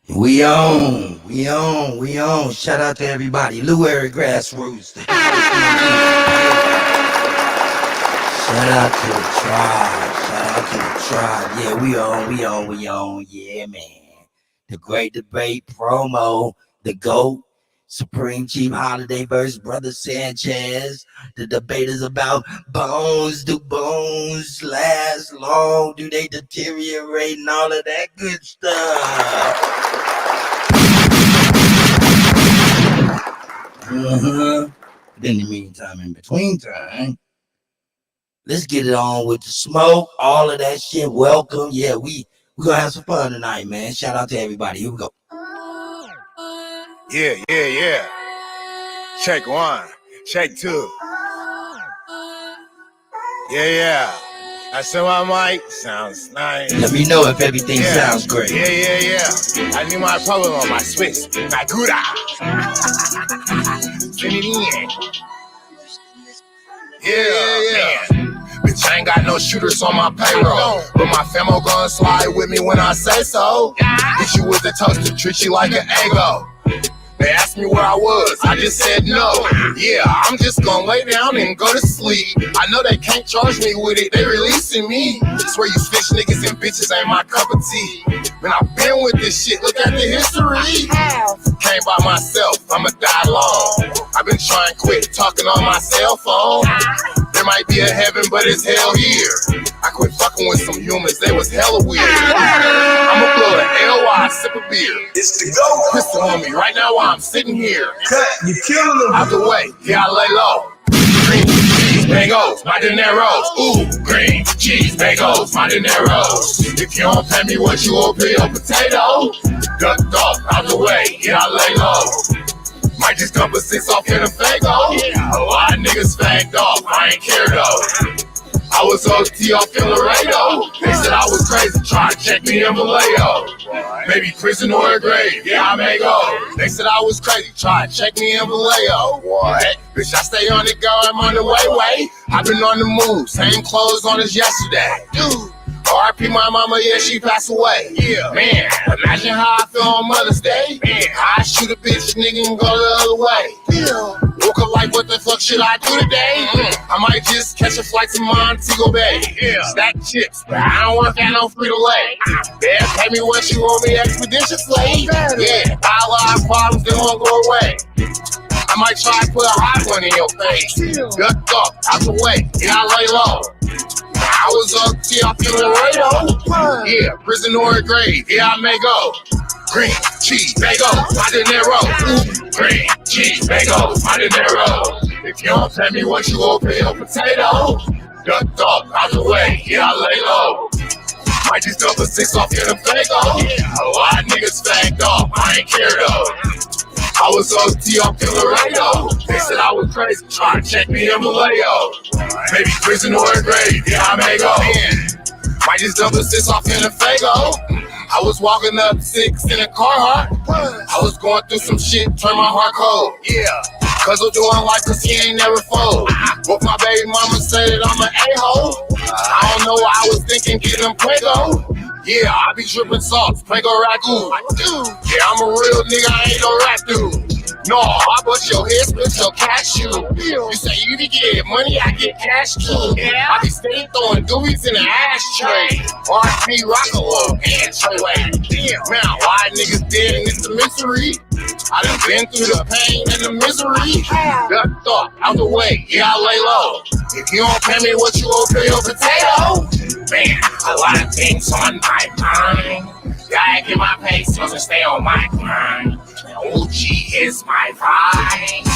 We on. Shout out to everybody. Lou Eric Grassroots. Shout out to the tribe. Yeah, we on. Yeah, man. The Great Debate promo. The GOAT. Supreme Chief Holiday versus Brother Sanchez. The debate is about bones. Do bones last long? Do they deteriorate and all of that good stuff? In the meantime, in between time, let's get it on with the smoke, all of that shit. Welcome. Yeah, we gonna have some fun tonight, man. Shout out to everybody. Here we go. Yeah. Check one, check two. Yeah. I said my mic sounds nice. Let me know if everything sounds great. Yeah. I need my problem on my Swiss. My Gouda. Yeah. Bitch, I ain't got no shooters on my payroll, but my famo gon' slide with me when I say so. Hit you with the toaster, treat you like an ego. They asked me where I was, I just said no. Yeah, I'm just gonna lay down and go to sleep. I know they can't charge me with it, they releasing me. Swear you snitch niggas and bitches ain't my cup of tea. Man, I've been with this shit, look at the history. Came by myself, I'ma die long. I've been trying to quit talking on my cell phone. There might be a heaven, but it's hell here. I quit fucking with some humans, they was hella weird. I'ma blow an LY, sip a beer. It's the GOAT. Pistol on me right now while I'm sitting here. Cut, you killing them. Out the way, yeah, I lay low. Green cheese, bagels, my dineros. Ooh, green cheese, bagels, my dineros. If you don't pay me what you owe, pay your potato. Ducked off, out the way, yeah, I lay low. Might just dump a 6 off in a Fago. A lot of niggas fagged off, I ain't care though. I was OT off in Laredo. They said I was crazy, trying to check me in Vallejo. Maybe prison or a grave, yeah, I may go. They said I was crazy, trying to check me in Vallejo. What? Bitch, I stay on the go, I'm on the way. I've been on the move, same clothes on as yesterday. Dude. R.I.P. my mama, yeah, she passed away. Yeah, man, imagine how I feel on Mother's Day. Man, I shoot a bitch, nigga, and go the other way. Yeah. Woke up like, what the fuck should I do today? I might just catch a flight to Montego Bay. Yeah. Stack chips, but I don't want that no Frito-Lay. Yeah, pay me what you owe me expeditiously. Yeah, I have a lot of problems, they won't go away. I might try to put a hot one in your face. Ducked up, out the way, yeah, I lay low. I was up till I feel Laredo. Yeah, prison or a grave, yeah, I may go. Green cheese, bagels, my dinero. Green cheese, bagels, my dinero. If you don't pay me what you owe, pay your potato. Ducked up, out the way, yeah, I lay low. Might just dump a 6 off in a Fago. A lot of niggas fagged off, I ain't care though. I was OT off in Laredo. They said I was crazy, trying to check me in Vallejo. Maybe prison or a grave, yeah, I may go. Might just dump a 6 off in a Fago. I was walking up 6 in a Carhartt. I was going through some shit, turned my heart cold. Yeah, cause I'm doing life cause he ain't never fold. But my baby mama said that I'm an a-hole. I don't know why I was thinking get them Prego. Yeah, I be dripping sauce, Prego ragu. Yeah, I'm a real nigga, I ain't no rap dude. No, I bust your head, split your cashew. You say you be get money, I get cash too. I be staying throwing doobies in the ashtray. R.I.P. Rockalo, and Troy. Damn, man, why niggas dead and it's a mystery? I done been through the pain and the misery. Ducked up, out the way, yeah, I lay low. If you don't pay me what you owe, pay your potato. Man, a lot of things on my mind. Gotta get my pace and stay on my grind. OG is my vibe.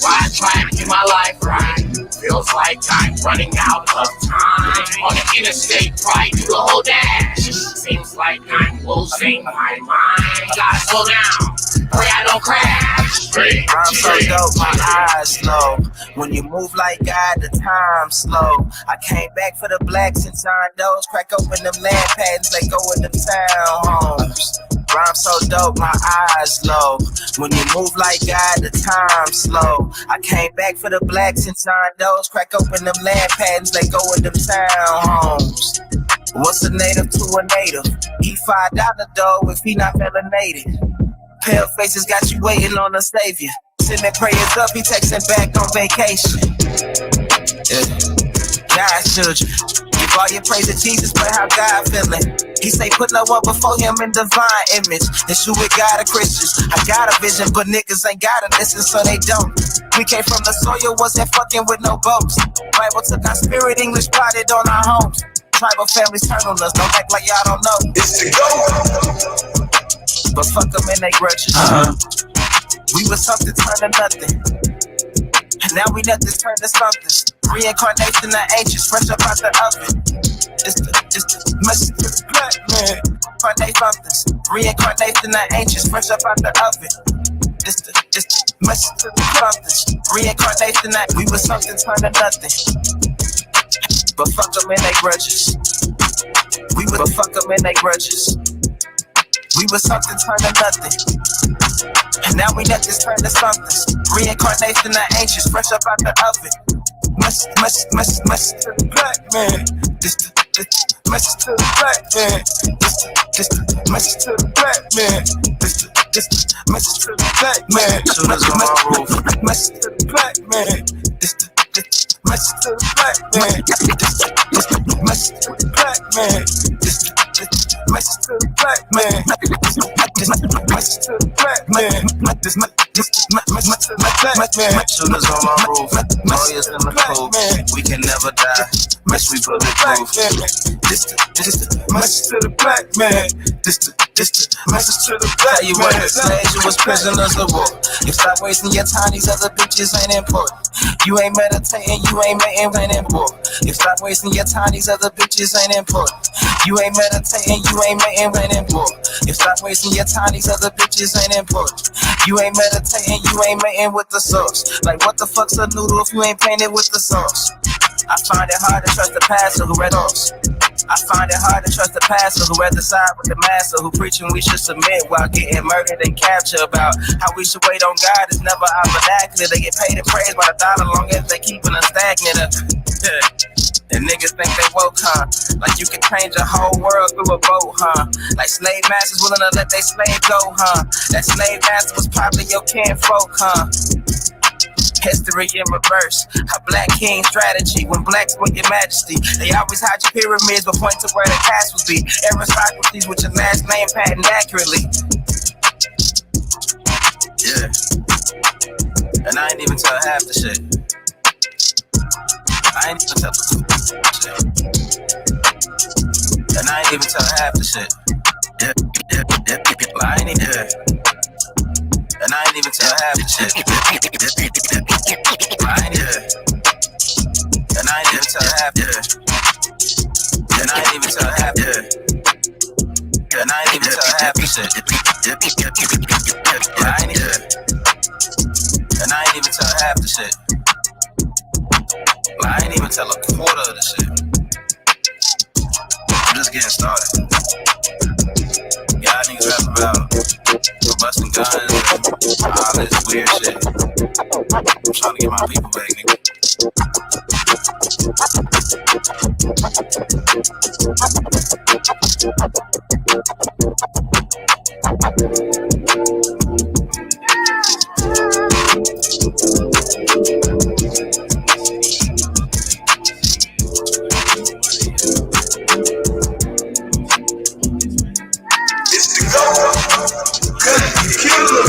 Why I try to get my life right? Feels like I'm running out of time. On the interstate, probably do the whole dash. Seems like I'm losing my mind. Gotta slow down, pray I don't crash. I'm so dope, my eyes low. When you move like God, the time slow. I came back for the blacks and John Doe's. Crack open them land patents, they go in them townhomes. Rhyme so dope, my eyes low. When you move like God, the time slow. I came back for the blacks and John Doe's. Crack open them land patents, they go in them townhomes. What's a native to a native? He $5 though if he not melanated. Pale faces got you waiting on a savior. Sending prayers up, he texting back on vacation. God's children. Give all your praise to Jesus, but how God feeling? He say put no one before him in divine image. And shoot with God of Christians. I got a vision, but niggas ain't gotta listen, so they don't. We came from the soil, wasn't fucking with no boats. Bible took our spirit, English plotted on our homes. Tribal families turn on us, don't act like y'all don't know. It's the GOAT. But fuck them and they grudges. We was something turned to nothing. And now we nothing turned to something. Reincarnation of ancients, fresh up out the oven. It's the message to the black man. Reincarnation of ancients, fresh up out the oven. It's the message to the something. Reincarnation of we was something turned to nothing. But fuck them and they grudges. But fuck them and they grudges. We was something turned to nothing. And now we nothing's turned to something. Reincarnation of ancients, fresh up out the oven. Message to the black man. This message to the black man. This message to the black man. This message to the black man. Message to the black man. This message to the black man. This message to the black man. This message to the black man. This message to the black man. This message to the black man. Shooters on my roof, lawyers in the coop. We can never die. Mess we bulletproof. This message to the black man. This message to the black man. You were slaves, you was prisoners of war. You stop wasting your time, these other bitches ain't important. You ain't meditating, you ain't making ain't important. You stop wasting your time, these other bitches ain't important. You ain't meditating, you ain't making ain't important. You stop wasting your time, these other bitches ain't important. You ain't meditating, you ain't making with the sauce. Like what the fuck's a noodle if you ain't painted with the sauce? I find it hard to trust the pastor who read us. I find it hard to trust the pastor who rather side with the master who preaching we should submit while getting murdered and captured. About how we should wait on God is never our vernacular. They get paid and praised by the dollar long as they keeping us stagnant. And niggas think they woke, huh? Like you can change a whole world through a boat, huh? Like slave masters willing to let their slave go, huh? That slave master was probably your kinfolk, huh? History in reverse, a black king strategy. When blacks were your majesty, they always hide your pyramids but point to where the cash would be. Aristocracies with your last name patent accurately. Yeah. And I ain't even tell half the shit. I ain't even tell the shit. And I ain't even tell half the shit. Yeah. I ain't even. And I ain't even tell half the shit. And I ain't even tell half the shit. And I ain't even tell half the shit. And I ain't even tell half the shit. And I ain't even tell half the shit. I ain't even tell a quarter of the shit. I'm just getting started. Y'all niggas rap about busting guns and all this weird shit. I'm trying to get my people back, nigga. It's the GOAT. Killer.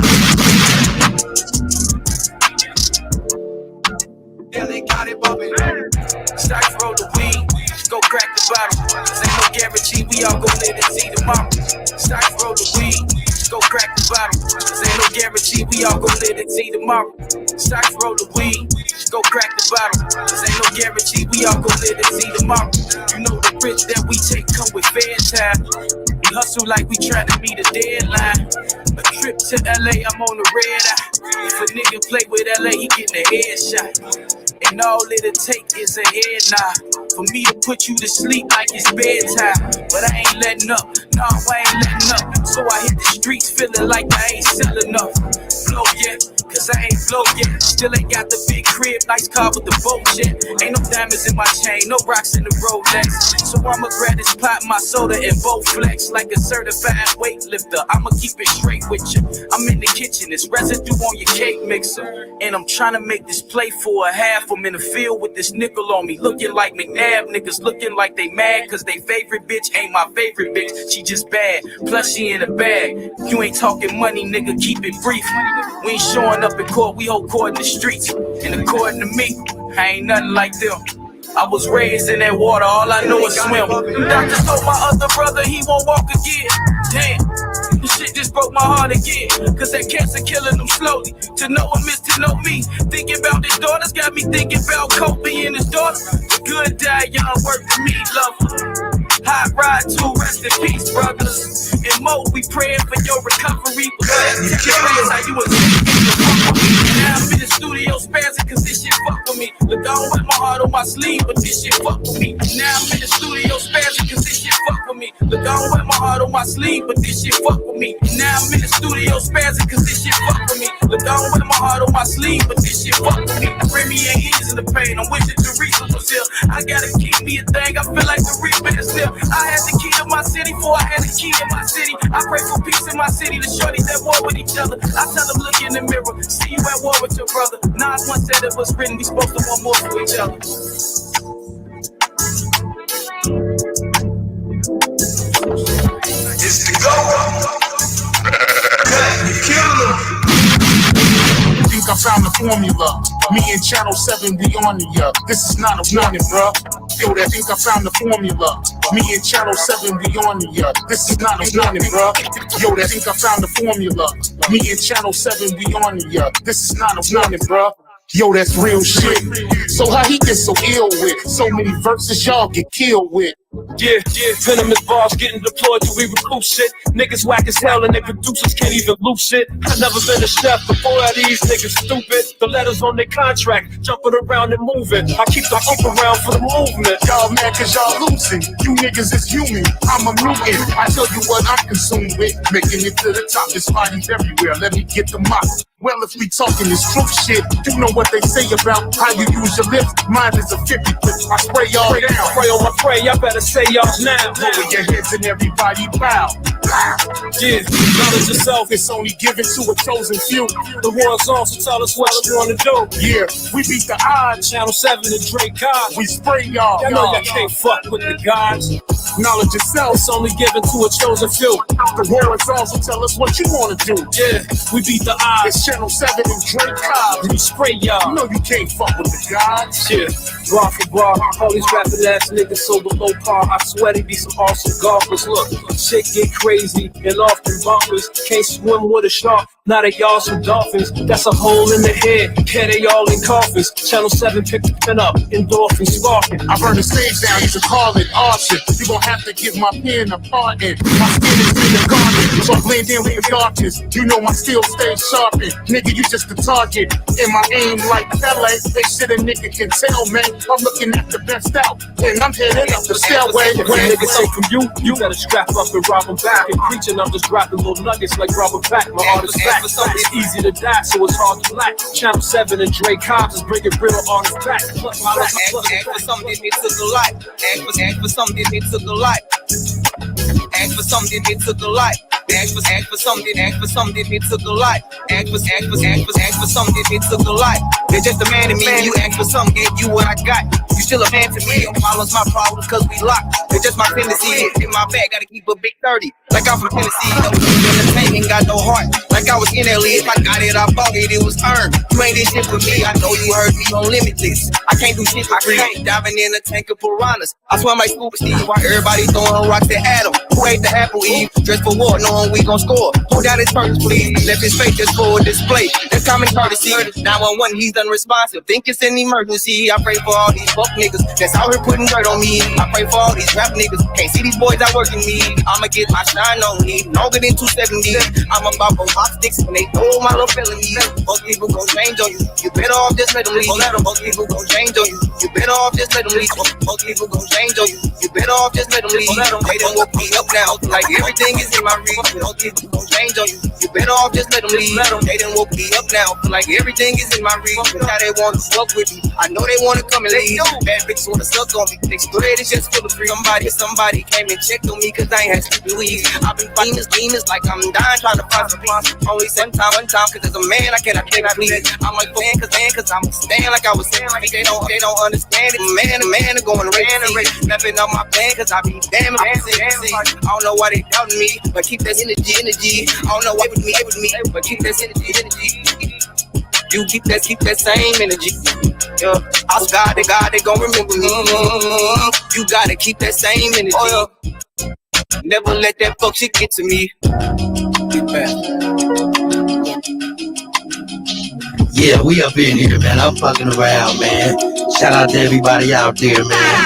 Yeah, they got it bumping. Stocks roll the weed, go crack the bottle. This ain't no guarantee, we all gon' live and see tomorrow. Stocks roll the weed, go crack the bottle. This ain't no guarantee, we all gon' live and see tomorrow. Stocks roll the weed, go crack the bottle. This ain't no guarantee, we all gon' live and see tomorrow. You know the risk that we take come with fair time. We hustle like we try to meet a deadline. A trip to LA, I'm on the red eye. If a nigga play with LA, he getting a headshot. And all it'll take is a head nod for me to put you to sleep like it's bedtime. But I ain't letting up, Nah, I ain't letting up. So I hit the streets feeling like I ain't selling enough. Blow yet, cause I ain't blow yet. Still ain't got the big crib, nice car with the boat jet. Ain't no diamonds in my chain, no rocks in the Rolex. So I'ma grab this pot, my soda, and both flex. Like a certified weightlifter, I'ma keep it straight with you. I'm in the kitchen, it's residue on your cake mixer. And I'm trying to make this play for a half. I'm in the field with this nickel on me, looking like McNabb. Niggas looking like they mad, cause they favorite bitch ain't my favorite bitch. She just bad, plus she in a bag. You ain't talking money, nigga, keep it brief. We ain't showing up in court, we hold court in the streets. And according to me, I ain't nothing like them. I was raised in that water, all I know is swim. Doctor told my other brother he won't walk again. Damn, this shit just broke my heart again. Cause that cancer killing them slowly. To know him is to know me. Thinking about his daughters got me thinking about Kobe and his daughter. Good die, young, work for me, love. Hot ride to rest in peace, brothers. And Mo, we praying for your recovery. You curious how you was now I'm in the studio spazzing cause this shit fuck with me. Look, I don't wear my heart on my sleeve, but this shit fuck with me. Now I'm in the studio spazzing cause this shit fuck with me. Look, I don't wear my heart on my sleeve, but this shit fuck with me. Now I'm in the studio spazzing cause this shit fuck with me. Look, I don't wear my heart on my sleeve, but this shit fuck with me. Remy ain't easing the pain, I'm wishing Teresa was here. I gotta keep me a thing, I feel like the reaper is here. I had the key to my city before I had the key to my city. I pray for peace in my city, the shorties at war with each other. I tell them look in the mirror, see you at war with your brother. Nas once said it was written, we supposed to want more for each other. It's the GOAT. Killer. I think I found the formula. Me and Channel 7, we on ya. This is not a warning, bruh. Yo, I think I found the formula. Me and Channel 7, we on ya. This is not a warning, bruh. Yo, I think I found the formula. Me and Channel 7, we on ya. This is not a warning, bruh. Yo, that's real shit. So how he get so ill with so many verses y'all get killed with? Yeah, venomous bars getting deployed to we recruit shit. Niggas whack as hell and their producers can't even loop shit. I never been a chef, but boy are these niggas stupid. The letters on their contract, jumping around and moving. I keep around for the movement. Y'all mad cause y'all losing. You niggas is human, I'm a mutant. I tell you what I'm consumed with. Making it to the top, there's bodies everywhere. Let me get the mop. Well, if we talking this truth shit, you know what they say about how you use your lips. Mine is a 50 clip. I spray y'all down. Pray on my prey, I better say y'all now. Lower your heads and everybody bow. Yeah, knowledge yourself. It's only given to a chosen few. The war's on, so tell us what you wanna do. Yeah, we beat the odds. Channel 7 and Drake God. We spray y'all. Y'all know y'all can't fuck with the gods. Knowledge yourself. It's only given to a chosen few. The war is on, so tell us what you wanna do. Yeah, we beat the odds. It's Channel 7 and Drake Cobb. We spray y'all. You know you can't fuck with the gods. Yeah, bar for bar. All these rapping ass niggas so below par. I swear they be some awesome golfers. Look, shit get crazy and often bumpers. Can't swim with a shark. Now they y'all some dolphins. That's a hole in the head. Yeah, they all in coffins. Channel 7 picked the pen up. Endorphins sparking. I burn the stage down, you should call it arson. You gon' have to give my pen a pardon. My skin is in the garden, so I blend in with the darkness. You know my steel stays sharpened. Nigga, you just a target. And my aim like Pele. They shit a nigga can tell, man. I'm looking at the best out, and I'm heading up the stairway. If a nigga take from you, you better strap up and rob him back. And preaching, I'm just dropping little nuggets like Robert Pack. My heart is back. It's easy to die, so it's hard to lack. Channel 7 and Drake Cobb is bringing real artists back. Ask for something, it took a life. Ask for something, it took a life. Ask for something, it took a life. Ask for something, it took a life. Ask for something, it took a life. They're just a man to me. You ask for something, gave you what I got. You still a man to me. Don't problems, my problems, cause we locked. They're just my tendency. In my bag, gotta keep a big 30. Like I'm from Tennessee. No entertainment, got no heart. Like I was in LA. If I got it, I bought it, it was earned. You ain't this shit for me. I know you heard me on Limitless. I can't do shit for free. Diving in a tank of piranhas. I swim like Scuba Steve. While everybody throwing rocks at Adam. Who ate the apple Eve? Dressed for war, knowing we gon' score. Hold down his purse, please. Left his face just for a display. That's common courtesy. 911, he's unresponsive. Think it's an emergency. I pray for all these fuck niggas that's out here putting dirt on me. I pray for all these rap niggas. Can't see these boys out working me. I'ma get my shine on me. Longer than 270. I'm about to pop sticks and they know my little felony. Most people gon' change on you. You better off just let them leave. Most people gon' change on you. You better off just let them leave. Most people gon' change on you. You better off just let them leave. They done woke me up now, like everything is in my reach. Don't change on you. You better off just let them leave. They done woke me up now, like everything is in my reach. Now they wanna fuck with me. I know they wanna come and leave. Bad bitches wanna suck on me. They spread is just full of free. Somebody came and checked on me cause I ain't had stupid weed. I've been fighting demons like I'm dying trying to find some peace. Only one time, cause as a man I cannot please. I'm like cause I'm staying like I was saying. Like they don't understand it. Man are going race. Snapping on my plan cause I be damn if I see. I don't know why they doubting me, but keep that energy. I don't know why with me, but keep that energy. You keep that same energy. Yeah, I God, they gon' remember me. You gotta keep that same energy. Never let that fuck shit get to me. Yeah, we up in here, man. I'm fucking around, man. Shout out to everybody out there, man.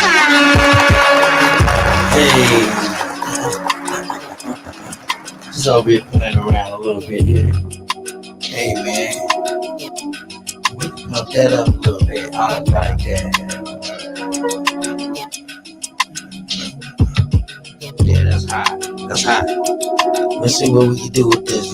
Hey. Just over here playing around a little bit here. Hey, man. We can pump that up a little bit. I don't like that. Yeah, that's hot. That's hot. Let's see what we can do with this,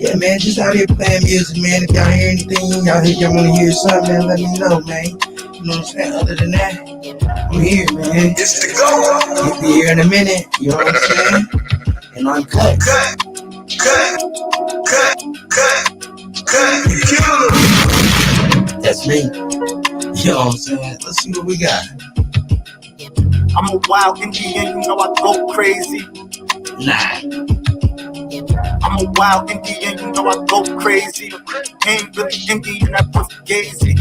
Yeah, man, just out here playing music, man. If y'all hear anything, y'all want to hear something, man, let me know, man. You know what I'm saying? Other than that, I'm here, man. It's the go. You'll be here in a minute. You know what I'm saying? And I'm cut. You killing them. That's me. You know what I'm saying? Let's see what we got. I'm a wild Indian, you know I go crazy. Nah. I'm a wild Indian, you know I go crazy. Ain't really Indian, that pussy gazy.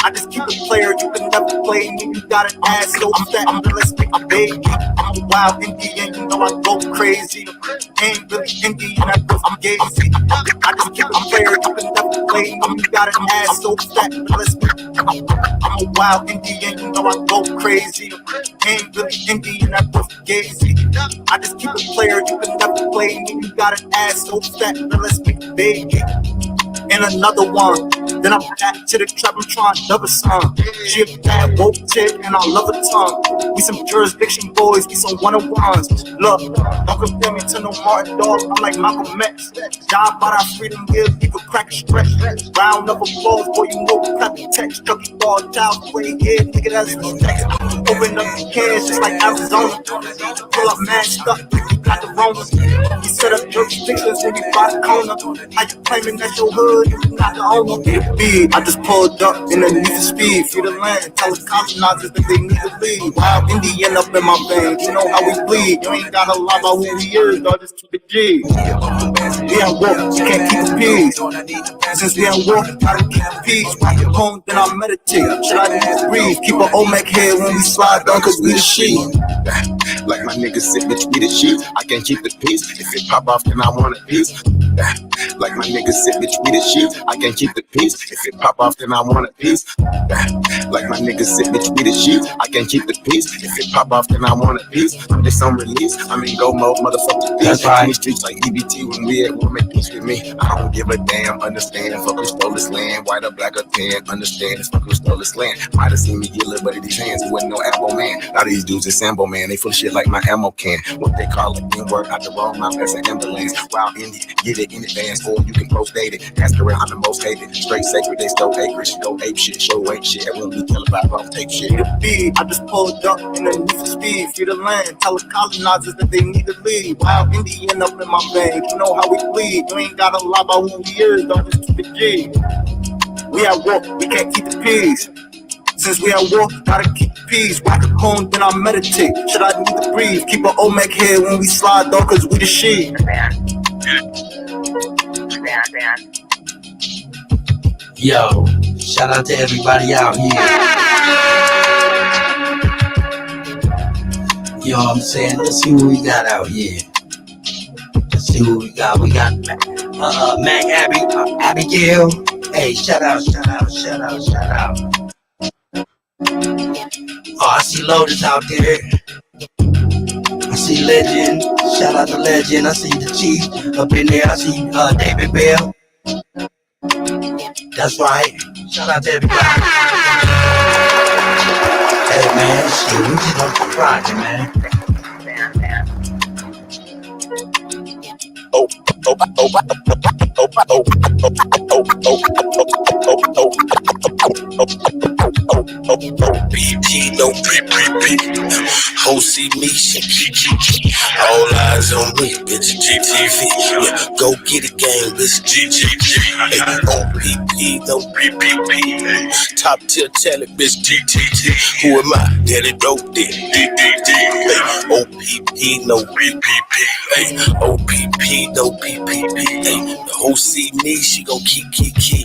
I just keep a player, you can never play me. You got an ass so fat, I'm gonna speak my baby. I'm a wild Indian, you know I go crazy. Ain't really Indian, that pussy gazy. I just keep a player, you can never play me. You got an ass so fat, I'm gonna speak. I'm a wild Indian, you know I go crazy. Ain't really Indian, that pussy gazy. I just keep a player, you can never play me. You got an ass so fat, let's speak baby. And another one, then I'm back to the trap, I'm trying to double some. She a bad woke chick and I love her tongue. We some jurisdiction boys, we some one-on-ones. Look, don't compare me to no Martin dog, I'm like Malcolm X. Job by our freedom, give people crack a stretch. Round up applause, boy, you know we clap the text. Chucky ball, child play here, nigga, that's the next. Open up the cans just like Arizona. Pull up mad stuff, we got the Romans. We set up jurisdictions when we buy the corner. How you claiming that's your hood? You not the owner. I just pulled up in the need for speed. Free the land, tell the colonizers that they need to leave. Wild Indian up in my veins, you know how we bleed. You ain't gotta lie about who we is, dog, just keep it G. We at war, we can't keep the peace. Since we at war, gotta keep the peace. Rock your home, then I meditate. Should I just breathe? Keep an Olmec head when we slide down, cause we the sheep. Like my niggas sit, bitch, we the sheep. I can't keep the peace. If it pop off, then I want a piece. Like my niggas sit, bitch, we the sheep. I can't keep the peace. If it pop off, then I want a piece. Like my niggas sit, bitch, we the sheep. I can't keep the peace. If it pop off, then I want a piece. I'm just on release. I'm in go mode, motherfucker. That's right. In these streets like EBT when we at war, make peace with me. I don't give a damn. Understand? Fuck who stole this land. White or black or tan. Understand? Fuck who stole this land. Might have seen me get lit, but in these hands, it wasn't no ammo man. Now these dudes is Sambo man. They full of shit like my ammo can. What they call it, N-word out the wrong mouth as an ambulance. Wild Indian, get it in advance, or you can post-date it. Ask around, I'm the most hated. Straight sacred, they stole acreage. Go ape shit, show ain't shit. I won't be telling about wrong take shit. I just pulled up in the need for speed. Free the land, tell the colonizers that they need to leave. Wild Indian up in my veins, you know how we bleed. You ain't gotta lie about who we is, dog, just keep it G. We at war, we can't keep the peace. Since we at war, gotta keep the peace. Rock a cone, then I meditate. Should I need to breathe? Keep an Olmec head when we slide, dog, cause we the sheep. Yo, shout out to everybody out here. You know what I'm saying? Let's see what we got out here. Let's see what we got. We got Mac Abigail. Hey, shout out. Oh, I see Lotus out there. I see Legend. Shout out to Legend. I see the Chief up in there. I see David Bell. That's right. Shout out to everybody. Hey man, shit, we just gonna keep rocking, man. BP, no PPP. Ho see me, she all eyes on me, bitch. GTV, yeah, go get it, gang, bitch. GGG, hey, OPP, no PPP. Top tier talent, bitch. GTG. Who am I? Daddy dope, dick. DDD. Hey, OPP, no PPP. Hey, OPP, no PPP. Hey, the hoe see me, she gon' keep.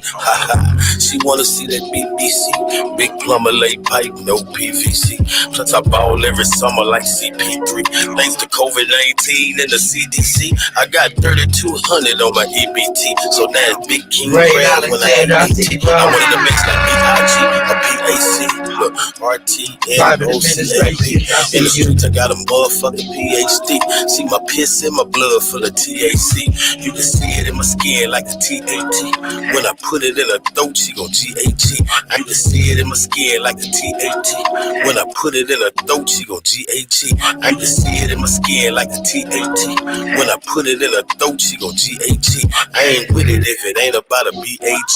Ha ha. She wanna see that BBC. Big plumber, lay pipe, no PVC. Plus I ball every summer like CP3. Thanks to COVID-19 and the CDC, I got 3,200 on my EBT. So that's Big King Crab when I had AT. I wanted to mix like BIG or PAC. Look, RT and OCAP. In the streets, I got a motherfucking PhD. See my piss in my blood full of THC. You can see it in my skin like a TAT. When I put it in her throat, she gon' GAT. I can see it in my skin like a TAT. When I put it in her throat, she gon' GAT. I can see it in my skin like a TAT. When I put it in her throat, she gon' GAT. I ain't with it if it ain't about a BAG.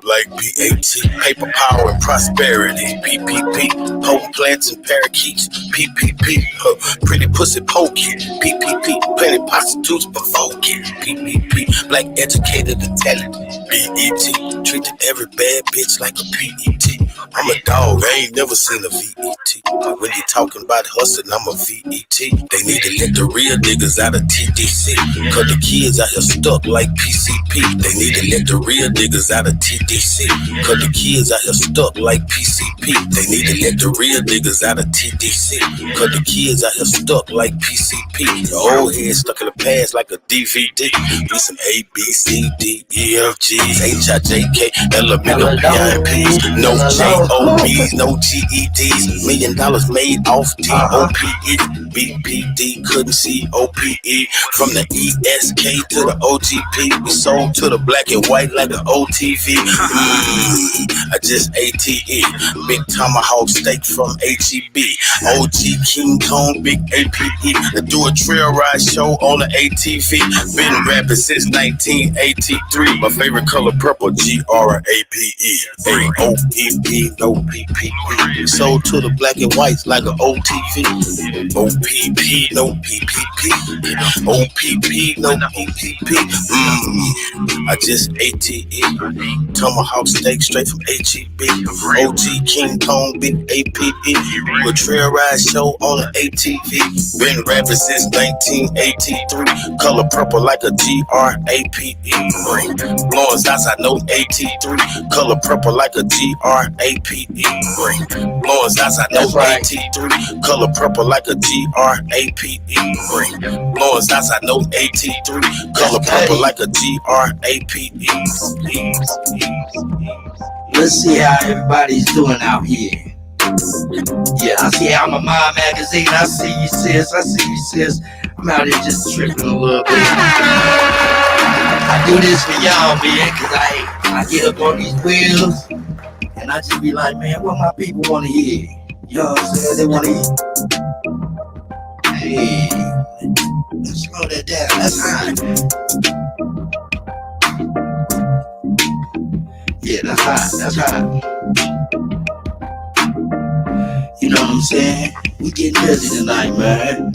Like PAT. Paper, power, and prosperity. PPP. Potent plants and parakeets. PPP. Pretty pussy poking. PPP. Plenty prostitutes provoking. PPP. Black educated and talented. BET. Treated every bad bitch like a PET. I'm a dog, I ain't never seen a VET. But when you talking about hustling, I'm a VET. They need to let the real niggas out of TDC. Cause the kids out here stuck like PCP. They need to let the real niggas out of TDC. Cause the kids out here stuck like PCP. They need to let the real niggas out of TDC. Cause the kids out here stuck like PCP. The old head stuck in the past like a DVD. Be some A, B, C, D, E, F, G's, H, I, J, K, L, M, N, P, I, N, P's. No J-O-B's, no GEDs. $1 million made off T-O-P-E. BPD couldn't see O-P-E. From the ESK to the OGP. We sold to the black and white like an OTV. I just ATE. Big tomahawk steak from HEB. OG King Kong, big APE. To do a trail ride show on the ATV. Been rapping since 1983. My favorite color purple, G-R-A-P-E. A-O-P-P, no PPP. Sold to the black and whites like an OTV. OPP, no PPP. OPP, no PPP. I just ATE. Tomahawk steak straight from HEB. OG King Kong, big APE. A trail ride show on the ATV. Been rapping since 1983. Color purple like a GRAPE. Blowing shots, I know 83. Color purple like a GRAPE. Blowing shots, I know 83. Color purple like a GRAPE. Blowing shots, I know 83. Color purple like a GRAPE. Let's see how everybody's doing out here. Yeah, I see I'm a Mind Magazine. I see you, sis. I see you, sis. I'm out here just tripping a little bit. I do this for y'all, man, because I get up on these wheels and I just be like, man, what my people want to hear? You know what I'm saying? They want to hear. Hey, let's slow that down. That's hot. Yeah, that's hot. That's hot. You know what I'm saying? We getting busy tonight, man.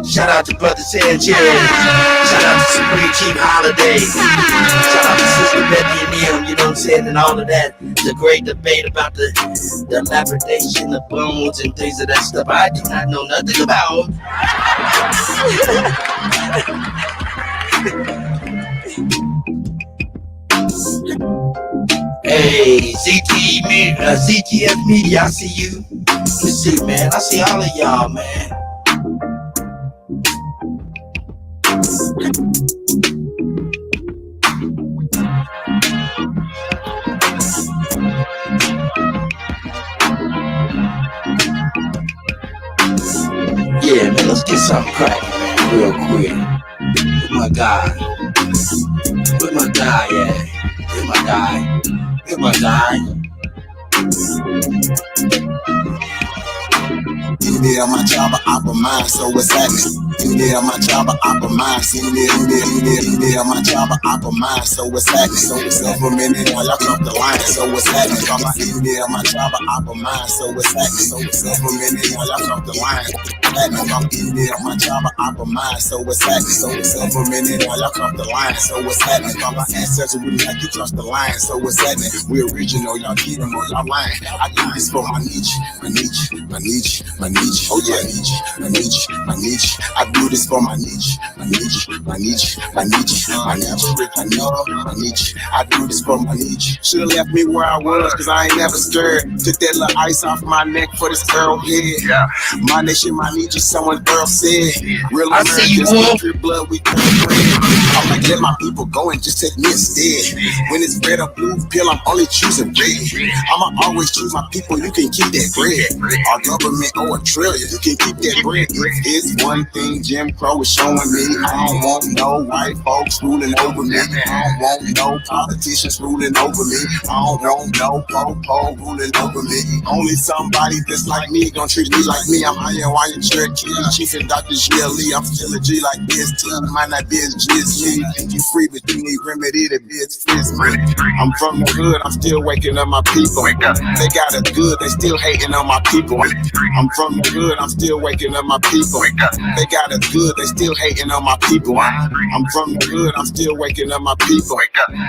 Shout out to Brother Sanchez. Shout out to SuPREME Chief Holiday. Shout out to Sister Betty and them, you know what I'm saying? And all of that. The great debate about the lapidation of bones and things of that stuff I do not know nothing about. Hey, ZTF Media, I see you. Let's see, man. I see all of y'all, man. Yeah, man, let's get something cracking, man, real quick. With my guy. Where my guy at? Where my guy? Where my guy? Yeah, my job, I operate mine, so what's happening? Yeah, my job, I operate mine. Yeah, my job, I operate mine, so what's happening? So it's up a minute while y'all come the line, so what's happening? Yeah, my job, I operate mine, so what's happening? So it's up a minute while y'all come the line. Yeah, my job, I operate mine, so what's happening? So it's up a minute while y'all come the line, so what's happening? My ancestors really like you cross the line, so what's happening? We original, y'all keep them on y'all line. I do this for my niche, my niche, my niche, my niche. Oh yeah, my niche, my niche. I do this for my niche, my niche, my niche, my niche, my niche, my niche. I do this for my niche. Should've left me where I was, cause I ain't never scared. Took that little ice off my neck for this Earl head. Yeah. My nation, my niche, is someone Earl said. Real Americans, country blood, we turn red. I'm like, let my people go and just take me instead. When it's red or blue pill, I'm only choosing red. I'ma always choose my people, you can keep that bread. Our government owe $1 trillion, you can keep that bread. It's one thing Jim Crow is showing me. I don't want no white folks ruling over me. I don't want no politicians ruling over me. I don't want no po-po ruling over me. Only somebody that's like me gon' treat me like me. I'm Hawaiian Cherokee, Chief and Dr. G.L.E. I'm still a G like BST. Might not be as G as me. Think you free, but you need remedy to be as free as me. I'm from the hood, I'm still waking up my people. They got it good, they still hating on my people. I'm from the hood, I'm still waking up my people. They got it good, they still hating on my people. I'm from the hood, I'm still waking up my people.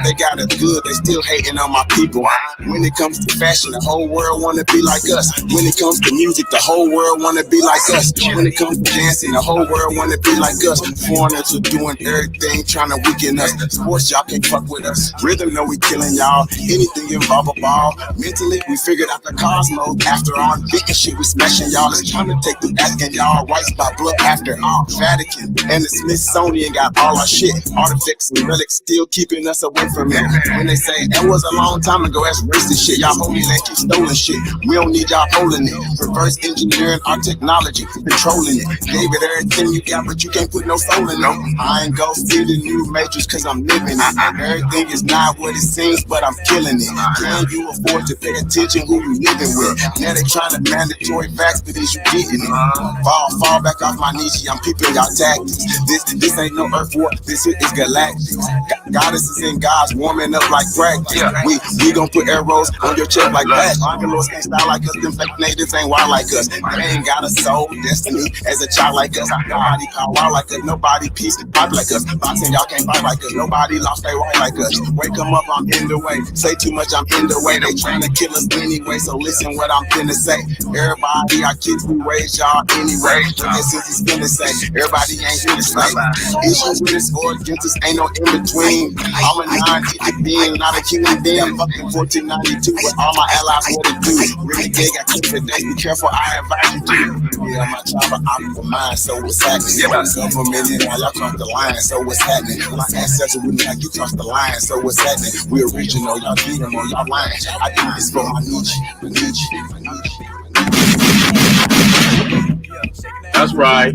They got it good, they still hating on my people. When it comes to fashion, the whole world wanna be like us. When it comes to music, the whole world wanna be like us. When it comes to dancing, the whole world wanna be like us. Foreigners are doing everything, trying to weaken us. Sports, y'all can't fuck with us. Rhythm, know we killing y'all. Anything involve a ball. Mentally, we figured out the cosmos. After all, big shit, we smashing y'all. It's trying to take the African y'all rights by blood after all. Vatican and the Smithsonian got all our shit. Artifacts and relics still keeping us away from it. When they say that was a long time ago, that's racist shit. Y'all holding that keep stolen shit. We don't need y'all holding it. Reverse engineering our technology, controlling it. Gave it everything you got, but you can't put no soul in it. I ain't go see the new matrix cause I'm living it. Everything is not what it seems, but I'm killing it. Can you afford to pay attention who you living with? Now they trying to mandatory facts, but is you getting it? Fall back off my niche, I'm peeping y'all tactics. This ain't no earth war, this shit is galactic. Goddesses and gods warming up like practice. We gon' put arrows on your chest like that. Bangalores can't style like us, them fake natives ain't wild like us. They ain't got a soul, destiny as a child like us. Nobody power like us, nobody peace to pop like us. Boxing, y'all can't fight like us, nobody lost their right like us. Wake them up, I'm in the way. Say too much, I'm in the way. They trying to kill us anyway, so listen what I'm finna say. Everybody, our kids, we raise y'all anyway. This is his finna say. Everybody ain't here to stay. Issues with us or against us, ain't no in between. I'm a non-human being, not a human being. Fucking 1492 with all my allies, what it do? Really gay, got keep it day. Be careful, I advise you to. Yeah, my job, I'm for mine, so what's happening? Yeah, so for me, while y'all cross the line, so what's happening? My ancestors, we like you cross the line, so what's happening? We original, y'all beat them on y'all line. I do this for my niche, my niche, my niche. That's right.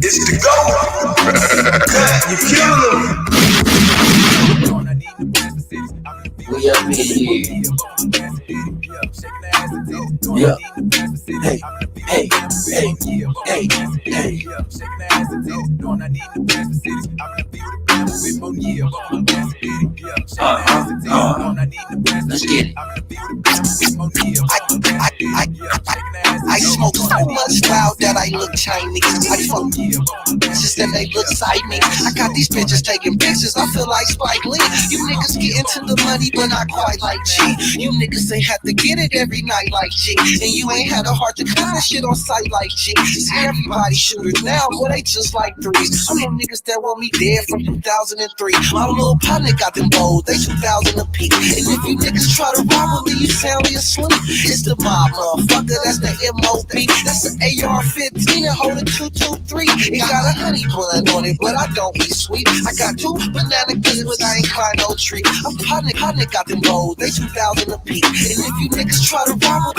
It's the go. You kill them. We up in here. Yeah. Hey, hey, hey, hey, hey. Let's get it. I smoke so much loud that I look Chinese. I fuck bitches and they look side me. I got these bitches taking pictures, I feel like Spike Lee. You niggas get into the money, but not quite like G. You niggas ain't have to get it every night like G. And you ain't had a heart to cut that shit on sight like G. See, everybody shooters now, boy, they just like threes. I'm them niggas that want me dead from 2003. My little partner got them bold, they 2000 a peak. And if you niggas try to rob with me, you sound asleep. It's the mob, motherfucker, that's the MO. MOB. That's an AR-15 and hold a 223. It got a honey bun on it, but I don't eat sweet. I got 2 banana clips, but I ain't climb no tree. I'm partner got them rolls, they 2,000 a piece. And if you niggas try to rob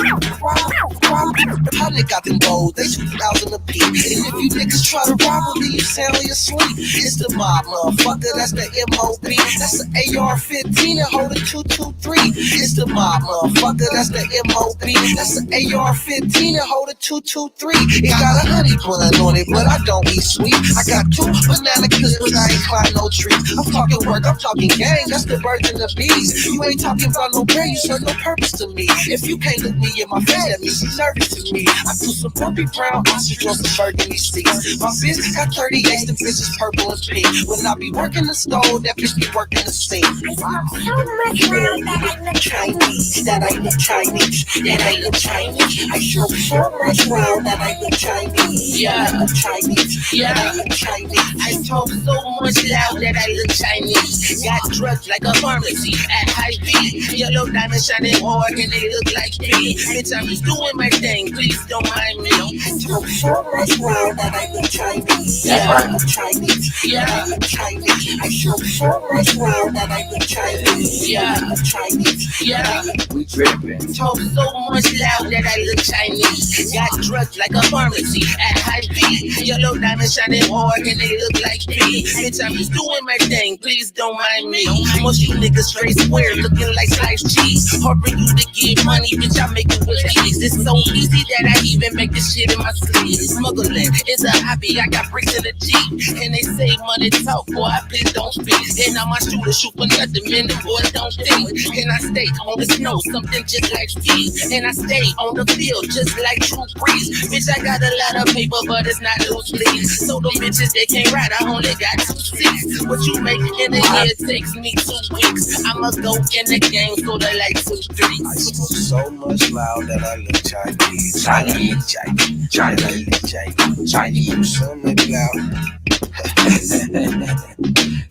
partner got them rolls, they 2,000 a piece. And if you niggas try to rob then you sound asleep. It's the mob, motherfucker, that's the MOB. That's the AR-15 and hold a 223. It's the mob, motherfucker, that's the MOB. That's the AR-15 and hold a 223. It got a honey bun on it, but I don't eat sweet. I got 2 banana clips, but I ain't climb no trees. I'm talking work, I'm talking gang, that's the birds and the bees. You ain't talking about no brain, you serve no purpose to me. If you can't look me in my face, that means you nervous to me. I do some puppy brown ostrich on some burgundy seats. My bitch got 38, the bitch is purple and pink. When I be working the stove, that bitch be working the sink. So much round that I look Chinese, that I look Chinese, that I look Chinese. I show so much round that I look Chinese, yeah, I look Chinese, yeah, I look Chinese. I talk so much loud that I look Chinese. Got drugs like a pharmacy at high B. Yellow diamond shining hard and they look like me. Bitch, I'm just doing my thing, please don't mind me. I talk so much round that I look Chinese, yeah, I look Chinese, yeah, I look Chinese. I show so much round that I look Chinese, yeah, I look Chinese, yeah, We tripping. talk so much loud that I look Chinese. Got drugs like a pharmacy at high B. Yellow diamond shining hard and they look like me. Bitch, I'm just doing my thing, please don't mind me. Most you niggas straight square, looking like sliced cheese. Hard for you to get money, bitch, I make it with ease. It's so easy that I even make this shit in my sleep. Smuggling is a hobby, I got bricks in the Jeep. And they say money talk, boy, I please don't speak. And now my shooter shoot for nothing, man, the boys don't think. And I stay on the snow, something just like ski. And I stay on the field, just like True Breeze. Bitch, I got a lot of paper, but it's not loose leaves. So them bitches, they can't ride, I only got 2 seats. What you make in a year takes me 2 weeks. I'ma go in the game, so they like 2 3. I smoke so much loud that I look Chinese. Chinese. Chinese. Chinese. Chinese. Chinese. So much loud.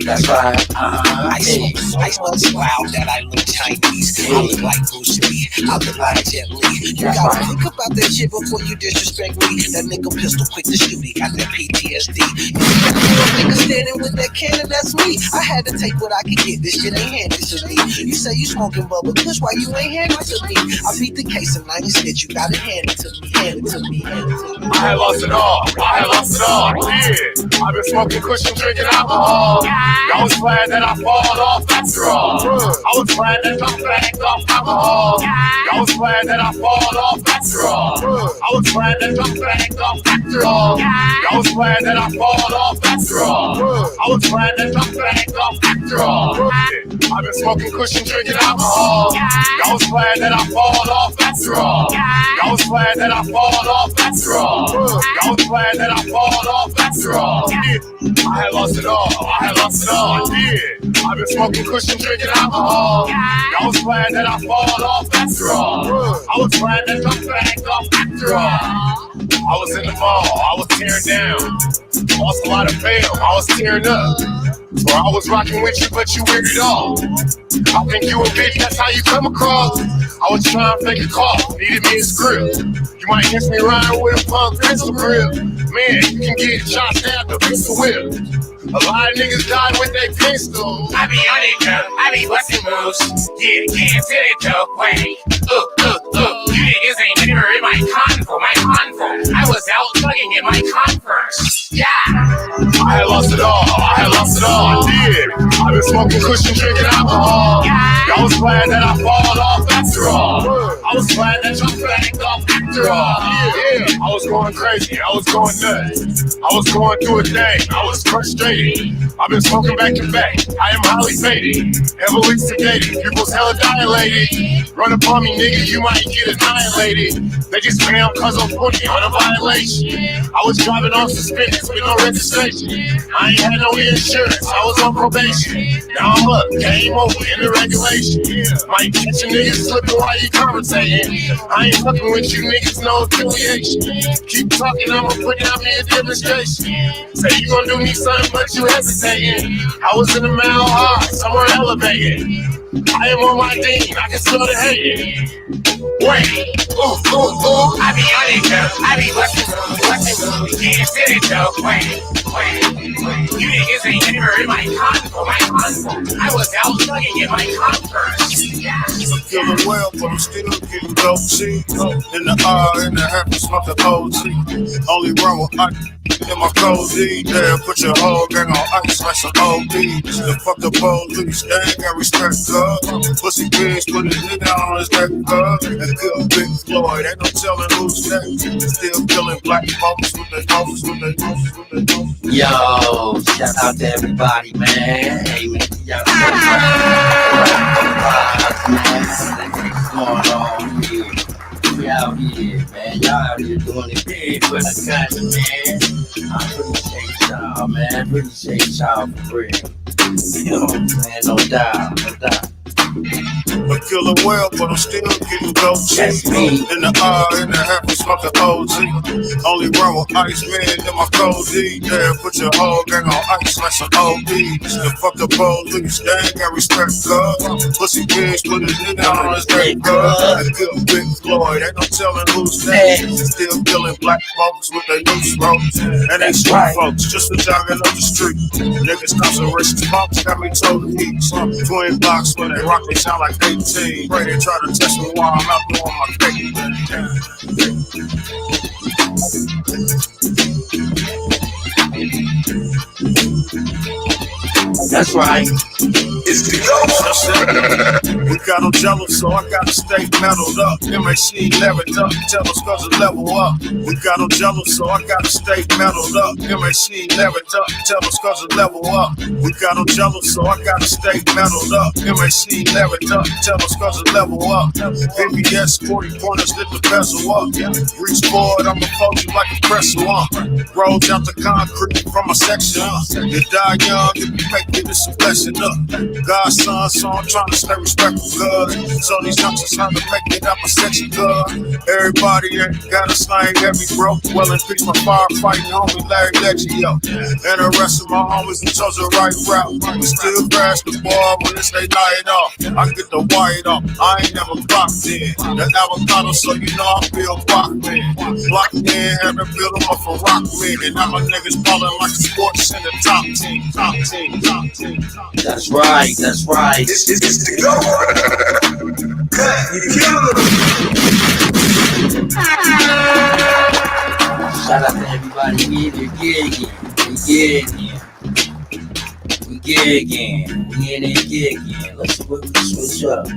That's right. I smoke so much loud that I look Chinese. I look like Bruce Lee. I look like Jet Li. You gotta think about that shit before you disrespect me. That nigga pistol quick to shoot. He got that PTSD. You got a nigga standing with that cannon, that's me. I had to take what I could get. This shit ain't handed to me. You say you smoking bubble kush, why you ain't handed to me? I beat the case and I ain't snitch. You gotta hand it to me. Hand it to me. Hand it to me. I had lost it all. I had lost it all. Yeah. I've been smoking kush and drinking alcohol. I was glad that I fall off after all. I was glad that I backed off alcohol. I was glad that I fall off after all. I was glad that I backed off after all. I was glad that I fall off after all. I was glad that I backed off after all. I've been smoking kush and drinking alcohol. I was glad that I fall off after all. I was glad that I fall off after all. I was glad that I fall off after all. I had lost it all. I had lost it all. I did. I've been smoking kush and drinking alcohol. I was glad that I fall off after all. I was glad that I backed off after all. I was in the mall. I was tearing down. Lost a lot of bail. I was tearing up. Or I was rocking with you, but you weirded off. I think you a bitch, that's how you come across. I was trying to fake a call, needed me a script. You might catch me riding with a punk pistol grip. Man, you can get shot stabbed a pistol whip. A lot of niggas died with their pistol. I be on it, girl. I be busting moves. Yeah, can't tell it though. Wait, you niggas ain't never in my convo. I was out thugging in my converse. Yeah. I had lost it all. I had lost it all. I did. I've been smoking kush and drinking alcohol. I was glad that I fall off after all. I was glad that you backed off after all. Yeah. I was going crazy. I was going nuts. I was going through a thing. I was frustrated. I've been smoking back to back. I am highly faded, heavily sedated. Pupils hella dilated. Run up on me, nigga, you might get annihilated. They just scam cause I'm putting on a violation. I was driving on suspended with no registration. I ain't had no insurance, I was on probation. Now I'm up, game over in the regulation. Might catch a nigga slipping while you conversating. I ain't fucking with you niggas. niggas, no affiliation. Keep talking, I'ma put down me a demonstration. Say you gon' do me something, but you hesitating. I was in the mile high, somewhere elevated. I am on my dean, I can smell the hate. Wait, ooh, I be on it, though. I be bustin', you can't sit it, though. Wait. You niggas ain't never in my convo. I was out thugging in my Converse. Yeah. I'm feeling well, but I'm still getting dope cheap. In the R, in the half, smoking OG. Only run with ice in my cozy. Yeah, put your whole gang on ice like some OBs. The fuck the police, they ain't got respect, cuz. Pussy bitch, put his nigga on his neck, cuz. And good Big Floyd, ain't no telling who's next. Still killing black folks with their folks, with their folks, with their folks. Yo, shout out to everybody, man. Hey, man, y'all what's going on here? We out here, man. Y'all out here doing it big for the country, man. I appreciate y'all, man. Appreciate y'all for real. You know what I'm saying? No doubt, no doubt. I'm feeling well, but I'm still getting dope cheap. In the R, in the half, smoking OG. Only run with ice, man, in my cozy. Yeah, put your whole gang on ice like some OBs. The fuck the police, they ain't got respect, cuz. Pussy bitch, put his nigga on his neck, cuz. And good Big Floyd, ain't no telling who's next. Still killing black folks with their loose ropes. And they street folks, just for jogging up the street. Niggas concentration punks got me told to eat. Twin box when they rock, they sound like 18. Pray they try to test me while I'm out doing my cake. That's right. It's the go. We got them jealous, so I gotta stay metaled up. MAC leveled up, tell us cause it level up. We got them jealous, so I gotta stay metaled up. MAC leveled up, tell us cause it level up. We got them jealous, so I gotta stay metaled up. MAC leveled up, tell us cause it level up. VBS 40 pointers, lit the bezel up. Reach forward, I'ma fold you like a pretzel up. Rolls out the concrete from my section up. You die young, if you make it, it's a blessing up. God's son, so I'm trying to stay respectful, cuz. So these youngsters trying to make it out my section, cuz. Everybody ain't got a slang heavy, bro. Well, and preach my firefighting homie Larry Leggio. And the rest of my homies who chose the right route. We still crash the ball when it's they night off. I get the white off, I ain't never clocked in. The avocado, so you know I feel blocked in. Blocked in, having built them up for rock men. And now my niggas ballin' like sports in the top team. That's right, that's right. It's the go. You killing them. Shout out to everybody here. We gigging. We in there gigging. Let's see what we switch up.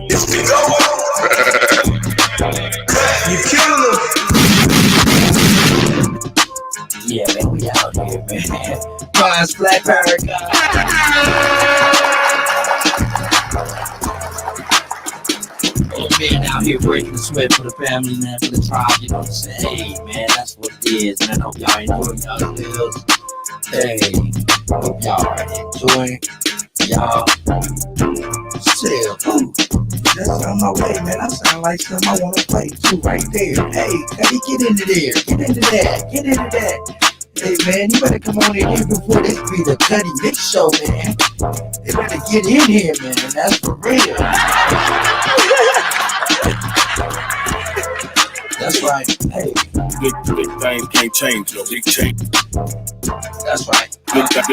It's the go. You killing them. Yeah, man, we out here, man. Rise, Black Paragon. Man, out here breaking the sweat for the family, man, for the tribe, you know what I'm saying? Hey, man, that's what it is, man. Hope y'all enjoying yourselves. Hey, hope y'all are enjoying y'all self. Ooh, that's on my way, man. I sound like something I want to play too right there. Hey, get into there. Get into that. Hey, man, you better come on in here before this be the Cuddy Mix Show, man. You better get in here, man. That's for real. That's right. Hey. Big thing can't change, no big change. That's right. Big thing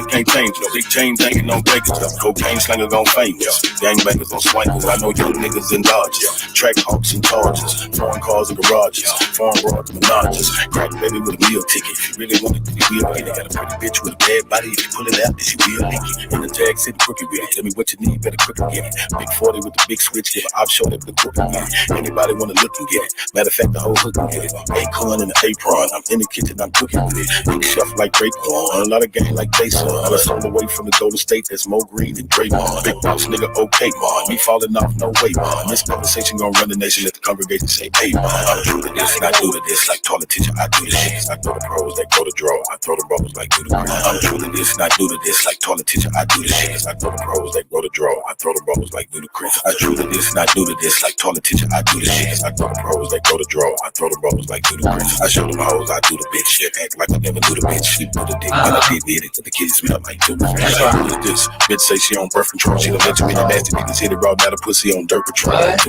can't change us. Big chain hanging on breakers. Cocaine slanger gon' famous. Gangbangers on swingers. I know young niggas in Dodges. Track hawks and charges. Foreign cars and garages. Foreign broads and menages. Crack baby with a meal ticket. If you really want it, you will get it. Got a pretty bitch with a bad body. If you pull it out, then she will lick it. In the tag city crooked with it. Tell me what you need, better quick and get it. Big 40 with the big switch. Give an offshore with the crook and get it. Anybody wanna look and get it. Matter of fact, the whole hook and get it. Acorn and the apron. I'm in the kitchen, I'm cooking with it. Big chef like Raekwon. A lot of game like Jason. I was on the way from the Golden State. That's more green than Draymond. Big boss nigga, okay, man. Me falling off, no way, man. This conversation gon' run the nation. Let the congregation say, hey, man. I'm true to this, and I do to this. Like toilet teacher, I do the shit. I throw the pros, they go to draw. I throw the bubbles like do the green. I'm true to this, and I do to this. Like toilet teacher, I do the shit. I throw the pros, they go to draw. I throw the bubbles like do the Chris. I true to this, and I do to this. Like toilet teacher, I do the shit. I throw the pros, they go to draw. I throw the bubbles like do the Chris. I show them hoes, I do the bitch shit. Act like I never do the bitch. Sleep with the dick, but I did it. The kids smell like two. This bitch say she on birth control. She done let too many nasty niggas hit it raw. Now the pussy on dirt patrol. Like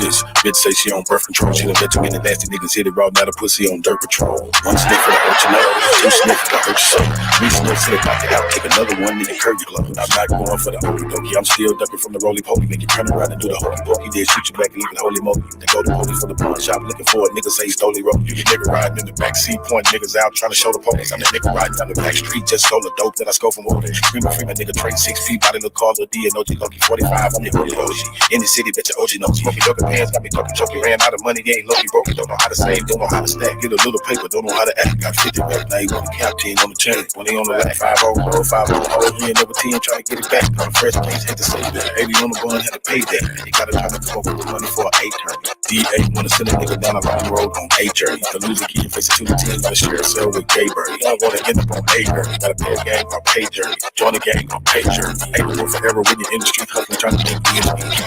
this bitch say she on birth control. She done let too many nasty niggas hit it raw. Now the pussy on dirt patrol. One sniff for the hurt you know. Two sniff for the hurt you so. Three sniffs to the knock it out. Take another one in the curve you glove. I'm not going for the hokey dokey. I'm still ducking from the roly poly. Make you turn around and do the hokey pokey. Then shoot you back and leave it holy moly. They go to holy for the pawn shop looking for a nigga say he stole it rope. You nigga riding in the backseat pointing niggas out trying to show the police. I'm the nigga riding down the back street just stole the dope that I score from water. Screaming free my nigga trade 6 feet. Body look call D and OG Loki 45. I'm the holy OG. In the city, bet your OG knows. Smoky ducking pants, got me talking choking. Ran out of money, ain't Loki broke. Don't know how to save, don't know how to stack. Get a little paper, don't know how to act. Got 50 back, now you want the captain on the chain. When he on the lap, 5-0, 5-0. He ain't never 10, try to get it back. I'm fresh, can't hate to say that. 80 on the bun, had to pay that. You gotta try to come up with the money for an 8 turn. D8 wanna send a nigga down a long road on A journey. The loser kid facing 2 teams, gotta share a cell with Gay Bird. I wanna end up on A journey. Gotta pay a gang on pay journey. Join the gang on pay journey. Ain't no forever when your industry hustling, trying to make it.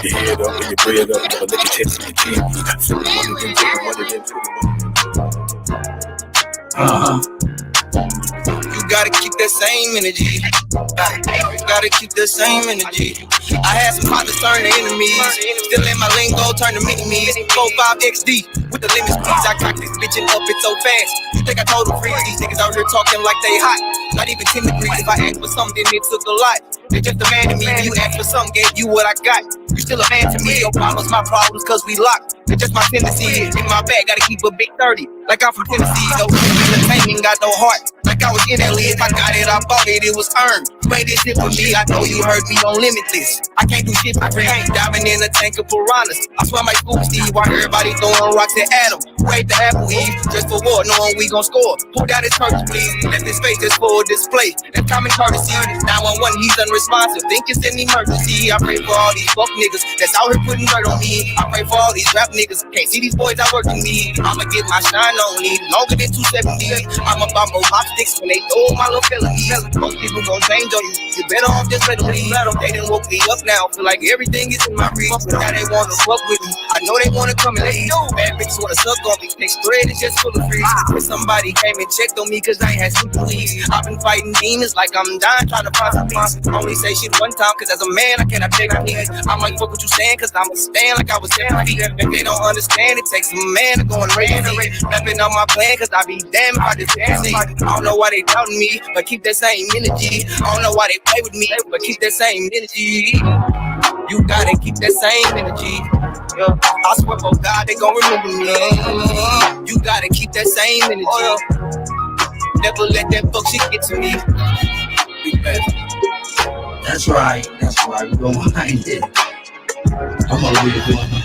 Keep your head up and your bread up. Never let your test and your chin. Flip the money, then take the money, then take the money. You gotta keep that same energy. You gotta keep that same energy. I had some partners turn to enemies. Still in my lingo, turn to mini-me's. 45XD with the limits, please. I cock this bitch and up it so fast. You think I told them freeze? These niggas out here talking like they hot. Not even 10 degrees. If I asked for something, it took a lot. They just demanded me. You asked for something, gave you what I got. You still a man to me. Your problems, my problems, cause we locked. It's just my tendency. In my bag, gotta keep a big 30. Like I'm from Tennessee. No entertainment, got no heart. Like I was in LA. If I got it, I bought it, it was earned. You made this shit for me. I know you heard me on Limitless. I can't do shit for free. Diving in a tank of piranhas. I swear my school Steve. While everybody throwing rocks at Adam. Wait the apple Eve. Just for war, knowing we gon' score. Pull down his curtains, please. Left his face just for a display. That's common courtesy. 911, he's unresponsive. Think it's an emergency. I pray for all these fuck niggas that's out here putting dirt on me. I pray for all these rap niggas. Can't see these boys out working me. I'ma get my shine on me. Longer than 270. I'm about more pop sticks when they throw my little felonies. Most people gon' change on you. You better off just let them leave. They done woke me up now. Feel like everything is in my reach. Now they wanna fuck with me. I know they wanna come and leave. Bad bitches wanna suck on me. They spread it just full of free. Somebody came and checked on me cause I ain't had super leaves. I've been fighting demons like I'm dying trying to find some peace. Only say shit one time cause as a man I cannot take my knees. I'm like fuck what you saying cause I'ma stand like I was 7 feet. If they don't understand it takes a man to go and raise me. Rapping on my plan cause I be damn if I just can't see. I don't know why they doubting me but keep that same energy. I don't know why they play with me but keep that same energy. You gotta keep that same energy. I swear for God they gon' remember me. You gotta keep that same energy. Never let that fuck shit get to me. That's right. We're gonna find it. I'm gonna read it on the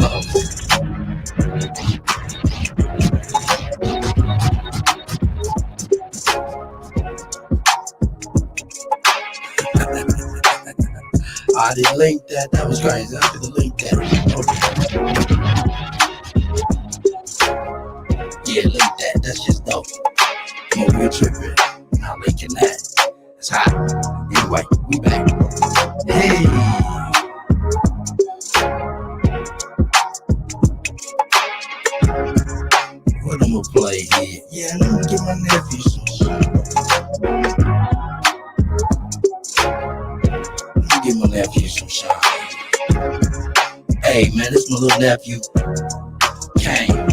I didn't link that. That was crazy. I didn't link that. Okay. Yeah, link that. That's just dope. I'm over here tripping. Not linking that. It's hot. Anyway, we back. Hey. What I'm gonna play here? Yeah, let me get my nephew some shit. Give my nephew some shine. Hey man, this my little nephew Kane.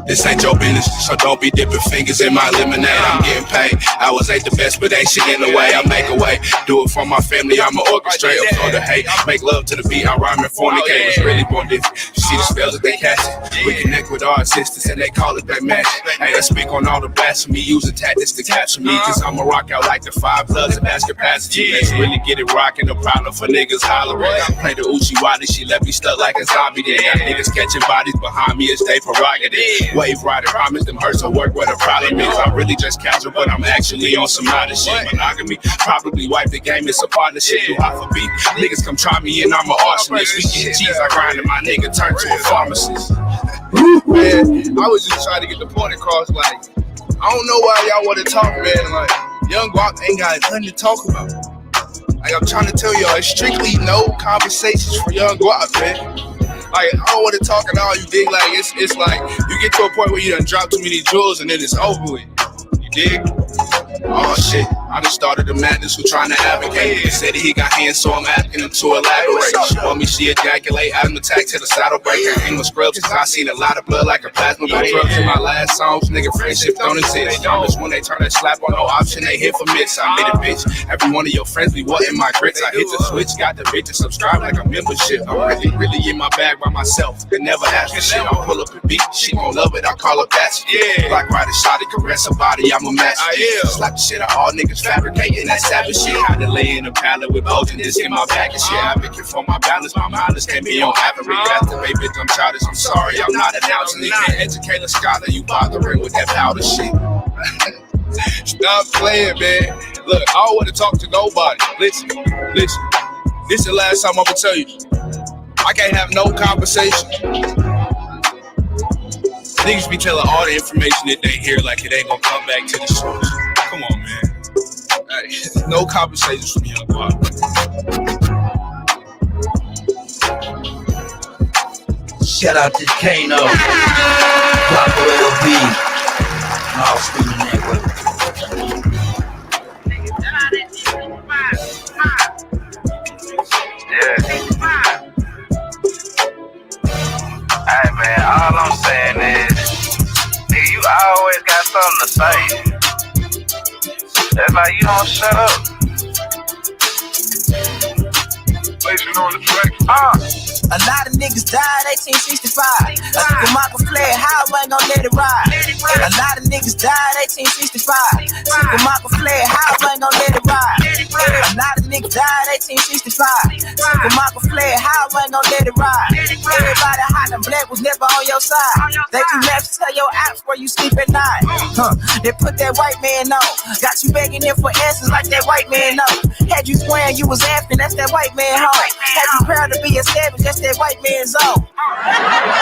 This ain't your business, so don't be dipping fingers in my lemonade. I'm getting paid. Hours ain't the best, but ain't shit in the way. I make a way. Do it for my family, I'ma orchestrate. I'm for the hate. Make love to the beat. I rhyme and fornicate. It's really born different. You see the spells that they catch. We connect with our assistants and they call it that match. Hey, I speak on all the blasphemy, using tactics to capture me. Cause I'ma rock out like the 5 plugs and mass capacity. Let's really get it rocking. The problem for niggas hollering. I play the Uchi Wadi, she left me stuck like a zombie. They got niggas catching bodies behind me, it's they prerogative. Wave rider, promise them hurts will work where the problem is. I'm really just casual, but I'm actually on some other shit. Monogamy, probably wipe the game, it's a partnership. Do hot for beat. Niggas come try me and I'm an arsonist. We get cheese, I grind and my nigga turn to a pharmacist. Man, I was just trying to get the point across, like, I don't know why y'all want to talk, man. Like, Young Guap ain't got nothing to talk about. Like, I'm trying to tell y'all, it's strictly no conversations for Young Guap, man. Like, I don't want to talk at all, you dig? Like, it's like, you get to a point where you done drop too many jewels and then it's over with. You dig? Oh, shit. I done started a madness who trying to advocate. He said he got hands, so I'm asking him to elaborate. She want me, she ejaculate, I'm attacked to the saddle breaker. Ain't no scrubs, cause I seen a lot of blood like a plasma. But drugs in my last songs, nigga, friendship don't exist. Promise when they turn that slap on, no option, they hit for miss. I made a bitch. Every one of your friends be wanting my grits. I hit the switch, got the bitch to subscribe like a membership. I'm really in my bag by myself. They never ask for shit. I'll pull up and beat. She gon' love it, I call her best. Yeah. Black rider shot it, caress her body, I'm a match. Slap the shit out all niggas fabricating that savage shit. Had to lay in a pallet with both and this in my back and shit. Advocate for my balance, my mindless can't be on average. That's the baby, I'm childish, I'm sorry, I'm not announcing it. Can't educate a scholar, you bothering with that powder shit. Stop playing, man. Look, I don't want to talk to nobody. Listen. This is the last time I'm gonna tell you. I can't have no conversation. Niggas be telling all the information that they hear like it ain't gonna come back to the source. Come on, man. Hey, no conversations from Young Guap. Shout out to Kano, Guapo LB, all streaming network. Hey man, all I'm saying is, nigga, you always got something to say. That's like you don't shut up. Placing on the track. A lot of niggas died 1865. A nigga Michael fled, how I ain't gon' let it ride. A lot of niggas died 1865. Nigga Michael fled, how I ain't gon' let it ride. A lot of niggas died 1865. Nigga Michael fled, how I ain't gon' let it ride. Everybody hot and black was never on your side. They you left to tell your apps where you sleep at night. They put that white man on. Got you begging him for answers like that white man know. Had you swearing you was African, that's that white man home. Had you proud to be a savage, that's that white man's own.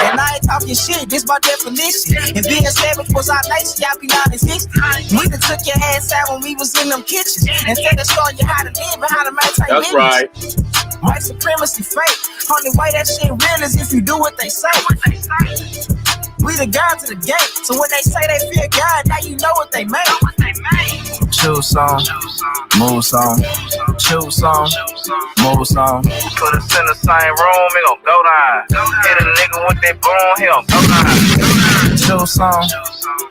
And I ain't talking shit, this my definition. And being savage was our nation, y'all be non-existent. We done took your ass out when we was in them kitchens. Instead of showing you how to live and how to maintain That's business. right. White supremacy fake. Only way that shit real is if you do what they say. We the God to the gate. So when they say they fear God, now you know what they make. Choose song, move song, choose song, move song. Put us in the same room, it gon' go down. Hit a nigga with that broom, he gon' go down. Choose song,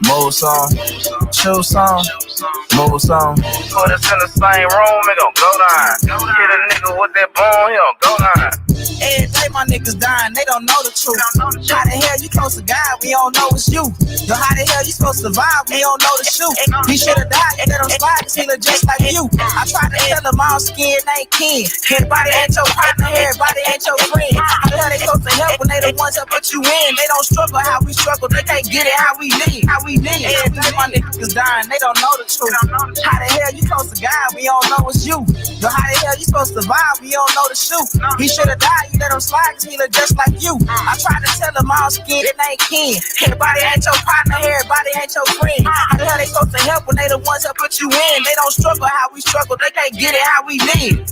move song, choose song, move song. Put us in the same room, it gon' go down. Hit a nigga with that broom, he gon' go down. Every day my niggas dying, they don't know the truth. How the hell you close to God, we don't know it's you. Yo, how the hell you supposed to survive, we don't know the shoot. He should've died, and let him slide, cause he look just like you. I tried to tell him all skin ain't kin. Everybody ain't your partner, everybody ain't your friend. How the hell they supposed to help when they the ones that put you in? They don't struggle how we struggle, they can't get it how we live. Every day my niggas dying, they don't know the truth. How the hell you close to God, we don't know it's you. Yo, how the hell you supposed to survive, we don't know the shoot. He should've died, you let him slide, cause he look just like you. I tried to tell him all skin ain't kin. Everybody ain't your partner, everybody ain't your friend. How the hell they supposed to help when they the ones that put you in? They don't struggle how we struggle, they can't get it how we live.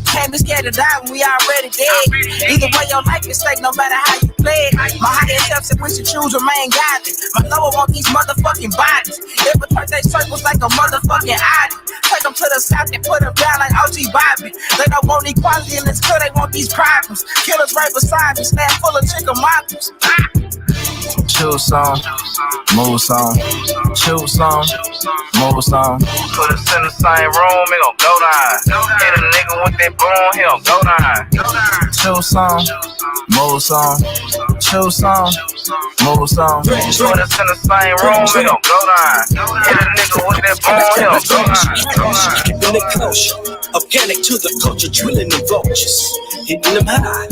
Can't be scared to die when we already dead. Either way your life is safe, no matter how you play it. My higher self said we should choose remain godly. My lower want these motherfucking bodies. Every birthday circles like a motherfucking Audi. Take them to the south and put them down like OG Bobby. They don't want equality in this good, they want these problems. Killers right beside me, stand full of chicken moppers. choose on, move on, choose on, move on. Put us in the same room, it gon' go down. Hit a nigga with that broom, he gon' go down. Choose on, move on, choose on, move on. Put us in the same room, it gon' go down. Hit a nigga with that broom, he gon' go down. Keeping it close, organic to the culture, drilling the vultures, hitting them high,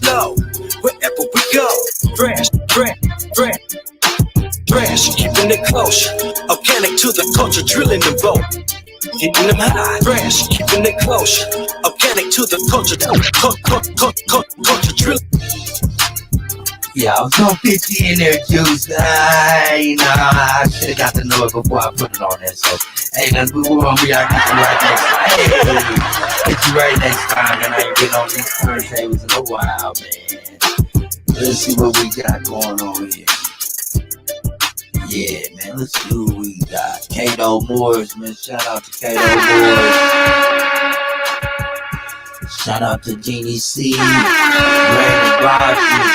low, wherever we go. Fresh, keeping it close, organic to the culture, drilling the vote, hitting them high. Fresh, keeping it close, organic to the culture, culture drilling. Yeah, I was gonna 50 in there, juice. Nah, I should've got to know it before I put it on there. So, hey, let's move on. We gotta get you right next time. Hey, get you right next time. And I ain't been on these turntables in a while, man. Let's see what we got going on here. Yeah, man, let's see who we got. Kato Morris, man. Shout out to Kato Morris. Shout out to Jeannie C. Brandon Rogers.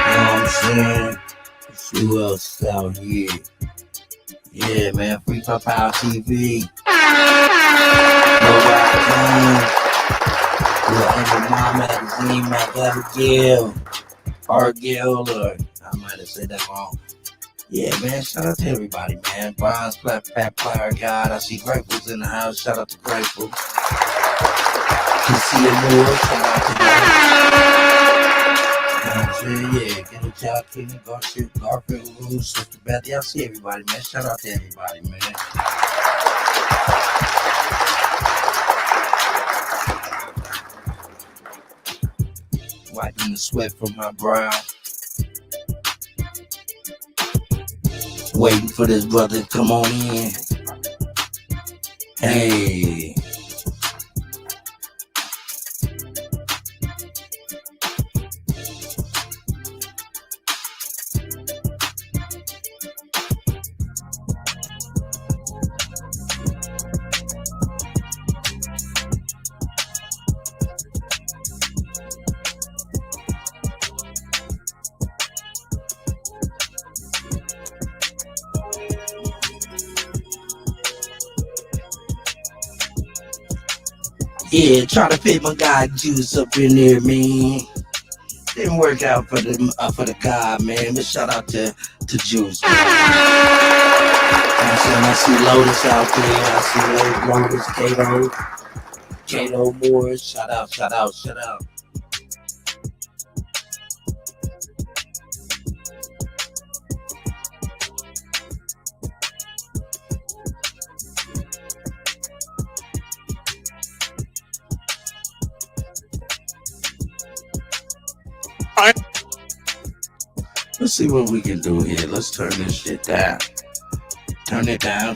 You know what I'm saying? Let's see who else is out here. Yeah, man. Free Pop Power TV. Nobody Jones. Little Mom Magazine, Mac Abigail. Argyle, or I might have said that wrong. Yeah, man. Shout out to everybody, man. Bonds, Flat Fire God. I see Grateful's in the house. Shout out to Grateful. See you more. Shout out to them. Yeah, get a job, Kenny, Garfield, Rouge, Sister Betty. I see everybody, man. Shout out to everybody, man. Wiping the sweat from my brow. Waiting for this brother to come on in. Hey. Yeah, try to fit my guy Juice up in there, man. Didn't work out for the guy, man. But shout out to Juice, man. I see Lotus out there. I see Lotus, Kato Morris. Shout out. Let's see what we can do here. Let's turn this shit down. Turn it down.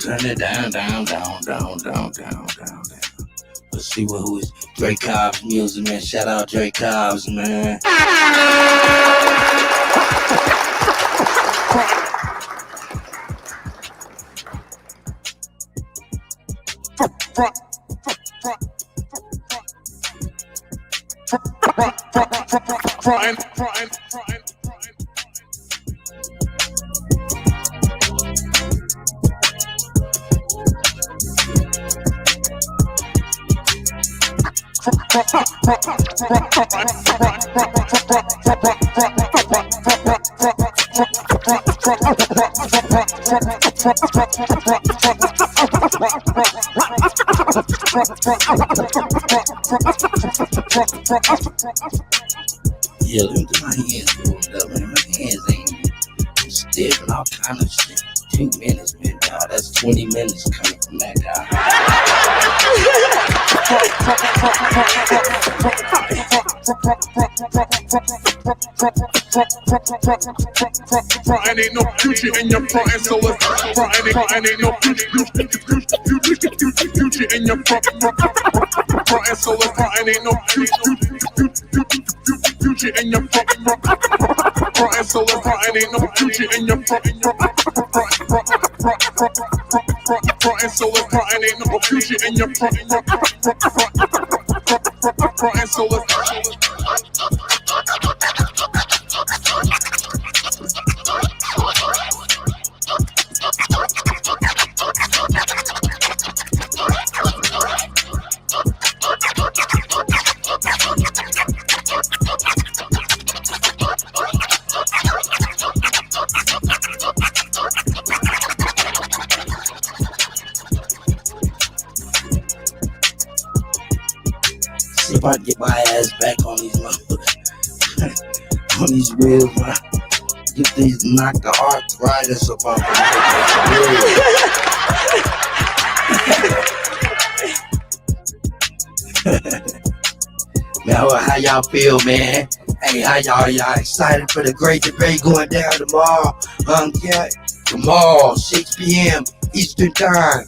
Let's see who is Dre Cobbs music, man. Shout out Dre Cobbs, man. Yeah, look at my hands warmed up, man. My hands ain't stiff and all kind of shit. 2 minutes, man, dog. That's 20 minutes coming from that guy. Brian ain't no future in your front end, so let's Brian ain't no future in your front end, so let's Brian ain't no future in your front end, so let's Brian ain't no future in your front end, so let's Brian ain't no future in your front end, so let's about to get my ass back on these on these wheels, man. Get these knock the arthritis up off of Man, how y'all feel, man? Hey, how y'all excited for the great debate going down tomorrow? Yeah, tomorrow, 6 p.m. Eastern Time.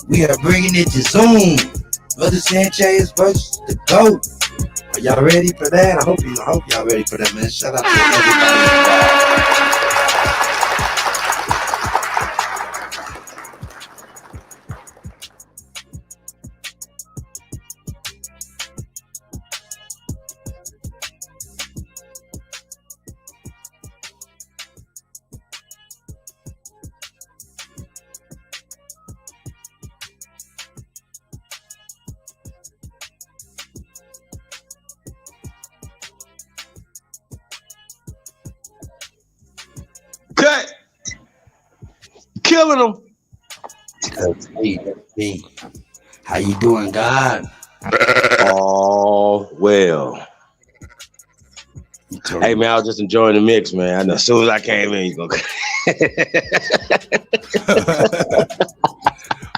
We are bringing it to Zoom. Brother Sanchez versus the GOAT. Are y'all ready for that? I hope y'all ready for that, man. Shout out to everybody. Cut. Killing them. That's me. How you doing, God? All well. Hey man, I was just enjoying the mix, man. I know as soon as I came in, you gonna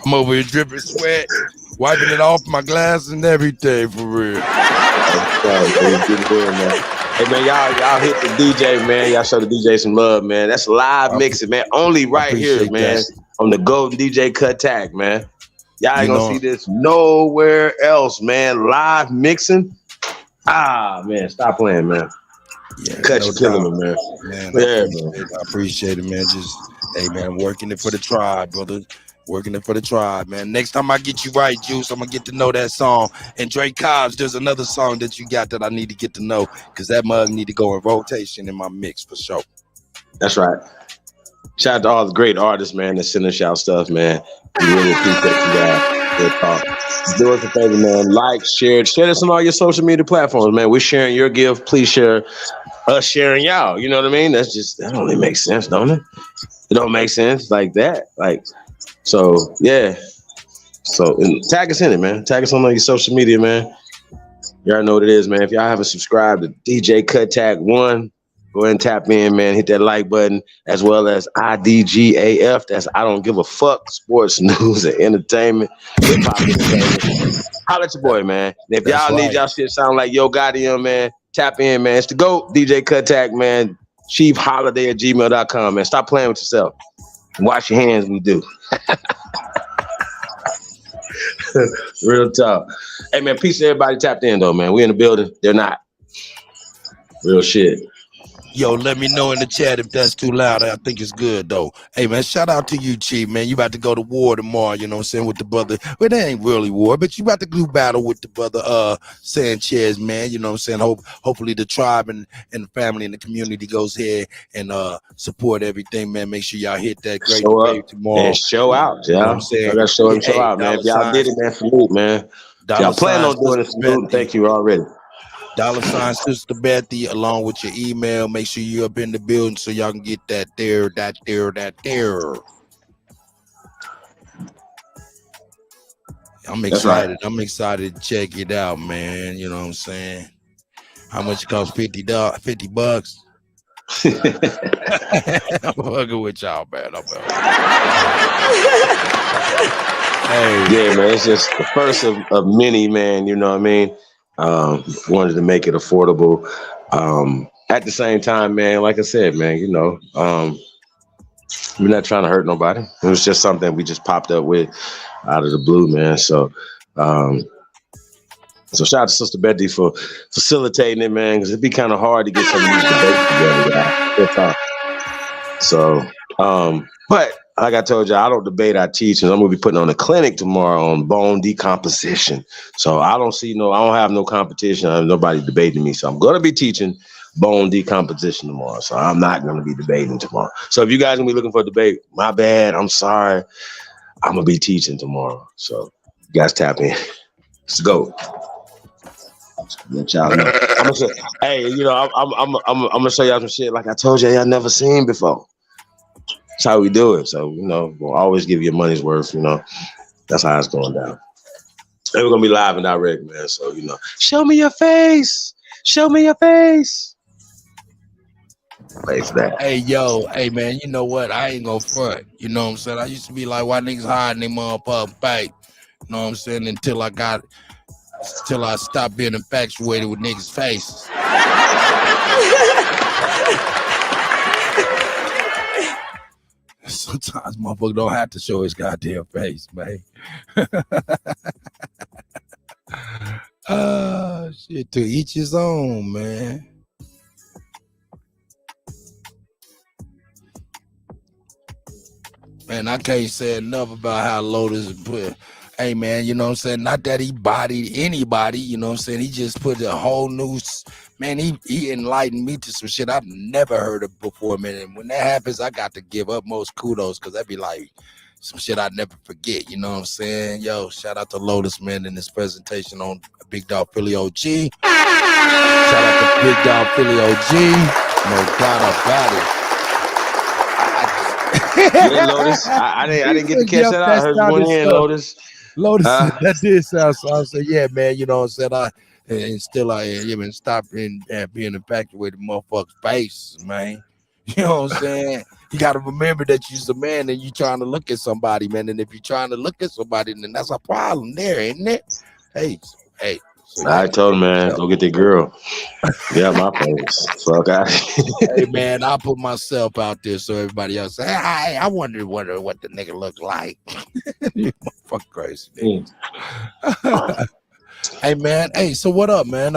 I'm over here dripping sweat, wiping it off my glass and everything for real. Hey man, y'all hit the DJ, man. Y'all show the DJ some love, man. That's live mixing, man. Only right here, man. On the Golden DJ Cut Tag, man. Y'all ain't gonna see this nowhere else, man. Live mixing. Ah, man, stop playing, man. Yeah, Cut, you killing them, man. I appreciate it, man. Just, hey, man, working it for the tribe, brother. Working it for the tribe, man. Next time I get you right, Juice, I'm gonna get to know that song. And Drake Cobbs, there's another song that you got that I need to get to know, because that mug need to go in rotation in my mix for sure. That's right. Shout out to all the great artists, man, that send us y'all stuff, man. We really appreciate you guys. Good talk. Do us a favor, man. Like, share this on all your social media platforms, man. We're sharing your gift. Please share us sharing y'all. You know what I mean? That only makes sense, don't it? It don't make sense like that. So yeah. So and tag us in it, man. Tag us on all your social media, man. You already know what it is, man. If y'all haven't subscribed to DJ Cut Tag 1, go ahead and tap in, man. Hit that like button, as well as IDGAF. That's I Don't Give a Fuck Sports News and Entertainment. Hip-hop entertainment. Holla at your boy, man. And if y'all need y'all shit sound like Yo Gotti, man, tap in, man. It's the GOAT, DJ Cut Tag, man. ChiefHoliday@gmail.com, man. Stop playing with yourself. Wash your hands when you do. Real talk. Hey, man, peace to everybody tapped in, though, man. We in the building. They're not. Real shit. Yo, let me know in the chat if that's too loud. I think it's good, though. Hey, man, shout out to you, Chief, man. You about to go to war tomorrow, you know what I'm saying, with the brother. Well, they ain't really war, but you about to do battle with the brother Sanchez, man. You know what I'm saying? Hopefully the tribe and the family and the community goes here and support everything, man. Make sure y'all hit that great debate tomorrow. And show out, yeah. You know what I'm saying? I got to show out, man. If y'all did it, man, salute, man. If y'all plan on doing it, salute. Thank you already. $ Sister Bethy along with your email. Make sure you're up in the building so y'all can get that there. I'm excited. Right. I'm excited to check it out, man. You know what I'm saying? How much it costs? $50. I'm fucking with y'all, man. Hey. Yeah, man. It's just the first of many, man. You know what I mean? Wanted to make it affordable. At the same time, man, like I said, man, you know, we're not trying to hurt nobody. It was just something we just popped up with out of the blue, man. So shout out to Sister Betty for facilitating it, man, because it'd be kind of hard to get some of these debates together. So, but like I told you, I don't debate, I teach, and I'm gonna be putting on a clinic tomorrow on bone decomposition. So I don't have no competition. I have nobody debating me. So I'm gonna be teaching bone decomposition tomorrow. So I'm not gonna be debating tomorrow. So if you guys gonna be looking for a debate, my bad. I'm sorry. I'm gonna be teaching tomorrow. So you guys tap in. Let's go. Let y'all know. I'm gonna say, hey, you know, I'm gonna show y'all some shit like I told y'all never seen before. That's how we do it. So, you know, we'll always give you your money's worth, you know. That's how it's going down. And we're gonna be live and direct, man. So show me your face. Show me your face. Wait for that. Hey, yo, hey, man, you know what? I ain't gonna front. You know what I'm saying? I used to be like, why niggas hiding their motherfucking face? You know what I'm saying? Until I stopped being infatuated with niggas' faces. Sometimes motherfucker don't have to show his goddamn face, man. Shit, to each his own, man. Man, I can't say enough about how Lotus put. Hey, man, you know what I'm saying? Not that he bodied anybody, you know what I'm saying? He just put a whole new, man, he enlightened me to some shit I've never heard of before, man. And when that happens, I got to give up most kudos because that'd be like some shit I'd never forget, you know what I'm saying? Yo, shout out to Lotus, man, in this presentation on Big Dog Philly OG. Shout out to Big Dog Philly OG. No doubt about it. Yeah, Lotus. I didn't get to catch that. I heard you went in, Lotus. Lotus, that did sound so. I said, yeah, man, you know what I'm saying? And still I even stop being infatuated with motherfuckers' face, man. You know what I'm saying? You got to remember that you're a man and you're trying to look at somebody, man. And if you're trying to look at somebody, then that's a problem there, isn't it? Hey. So, I told him, man, go get that girl. Yeah, my face. Fuck out. Hey, man, I put myself out there so everybody else say, hey, I wonder what the nigga look like. You motherfucking crazy, nigga. Hey, man. Hey, so what up, man?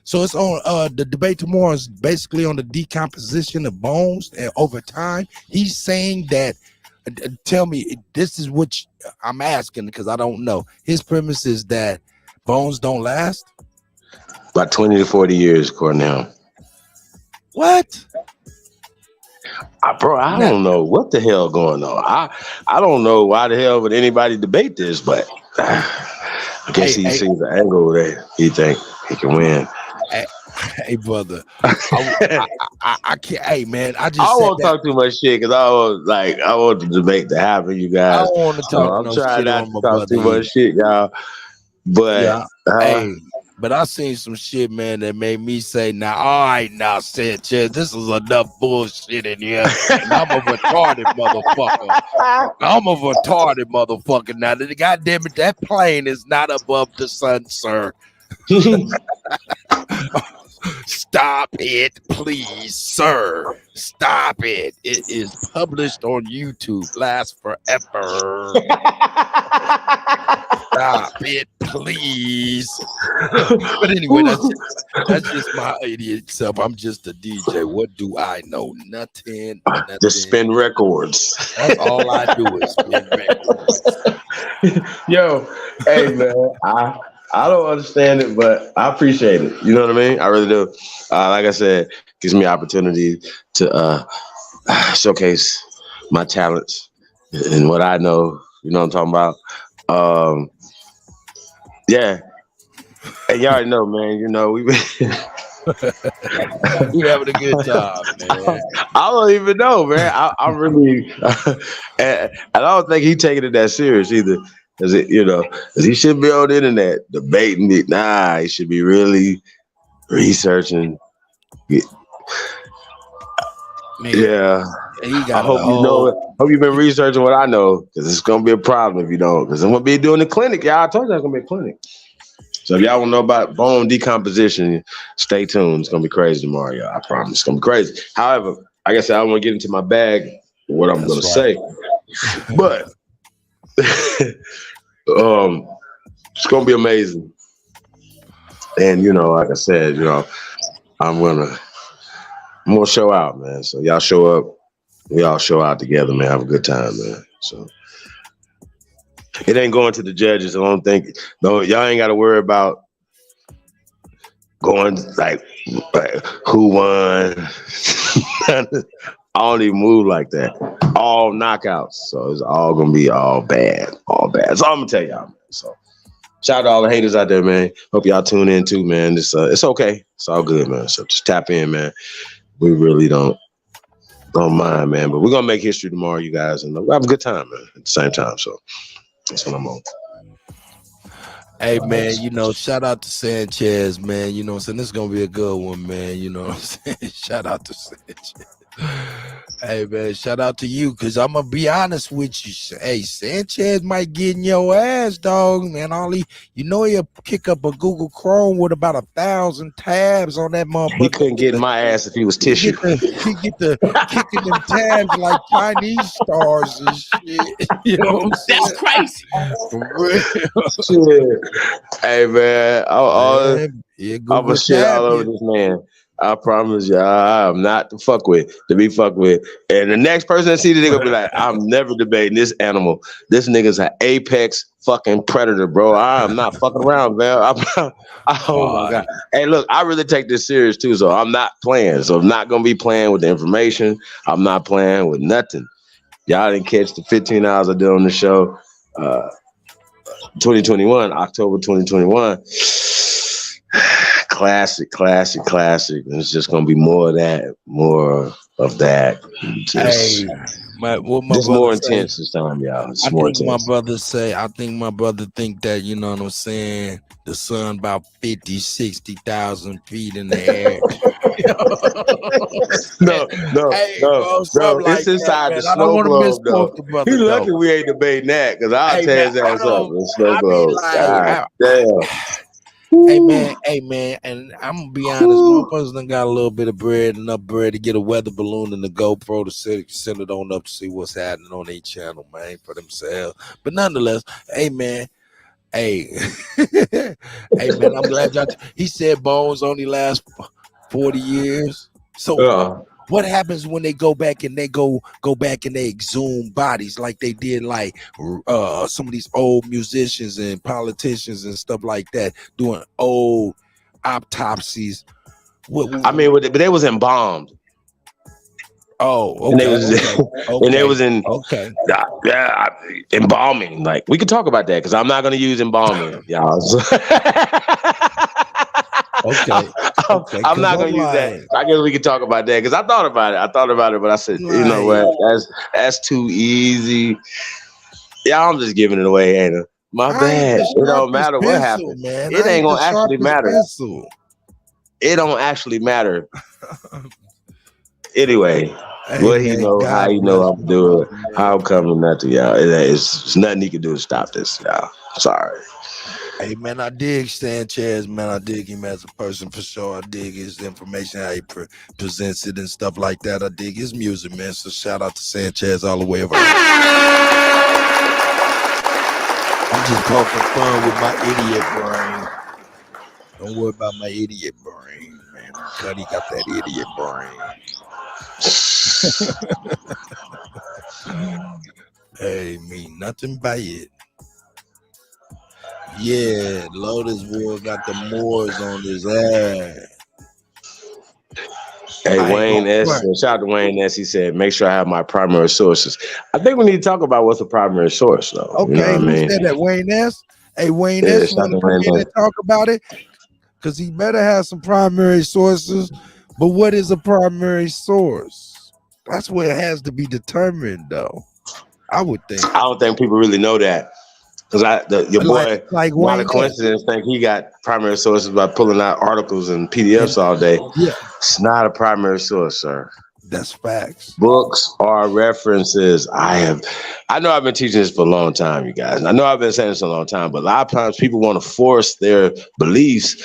So it's on the debate tomorrow is basically on the decomposition of bones and over time. He's saying that. Tell me, this is what I'm asking because I don't know. His premise is that bones don't last? About 20 to 40 years, Cornell. What? Bro, I don't know what the hell going on. I don't know why the hell would anybody debate this, but I guess he sees the angle that he think he can win. Hey, brother. I can't. Hey, man. I won't talk too much shit because I want the debate to happen, you guys. I don't want to talk I'm trying not to talk too much shit, y'all. But but I seen some shit, man, that made me say, now, all right, now, Sanchez, this is enough bullshit in here. And I'm a retarded motherfucker. Now, goddamn it, that plane is not above the sun, sir. Stop it, please, sir. Stop it. It is published on YouTube. Lasts forever. Stop it, please. But anyway, that's just my idiot self. I'm just a DJ. What do I know? Nothing. Just spin records. That's all I do is spin records. Yo, hey, man, I don't understand it, but I appreciate it. You know what I mean? I really do. Like I said, gives me opportunity to showcase my talents and what I know. You know what I'm talking about? Yeah. And y'all already know, man. You know, we having a good time, man. I don't even know, man. I really, and I don't think he taking it that serious either. Cause he should be on the internet debating it. Nah, he should be really researching. Yeah. I hope you know it. Hope you've been researching what I know, because it's gonna be a problem if you don't. Because I'm gonna be doing the clinic, y'all. I told you I'm gonna be a clinic. So if y'all want to know about bone decomposition, stay tuned. It's gonna be crazy tomorrow, y'all. I promise. It's gonna be crazy. However, like I said, I don't want to get into my bag what I'm gonna say, but. It's gonna be amazing, and like I said, I'm gonna show out, man. So y'all show up, we all show out together, man. Have a good time, man. So it ain't going to the judges. I don't think. No, y'all ain't got to worry about going like who won. I don't even move like that. All knockouts. So it's all gonna be all bad. So I'm gonna tell y'all, man. So shout out to all the haters out there, man. Hope y'all tune in too, man. It's okay. It's all good, man. So just tap in, man. We really don't mind, man. But we're gonna make history tomorrow, you guys, and we'll have a good time, man, at the same time. So that's what I'm on. Hey man, shout out to Sanchez, man. You know what I'm saying? This is gonna be a good one, man. You know what I'm saying? Shout out to Sanchez. Hey man, shout out to you, cause I'm gonna be honest with you. Hey, Sanchez might get in your ass, dog, man. He'll kick up a Google Chrome with about 1,000 tabs on that motherfucker. He couldn't get in my ass if he was tissue. He get the kicking them tabs like Chinese stars and shit. You know what I'm saying? That's crazy. For real. Shit. Hey man, I'm gonna shit all over this man. I promise you, I'm not to fuck with, to be fucked with. And the next person that sees it, they're gonna be like, I'm never debating this animal. This nigga's an apex fucking predator, bro. I'm not fucking around, man. Oh my God. Hey, look, I really take this serious too, so I'm not playing. So I'm not gonna be playing with the information. I'm not playing with nothing. Y'all didn't catch the 15 hours I did on the show. 2021, October 2021. Classic. It's just gonna be more of that. Just, just more intense this time, y'all. I think my brother think that, you know what I'm saying, the sun about 50, 60,000 feet in the air. No. It's inside the snow globe, though. He lucky we ain't debating that, because I'll tear his ass up in the snow globe. God damn. Hey man, and I'm gonna be honest, motherfuckers done got a little bit of bread, enough bread to get a weather balloon and the GoPro to send it on up to see what's happening on their channel, man, for themselves. But nonetheless, hey man, hey man, I'm glad y'all. He said bones only last 40 years. So what happens when they go back and they go back and they exhume bodies like they did, like some of these old musicians and politicians and stuff like that, doing old autopsies? But they was embalmed. Oh, okay. And they was in embalming. Like, we could talk about that, because I'm not gonna use embalming, y'all. Okay. I'm not gonna use that. I guess we can talk about that, because I thought about it, but I said, you know what? That's too easy. Yeah, I'm just giving it away, ain't it? My bad. It don't matter what happens. Man. It ain't gonna actually matter. It don't actually matter. Anyway, what he know, how he know I'm doing, how I'm coming not to y'all. It's nothing he can do to stop this, y'all. Sorry. Hey man, I dig Sanchez, man. I dig him as a person for sure. I dig his information, how he presents it and stuff like that. I dig his music, man. So shout out to Sanchez all the way over. I'm just poking fun with my idiot brain. Don't worry about my idiot brain, man. Cuddy got that idiot brain. Hey, me nothing by it. Yeah, Lotusville got the Moors on his ass. Hey, Wayne S. Shout out to Wayne S. He said, make sure I have my primary sources. I think we need to talk about what's a primary source, though. Okay, you know what I mean? Said that, Wayne S. Hey, Wayne S. You want to come in and talk about it? Because he better have some primary sources. But what is a primary source? That's what it has to be determined, though. I would think. I don't think people really know that. Because your boy, not a coincidence, think he got primary sources by pulling out articles and PDFs all day. Yeah. It's not a primary source, sir. That's facts. Books are references. I know I've been teaching this for a long time, you guys. I know I've been saying this a long time, but a lot of times people want to force their beliefs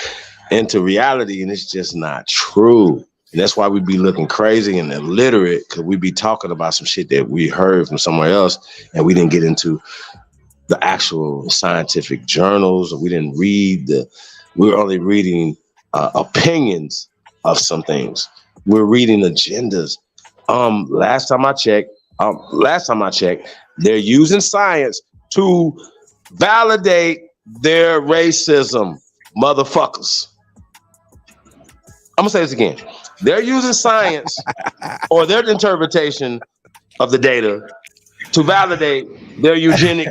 into reality, and it's just not true. And that's why we be looking crazy and illiterate, because we be talking about some shit that we heard from somewhere else, and we didn't get into the actual scientific journals. We didn't read we're only reading opinions of some things. We're reading agendas. Last time I checked, they're using science to validate their racism, motherfuckers. I'm gonna say this again. They're using science or their interpretation of the data to validate their eugenic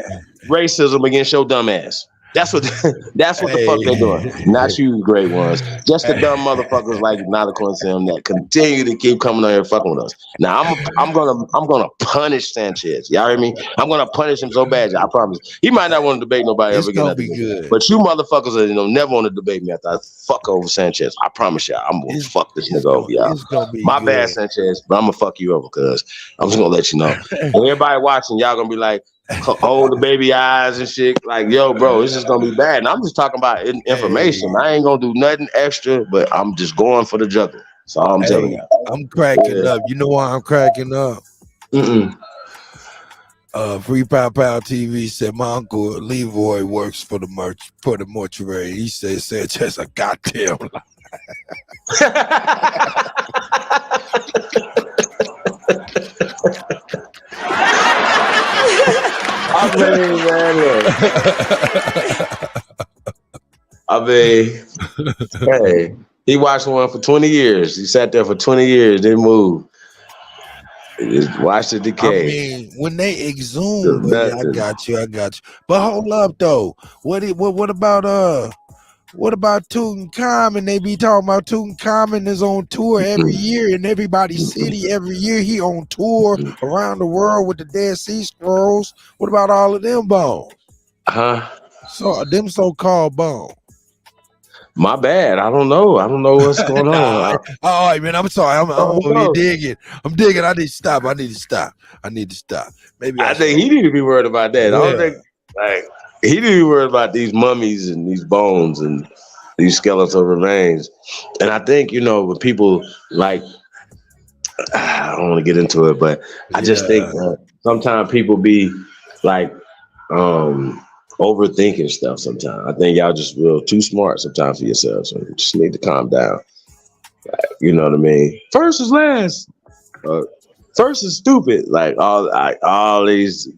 racism against your dumb ass. That's what the fuck they're doing. Not you, great ones. Just the dumb motherfuckers like Nalaco and Sam that continue to keep coming on here fucking with us. Now I'm gonna punish Sanchez. Y'all hear me? I'm gonna punish him so bad. I promise. He might not want to debate nobody It's ever again. gonna be good. But you motherfuckers are never want to debate me after I fuck over Sanchez. I promise y'all, I'm gonna fuck this nigga over, y'all. It's gonna be My good. bad, Sanchez, but I'm gonna fuck you over because I'm just gonna let you know. And everybody watching, y'all gonna be like, hold the baby eyes and shit. Like, yo, bro, it's just gonna be bad. And I'm just talking about information. I ain't gonna do nothing extra, but I'm just going for the juggler. So I'm telling you. I'm cracking up. You know why I'm cracking up? Free Pow Pow TV said my uncle Leroy works for the mortuary. He said Sanchez a goddamn lie. I mean, hey, he watched one for 20 years. He sat there for 20 years, didn't move. He just watched it decay. I mean, when they exhumed, but I got you. But hold up though. What about Tutankhamun? They be talking about Tutankhamun is on tour every year in everybody's city. Every year he on tour around the world with the Dead Sea Scrolls. What about all of them bones? So them so-called bones. My bad. I don't know. I don't know what's going on. All right, man. I'm sorry. I'm digging. I need to stop. Maybe I think he need to be worried about that. I don't think he need to be worried about these mummies and these bones and these skeletal remains. And I think, when people like, I don't want to get into it, but I just think that sometimes people be like overthinking stuff sometimes. I think y'all just real too smart sometimes for yourselves. So you just need to calm down. You know what I mean? First is last. First is stupid. Like all these.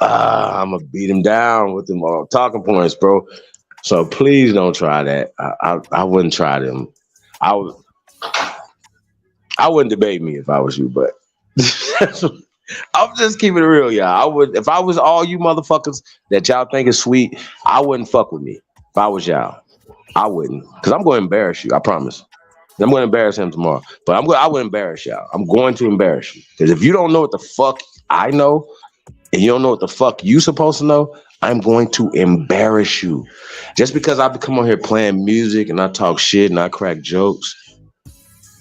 I'm gonna beat him down with them talking points, bro. So please don't try that. I wouldn't try them. I wouldn't debate me if I was you, but I'm just keeping it real, y'all. I would, if I was all you motherfuckers that y'all think is sweet, I wouldn't fuck with me. If I was y'all, I wouldn't, because I'm going to embarrass you. I promise. I'm going to embarrass him tomorrow, but I would embarrass y'all. I'm going to embarrass you, because if you don't know what the fuck I know, and you don't know what the fuck you supposed to know, I'm going to embarrass you. Just because I come on here playing music and I talk shit and I crack jokes,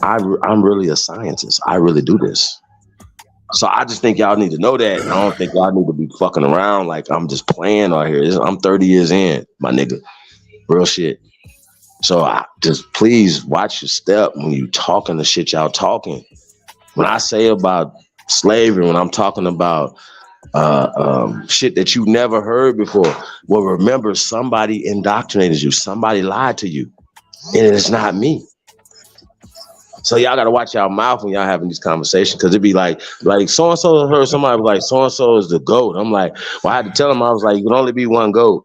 I'm really a scientist. I really do this. So I just think y'all need to know that. I don't think y'all need to be fucking around like I'm just playing out here. I'm 30 years in, my nigga. Real shit. So I just please watch your step when you talking the shit y'all talking. When I say about slavery, when I'm talking about shit that you never heard before, well, remember, somebody indoctrinated you. Somebody lied to you. And it's not me. So y'all gotta watch y'all mouth when y'all having these conversations, because it'd be like so-and-so heard somebody like so-and-so is the GOAT. I'm like, well, I had to tell him, I was like, you can only be one GOAT.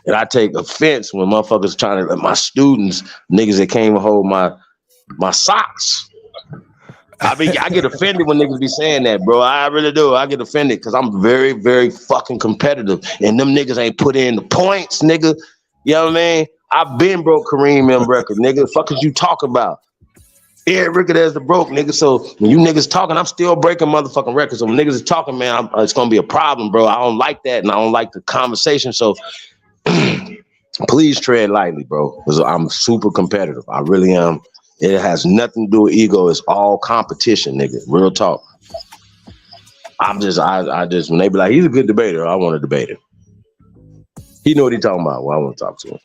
And I take offense when motherfuckers trying to let my students, niggas that came and hold my socks. I get offended when niggas be saying that, bro. I really do. I get offended because I'm very, very fucking competitive. And them niggas ain't put in the points, nigga. You know what I mean? I've been broke Kareem M record, nigga. The fuck is you talking about? Eric Rickard as the broke, nigga. So when you niggas talking, I'm still breaking motherfucking records. So when niggas is talking, man, it's gonna be a problem, bro. I don't like that, and I don't like the conversation. So please tread lightly, bro. Because I'm super competitive. I really am. It has nothing to do with ego. It's all competition, nigga. Real talk. I just when they be like, he's a good debater, I want to debate him. He know what he's talking about. Well, I want to talk to him.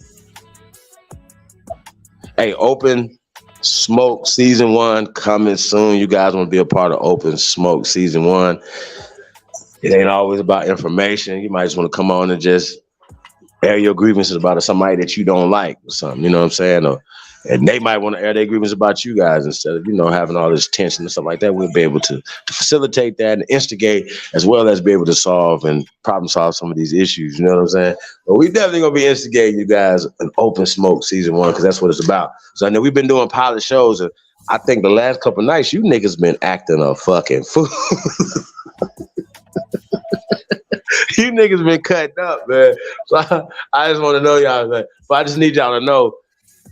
Hey, Open Smoke Season 1 coming soon. You guys want to be a part of Open Smoke Season 1. It ain't always about information. You might just want to come on and just air your grievances about somebody that you don't like or something. You know what I'm saying? And they might want to air their grievances about you guys instead of, having all this tension and stuff like that. We'll be able to facilitate that and instigate, as well as be able to solve and problem solve some of these issues. You know what I'm saying? But we definitely going to be instigating you guys an Open Smoke Season 1, because that's what it's about. So I know we've been doing pilot shows, and I think the last couple nights, you niggas been acting a fucking fool. You niggas been cutting up, man. So I just want to know y'all. But I just need y'all to know.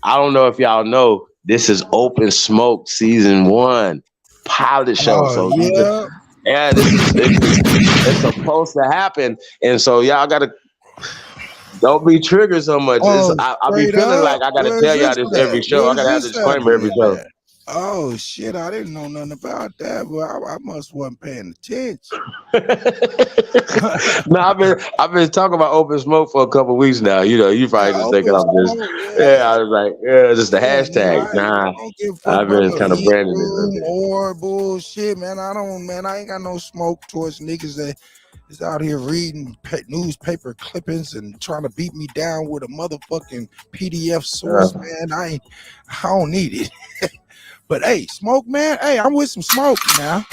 I don't know if y'all know. This is Open Smoke season 1 pilot show. Oh So yeah. yeah, it's supposed to happen, and so y'all gotta don't be triggered so much. Oh, I be straight feeling up. like I gotta Where's tell y'all this this at? every show. I Where's gotta have the this disclaimer every happening show. at? Oh shit, I didn't know nothing about that. Well, I must wasn't paying attention. No, I've been talking about Open Smoke for a couple weeks now. You know, you probably just thinking Open I'm just smoke, I was like, just the yeah, man. hashtag. I Nah, don't give a fuck I've about been no kind of heat branding it a little room bit. or bullshit, man. I ain't got no smoke towards niggas that is out here reading newspaper clippings and trying to beat me down with a motherfucking PDF source, man. I don't need it. But hey, smoke, man. Hey, I'm with some smoke now.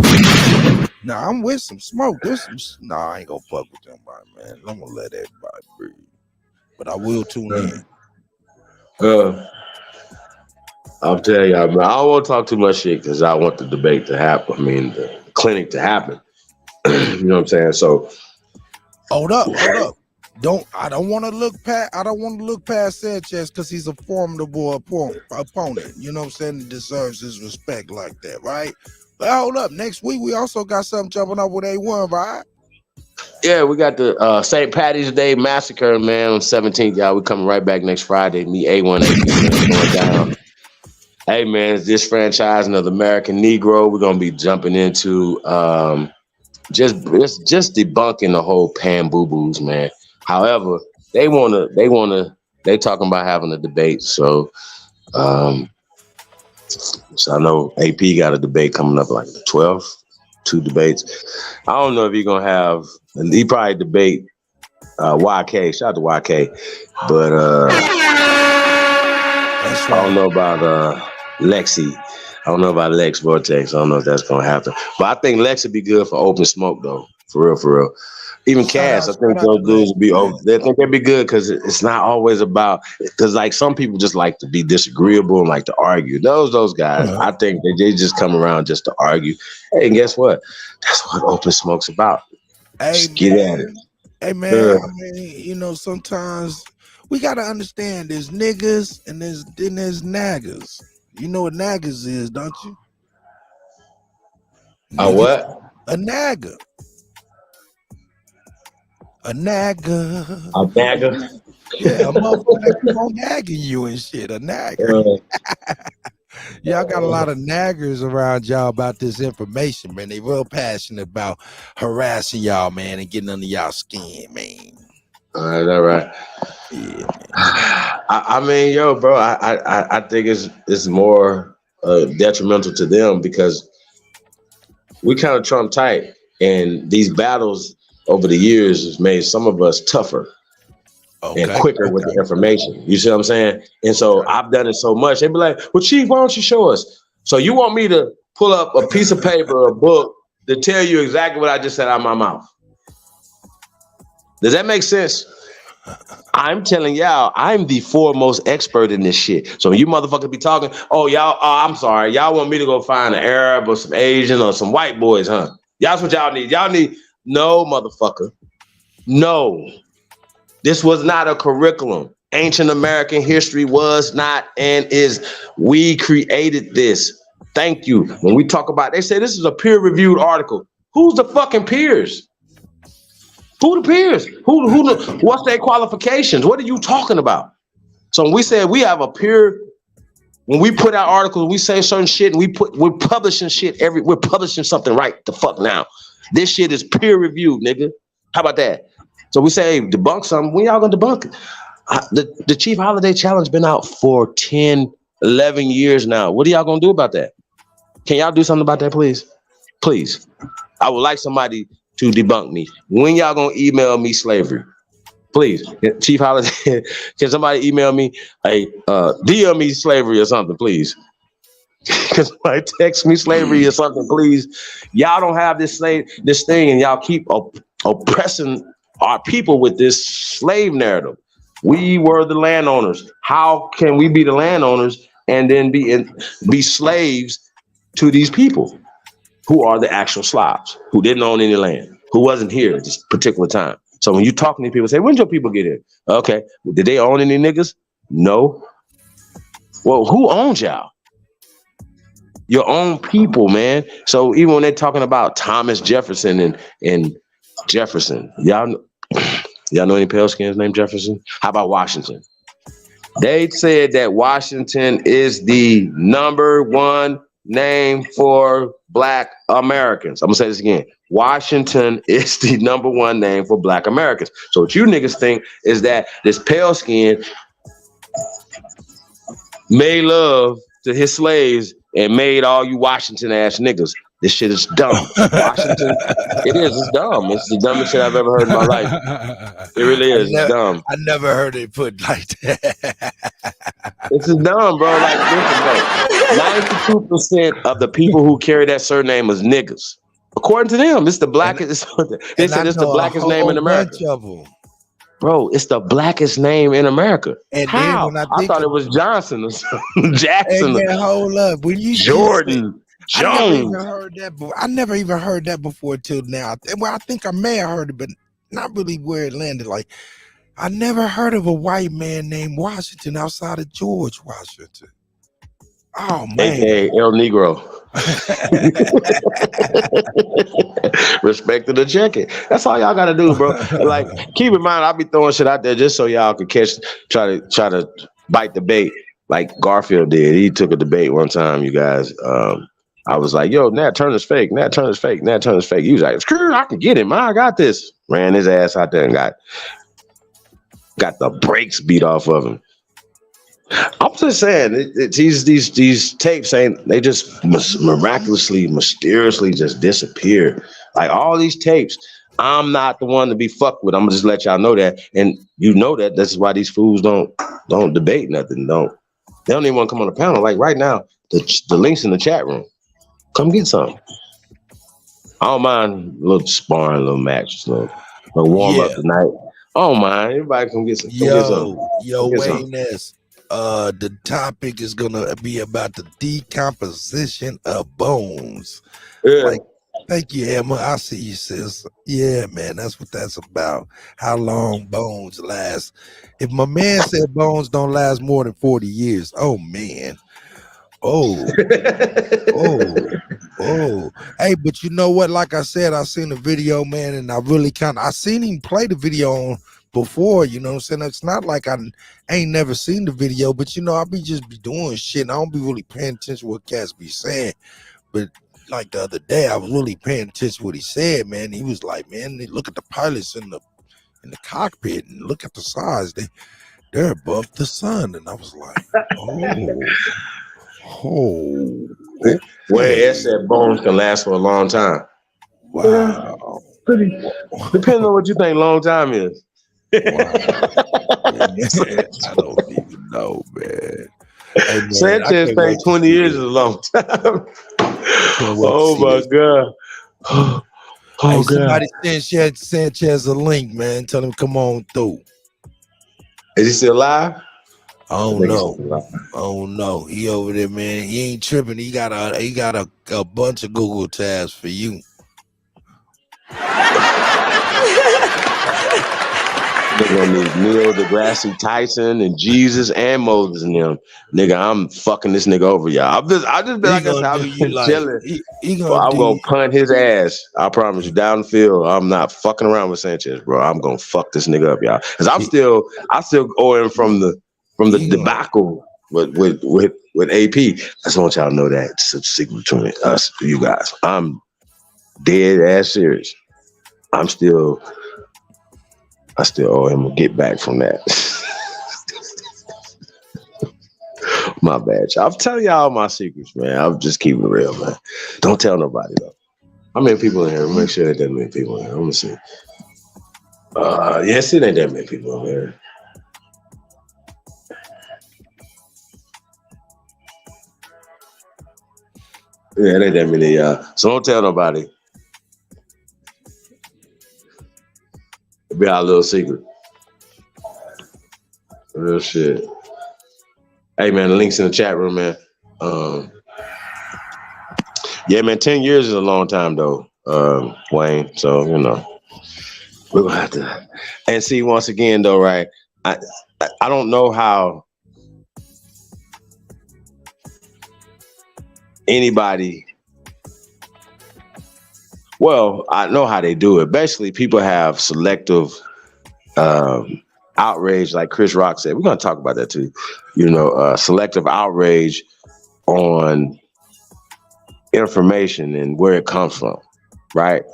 Nah, I'm with some smoke. I ain't gonna fuck with them, man. I'm gonna let everybody breathe. But I will tune in. I'll tell y'all, man. I don't want to talk too much shit because I want the debate to happen. I mean, the clinic to happen. You know what I'm saying? So, hold up. I don't want to look past Sanchez because he's a formidable opponent. You know what I'm saying? He deserves his respect like that, right? But hold up. Next week we also got something jumping up with A1, right? yeah, we got the St. Patty's Day Massacre, man, on 17th, y'all. We coming right back next Friday. Me, A1, AP, man, going down. Hey, man, it's this franchise of the American Negro. We're gonna be jumping into just debunking the whole pan boo boos, man. However, they talking about having a debate. So I know AP got a debate coming up like the 12th, 2 debates. I don't know if he's gonna have, and he probably debate YK. Shout out to YK, but That's I don't right. know about Lexi. I don't know about Lex Vortex. I don't know if that's gonna happen. But I think Lex would be good for Open Smoke though. For real. Even Cass, I think those dudes would be over. They think they'd be good because it's not always about, because like some people just like to be disagreeable and like to argue. Those guys, I think they just come around just to argue. Hey, and guess what? That's what Open Smoke's about. Hey, Just get at it. Hey man, I mean, sometimes we gotta understand there's niggas and there's naggers. You know what naggers is, don't you? A what? A nagger. A nagger. A nagger. Yeah, a motherfucker that keep on nagging you and shit. A nagger. Y'all got a lot of naggers around y'all about this information, man. They real passionate about harassing y'all, man, and getting under y'all skin, man. All right. Yeah, man. I mean, yo, bro, I think it's more detrimental to them because we kind of Trump tight, and these battles over the years has made some of us tougher and quicker with the information. You see what I'm saying? And so I've done it so much. They'd be like, well, Chief, why don't you show us? So you want me to pull up a piece of paper, a book, to tell you exactly what I just said out of my mouth? Does that make sense? I'm telling y'all, I'm the foremost expert in this shit. So you motherfuckers be talking, oh, y'all, I'm sorry. Y'all want me to go find an Arab or some Asian or some white boys, huh? That's what y'all need. Y'all need, no, motherfucker. No. This was not a curriculum. Ancient American history was not and is. We created this. Thank you. When we talk about, they say this is a peer-reviewed article. Who's the fucking peers? Who the peers? What's their qualifications? What are you talking about? So when we say we have a peer, when we put out articles, we say certain shit, and we're publishing shit we're publishing something right the fuck now. This shit is peer-reviewed, nigga. How about that? So we say, hey, debunk something. When y'all gonna debunk it? The Chief Holiday Challenge been out for 10, 11 years now. What are y'all gonna do about that? Can y'all do something about that, please? Please. I would like somebody to debunk me. When y'all gonna email me slavery? Please, Chief Holiday, can somebody email me? Hey, DM me slavery or something, please. Can somebody text me slavery or something, please? Y'all don't have this thing, and y'all keep oppressing our people with this slave narrative. We were the landowners. How can we be the landowners and then be slaves to these people who are the actual Slavs, who didn't own any land, who wasn't here at this particular time? So when you talking to people, say, when your people get here? Okay. Did they own any niggas? No. Well, who owns y'all? Your own people, man. So even when they're talking about Thomas Jefferson and Jefferson, y'all know any pale skins named Jefferson? How about Washington? They said that Washington is the #1 name for Black Americans. I'm gonna say this again. Washington is the #1 name for Black Americans. So what you niggas think is that this pale skin made love to his slaves and made all you Washington ass niggas. This shit is dumb. Washington, it's dumb. It's the dumbest shit I've ever heard in my life. It really is. It's dumb. I never heard it put like that. This is dumb, bro. Like, listen, bro. 92% of the people who carry that surname is niggas. According to them, it's the blackest. They said it's the blackest name in America. Bro, it's the blackest name in America. And how? Then I thought it was Johnson or something. Jackson. And then, hold up. When you Jordan. Jones. I never even heard that before till now. Well, I think I may have heard it, but not really where it landed. Like, I never heard of a white man named Washington outside of George Washington. Oh man, AKA El Negro. Respect to the check-in. That's all y'all gotta do, bro. Like, keep in mind, I'll be throwing shit out there just so y'all could try to bite the bait, like Garfield did. He took a debate one time, you guys. I was like, yo, Nat Turner's fake. Nat Turner's fake. Nat Turner's fake. He was like, screw, I can get him. I got this. Ran his ass out there and got the brakes beat off of him. I'm just saying, these tapes they just miraculously, mysteriously just disappear. Like all these tapes, I'm not the one to be fucked with. I'm gonna just let y'all know that, and you know that. This is why these fools don't debate nothing. They don't even want to come on the panel. Like right now, the links in the chat room. Come get some. I don't mind a little sparring, a little match, a little warm up tonight. I don't mind. Everybody come get some. Wayne-ness. The topic is gonna be about the decomposition of bones. Yeah. Like, thank you, Emma. I see you, sis. Yeah, man, that's what that's about. How long bones last. If my man said bones don't last more than 40 years, oh man. Oh. Hey, but you know what? Like I said, I seen the video, man, and I really I seen him play the video on before, you know what I'm saying? It's not like I ain't never seen the video, but you know, I be doing shit and I don't be really paying attention to what cats be saying. But like the other day, I was really paying attention to what he said, man. He was like, man, look at the pilots in the cockpit and look at the size. They're above the sun. And I was like, okay. Well, it said bones can last for a long time. Wow. Depending on what you think long time is. Wow. I don't even know, man. Hey, man, Sanchez think 20 years is a long time. Oh my God. Oh God. Somebody send Sanchez a link, man. Tell him come on through. Is he still alive? I don't know. He over there, man. He ain't tripping. He got a bunch of Google tabs for you. They're gonna need Neil deGrasse Tyson and Jesus and Moses and them. Nigga, I'm fucking this nigga over, y'all. I just been like I'll be chilling. I'm gonna punt his ass. I promise you, down the field. I'm not fucking around with Sanchez, bro. I'm gonna fuck this nigga up, y'all. Cause I still owe him from the debacle with AP. I just want y'all to know that it's a secret between us, you guys. I'm dead ass serious. I still owe him a get back from that. My bad, y'all. I'm telling y'all my secrets, man. I'm just keeping it real, man. Don't tell nobody, though. How many people in here? Make sure that many people in here. Let me see. Yes, it ain't that many people in here. Yeah, it ain't that many, y'all. So don't tell nobody. It'll be our little secret. Real shit. Hey, man, the link's in the chat room, man. Yeah, man, 10 years is a long time, though, Wayne. So, you know, We're gonna have to. And see, once again, though, right? I don't know how anybody. Well, I know how they do it. Basically, people have selective outrage, like Chris Rock said. We're gonna talk about that too. Selective outrage on information and where it comes from, right?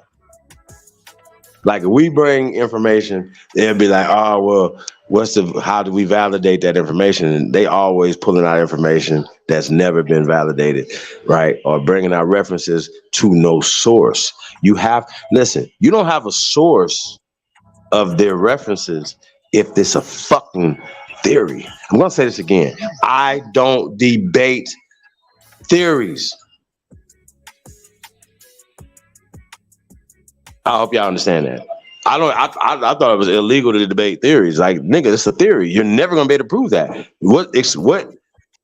Like if we bring information, they'll be like, "Oh, well, how do we validate that information?" And they always pulling out information that's never been validated, right? Or bringing out references to no source. You don't have a source of their references if it's a fucking theory. I'm gonna say this again. I don't debate theories. I hope y'all understand that. I thought it was illegal to debate theories. Like, nigga, it's a theory. You're never gonna be able to prove that. What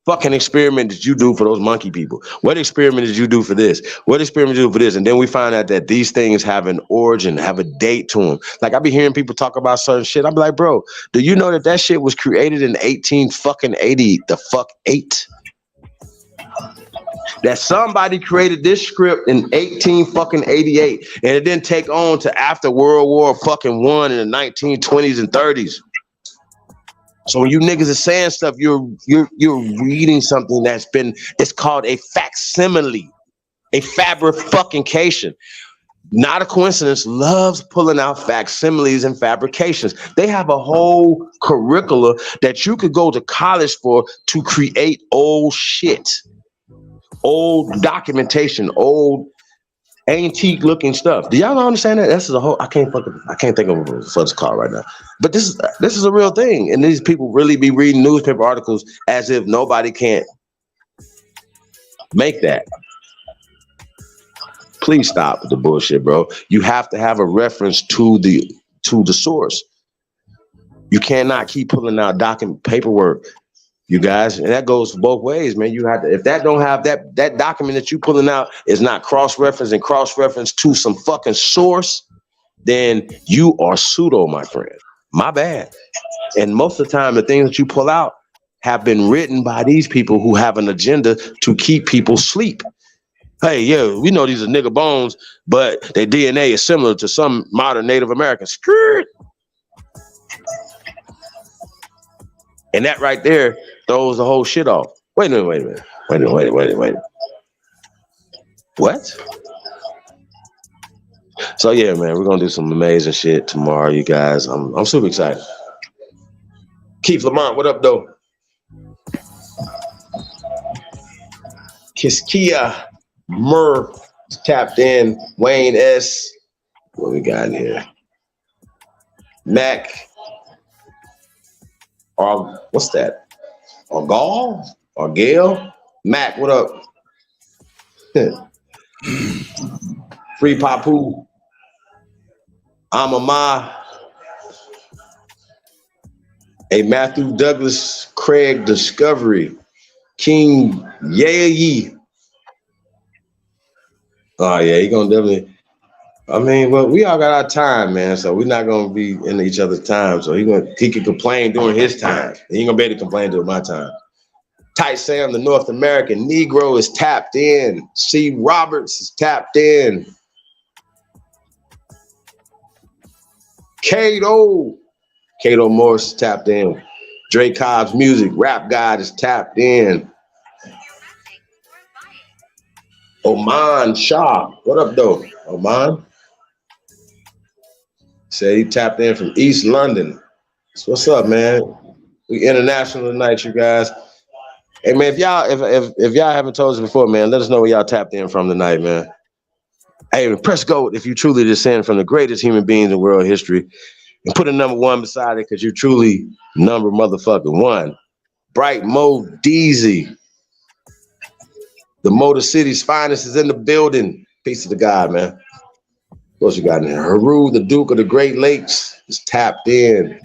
fucking experiment did you do for those monkey people? What experiment did you do for this? What experiment did you do for this? And then we find out that these things have an origin, have a date to them. Like, I be hearing people talk about certain shit. I be like, bro, do you know that shit was created in 1880? The fuck 8? That somebody created this script in 1888, and it didn't take on to after World War fucking one in the 1920s and 30s. So when you niggas are saying stuff, you're reading something it's called a facsimile, a fabrication. Not a coincidence. Loves pulling out facsimiles and fabrications. They have a whole curricula that you could go to college for to create old shit. Old documentation, old antique looking stuff. Do y'all not understand that? This is a whole. I can't think of a first call right now. But this is a real thing, and these people really be reading newspaper articles as if nobody can't make that. Please stop with the bullshit, bro. You have to have a reference to the source. You cannot keep pulling out document paperwork. You guys, and that goes both ways, man. You have to, if that don't have that document that you pulling out is not cross-reference to some fucking source, then you are pseudo, my friend. My bad. And most of the time, the things that you pull out have been written by these people who have an agenda to keep people asleep. Hey, yeah, we know these are nigga bones, but their DNA is similar to some modern Native Americans. Skirt. And that right there throws the whole shit off. Wait a minute. What? So yeah, man, we're gonna do some amazing shit tomorrow, you guys. I'm super excited. Keith Lamont, what up, though? Kiskia Murr tapped in. Wayne S. What we got in here? Mac. What's that? Or Gail? Mac, what up? Free Papu. Amama. A Matthew Douglas Craig Discovery. King Yayi. Oh yeah, he gonna definitely. I mean, well, we all got our time, man. So we're not gonna be in each other's time. So he can complain during his time. He ain't gonna be able to complain during my time. Tight Sam, the North American Negro, is tapped in. C. Roberts is tapped in. Kato Morris is tapped in. Dre Cobb's Music, Rap God is tapped in. Oman Shah, what up, though? Oman? Say he tapped in from East London. So what's up, man? We international tonight, you guys. Hey, man, if y'all haven't told us before, man, let us know where y'all tapped in from tonight, man. Hey, press GOAT if you truly descend from the greatest human beings in world history, and put a number 1 beside it because you truly number motherfucking 1. Bright Mo Deezy. The Motor City's finest is in the building. Peace to the God, man. What else you got in there? Haru, the Duke of the Great Lakes, is tapped in.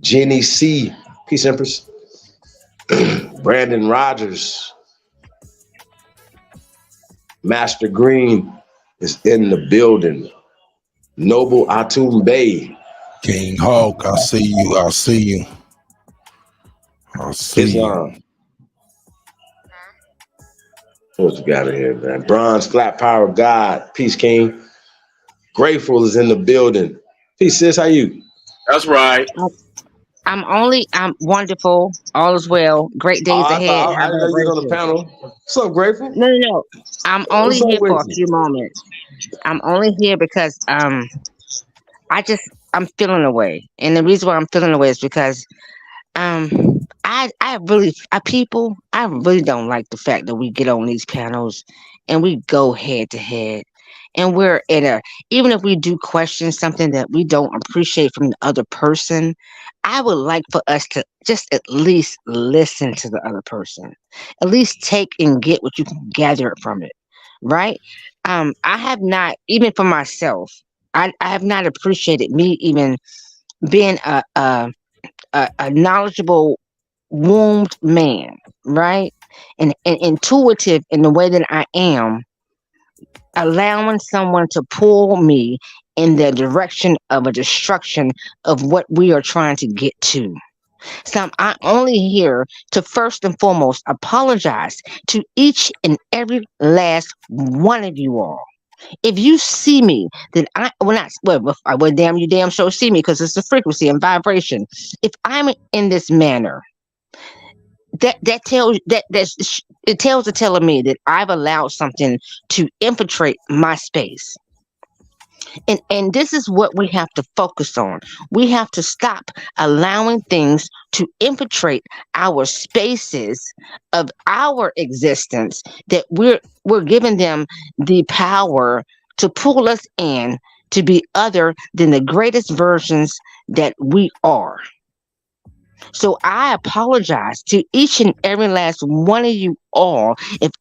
Jenny C. Peace, Empress. Brandon Rogers. Master Green is in the building. Noble Atum Bey. King Hawk, I see you. I see you. I see Islam. What you got in here, man? Bronze Flat Power God. Peace King. Grateful is in the building. Peace, sis. How you? That's right. I'm wonderful. All is well. Great days I ahead. thought High I didn't know you was on the vibration. panel. What's up, Grateful? No. I'm only What's up here for with a you? few moments. I'm only here because I'm feeling away. And the reason why I'm feeling away is because um I really don't like the fact that we get on these panels and we go head to head, and we're in a even if we do question something that we don't appreciate from the other person. I would like for us to just at least listen to the other person, at least take and get what you can gather from it, right? I have not, even for myself, I have not appreciated me even being a knowledgeable wombed man, right? And intuitive in the way that I am, allowing someone to pull me in the direction of a destruction of what we are trying to get to. So I'm only here to first and foremost apologize to each and every last one of you all. If you see me, then well, damn, you damn sure see me, because it's the frequency and vibration. If I'm in this manner, that tells it tells the tale of me that I've allowed something to infiltrate my space. And this is what we have to focus on. We have to stop allowing things to infiltrate our spaces of our existence, that we're giving them the power to pull us in to be other than the greatest versions that we are. So I apologize to each and every last one of you all if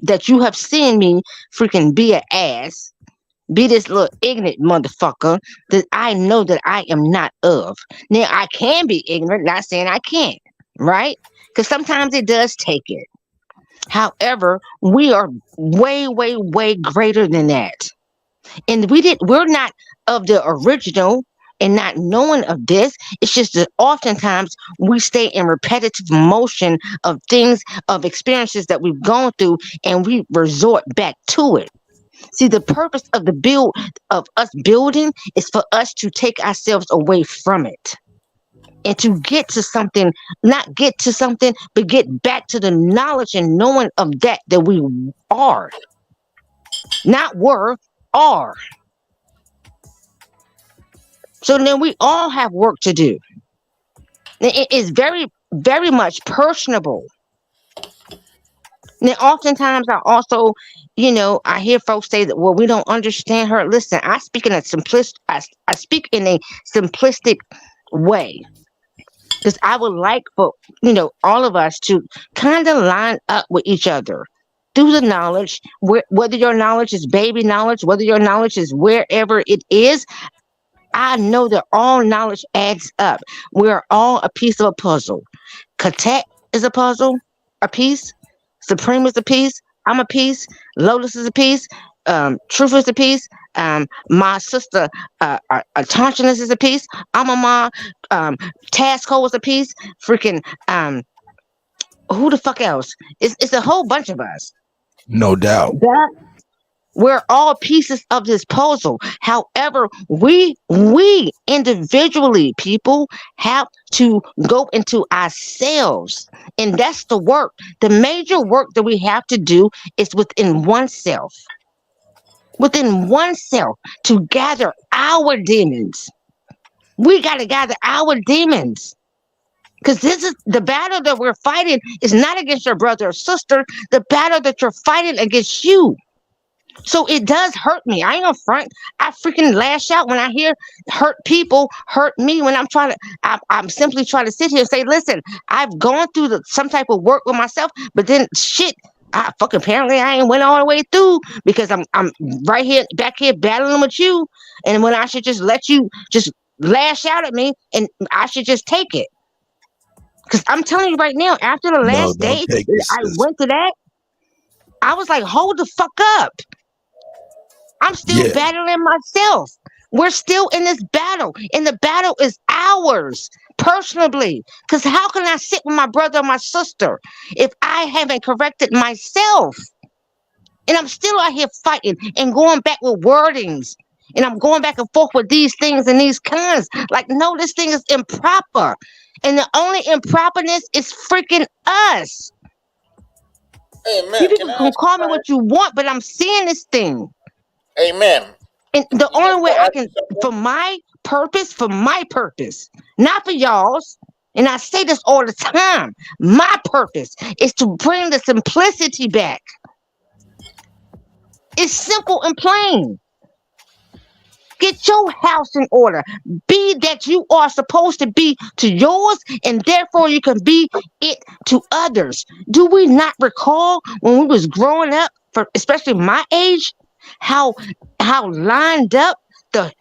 that you have seen me freaking be an ass, be this little ignorant motherfucker that I know that I am not of. Now I can be ignorant, not saying I can't, right? Because sometimes it does take it. However, we are way, way, way greater than that. And we're not of the original, and not knowing of this. It's just that oftentimes we stay in repetitive motion of things, of experiences that we've gone through, and we resort back to it. See, the purpose of the build of us building is for us to take ourselves away from it and to get to something, not get to something, but get back to the knowledge and knowing of that we are, not were, are. So then we all have work to do. It is very, very much personable. Now, oftentimes I also, I hear folks say that, well, we don't understand her. Listen, I speak in a I speak in a simplistic way, because I would like for, all of us to kind of line up with each other through the knowledge, whether your knowledge is baby knowledge, whether your knowledge is wherever it is. I know that all knowledge adds up. We're all a piece of a puzzle. Katet is a puzzle, a piece. SuPREME is a piece. I'm a piece. Lotus is a piece. Truth is a piece. My sister, Tanshanus is a piece. Amama, Tasco is a piece. Freaking, who the fuck else? It's a whole bunch of us. No doubt. We're all pieces of this puzzle. However, we individually, people, have to go into ourselves. And that's the work. The major work that we have to do is within oneself. Within oneself, to gather our demons. We got to gather our demons. Because this is the battle that we're fighting is not against your brother or sister. The battle that you're fighting against you. So it does hurt me. I ain't gonna front. I freaking lash out when I hear hurt people hurt me when I'm simply trying to sit here and say, listen, I've gone through some type of work with myself, but then shit, apparently I ain't went all the way through, because I'm right here, back here battling with you. And when I should just let you just lash out at me, and I should just take it. Because I'm telling you right now, after the last day I went to that, I was like, hold the fuck up. I'm still Yeah. battling myself. We're still in this battle, and the battle is ours personally. Because how can I sit with my brother or my sister if I haven't corrected myself? And I'm still out here fighting and going back with wordings. And I'm going back and forth with these things and these kinds. Like, no, this thing is improper. And the only improperness is freaking us. Amen. You Can people I can ask call me something? what you want, but I'm seeing this thing. Amen. And the You mind only if way I I ask can, you something? for my purpose, not for y'all's, and I say this all the time, my purpose is to bring the simplicity back. It's simple and plain. Get your house in order. Be that you are supposed to be to yours, and therefore you can be it to others. Do we not recall when we was growing up, for especially my age, how lined up the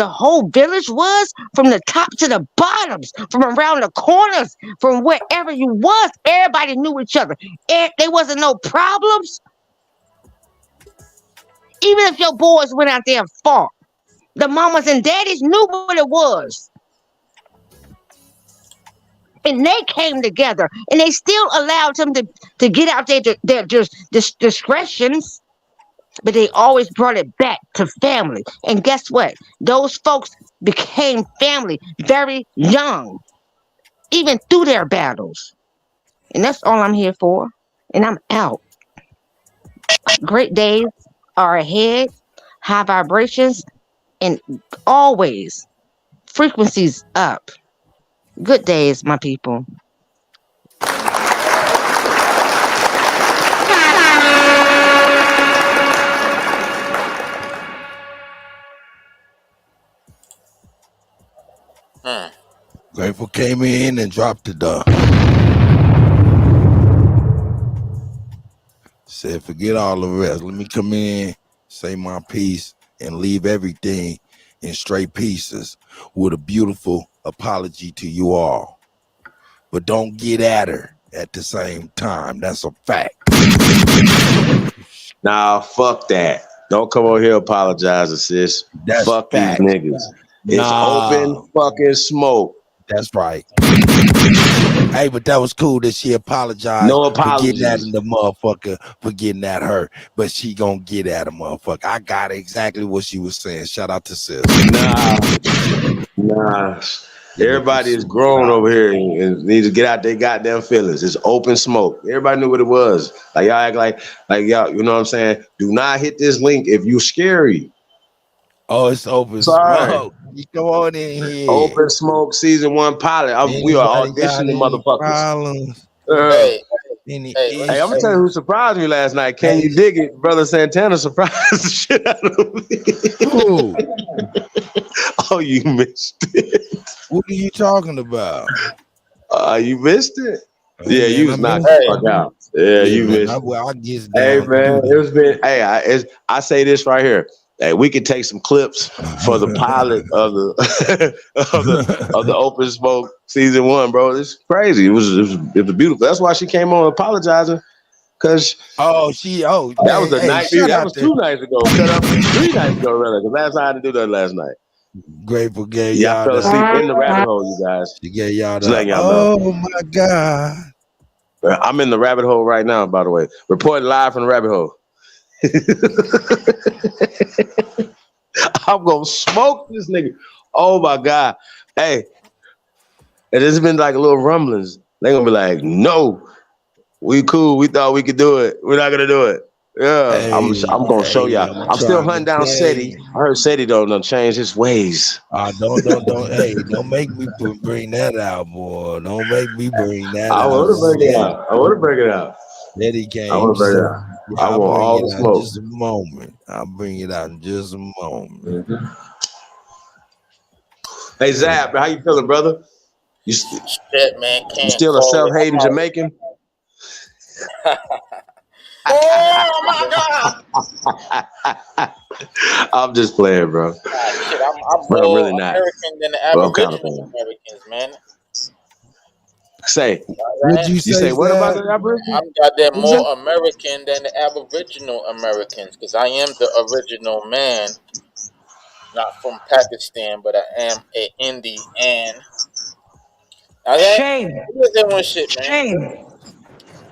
whole village was from the top to the bottoms, from around the corners, from wherever you was, everybody knew each other. There wasn't no problems. Even if your boys went out there and fought, the mamas and daddies knew what it was. And they came together. And they still allowed them to get out their discretions. But they always brought it back to family. And guess what? Those folks became family very young, even through their battles. And that's all I'm here for. And I'm out. Great days are ahead, high vibrations, and always frequencies up. Good days, my people. Hmm. Grateful came in and dropped the said, forget all the rest. Let me come in, say my piece, and leave everything in straight pieces with a beautiful apology to you all. But don't get at her at the same time. That's a fact. Nah, fuck that. Don't come over here apologizing, sis. That's Fuck these fact. niggas. It's open Nah, fucking smoke. that's right. Hey, but that was cool that she apologized No for getting at apologies. the motherfucker, for getting at her. But she gonna get at a motherfucker. I got exactly what she was saying. Shout out to sis. Nah. Everybody is grown over here and needs to get out their goddamn feelings. It's open smoke. Everybody knew what it was. Like y'all act like y'all, you know what I'm saying? Do not hit this link if you scary. Oh, it's open smoke. You come on in here. Open smoke season 1 pilot. We are auditioning motherfuckers. Problems? Hey, Hey, I'm gonna tell you who surprised me last night. Can you dig it? Brother Santana surprised the shit out of me. Who? Oh, you missed it. What are you talking about? You missed it. Hey, Yeah, man, you was I knocked missed the fuck out. Yeah, you man, missed it. I get Hey down. man, it's been. Hey, I say this right here. Hey, we could take some clips for the pilot of the of the Open Smoke season 1, bro. It's crazy. It was beautiful. That's why she came on apologizing. Cause that was the night. That was 2 nights ago. Cut up 3 nights ago, rather. Cause last time I didn't do that last night. Grateful gave Yeah, I y'all fell asleep in the rabbit hole, you guys. She gave y'all Just letting y'all oh know. my God. I'm in the rabbit hole right now, by the way. Reporting live from the rabbit hole. I'm gonna smoke this nigga. Oh my God. Hey, and it's been like a little rumblings. They gonna be like, no, we cool. We thought we could do it. We're not gonna do it. Yeah, Hey, I'm gonna show y'all. I'm still hunting down Seti. I heard Seti don't change his ways. Don't hey, don't make me bring that out, boy. Don't make me bring that I out. want to bring it out. I want to bring it out. Eddie Games. I want to bring it out. I I'll want bring all it the out smoke. in just a moment. I'll bring it out in just a moment. Mm-hmm. Hey Zab, how you feeling, brother? You shit, man. You still a self-hating Jamaican? Oh my God! I'm just playing, bro. Shit, I'm But more I'm really not. American than the Well, I'm kind of Aboriginal playing. Americans, man. Say, What'd man. you You say, say what about Zab? the Aboriginal? I'm goddamn What's that? more American than the Aboriginal Americans because I am the original man, not from Pakistan, but I am a Indian. Okay, Shame. you just doing shit, man. Shame.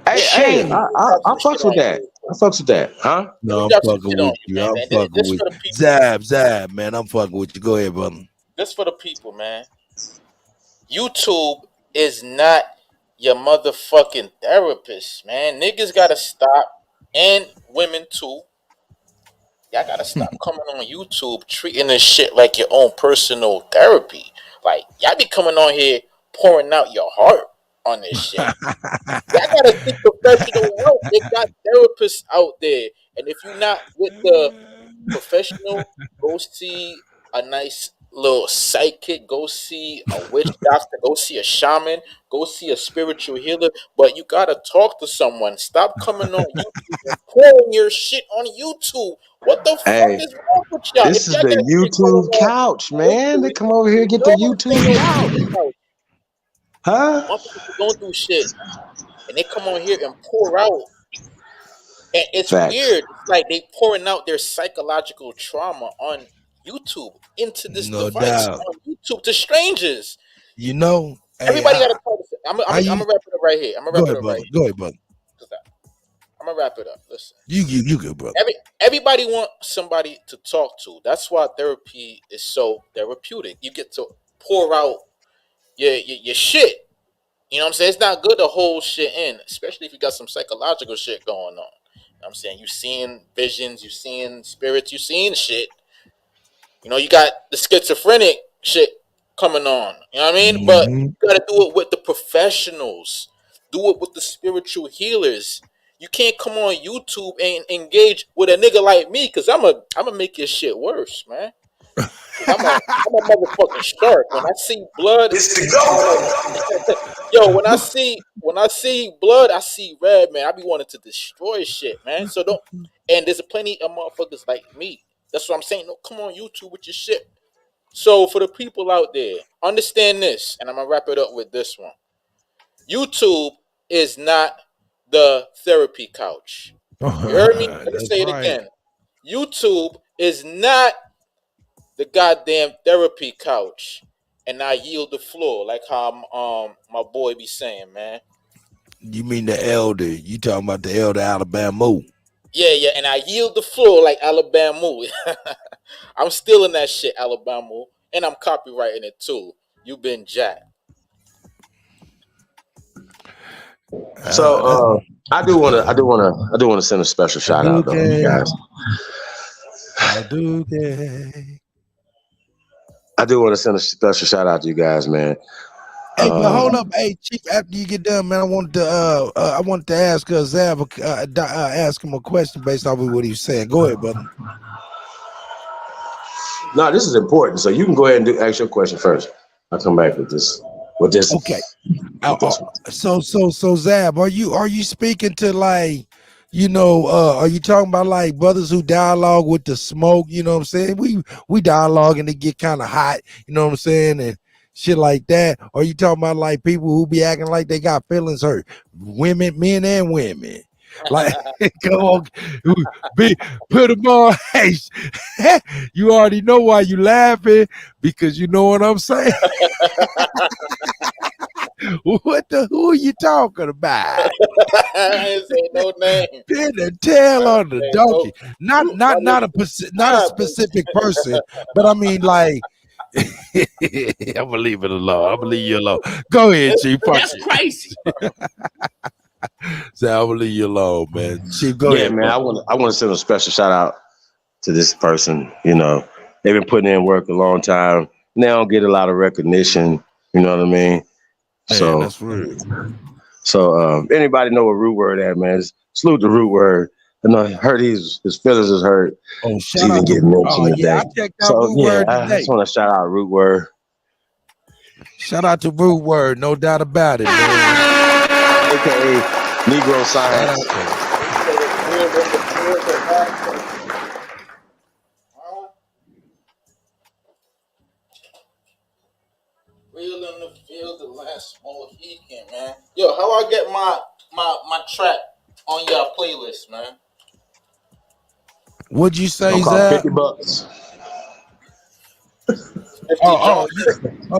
Hey, Let Shame. me drop I some shit fucks with on that. you. I fucks with that, huh? Let me No, I'm drop some fucking shit on with you, you. man. I'm Man, fucking this with for the people. Zab, man. I'm fucking with you. Go ahead, brother. This for the people, man. YouTube is not your motherfucking therapist, man. Niggas gotta stop, and women too. Y'all gotta stop coming on YouTube treating this shit like your own personal therapy. Like y'all be coming on here pouring out your heart on this shit. Y'all gotta seek professional help. They got therapists out there, and if you're not with the professional, go see a nice little psychic, go see a witch doctor, go see a shaman, go see a spiritual healer. But you gotta talk to someone. Stop coming on YouTube and pouring your shit on YouTube. What the fuck Hey, is wrong with y'all? If this is y'all the got shit going YouTube on, couch, go man. through They it. come over here and get the No, this ain't YouTube no couch, YouTube couch. huh? Motherfuckers going through shit, and they come on here and pour out. And it's Facts. weird. It's like they pouring out their psychological trauma on YouTube into this No device doubt. on YouTube to strangers. You know, hey, Everybody got to talk. I I'm you gonna wrap it up right here. I'm gonna go wrap it ahead, up right brother. here. Go ahead, brother. I'm gonna wrap it up. Listen, You good, brother. everybody want somebody to talk to. That's why therapy is so therapeutic. You get to pour out your shit. You know what I'm saying? It's not good to hold shit in, especially if you got some psychological shit going on. You know what I'm saying? You seeing visions, you seeing spirits, you seeing shit. You know, you got the schizophrenic shit coming on. You know what I mean? But Mm-hmm. you gotta do it with the professionals. Do it with the spiritual healers. You can't come on YouTube and engage with a nigga like me, cause I'm make your shit worse, man. Cause I'm a motherfucking shark. When I see blood, It's the I be like, go. yo, when I see blood, I see red, man. I be wanting to destroy shit, man. So don't. And there's plenty of motherfuckers like me. That's what I'm saying. No, come on YouTube with your shit. So for the people out there, understand this, and I'm gonna wrap it up with this one. YouTube is not the therapy couch. You heard me? Let me That's say it right. again. YouTube is not the goddamn therapy couch. And I yield the floor, like how my boy be saying, man. You mean the elder? You talking about the elder Alabama? Yeah, and I yield the floor like Alabama. I'm stealing that shit, Alabama, and I'm copywriting it too. You been jacked. So That's I do wanna send a special a shout out do though, you day. guys. A do day. I do want to send a special shout out to you guys, man. Hey, but hold up, hey Chief. After you get done, man, I wanted to ask Zab, ask him a question based off of what he was saying. Go ahead, brother. No, this is important. So you can go ahead and ask your question first. I'll come back with this. Okay. With this one. So Zab, are you speaking to like, are you talking about like brothers who dialogue with the smoke? You know what I'm saying? We dialogue and they get kind of hot. You know what I'm saying? And shit like that. Or you talking about like people who be acting like they got feelings hurt? Women, men, and women. Like, come on, put them on. Hey, you already know why you laughing, because you know what I'm saying. Who are you talking about? I ain't say no name. Pin the tail I on the say no. donkey. Not a Stop. specific person, but I mean like I'm gonna leave it alone. I'm gonna leave you alone. Go ahead, Chief. Fuck That's it. crazy. So I'm gonna leave you alone, man. Chief, go Yeah, ahead, man. bro. I want to send a special shout out to this person. You know, they've been putting in work a long time. And they don't get a lot of recognition. You know what I mean? Man, So, that's real. anybody know what root word at, man? Just salute the root word. I know heard his feelings is hurt Oh, to shout even out to get oh mentioned yeah, today. I checked out So Root yeah, Word I today. just want to shout out root word. Shout out to Root Word, no doubt about it, man. AKA Negro Shout Science. out to him. real in the field, the last Mohican, man. Yo, how I get my track on your playlist, man? What'd you It's gonna say, cost Zach? $50. 50 Oh, Jones?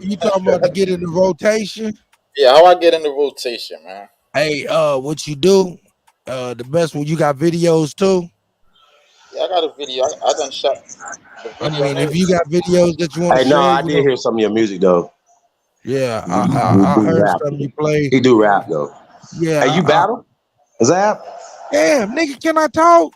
you talking about to get in the rotation? Yeah, how I get in the rotation, man? Hey, what you do? The best one. You got videos too. Yeah, I got a video. I done shot the I video and mean, if you everything. got videos that you want to Hey, no, share, I did hear some of your music though. yeah, You I do heard rap. something you played. He do rap though. Yeah, Hey, you battle? Zap? damn, nigga, can I talk?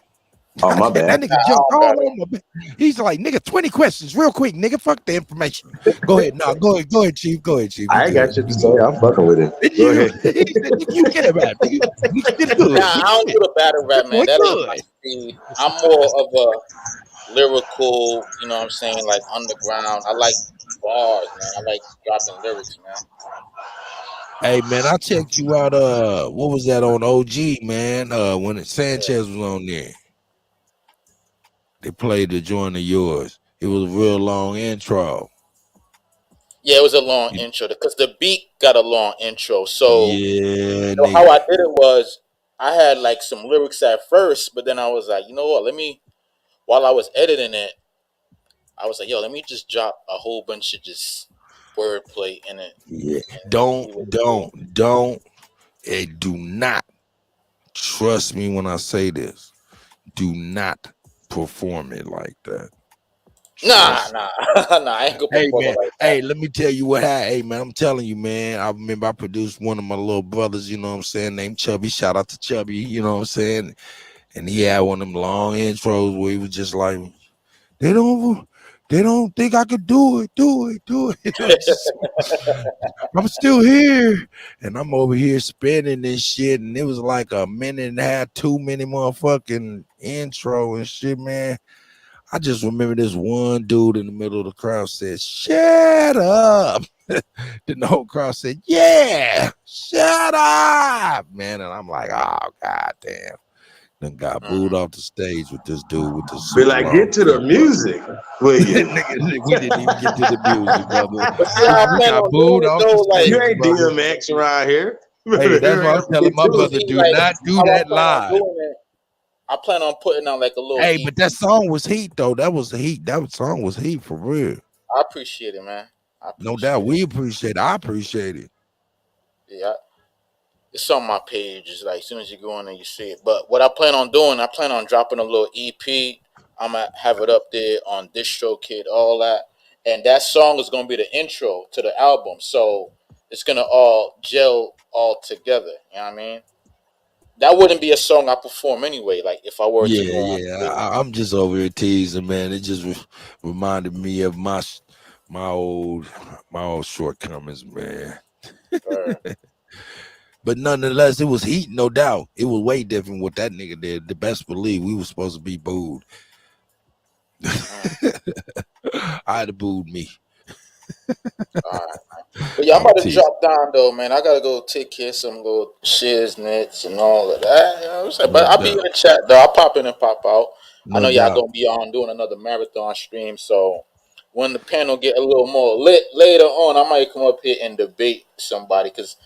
Oh, my That bad. nigga Nah, I jumped don't all battle. on my. He's like, nigga, 20 questions, real quick, nigga. Fuck the information. Go ahead, no, go ahead, Chief. Go ahead, Chief. You I ain't got good? shit to say. I'm fucking with it. And Go you, ahead. he said, nigga, you care about it, nigga. Nigga, get Nah, good, I nigga. don't do the battle That rap, man. boy That ain't my good. speed. I'm more of a lyrical, you know what I'm saying, like underground. I like bars, man. I like dropping lyrics, man. Hey man, I checked you out. What was that on OG, man? When Sanchez was on there, they played the joint of yours. It was a real long intro. Yeah, it was a long intro because the beat got a long intro. So, Yeah, how I nigga. did it was I had like some lyrics at first, but then I was like, you know what? Let me, while I was editing it, I was like, yo, let me just drop a whole bunch of just wordplay in it Yeah. and Don't, see what it do. don't, don't, do not trust me when I say this. Do not perform it like that. Nah, Trust me. nah, nah. I ain't gonna Hey perform man, it like that. hey, let me tell you what happened. Hey man, I'm telling you, man. I remember I produced one of my little brothers, you know what I'm saying, named Chubby. Shout out to Chubby, you know what I'm saying? And he had one of them long intros where he was just like, they don't they don't think I could do it, do it, do it. It was just, I'm still here. And I'm over here spinning this shit. And it was like a minute and a half, 2 minute motherfucking intro and shit, man. I just remember this one dude in the middle of the crowd said, shut up. Then the whole crowd said, yeah, shut up, man. And I'm like, oh, god damn. Then got booed off the stage with this dude with the Be super like, get long to the intro. music, will you? Nigga, we didn't even get to the music, brother. But see how I We plan got on doing booed it off the though, like You stage, ain't brother. DMX around here. You Hey, that's better what I'm telling get my to it. brother. see, Do like not do how I that plan on live. doing it. I plan on putting out like a little Hey, but that EP. song was heat, though. That was the heat. That song was heat for real. I appreciate it, man. I No doubt. appreciate it. We appreciate it. I appreciate it. Yeah, it's on my page. It's like as soon as you go in and you see it. But what I plan on doing, I plan on dropping a little EP. I'm gonna have it up there on DistroKid, all that, and that song is gonna be the intro to the album. So it's gonna all gel all together. You know what I mean? That wouldn't be a song I perform anyway. Like if I were to Yeah, go on yeah. stage. I'm just over here teasing, man. It just reminded me of my old shortcomings, man. Or, But nonetheless, it was heat, no doubt. It was way different what that nigga did. The best believe we was supposed to be booed. I'd have booed me. all right. But yeah, I'm I'm about to teasing. drop down though, man. I gotta go take care of some little shiznits and all of that. You know what I'm saying? No But I'll be in doubt. the chat though. I'll pop in and pop out. I No know y'all doubt. gonna be on doing another marathon stream, so when the panel get a little more lit later on, I might come up here and debate somebody. Cause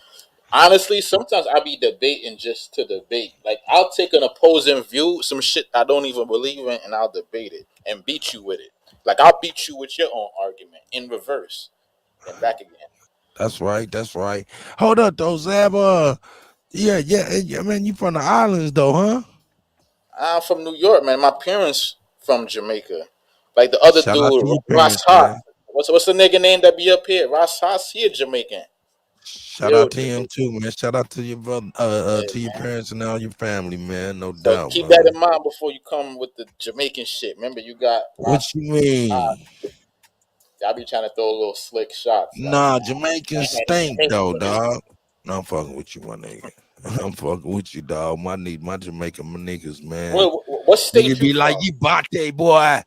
honestly, sometimes I be debating just to debate. Like I'll take an opposing view, some shit I don't even believe in, and I'll debate it and beat you with it. Like I'll beat you with your own argument in reverse and back again. That's right. That's right. Hold up, though, Zab. Yeah. I mean, you from the islands, though, huh? I'm from New York, man. My parents from Jamaica. Like the other Shout out dude, to your Ross parents, Haas. man. What's the nigga name that be up here? Ross Haas, he a Jamaican. Shout Real out to him Jamaican. too, man. Shout out to your brother, Yeah, to your man. parents and all your family, man. No So doubt, keep that brother. in mind before you come with the Jamaican shit. Remember, you got What Ross you Haas. mean? Y'all be trying to throw little slick shots. Like, Nah, nah, Jamaicans ain't had no stink stink though, to me. dog. No, I'm fucking with you, my nigga. I'm fucking with you, dog. My Jamaican niggas, man. What state Niggas you be like, from? you bate, boy.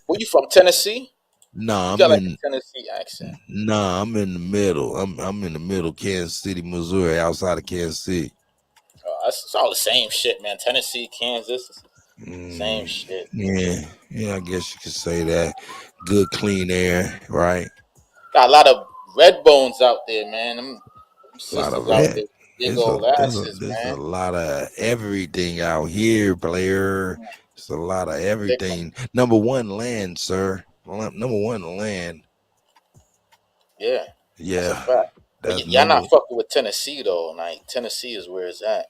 Where you from? Tennessee? Nah, You I'm got like in a Tennessee accent. Nah, I'm in the middle. I'm in the middle, Kansas City, Missouri, outside of Kansas City. It's all the same shit, man. Tennessee, Kansas, same Mm, shit. yeah, I guess you could say that. Good clean air, right? Got a lot of red bones out there, man. Them A lot of sisters out red. there, big old asses, There's a man. lot of everything out here, player. It's a lot of Thick everything. Number one, land, sir. Number one, land. Yeah, that's a Yeah, fact. But that's y'all number. not fucking with Tennessee though. Like Tennessee is where it's at.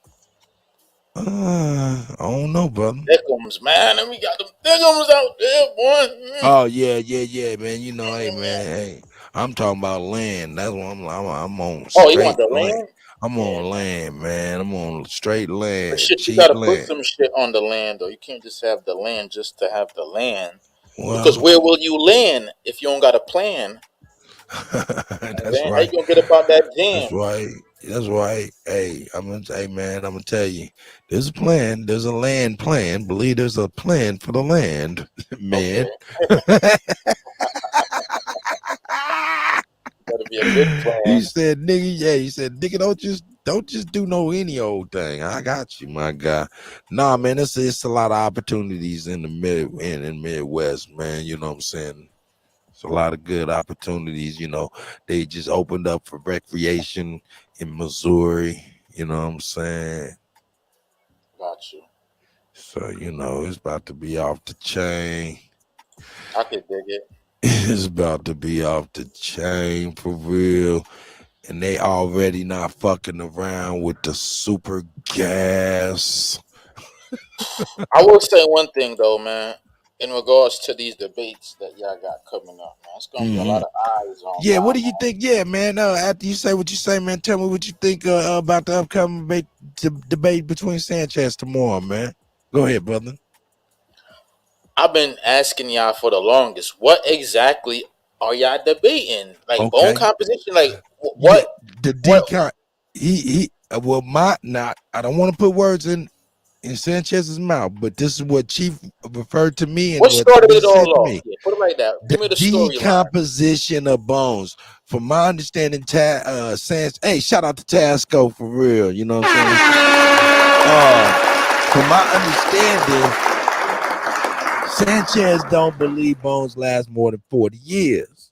I don't know, brother. Thickums, man, and we got them thickums out there, boy. Oh yeah, man. You know, hey man, hey, I'm talking about land. That's what I'm on Oh, you want straight the land. land? I'm Yeah, on man. land, man. I'm on straight But land, shit, you cheap gotta put land. some shit on the land though. You can't just have the land just to have the land. Because Well, where will you land if you don't got a plan? that's How you right. gonna get about that That's jam? right. That's right. Hey, hey man, I'm gonna tell you, there's a plan. There's a land plan. Believe there's a plan for the land, man. Okay, that'll be a good He plan. said, nigga, yeah, he said, nigga, don't just do no any old thing. I got you, my guy. Nah, man, it's a lot of opportunities in the in Midwest, man. You know what I'm saying? It's a lot of good opportunities. You know, they just opened up for recreation in Missouri. You know what I'm saying? Got you. So, you know, it's about to be off the chain. I could dig it. It's about to be off the chain for real. And they already not fucking around with the super gas. I will say one thing though, man. In regards to these debates that y'all got coming up, man, it's gonna be a lot Hmm. of eyes on Yeah, what y'all, do you think? Yeah, man. After you say what you say, man, tell me what you think about the upcoming debate between Sanchez tomorrow, man. Go ahead, brother. I've been asking y'all for the longest. What exactly are y'all debating? Like bone Okay. composition? Like Yeah, what? the What? decon. He. Well, my not. I don't want to put words in Sanchez's mouth, but this is what Chief referred to me and What what started he it said all to off? me. Yeah, put it like that. The Give me the storyline. decomposition of bones. From my understanding, hey, shout out to Tasco for real. You know what I'm saying? From my understanding, Sanchez don't believe bones last more than 40 years.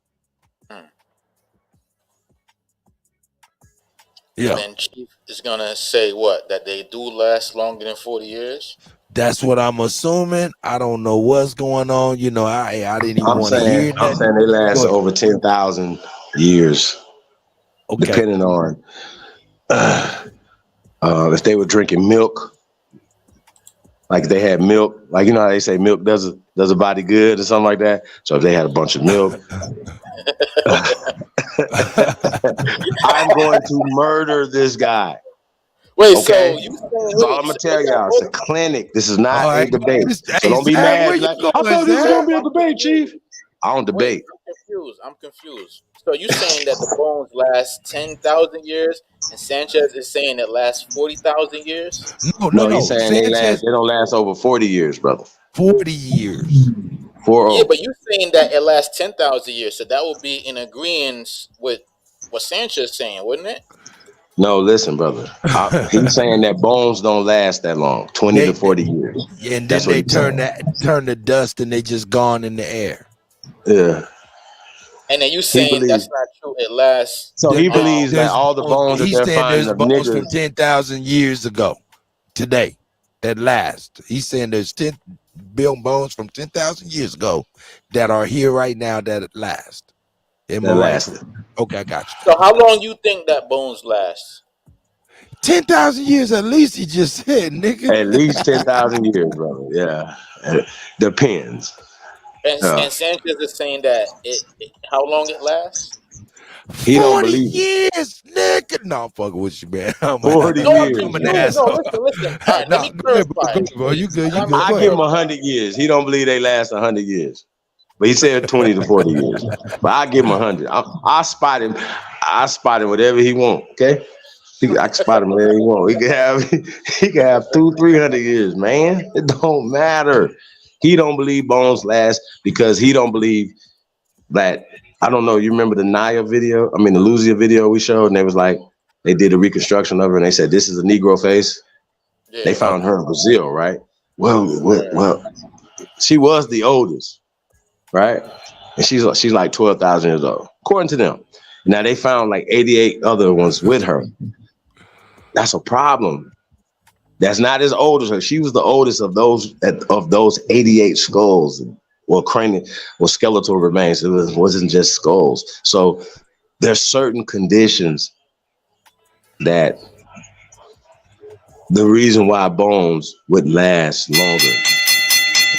Hmm. And Yeah. then Chief is gonna say what? That they do last longer than 40 years? That's what I'm assuming. I don't know what's going on. You know, I didn't even I'm want to saying hear I'm nothing. saying they last Go ahead. over 10,000 years, Okay. depending on if they were drinking milk, like they had milk, like you know how they say milk does a body good or something like that. So if they had a bunch of milk, I'm going to murder this guy. Wait, so Okay, you saying that's all I'm wait, gonna so they tell got y'all. It's a multiple? clinic. This is All not a right. debate. So Hey, don't be Zach, mad. where Be you like, I going, thought this was Zach? gonna be a I'm debate, Chief. confused. I don't Wait, debate. I'm confused. So you saying that the bones last 10,000 years, and Sanchez is saying it lasts 40,000 years? No, he's No. saying Sanchez, they don't last over 40 years, brother. 40 years. Yeah, but 40. you saying that it lasts 10,000 years, so that would be in agreement with what Sanchez saying, wouldn't it? No, listen, brother. He's saying that bones don't last that long, 20 to they, 40 years. and That's then what they he's turn saying. the dust and they just gone in the air. Yeah. And then you He saying believes. that's not true. It lasts. So he believes that There's all the bones. bones that He's they're saying finding there's of bones from niggas. 10,000 years ago today that last. He's saying there's 10 billion bones from 10,000 years ago that are here right now that last. Am I That right? lasted. Okay, I got you. So how long you think that bones last? 10,000 years at least, he just said, nigga. At least 10,000 years, brother. Yeah. Depends. And Sanchez is saying that how long it lasts? He don't 40 believe it. years, nigga. No, I'm fucking with you, man. 40 No, I'm years, I'm an man. confused. No, asshole. listen. All right, let No, me go ahead, bro. clarify Go it, ahead, bro. You please. good. You Allow me good. to I Go give ahead. him clarify. 100 years. He don't believe they last 100 years. But he said 20 to 40 years. But I give him 100. I spot him. I spot him whatever he want. Okay. I can spot him whatever he want. He can have 300 years, man. It don't matter. He don't believe bones last because he don't believe that. I don't know. You remember the Naya video? I mean the Luzia video we showed, and they was like they did a reconstruction of her, and they said this is a Negro face. They Yeah. found her in Brazil, right? Well, she was the oldest, right? and she's like 12,000 years old, according to them. Now they found like 88 other ones with her. That's a problem. That's not as old as her. She was the oldest of those 88 skulls or cranial or skeletal remains. It wasn't just skulls. So there's certain conditions that the reason why bones would last longer.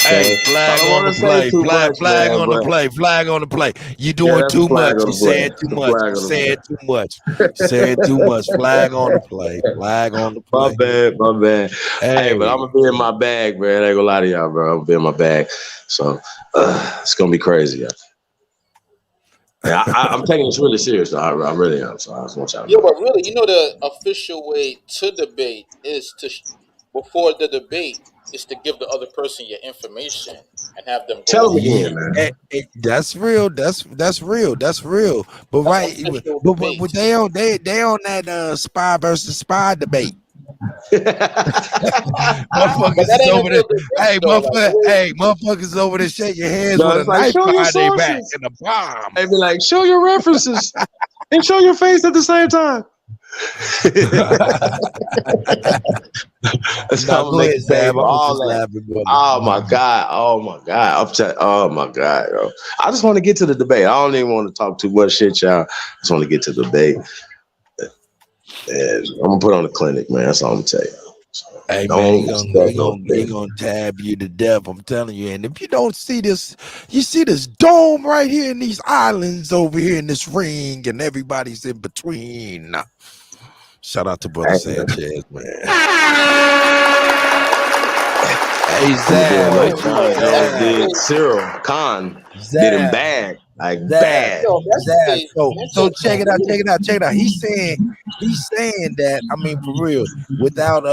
Hey, flag on the play, flag on the play, flag on the play. You doing too much. You saying too much. You saying too much. Saying too much. Flag on the play, flag on the play. My bad. Hey, but I'm gonna be in my bag, man. I ain't gonna lie to y'all, bro. I'm gonna be in my bag. So it's gonna be crazy. Yeah, I'm taking this really serious. Though. I really am. So I just want y'all to know. Yeah, but really, the official way to debate is before the debate is to give the other person your information and have them go. Tell them again, man. That's real. That's real. That's real. But right, but they on that spy versus spy debate. Motherfuckers is over there. Motherfuckers over there shaking hands with a knife behind their back and a bomb. They be like, show your references and show your face at the same time. Oh my god! Oh my god! Yo. I just want to get to the debate. I don't even want to talk too much shit, y'all. I just want to get to the debate. And I'm gonna put on the clinic, man. That's all I'm gonna tell you. Hey man, he gonna tab you to death. I'm telling you. And if you don't see this, you see this dome right here in these islands over here in this ring, and everybody's in between. Shout out to Brother Sanchez, man. Hey Zab, Cyril Khan did him bad. Like bad. So check it out. He's saying that, I mean, for real, without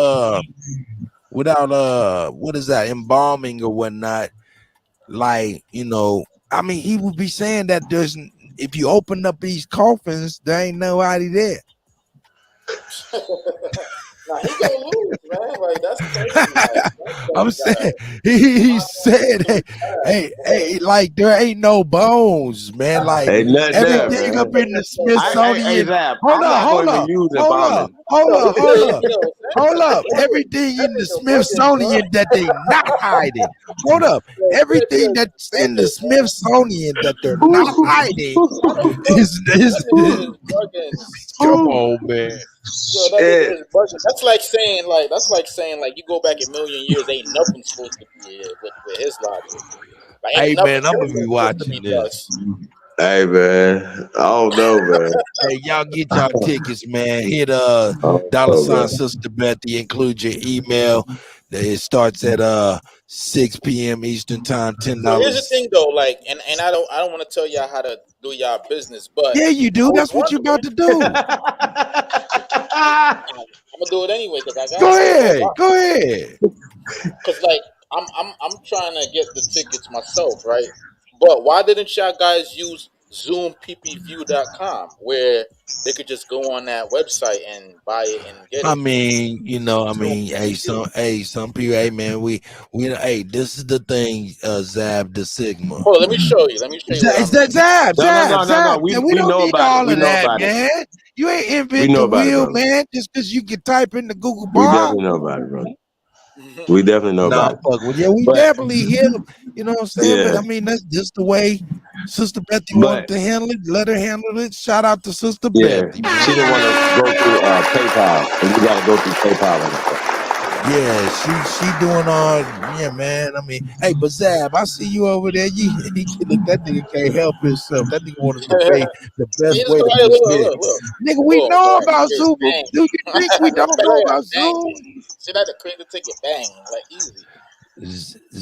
what is that, embalming or whatnot, like, I mean, he would be saying that if you open up these coffins, there ain't nobody there. Nah, he gonna lose, man. Like, that's crazy. I'm saying he said, hey, like there ain't no bones, man. Like everything there, up in the Smithsonian. Hold up. Everything in the Smithsonian that they not hiding. Hold up. Everything that's in the Smithsonian that they're not hiding is come on, man. Yo, that's like saying you go back a million years, ain't nothing supposed to be here with his logic. Like, hey man, I'm gonna be watching this. Hey man, I don't know, man. Hey, y'all get y'all tickets, man. Hit $ Sister Bethy, include your email. It starts at 6 p.m. Eastern time, $10. So here's the thing though, like, and I don't want to tell y'all how to do y'all business, but yeah, you do. That's what you're about to do. I'm gonna do it anyway because I got. Go ahead. Because like I'm trying to get the tickets myself, right? But why didn't y'all guys use ZoomPPView.com where they could just go on that website and buy it and get it? I mean, some people, hey man, we this is the thing, Zab the Sigma. Hold on, let me show you. Zab. No. We don't know need about all it. of that, man. You ain't invent the wheel, man, just because you can type in the Google bar. We definitely know about it, bro. We definitely know about it. We definitely hit them. You know what I'm saying? Yeah. But I mean, that's just the way Sister Bethy wanted to handle it. Let her handle it. Shout out to Sister Bethy. Man. She didn't want to go through PayPal, and we got to go through PayPal. Yeah, she doing all. Yeah, man. I mean, hey, but Zab, I see you over there. That nigga can't help himself. That nigga wanted to pay the best way to look. Nigga, we know about Zoom. Do you think we don't know about Zoom? See that the cream to take it bang like easy.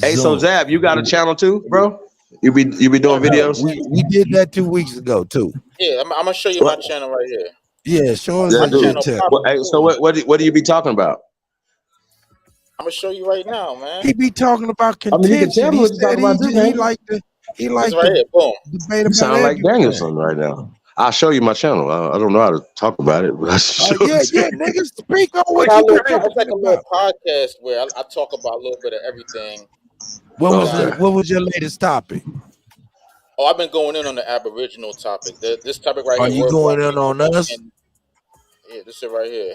Hey, so Zab, you got a channel too, bro? You be doing videos? We did that 2 weeks ago too. Yeah, I'm gonna show you my channel right here. Yeah, show us my channel. Hey, so what do you be talking about? I'm gonna show you right now, man. He be talking about contention. I mean, you can tell me what you're talking about too, man. He like right here, boom. You sound like Danielson right now. I'll show you my channel. I don't know how to talk about it, but yeah, niggas, speak on what you been talking It's like a little podcast where I talk about a little bit of everything. What was your latest topic? Oh, I've been going in on the Aboriginal topic. This topic right Are here, you were going black in people on us? in yeah, this is right here.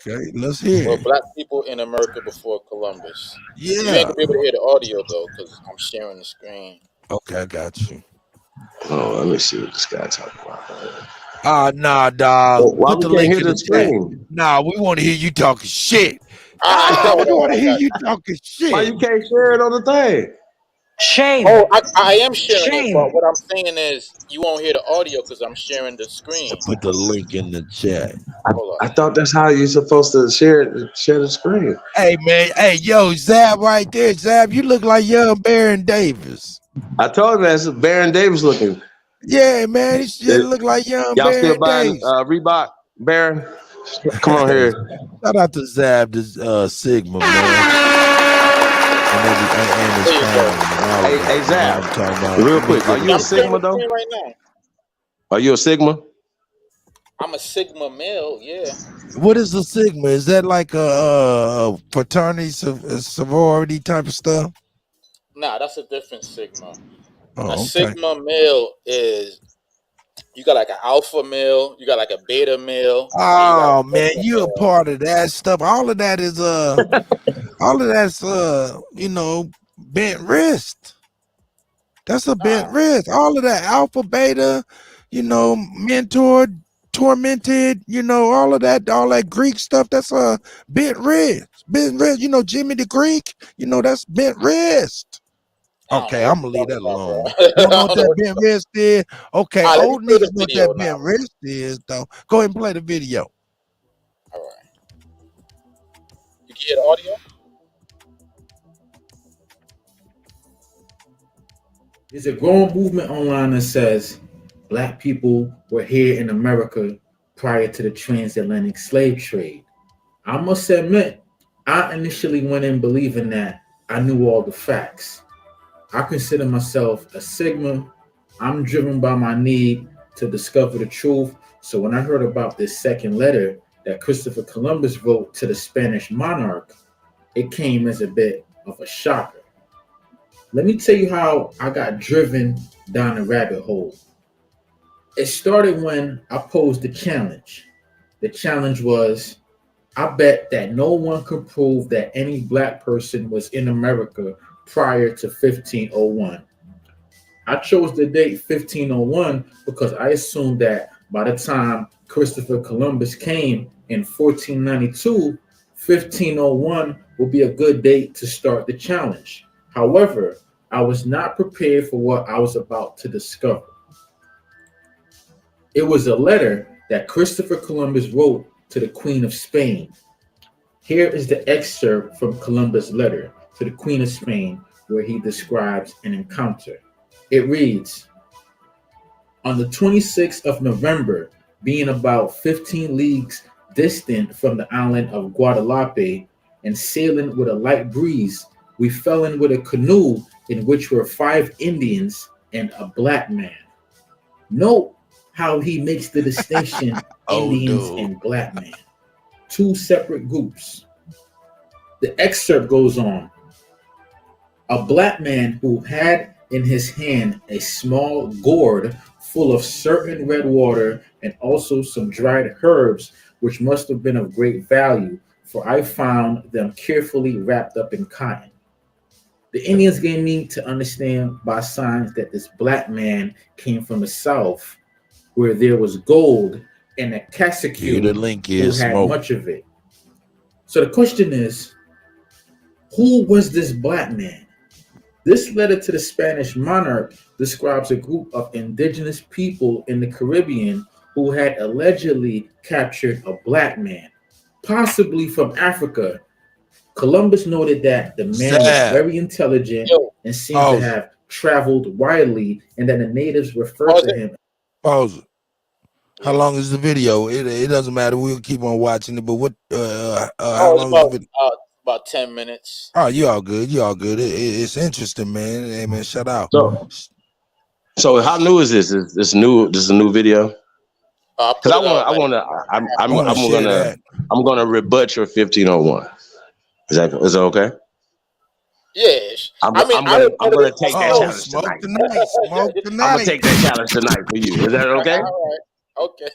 Okay, let's hear Were it. black people in America before Columbus? You ain't Yeah. gonna be able to hear the audio though, because I'm sharing the screen. Okay, I got you. Oh, let me see what this guy talking about. Nah, dog. Well, why Put we the can't link hear in the the chat. screen? Nah, we want to hear you talking shit. I Ah, we hold want on, to I hear got you talking Why shit. you can't share it on the thing? Shame. Oh, I am sharing it, Shame. but what I'm saying is you won't hear the audio because I'm sharing the screen. Put the link in the chat. Hold I up. thought that's how you're supposed to share the screen. Hey, man. Hey, yo, Zab right there. Zab, you look like young Baron Davis. I told him that's Baron Davis looking. Yeah, man. He should look like young Y'all still Baron buying Davis. Reebok, Baron? Come on here. Shout out to Zab, this Sigma, man. And his There you go. family and all of Hey, that. You know what Zab, I'm talking about? real Let me quick. Are get you Yeah, a I'm sharing Sigma the though? screen right now. Are you a Sigma? I'm a Sigma male, yeah. What is a Sigma? Is that like a fraternity, sorority type of stuff? Nah, that's a different Sigma. A Oh, okay. Sigma male is you got like an alpha male, you got like a beta male, and then you got a Oh man, delta you a male. part of that stuff. All of that is all of that's bent wrist. That's a bent Nah, wrist. All of that alpha, beta, mentored, tormented, all of that, all that Greek stuff. That's a bent wrist. Bent wrist. Jimmy the Greek. That's bent wrist. I don't know Okay, what I'm gonna you're leave talking that about, bro. alone. I You don't know what don't know that what bent wrist is? Okay, let me old play the niggas know what video that bent now. wrist is, though. Go ahead and play the video. All right. You can hear the audio? There's a growing movement online that says black people were here in America prior to the transatlantic slave trade. I must admit, I initially went in believing that I knew all the facts. I consider myself a Sigma. I'm driven by my need to discover the truth. So when I heard about this second letter that Christopher Columbus wrote to the Spanish monarch, it came as a bit of a shocker. Let me tell you how I got driven down a rabbit hole. It started when I posed the challenge. The challenge was I bet that no one could prove that any black person was in America prior to 1501. I chose the date 1501 because I assumed that by the time Christopher Columbus came in 1492, 1501 would be a good date to start the challenge. However, I was not prepared for what I was about to discover. It was a letter that Christopher Columbus wrote to the Queen of Spain. Here is the excerpt from Columbus' letter to the Queen of Spain where he describes an encounter. It reads, on the 26th of November, being about 15 leagues distant from the island of Guadeloupe and sailing with a light breeze, we fell in with a canoe in which were 5 Indians and a black man. Note how he makes the distinction Oh, Indians dude. and black man, 2 separate groups. The excerpt goes on. A black man who had in his hand a small gourd full of certain red water and also some dried herbs, which must have been of great value, for I found them carefully wrapped up in cotton. The Indians gave me to understand by signs that this black man came from the south, where there was gold, and a Here the Cacique link who is had smoke. much of it. So the question is, who was this black man? This letter to the Spanish monarch describes a group of indigenous people in the Caribbean who had allegedly captured a black man, possibly from Africa. Columbus noted that the man was Zab. very intelligent Yo, and seemed to Pause it. have traveled widely, and that the natives referred pause to it. him. Pause it. How Yeah. long is the video? It doesn't matter. We'll keep on watching it. But what? How Oh, it's long is the video? about 10 minutes. Oh, you all good. You all good. It's interesting, man. Hey, man, shout out. So how new is this? Is this new? This is a new video? I Because put it out like I want to share that. I'm gonna rebut your 1501. Is that okay? I'm I mean, gonna take that Oh, challenge smoke tonight. tonight, smoke I'm gonna tonight. take that challenge tonight for you. Is that okay? All right. Okay.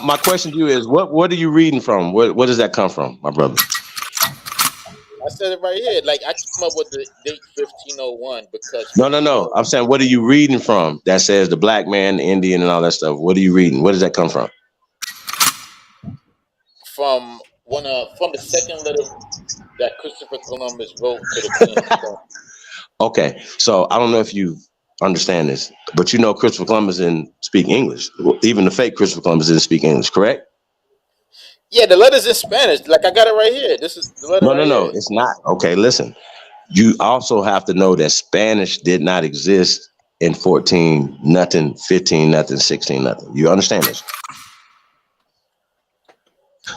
My question to you is, what are you reading from? Where does that come from, my brother? I said it right here. Like I came up with the date 1501 because No. 1501 I'm saying, what are you reading from that says the black man, the Indian, and all that stuff? What are you reading? Where does that come from? from the second letter that Christopher Columbus wrote to the Queen of Spain. Okay, so I don't know if you understand this, but you know Christopher Columbus didn't speak English. Even the fake Christopher Columbus didn't speak English, correct? Yeah, the letter's in Spanish. Like I got it right here. This is the letter right No, here. it's not. Okay, listen. You also have to know that Spanish did not exist in 14 nothing, 15 nothing, 16 nothing. You understand this?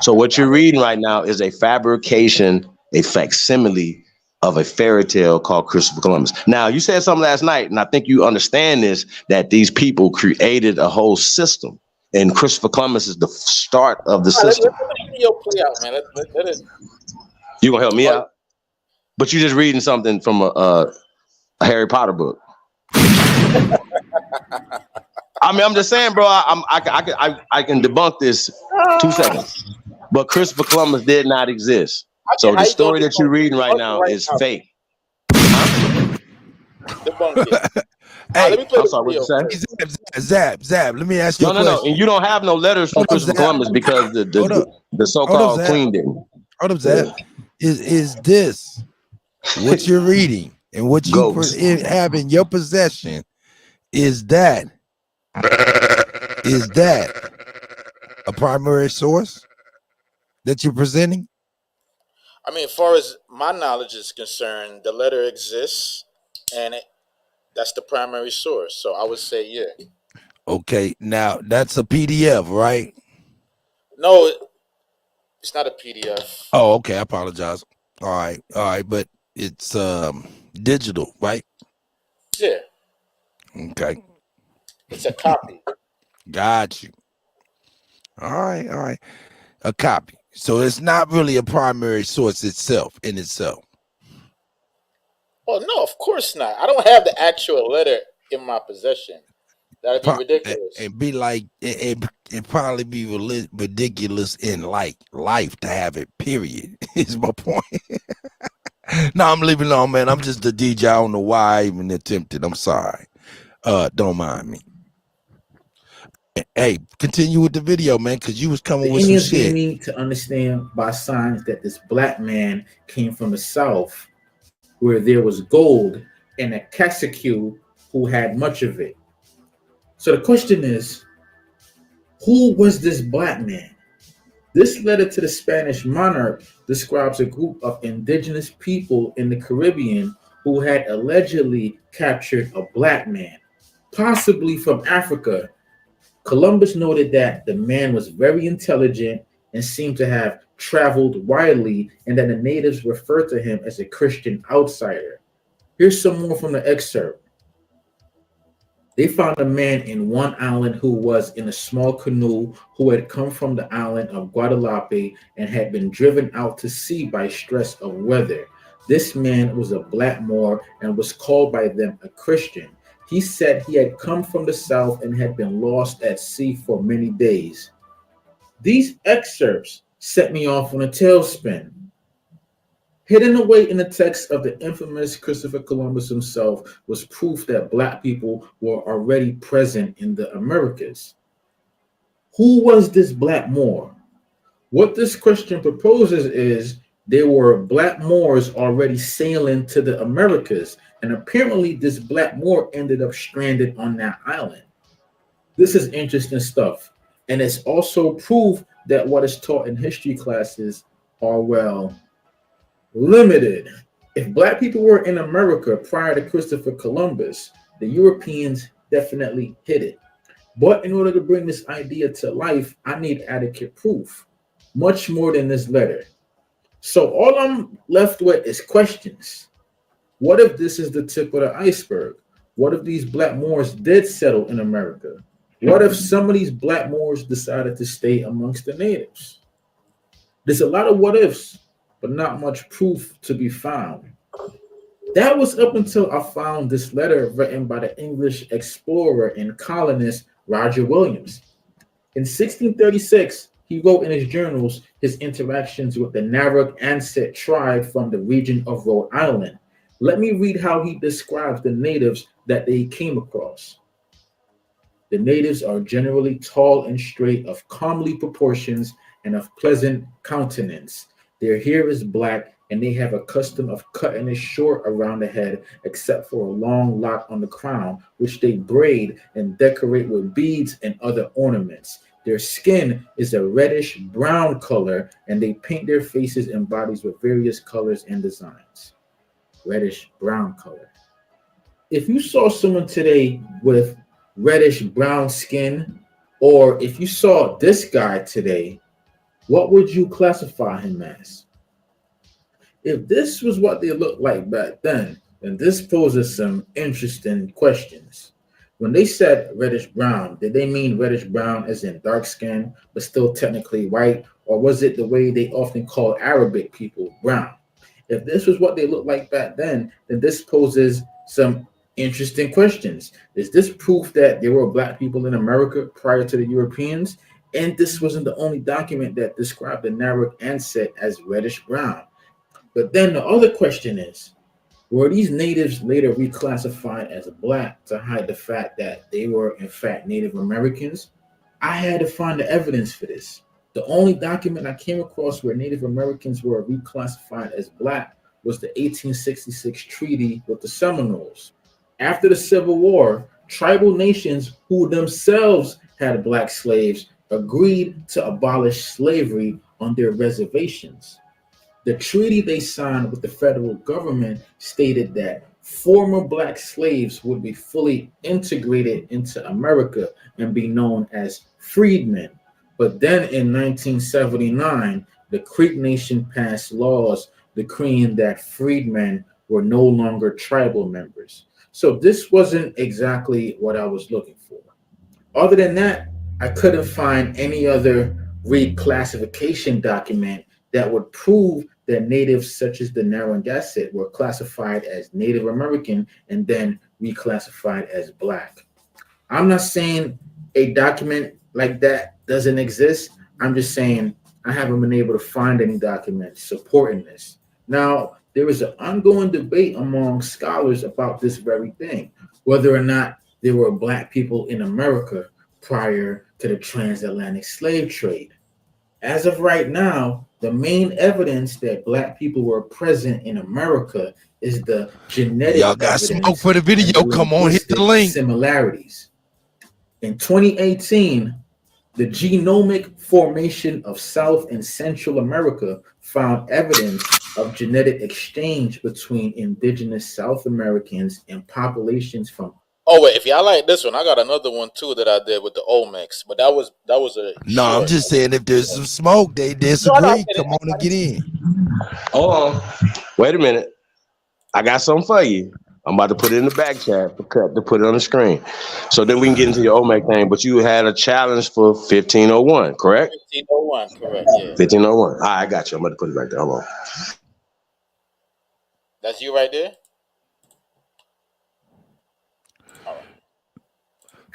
So what you're reading right now is a fabrication, a facsimile of a fairy tale called Christopher Columbus. Now, you said something last night, and I think you understand this, that these people created a whole system, and Christopher Columbus is the start of the All right, system. let the video play out, man. Let it. You gonna help me Oh, out? But you're just reading something from a Harry Potter book. I mean, I'm just saying, bro. I can debunk this 2 seconds. But Christopher Columbus did not exist. So how the you gonna story that you're reading right debunk it now right is now? fake. Debunk it. Hey, Let me play I'm the sorry, what you video say? first. Zab. Let me ask you a No. question. And you don't have no letters from Hold up, Christopher Zab. Columbus because Hold up. the Hold up, so-called Zab. queen didn't. Hold up, Zab. Is this what you're reading and what you Ghost. have in your possession? Is that a primary source that you're presenting? I mean, as far as my knowledge is concerned, the letter exists, and that's the primary source. So I would say, yeah. Okay, now that's a PDF, right? No, it's not a PDF. Oh, okay. I apologize. All right, but it's digital, right? Yeah, Okay, it's a copy. got you. All right. A copy. So it's not really a primary source itself in itself. Well, no, of course not. I don't have the actual letter in my possession. That'd be ridiculous. And be like it probably be ridiculous in like life to have it. Period. Is my point. No, I'm leaving it on, man. I'm just the DJ. I don't know why I even attempted. I'm sorry. Don't mind me. Hey, continue with the video, man, because you was coming The with some Indians gave shit. me to understand by signs that this black man came from the south where there was gold and a cacique who had much of it. So the question is, who was this black man? This letter to the Spanish monarch describes a group of indigenous people in the Caribbean who had allegedly captured a black man, possibly from Africa. Columbus noted that the man was very intelligent and seemed to have traveled widely, and that the natives referred to him as a Christian outsider. Here's some more from the excerpt. They found a man in one island who was in a small canoe who had come from the island of Guadeloupe and had been driven out to sea by stress of weather. This man was a black Moor and was called by them a Christian. He said he had come from the south and had been lost at sea for many days. These excerpts set me off on a tailspin. Hidden away in the text of the infamous Christopher Columbus himself was proof that black people were already present in the Americas. Who was this black Moor? What this question proposes is there were black Moors already sailing to the Americas, and apparently this black Moor ended up stranded on that island. This is interesting stuff, and it's also proof that what is taught in history classes are, well, limited. If black people were in America prior to Christopher Columbus, the Europeans definitely hid it. But in order to bring this idea to life, I need adequate proof, much more than this letter. So all I'm left with is questions. What if this is the tip of the iceberg? What if these black Moors did settle in America? What if some of these black Moors decided to stay amongst the natives? There's a lot of what ifs, but not much proof to be found. That was up until I found this letter written by the English explorer and colonist Roger Williams. In 1636, he wrote in his journals his interactions with the Narragansett tribe from the region of Rhode Island. Let me read how he describes the natives that they came across. The natives are generally tall and straight, of comely proportions, and of pleasant countenance. Their hair is black, and they have a custom of cutting it short around the head, except for a long lock on the crown, which they braid and decorate with beads and other ornaments. Their skin is a reddish brown color, and they paint their faces and bodies with various colors and designs. Reddish brown color. If you saw someone today with reddish brown skin, or if you saw this guy today, what would you classify him as? If this was what they looked like back then this poses some interesting questions. When they said reddish brown, did they mean reddish brown as in dark skin, but still technically white? Or was it the way they often call Arabic people brown? If this was what they looked like back then this poses some interesting questions. Is this proof that there were black people in America prior to the Europeans? And this wasn't the only document that described the Narragansett as reddish brown. But then the other question is, were these natives later reclassified as black to hide the fact that they were in fact Native Americans? I had to find the evidence for this. The only document I came across where Native Americans were reclassified as black was the 1866 treaty with the Seminoles. After the Civil War, tribal nations who themselves had black slaves agreed to abolish slavery on their reservations. The treaty they signed with the federal government stated that former black slaves would be fully integrated into America and be known as freedmen. But then in 1979, the Creek Nation passed laws decreeing that freedmen were no longer tribal members. So this wasn't exactly what I was looking for. Other than that, I couldn't find any other reclassification document that would prove that natives such as the Narragansett were classified as Native American and then reclassified as black. I'm not saying a document like that doesn't exist. I'm just saying I haven't been able to find any documents supporting this. Now, there is an ongoing debate among scholars about this very thing, whether or not there were black people in America prior to the transatlantic slave trade. As of right now, the main evidence that black people were present in America is the genetic Y'all got smoke evidence for the and video. Come on, hit the linguistic link. similarities. In 2018, the genomic formation of South and Central America found evidence of genetic exchange between indigenous South Americans and populations from. Oh wait, if y'all like this one, I got another one too that I did with the Olmecs, but that was a No, I'm short. just saying if there's some smoke, they No, I disagree. get it. Come on and get in. Hold on. Wait a minute. I got something for you. I'm about to put it in the back chat to put it on the screen. So then we can get into your OMAC thing. But you had a challenge for 1501, correct? 1501, correct? Yeah, 1501. All right, I got you. I'm about to put it right there. Hold on. that's you right there.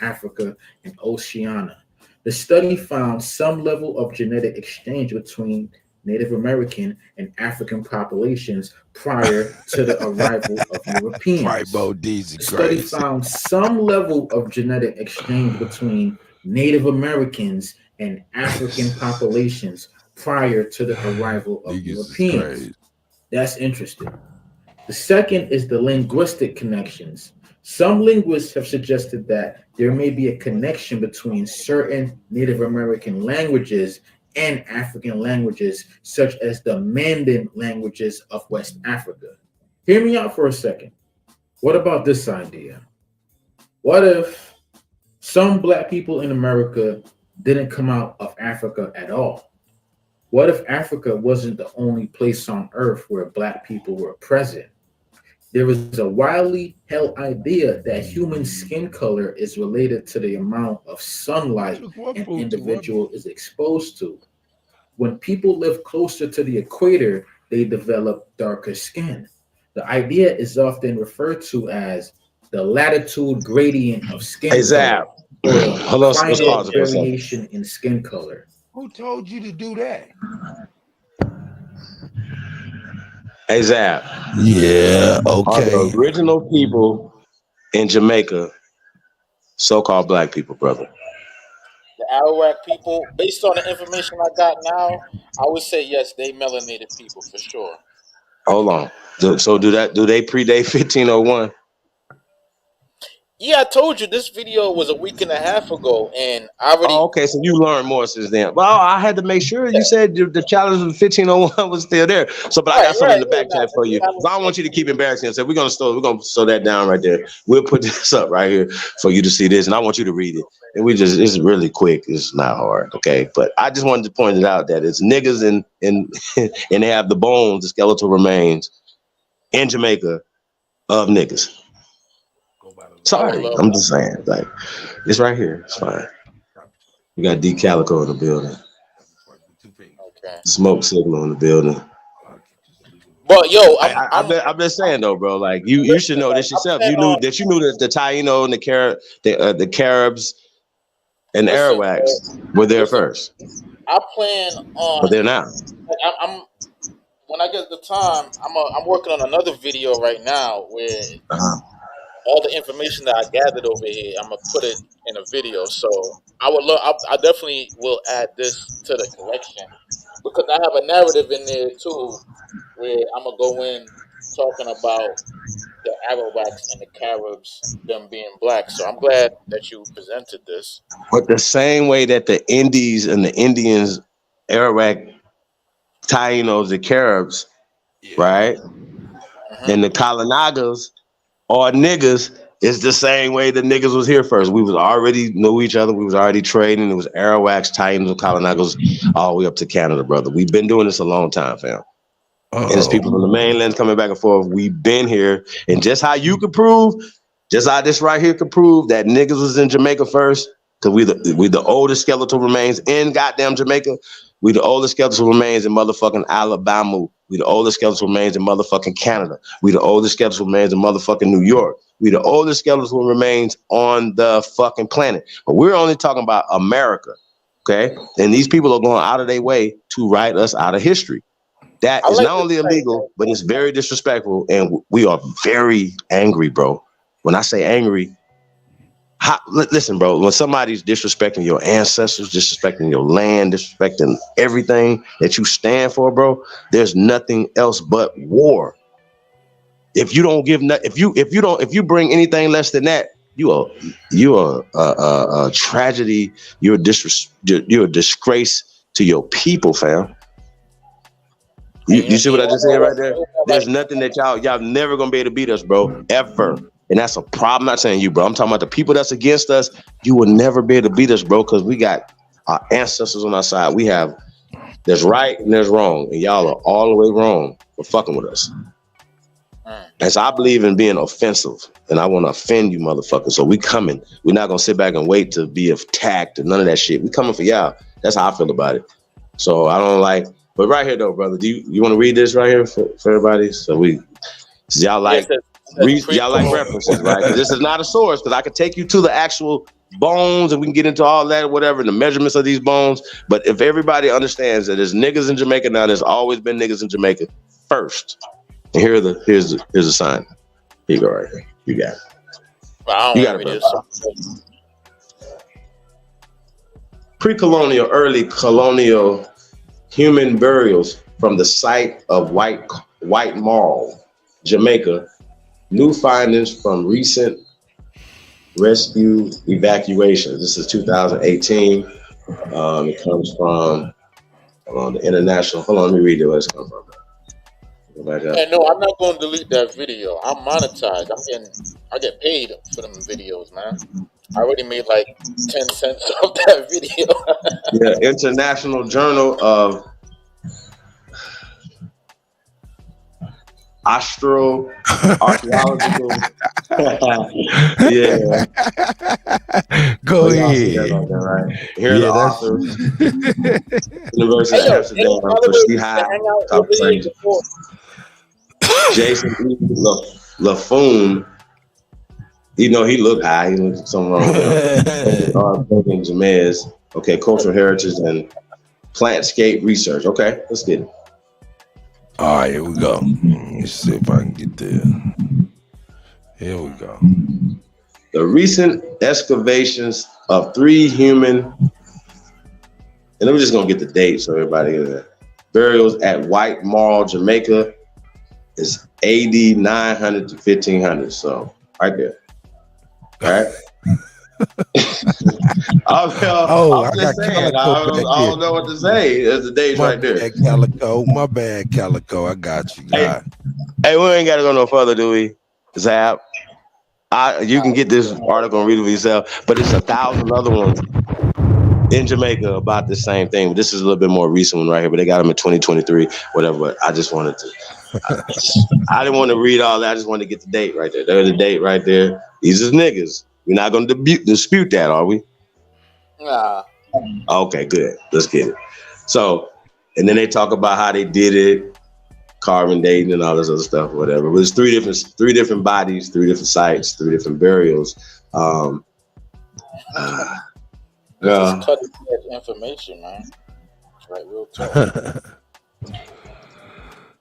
Africa, and Oceania. The study found some level of genetic exchange between Native American and African populations prior to the arrival of Europeans. The study found some level of genetic exchange between Native Americans and African populations prior to the arrival of Europeans. That's interesting. The second is the linguistic connections. Some linguists have suggested that there may be a connection between certain Native American languages and African languages, such as the Mandan languages of West Africa. Hear me out for a second. What about this idea? What if some black people in America didn't come out of Africa at all? What if Africa wasn't the only place on earth where black people were present? There is a widely held idea that human skin color is related to the amount of sunlight an individual is exposed to. When people live closer to the equator, they develop darker skin. The idea is often referred to as the latitude gradient of skin Hey, color, Zap. or the Hold on, let's finite pause it for a second. variation in skin color. Who told you to do that? Hey, Zap. Yeah, Are the okay. original people in Jamaica so-called black people, brother? The Arawak people, based on the information I got now, I would say yes, they melanated people for sure. Hold on. So do they predate 1501? Yeah, I told you this video was a week and a half ago, and I already. Oh, okay. So you learned more since then. Well, I had to make sure you said the challenge of 1501 was still there. So, but I got something in the back chat for you. But I don't want you to keep embarrassing yourself. We're gonna slow that down right there. We'll put this up right here for you to see this, and I want you to read it. And it's really quick. It's not hard, okay? But I just wanted to point it out that it's niggas and and they have the bones, the skeletal remains in Jamaica of niggas. Sorry, I'm just saying, like, it's right here. It's fine. We got D Calico in the building. Okay. Smoke signal in the building. But yo, I'm just saying though, bro. Like you should know this yourself. You knew that the Taino and the Caribs and the Arawaks were there first. I plan on. But they're now. I'm when I get the time, I'm working on another video right now where all the information that I gathered over here, I'm gonna put it in a video. So I definitely will add this to the collection because I have a narrative in there too, where I'm gonna go in talking about the Arawaks and the Caribs, them being black. So I'm glad that you presented this. But the same way that the Indies and the Indians, Arawak, Tainos, the Caribs, right, and the Kalanagas or niggas, is the same way the niggas was here first. We was already knew each other. We was already trading. It was Arawaks, Titans, and Kalanagas all the way up to Canada, brother. We've been doing this a long time, fam. And it's people from the mainland coming back and forth. We've been here. And just how you could prove, just how this right here could prove that niggas was in Jamaica first, because we the oldest skeletal remains in goddamn Jamaica. We the oldest skeletal remains in motherfucking Alabama. We the oldest skeletal remains in motherfucking Canada. We the oldest skeletal remains in motherfucking New York. We the oldest skeletal remains on the fucking planet. But we're only talking about America, okay? And these people are going out of their way to write us out of history. That is not only illegal, but it's very disrespectful, and we are very angry, bro. When I say angry, listen, bro, when somebody's disrespecting your ancestors, disrespecting your land, disrespecting everything that you stand for, bro, there's nothing else but war. If you don't give, if you bring anything less than that, you are a tragedy. You're a disgrace to your people, fam. You see what I just said right there? There's nothing that y'all never gonna be able to beat us, bro, ever. And that's a problem. I'm not saying you, bro. I'm talking about the people that's against us. You will never be able to beat us, bro, because we got our ancestors on our side. There's right and there's wrong, and y'all are all the way wrong for fucking with us. And so I believe in being offensive, and I want to offend you, motherfuckers. So we coming. We're not gonna sit back and wait to be attacked and none of that shit. We coming for y'all. That's how I feel about it. So I don't like. But right here, though, brother, do you want to read this right here for everybody? So y'all like references, right? Because this is not a source. Because I could take you to the actual bones, and we can get into all that, whatever, and the measurements of these bones. But if everybody understands that there's niggas in Jamaica now, there's always been niggas in Jamaica first. And here's the sign. Here you go, right here. You got it. Wow, you got it, Pre-colonial, early colonial human burials from the site of White Marl, Jamaica. New findings from recent rescue evacuations. This is 2018. It comes from the international. Hold on, let me read it. Where it's come from. Yeah, no, I'm not going to delete that video. I'm monetized. I get paid for them videos, man. I already made like 10 cents off that video. Yeah, International Journal of Astroarchaeological. Yeah. Go ahead. Right? Here are the authors. University of Amsterdam. Jason LaFoon. You know, he looked high. He looked something wrong with him. Jamez. Okay, cultural heritage and plantscape research. Okay, let's get it. All right, here we go. Let me see if I can get there. Here we go. The recent excavations of 3 human, and I'm just gonna get the date so everybody burials at White Marl, Jamaica, is AD 900 to 1500. So right there. All right. I'm just saying. I don't know what to say. There's the dates right there. My bad, Calico. I got you. Hey, we ain't got to go no further, do we? Zap. You can get this article and read it for yourself, but it's 1,000 other ones in Jamaica about the same thing. This is a little bit more recent one right here, but they got them in 2023, whatever. But I just wanted to. I didn't want to read all that. I just wanted to get the date right there. There's the date right there. These is niggas. We're not going to dispute that, are we? Nah. Okay, good. Let's get it. So, and then they talk about how they did it, carbon dating and all this other stuff, whatever. But it's three different bodies, 3 different sites, 3 different burials. Just cutting edge information, man. Right, real talk.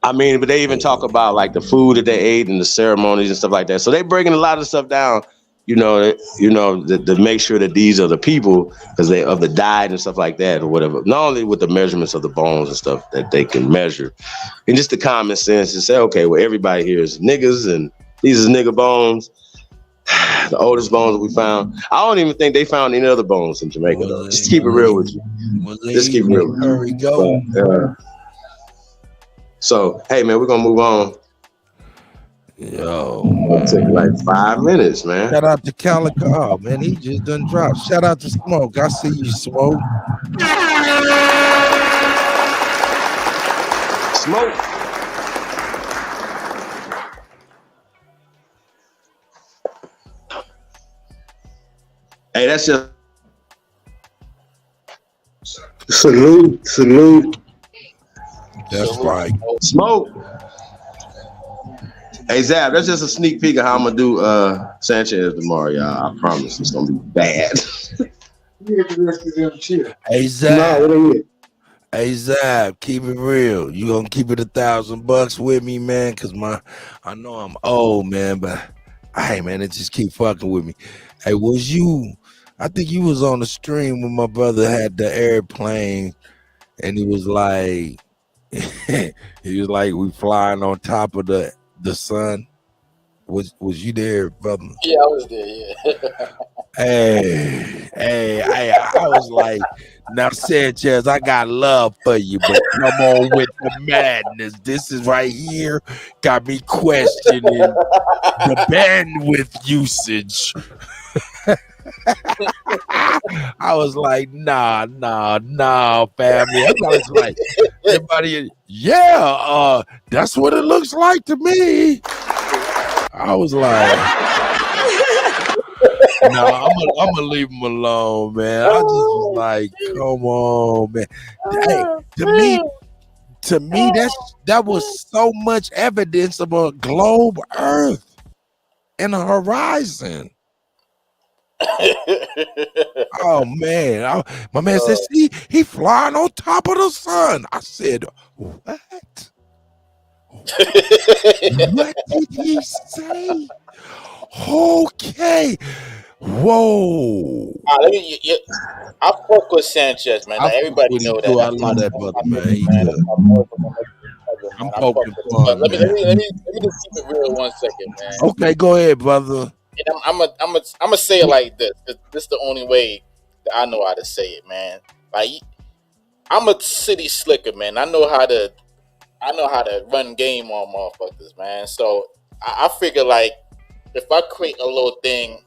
I mean, but they even talk about like the food that they ate and the ceremonies and stuff like that. So they breaking a lot of stuff down, to make sure that these are the people because they of the diet and stuff like that or whatever. Not only with the measurements of the bones and stuff that they can measure, and just the common sense to say, okay, well, everybody here is niggas and these is nigga bones. The oldest bones that we found. I don't even think they found any other bones in Jamaica though. Just to keep it real with you. Just keep it real. There we go. So, hey, man, we're going to move on. Yo, it'll take like 5 minutes, man. Shout out to Calico. Oh, man, he just done dropped. Shout out to Smoke. I see you, Smoke. Smoke. Hey, that's just salute. That's right. Smoke. Hey, Zab, that's just a sneak peek of how I'm going to do Sanchez tomorrow, y'all. I promise it's going to be bad. Hey, Zab. Hey, Zab, keep it real. You going to keep it $1,000 with me, man? Because I know I'm old, man, but hey, man, it just keep fucking with me. Hey, I think you was on the stream when my brother had the airplane and he was like, we flying on top of the sun. Was you there, brother? Yeah, I was there. Yeah. Hey, I was like, now Sanchez, I got love for you, but come on with the madness. This is right here got me questioning the bandwidth usage. I was like, nah, family. I was like, everybody, yeah, that's what it looks like to me. I was like, no, I'm gonna leave him alone, man. I just was like, come on, man. Hey, to me, that was so much evidence of a globe Earth and a horizon. Oh man, my man said, see, he flying on top of the sun. I said, what? What did he say? Okay. Whoa. I fuck with Sanchez, man. Like, everybody know that. I love that brother, man. I'm poking fun. Let me just keep it real 1 second, man. Okay, go ahead, brother. And I'm gonna say it like this. This is the only way that I know how to say it, man. Like, I'm a city slicker, man. I know how to run game on motherfuckers, man. So I figure, like, if I create a little thing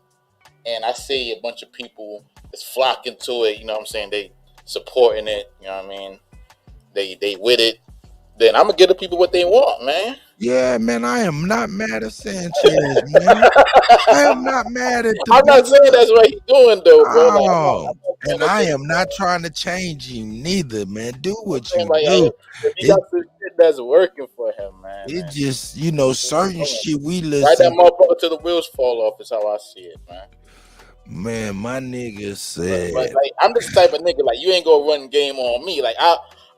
and I see a bunch of people is flocking to it, you know what I'm saying? They supporting it, you know what I mean? They with it, then I'm gonna give the people what they want, man. Yeah, man, I am not mad at Sanchez, man. I am not mad at the I'm not saying brother. that's what he's doing though, bro. Like Oh, I'm not saying and that's I what he's am not trying to change him neither, man. Do I'm what saying. you Like do. if he It got some shit that's working for him, man, it and just keep it certain going. shit we Ride that listen. motherfucker till the wheels fall off is how I see it, man. Man, my nigga But said like I'm this type of nigga. Like you ain't gonna run game on me. Like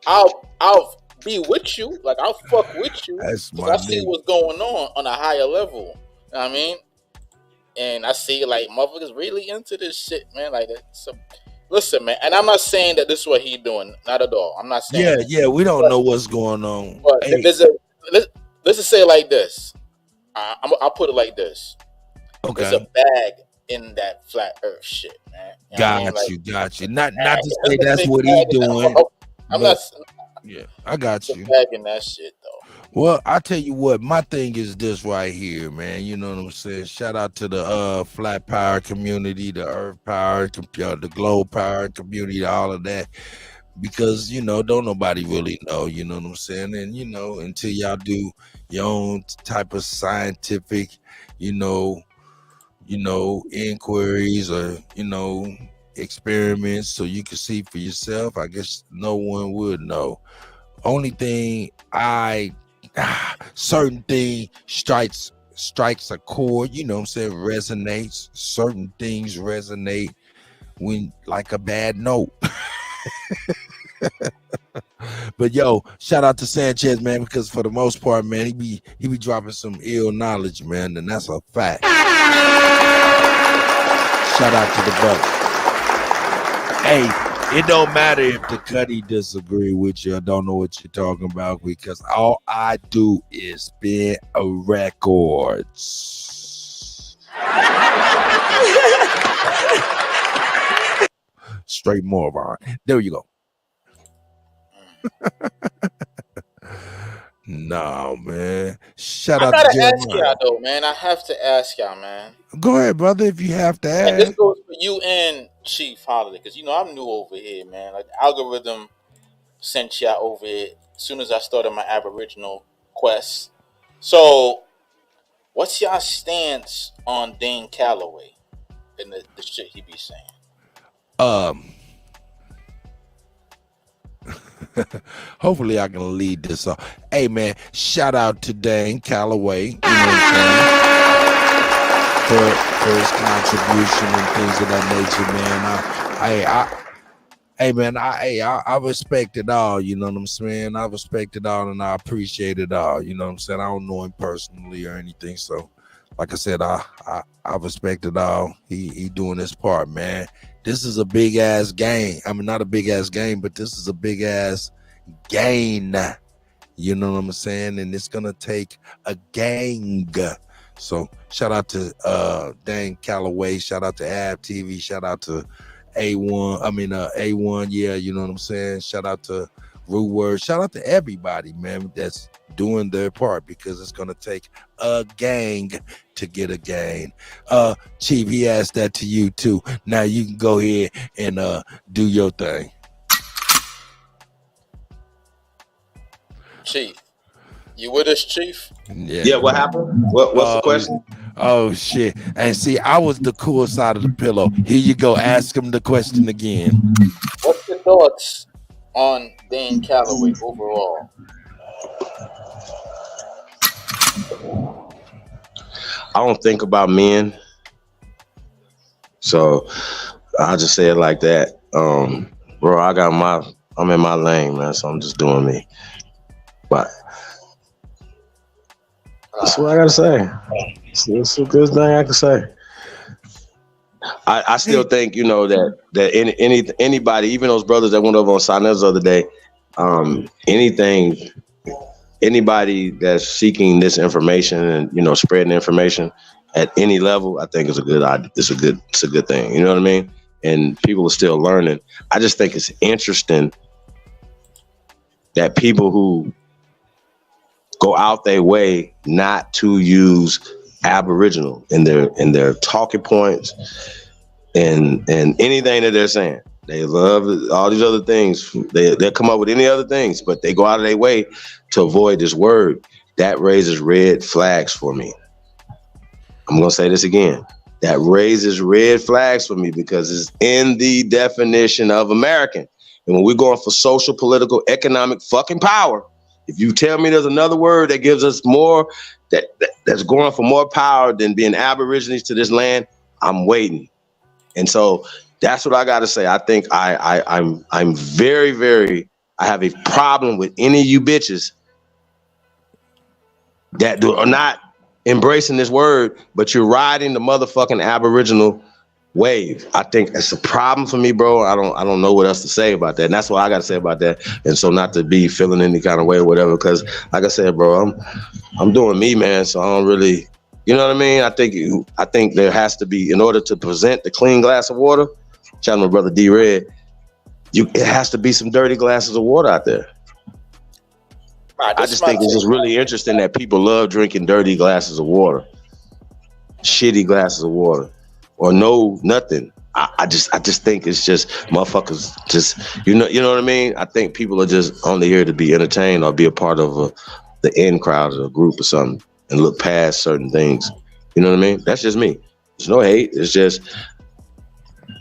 I'll be with you. Like I'll fuck with you that's because my I see nigga. what's going on a higher level. You know what I mean? And I see like motherfuckers really into this shit, man. Like that. So listen, man. And I'm not saying that this is what he doing. Not at all. I'm not saying Yeah, that. yeah, we don't know what's going on. But Hey, there's a let's just say it like this. I'll put it like this. There's a okay. bag in that flat Earth shit, man. You know what I mean? Like Got you. Not to say there's a that's big what he bag in that. doing, I'm but not yeah, I got the you. bag in that shit though. Well, I tell you what, my thing is this right here, man. You know what I'm saying? Shout out to the flat power community, the earth power, the globe power community, all of that. Because, don't nobody really know, you know what I'm saying? And, until y'all do your own type of scientific, you know, inquiries or, experiments so you can see for yourself, I guess no one would know. Only thing certain thing strikes a chord, you know what I'm saying, resonates. Certain things resonate when like a bad note. But yo, shout out to Sanchez, man, because for the most part, man, he be dropping some ill knowledge, man, and that's a fact. Shout out to the brother. Hey, it don't matter if the Cuddy disagree with you or don't know what you're talking about, because all I do is spin a records. Straight moron. There you go. No, man. Shout I out to gotta ask Jeremiah. y'all though, man. I have to ask y'all, man. Go ahead, brother, if you have to And this ask. goes for you and Chief Holiday, because I'm new over here, man. Like the algorithm sent y'all over here as soon as I started my Aboriginal quest. So, what's y'all stance on Dane Calloway and the shit he be saying? Hopefully I can lead this off. Hey man, shout out to Dane Calloway, you know what I'm saying, for his contribution and things of that nature, man. I respect it all, you know what I'm saying? I respect it all and I appreciate it all, you know what I'm saying? I don't know him personally or anything, so like I said, I respect it all. He doing his part, man. This is a big ass game. I mean, not a big ass game, but this is a big ass gain. You know what I'm saying? And it's gonna take a gang. So shout out to Dan Calloway. Shout out to Ab TV. Shout out to A1. Yeah, you know what I'm saying? Shout out to Root Word. Shout out to everybody, man, that's doing their part, because it's gonna take a gang to get a gain. Chief, he asked that to you too. Now you can go ahead and do your thing. Chief, you with us, Chief? Yeah, what happened? What's the question? Oh shit. And see, I was the cool side of the pillow. Here you go. Ask him the question again. What's your thoughts on Dane Calloway overall? I don't think about men, so I'll just say it like that. Bro, I'm in my lane, man, so I'm just doing me. But that's what I gotta say. It's a good thing I can say. I still think, that anybody, even those brothers that went over on SANCHEZ the other day, anybody that's seeking this information and spreading information at any level, I think is a good idea. It's a good thing. You know what I mean? And people are still learning. I just think it's interesting that people who go out their way not to use Aboriginal in their talking points and anything that they're saying. They love all these other things. They'll come up with any other things, but they go out of their way to avoid this word. that raises red flags for me. I'm going to say this again. That raises red flags for me because it's in the definition of American. And when we're going for social, political, economic fucking power, if you tell me there's another word that gives us more, that's going for more power than being aborigines to this land, I'm waiting. And so that's what I got to say. I think I'm very, very, I have a problem with any of you bitches that are not embracing this word, but you're riding the motherfucking Aboriginal wave. I think it's a problem for me, bro. I don't know what else to say about that. And that's what I got to say about that. And so not to be feeling any kind of way or whatever, because like I said, bro, I'm doing me, man. So I don't really, you know what I mean? I think there has to be, in order to present the clean glass of water, shout out to my brother D Red, it has to be some dirty glasses of water out there. Right, I just think it's just really interesting that people love drinking dirty glasses of water, shitty glasses of water, or nothing. I just think it's just motherfuckers just, you know what I mean? I think people are just only here to be entertained or be a part of the in crowd or a group or something and look past certain things. You know what I mean? That's just me. There's no hate. It's just,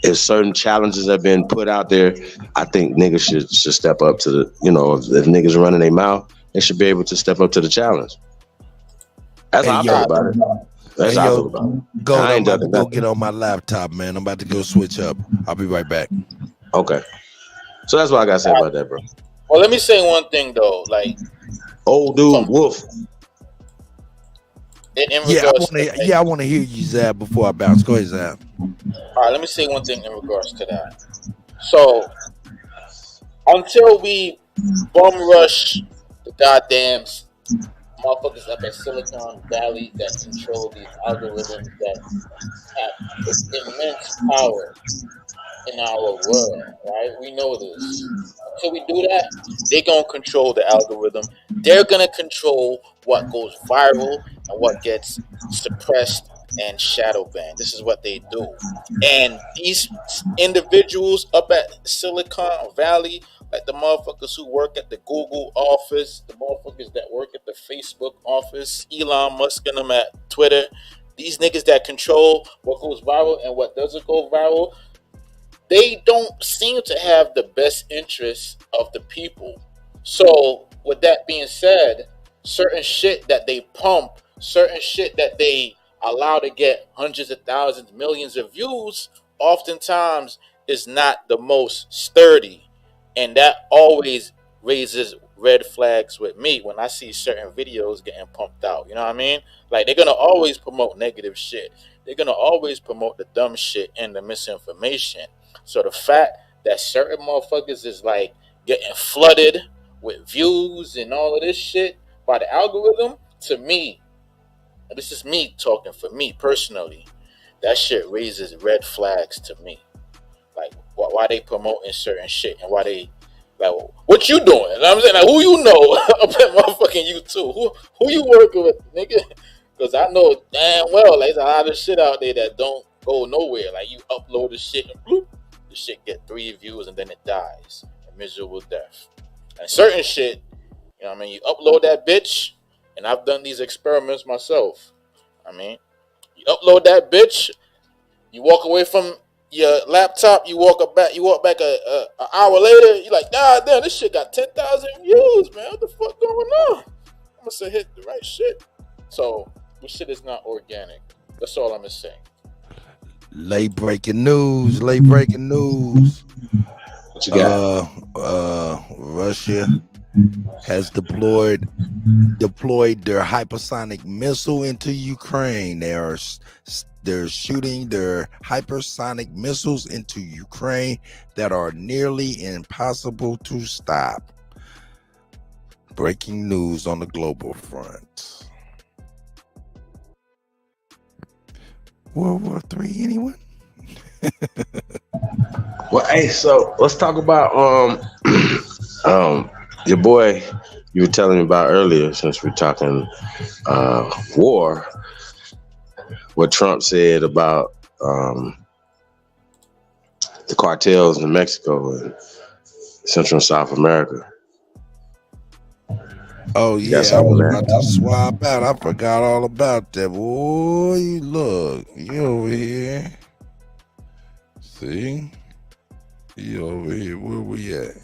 if certain challenges have been put out there, I think niggas should step up to the, if niggas are running their mouth, they should be able to step up to the challenge. That's how I feel about it. That's how I feel about it. I'm about to go get on my laptop, man. I'm about to go switch up. I'll be right back. Okay. So that's what I got to say about that, bro. Well, let me say one thing, though. Like, old dude, Wolf. I want to hear you, Zab, before I bounce. Go ahead, Zab. All right, let me say one thing in regards to that. So, until we bum rush the goddamn motherfuckers up at Silicon Valley that control these algorithms that have immense power in our world, right? We know this. Until we do that, they're going to control the algorithm. They're going to control what goes viral and what gets suppressed and shadow banned. This is what they do. And these individuals up at Silicon Valley, like the motherfuckers who work at the Google office, the motherfuckers that work at the Facebook office, Elon Musk and them at Twitter, these niggas that control what goes viral and what doesn't go viral, they don't seem to have the best interests of the people. So, with that being said, certain shit that they pump, certain shit that they allow to get hundreds of thousands, millions of views, oftentimes is not the most sturdy. And that always raises red flags with me when I see certain videos getting pumped out. You know what I mean? Like, they're going to always promote negative shit. They're going to always promote the dumb shit and the misinformation. So the fact that certain motherfuckers is like getting flooded with views and all of this shit by the algorithm, to me, and this is me talking for me personally, that shit raises red flags to me. Like, why they promoting certain shit and why they, like, what you doing? You know what I'm saying? Like, who you know up at motherfucking YouTube? Who you working with, nigga? Because I know damn well there's a lot of shit out there that don't go nowhere. Like, you upload the shit and bloop, the shit get 3 views and then it dies. A miserable death. And certain shit, you know what I mean? You upload that bitch, and I've done these experiments myself. I mean, you upload that bitch, you walk away from your laptop, you walk back an hour later, you're like, nah, damn, this shit got 10,000 views, man. What the fuck going on? I'm gonna say hit the right shit. So, this shit is not organic. That's all I'm gonna say. Late breaking news. What you got? Russia has deployed their hypersonic missile into Ukraine. They're shooting their hypersonic missiles into Ukraine that are nearly impossible to stop. Breaking news on the global front. World War III, anyone? Well, hey, so let's talk about your boy you were telling me about earlier, since we're talking war, what Trump said about the cartels in Mexico and Central and South America. Oh You got yeah, I something, was man? about to swap out. I forgot all about that. Boy, look, you over here. See? You over here. Where we at?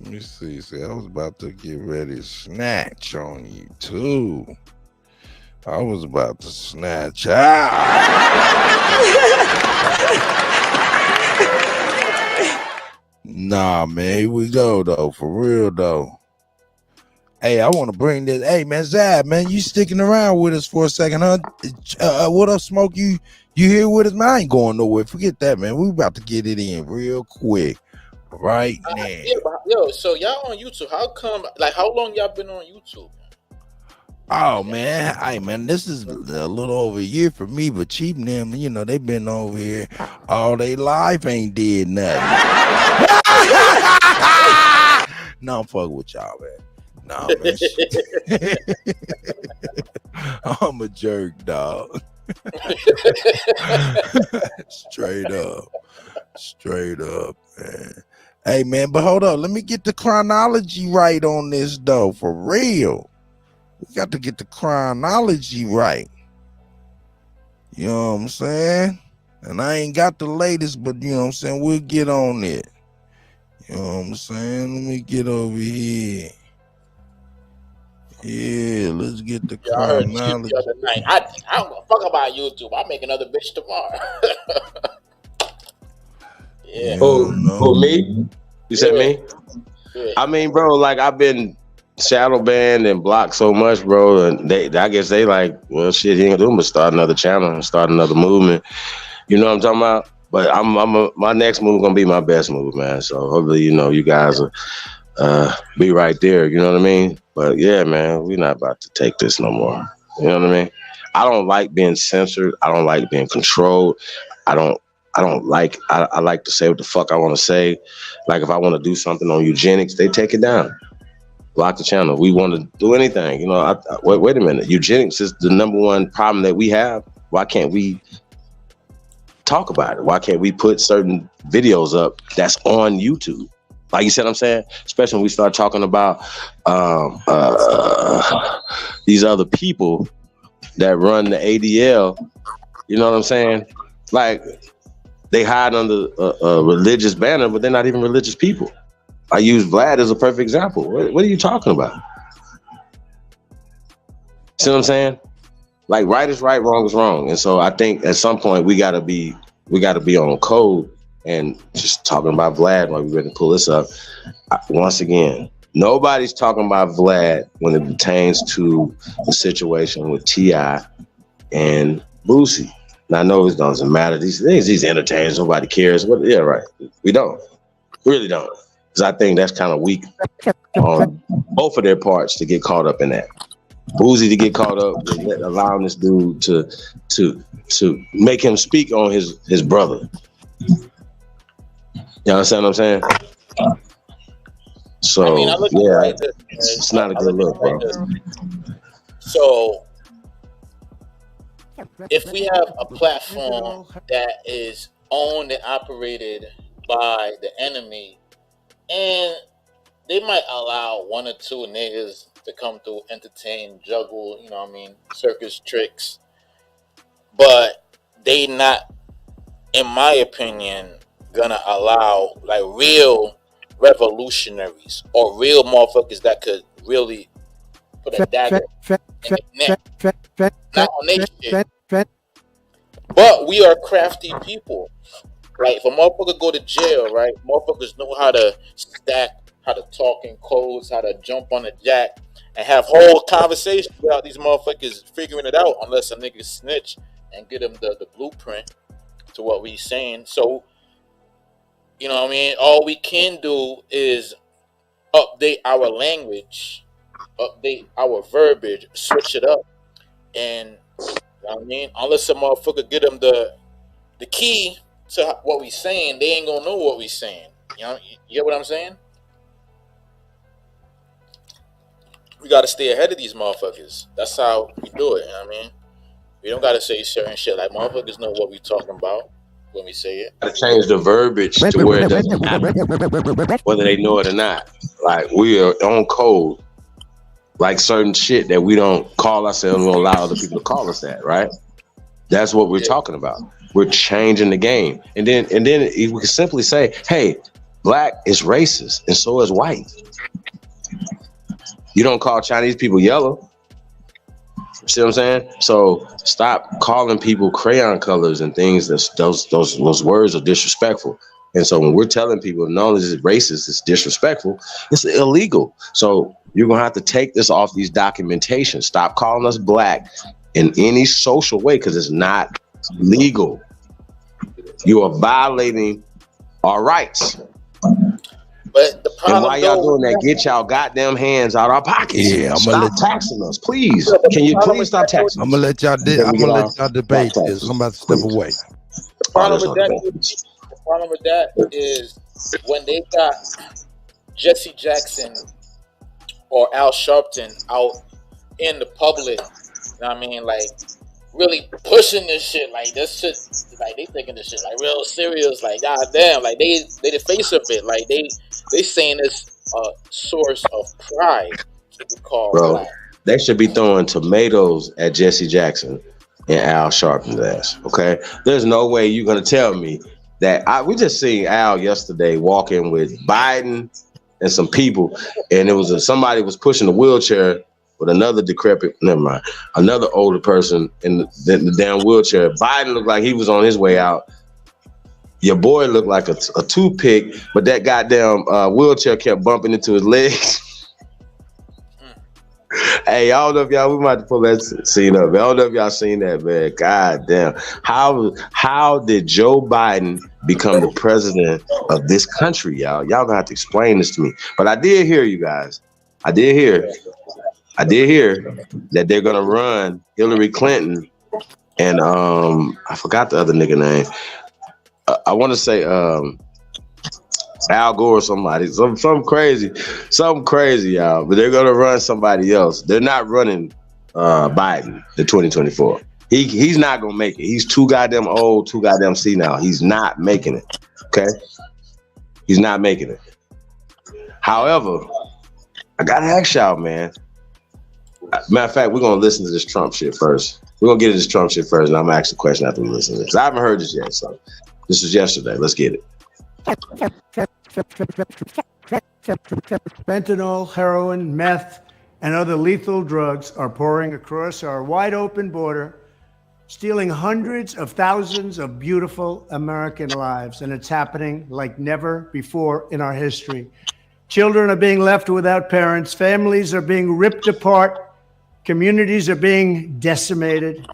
Let me see. See, I was about to get ready to snatch on you too. I was about to snatch out. Nah, man, here we go though. For real though. Hey, I want to bring this. Hey, man, Zab, man, you sticking around with us for a second, huh? What up, Smoke? You here with us, man? I ain't going nowhere. Forget that, man. We about to get it in real quick, right now. Yeah, but, yo, so y'all on YouTube? How come? Like, how long y'all been on YouTube? Oh man, hey man, this is a little over a year for me, but Cheap and them, you know, they been over here all their life, ain't did nothing. No, I'm fucking with y'all, man. Nah, man. I'm a jerk, dog. Straight up, man. Hey, man, but hold up. Let me get the chronology right on this, though, for real. We got to get the chronology right. You know what I'm saying? And I ain't got the latest, but you know what I'm saying? We'll get on it. You know what I'm saying? Let me get over here. Yeah, let's get the Yeah, I heard Chief chronology. the other night. I don't give a fuck about YouTube. I'll make another bitch tomorrow. Yeah. Who, me? You said me? Yeah. I mean, bro, like I've been shadow banned and blocked so much, bro, and I guess they like, well, shit, he ain't gonna do but start another channel and start another movement. You know what I'm talking about? But my next move gonna be my best move, man. So hopefully, you know, you guys will be right there. You know what I mean? But yeah, man, we're not about to take this no more. You know what I mean? I don't like being censored. I don't like being controlled. I like to say what the fuck I want to say. Like if I want to do something on eugenics, they take it down. Block the channel. We want to do anything. You know, wait a minute. Eugenics is the number one problem that we have. Why can't we talk about it? Why can't we put certain videos up that's on YouTube? Like you said, I'm saying, especially when we start talking about these other people that run the ADL. You know what I'm saying? Like they hide under a religious banner, but they're not even religious people. I use Vlad as a perfect example. What are you talking about? See what I'm saying? Like right is right, wrong is wrong. And so I think at some point we gotta be on code and just talking about Vlad while we're ready to pull this up. Once again, nobody's talking about Vlad when it pertains to the situation with T.I. and Boosie. Now I know it doesn't matter. These things, these entertainers, nobody cares. Yeah, right. We don't. Really don't. Because I think that's kind of weak on both of their parts to get caught up in that. Boosie to get caught up with allowing this dude to make him speak on his brother. You understand what I'm saying? So, I mean, yeah, it's not a good look, bro. So, if we have a platform that is owned and operated by the enemy, and they might allow one or two niggas to come through, entertain, juggle, you know what I mean, circus tricks, but they not, in my opinion, gonna allow like real revolutionaries or real motherfuckers that could really put a dagger in the neck, not on their shit. But we are crafty people. Right, if a motherfucker go to jail, right, motherfuckers know how to stack, how to talk in codes, how to jump on the jack, and have whole conversations without these motherfuckers figuring it out unless a nigga snitch and get them the blueprint to what we saying. So, you know what I mean? All we can do is update our language, update our verbiage, switch it up, and, you know what I mean? Unless a motherfucker get them the key to what we saying, they ain't gonna know what we saying. You know, you get what I'm saying? We gotta stay ahead of these motherfuckers. That's how we do it. You know what I mean? We don't gotta say certain shit. Like motherfuckers know what we talking about when we say it. Gotta change the verbiage to where it doesn't matter whether they know it or not. Like we are on code like certain shit that we don't call ourselves, we don't allow other people to call us that, right? That's what we're talking about. We're changing the game. And then we can simply say, hey, black is racist and so is white. You don't call Chinese people yellow. See what I'm saying? So stop calling people crayon colors and things. Those words are disrespectful. And so when we're telling people, not only is it racist, it's disrespectful, it's illegal. So you're going to have to take this off these documentations. Stop calling us black in any social way because it's not legal. You are violating our rights. But the problem, and while y'all doing that, get y'all goddamn hands out our pockets. Yeah, stop taxing us, please. Can you please stop taxing us? I'm gonna let y'all debate this. I'm about to step away. The problem with that is when they got Jesse Jackson or Al Sharpton out in the public, you know what I mean, like really pushing this shit, like this shit, like they taking this shit like real serious, like goddamn, like they the face of it, like they saying it's a source of pride to be called black. They should be throwing tomatoes at Jesse Jackson and Al Sharpton's ass. Okay, there's no way you're gonna tell me that. We just seen Al yesterday walking with Biden and some people, and it was somebody was pushing a wheelchair with another another older person in the damn wheelchair. Biden looked like he was on his way out. Your boy looked like a toothpick, but that goddamn wheelchair kept bumping into his legs. Hey, I don't know if y'all, we might have to pull that scene up. I don't know if y'all seen that, man. God damn. How did Joe Biden become the president of this country, y'all? Y'all gonna have to explain this to me. But I did hear you guys. I did hear that they're gonna run Hillary Clinton and I forgot the other nigga name. I want to say Al Gore or somebody, something crazy, y'all. But they're gonna run somebody else. They're not running Biden in 2024. He's not gonna make it. He's too goddamn old, too goddamn senile. He's not making it. Okay, he's not making it. However, I gotta ask y'all, man. Matter of fact, we're gonna listen to this Trump shit first. We're gonna get into this Trump shit first, and I'm gonna ask the question after we listen to this. I haven't heard this yet, so this was yesterday. Let's get it. Fentanyl, heroin, meth, and other lethal drugs are pouring across our wide open border, stealing hundreds of thousands of beautiful American lives, and it's happening like never before in our history. Children are being left without parents, families are being ripped apart, communities are being decimated.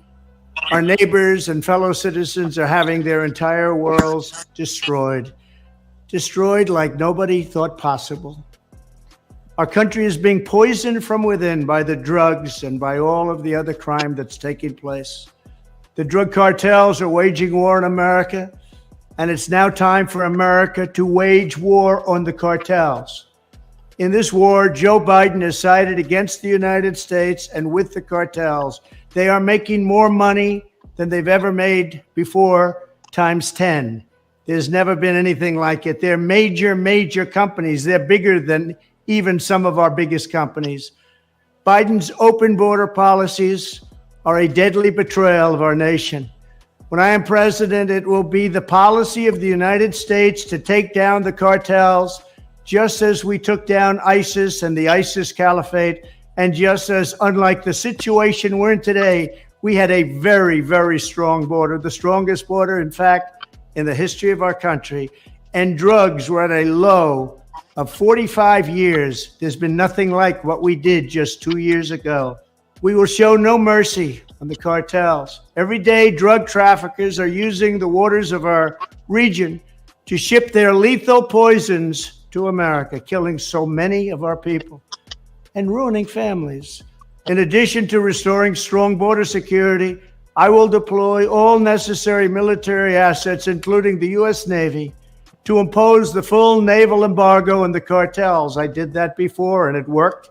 Our neighbors and fellow citizens are having their entire worlds destroyed like nobody thought possible. Our country is being poisoned from within by the drugs and by all of the other crime that's taking place. The drug cartels are waging war in America, and it's now time for America to wage war on the cartels. In this war, Joe Biden has sided against the United States and with the cartels. They are making more money than they've ever made before, times 10. There's never been anything like it. They're major companies. They're bigger than even some of our biggest companies. Biden's open border policies are a deadly betrayal of our nation. When I am president, it will be the policy of the United States to take down the cartels, just as we took down ISIS and the ISIS caliphate, and just as, unlike the situation we're in today, we had a very strong border, the strongest border, in fact, in the history of our country, and drugs were at a low of 45 years. There's been nothing like what we did just 2 years ago. We will show no mercy on the cartels. Every day, drug traffickers are using the waters of our region to ship their lethal poisons to America, killing so many of our people and ruining families. In addition to restoring strong border security, I will deploy all necessary military assets, including the U.S. Navy, to impose the full naval embargo on the cartels. I did that before, and it worked.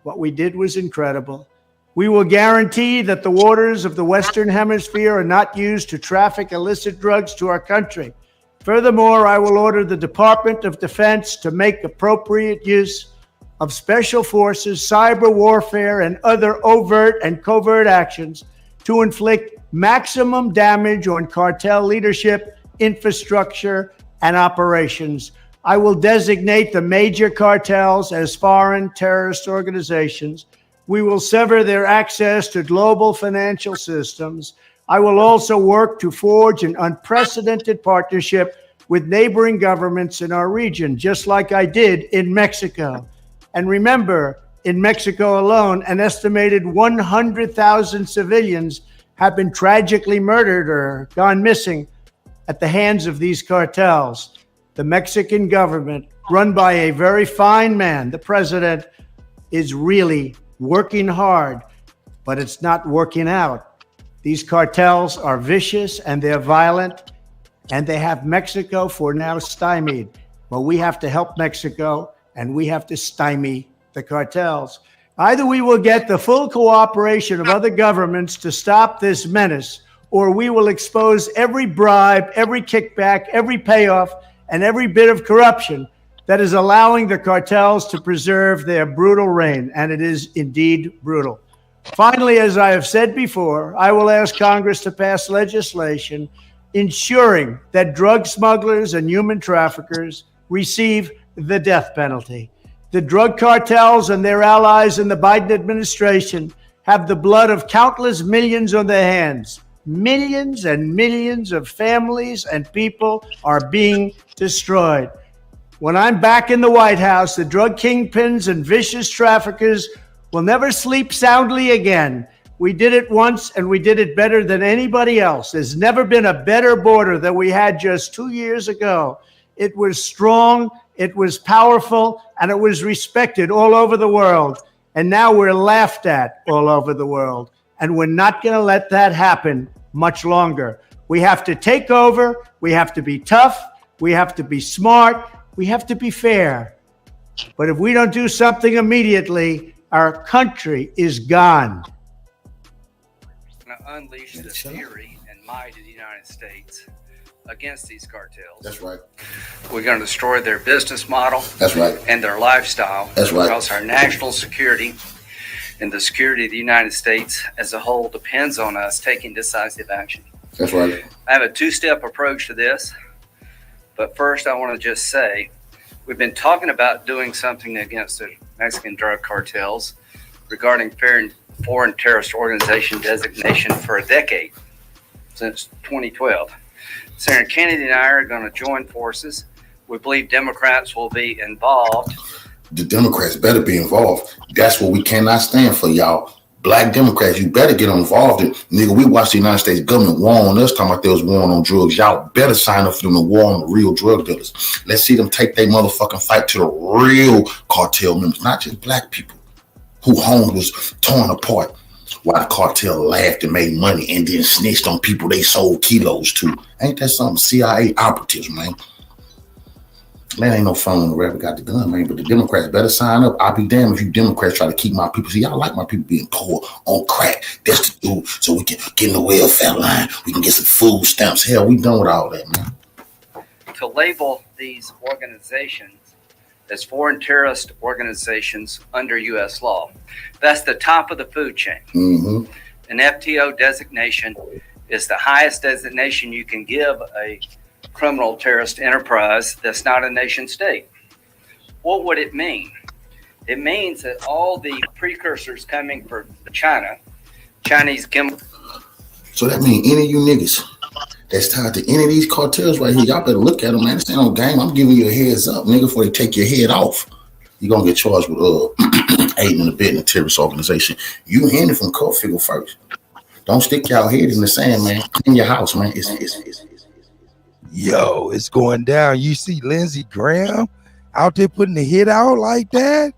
What we did was incredible. We will guarantee that the waters of the Western Hemisphere are not used to traffic illicit drugs to our country. Furthermore, I will order the Department of Defense to make appropriate use of special forces, cyber warfare, and other overt and covert actions to inflict maximum damage on cartel leadership, infrastructure, and operations. I will designate the major cartels as foreign terrorist organizations. We will sever their access to global financial systems. I will also work to forge an unprecedented partnership with neighboring governments in our region, just like I did in Mexico. And remember, in Mexico alone, an estimated 100,000 civilians have been tragically murdered or gone missing at the hands of these cartels. The Mexican government, run by a very fine man, the president, is really working hard, but it's not working out. These cartels are vicious and they're violent, and they have Mexico for now stymied. But we have to help Mexico, and we have to stymie the cartels. Either we will get the full cooperation of other governments to stop this menace, or we will expose every bribe, every kickback, every payoff, and every bit of corruption that is allowing the cartels to preserve their brutal reign. And it is indeed brutal. Finally, as I have said before, I will ask Congress to pass legislation ensuring that drug smugglers and human traffickers receive the death penalty. The drug cartels and their allies in the Biden administration have the blood of countless millions on their hands. Millions and millions of families and people are being destroyed. When I'm back in the White House, the drug kingpins and vicious traffickers will never sleep soundly again. We did it once, and we did it better than anybody else. There's never been a better border than we had just 2 years ago. It was strong, it was powerful, and it was respected all over the world. And now we're laughed at all over the world. And we're not going to let that happen much longer. We have to take over. We have to be tough. We have to be smart. We have to be fair. But if we don't do something immediately, our country is gone. Unleash the fury and might of the United States against these cartels. That's right. We're going to destroy their business model. That's right. And their lifestyle. That's right. Because our national security and the security of the United States as a whole depends on us taking decisive action. That's right. I have a two-step approach to this. But first, I want to just say, we've been talking about doing something against the Mexican drug cartels regarding foreign terrorist organization designation for a decade, since 2012. Senator Kennedy and I are going to join forces. We believe Democrats will be involved. The Democrats better be involved. That's what we cannot stand for, y'all. Black Democrats, you better get involved. Nigga, we watched the United States government war on us, talking about there was war on drugs. Y'all better sign up for them to war on the real drug dealers. Let's see them take their motherfucking fight to the real cartel members, not just black people whose homes was torn apart while the cartel laughed and made money and then snitched on people they sold kilos to. Ain't that something? CIA operatives, man. Man, ain't no fun when the rapper got the gun, man. But the Democrats better sign up. I'll be damned if you Democrats try to keep my people. See, y'all like my people being poor on crack. That's the dude. So we can get in the welfare line. We can get some food stamps. Hell, we done with all that, man. To label these organizations as foreign terrorist organizations under U.S. law. That's the top of the food chain. Mm-hmm. An FTO designation is the highest designation you can give a criminal terrorist enterprise that's not a nation state. What would it mean? It means that all the precursors coming from China, Chinese chemical. So that means any of you niggas that's tied to any of these cartels right here, y'all better look at them, man. This ain't no game. I'm giving you a heads up, nigga, before they take your head off. You're going to get charged with aiding and abetting a terrorist organization. You handle from court figure first. Don't stick y'all head in the sand, man. Clean your house, man. Yo, it's going down. You see Lindsey Graham out there putting the hit out like that?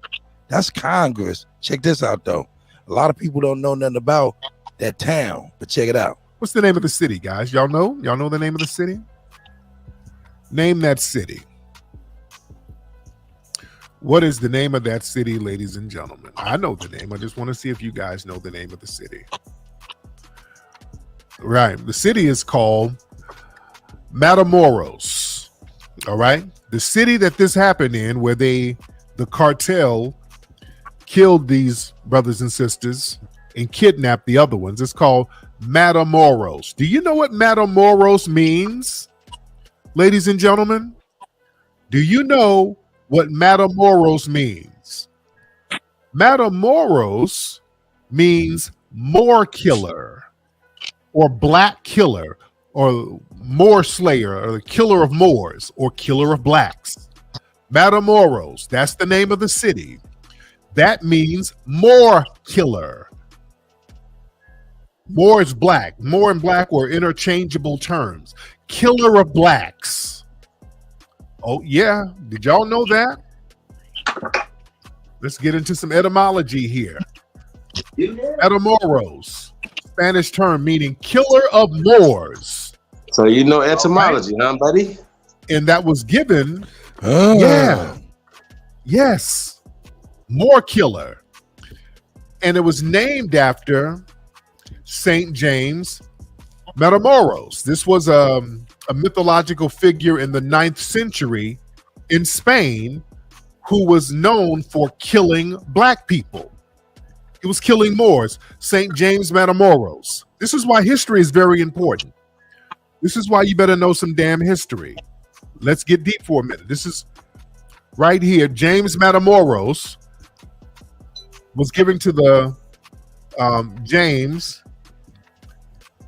That's Congress. Check this out, though. A lot of people don't know nothing about that town, but check it out. What's the name of the city, guys? Y'all know? Y'all know the name of the city? Name that city. What is the name of that city, ladies and gentlemen? I know the name. I just want to see if you guys know the name of the city. Right. The city is called Matamoros. All right. The city that this happened in, where the cartel killed these brothers and sisters and kidnapped the other ones. It's called Matamoros. Do you know what Matamoros means, ladies and gentlemen? Do you know what Matamoros means? Matamoros means Moor killer or black killer or Moor slayer or the killer of Moors or killer of blacks. Matamoros, that's the name of the city. That means Moor killer. Moor is black. Moor and black were interchangeable terms. Killer of blacks. Oh, yeah. Did y'all know that? Let's get into some etymology here. Matamoros, Spanish term meaning killer of Moors. So you know etymology, huh, buddy? And that was given, yeah, yes, Moor killer. And it was named after Saint James Matamoros. This was a mythological figure in the 9th century in Spain who was known for killing black people. He was killing Moors. Saint James Matamoros. This is why history is very important. This is why you better know some damn history. Let's get deep for a minute. This is right here. James Matamoros was giving to the James,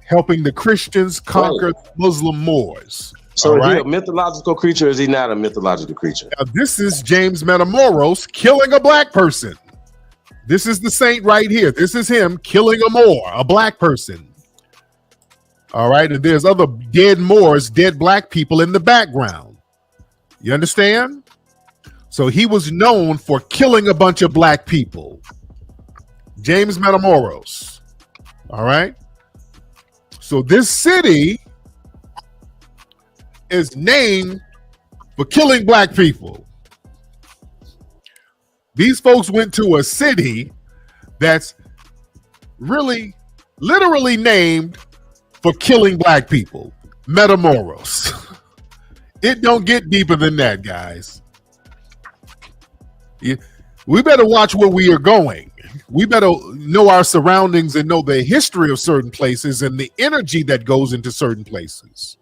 helping the Christians conquer Muslim Moors. So is he a mythological creature or is he not a mythological creature? Now, this is James Matamoros killing a black person. This is the saint right here. This is him killing a Moor, a black person. All right, and there's other dead Moors, dead black people in the background. You understand? So he was known for killing a bunch of black people. James Matamoros. All right. So this city is named for killing black people. These folks went to a city that's really, literally named for killing black people. Matamoros. It don't get deeper than that, guys. We better watch where we are going. We better know our surroundings and know the history of certain places and the energy that goes into certain places.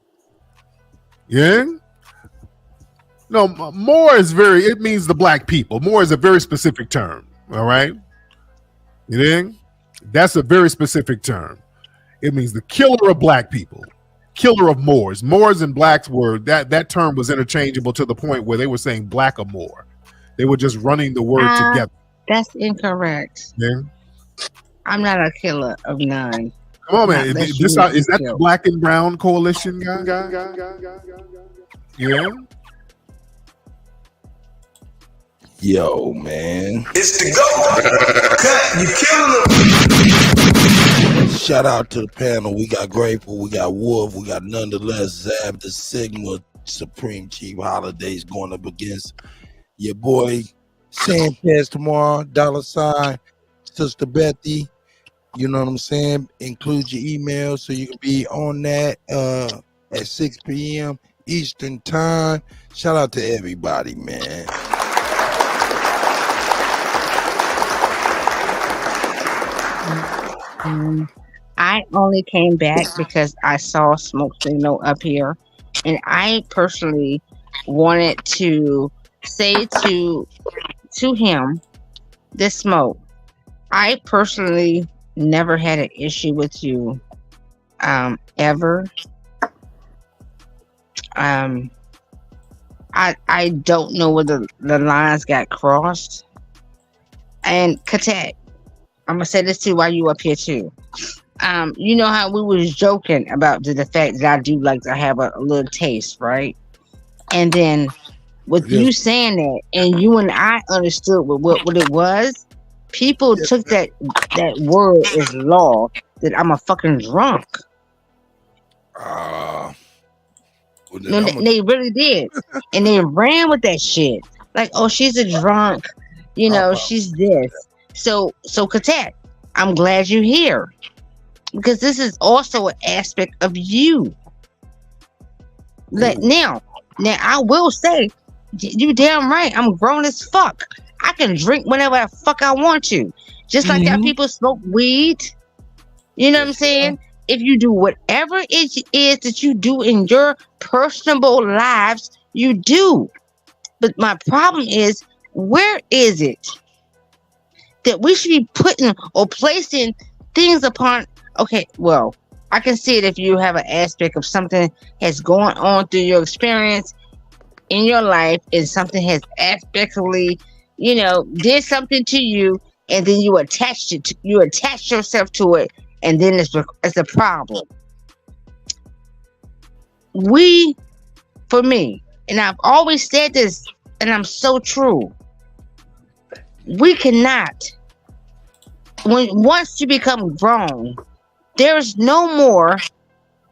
Yeah? No, Moor is it means the black people. Moor is a very specific term. All right? You think? That's a very specific term. It means the killer of black people, killer of Moors. Moors and blacks were, that term was interchangeable to the point where they were saying black or Moor. They were just running the word together. That's incorrect. Yeah. I'm not a killer of none. Come on, man. Is that the Black and Brown Coalition guy? Yeah. Yo, man. It's the GOAT. Cut, you killing them. Shout out to the panel. We got Grateful, we got Wolf, we got Nonetheless, Zab, the Sigma, Supreme Chief Holidays going up against your boy Sanchez tomorrow, $, Sister Bethy. You know what I'm saying? Include your email so you can be on that at 6 p.m. Eastern time. Shout out to everybody, man. I only came back because I saw Smoke Signal up here, and I personally wanted to say to him, this Smoke, I personally never had an issue with you ever. I don't know where the lines got crossed. And Katek, I'm gonna say this too while you up here too. You know how we was joking about the fact that I do like to have a little taste, right? And then with you saying that, and you and I understood what it was, people took that word as law that I'm a fucking drunk. No, they really did, and they ran with that shit. Like, oh, she's a drunk, you know, she's this. So Katek, I'm glad you're here, because this is also an aspect of you. Now I will say, you damn right, I'm grown as fuck. I can drink whenever the fuck I want to. Just like that people smoke weed. You know what I'm saying? If you do whatever it is that you do in your personable lives, you do. But my problem is, where is it that we should be putting or placing things upon? Okay, well, I can see it if you have an aspect of something has gone on through your experience in your life and something has aspectly, did something to you, and then you attach yourself to it, and then it's a problem. For me, and I've always said this, and I'm so true. We cannot. Once you become grown, there is no more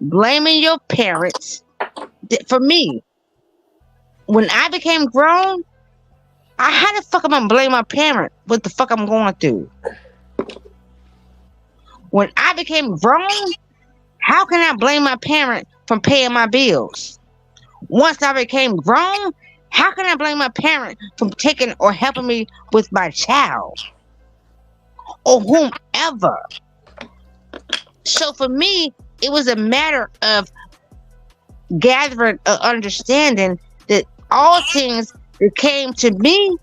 blaming your parents. For me, when I became grown, how the fuck am I gonna blame my parent? What the fuck I'm going through? When I became grown, how can I blame my parent for paying my bills? Once I became grown, how can I blame my parent for taking or helping me with my child? Or whomever. So for me, it was a matter of gathering an understanding that all things that came to me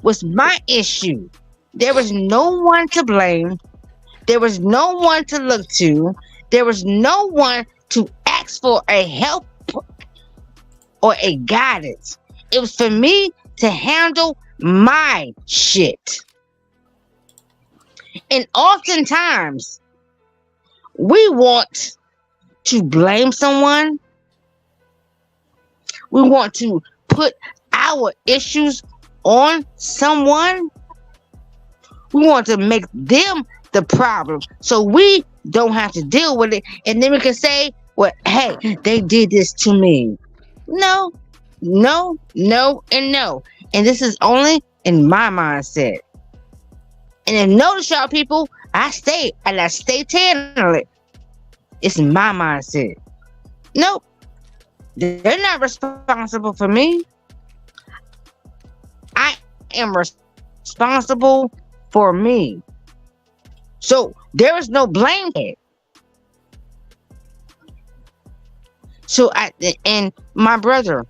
was my issue. There was no one to blame. There was no one to look to. There was no one to ask for a help or a guidance. It was for me to handle my shit. And oftentimes, we want to blame someone. We want to put our issues on someone. We want to make them the problem so we don't have to deal with it. And then we can say, well, hey, they did this to me. No, no, no, and no. And this is only in my mindset. And then notice, y'all people, I stay tanning it. It's my mindset. Nope. They're not responsible for me. I am responsible for me. So there is no blame here. So and my brother,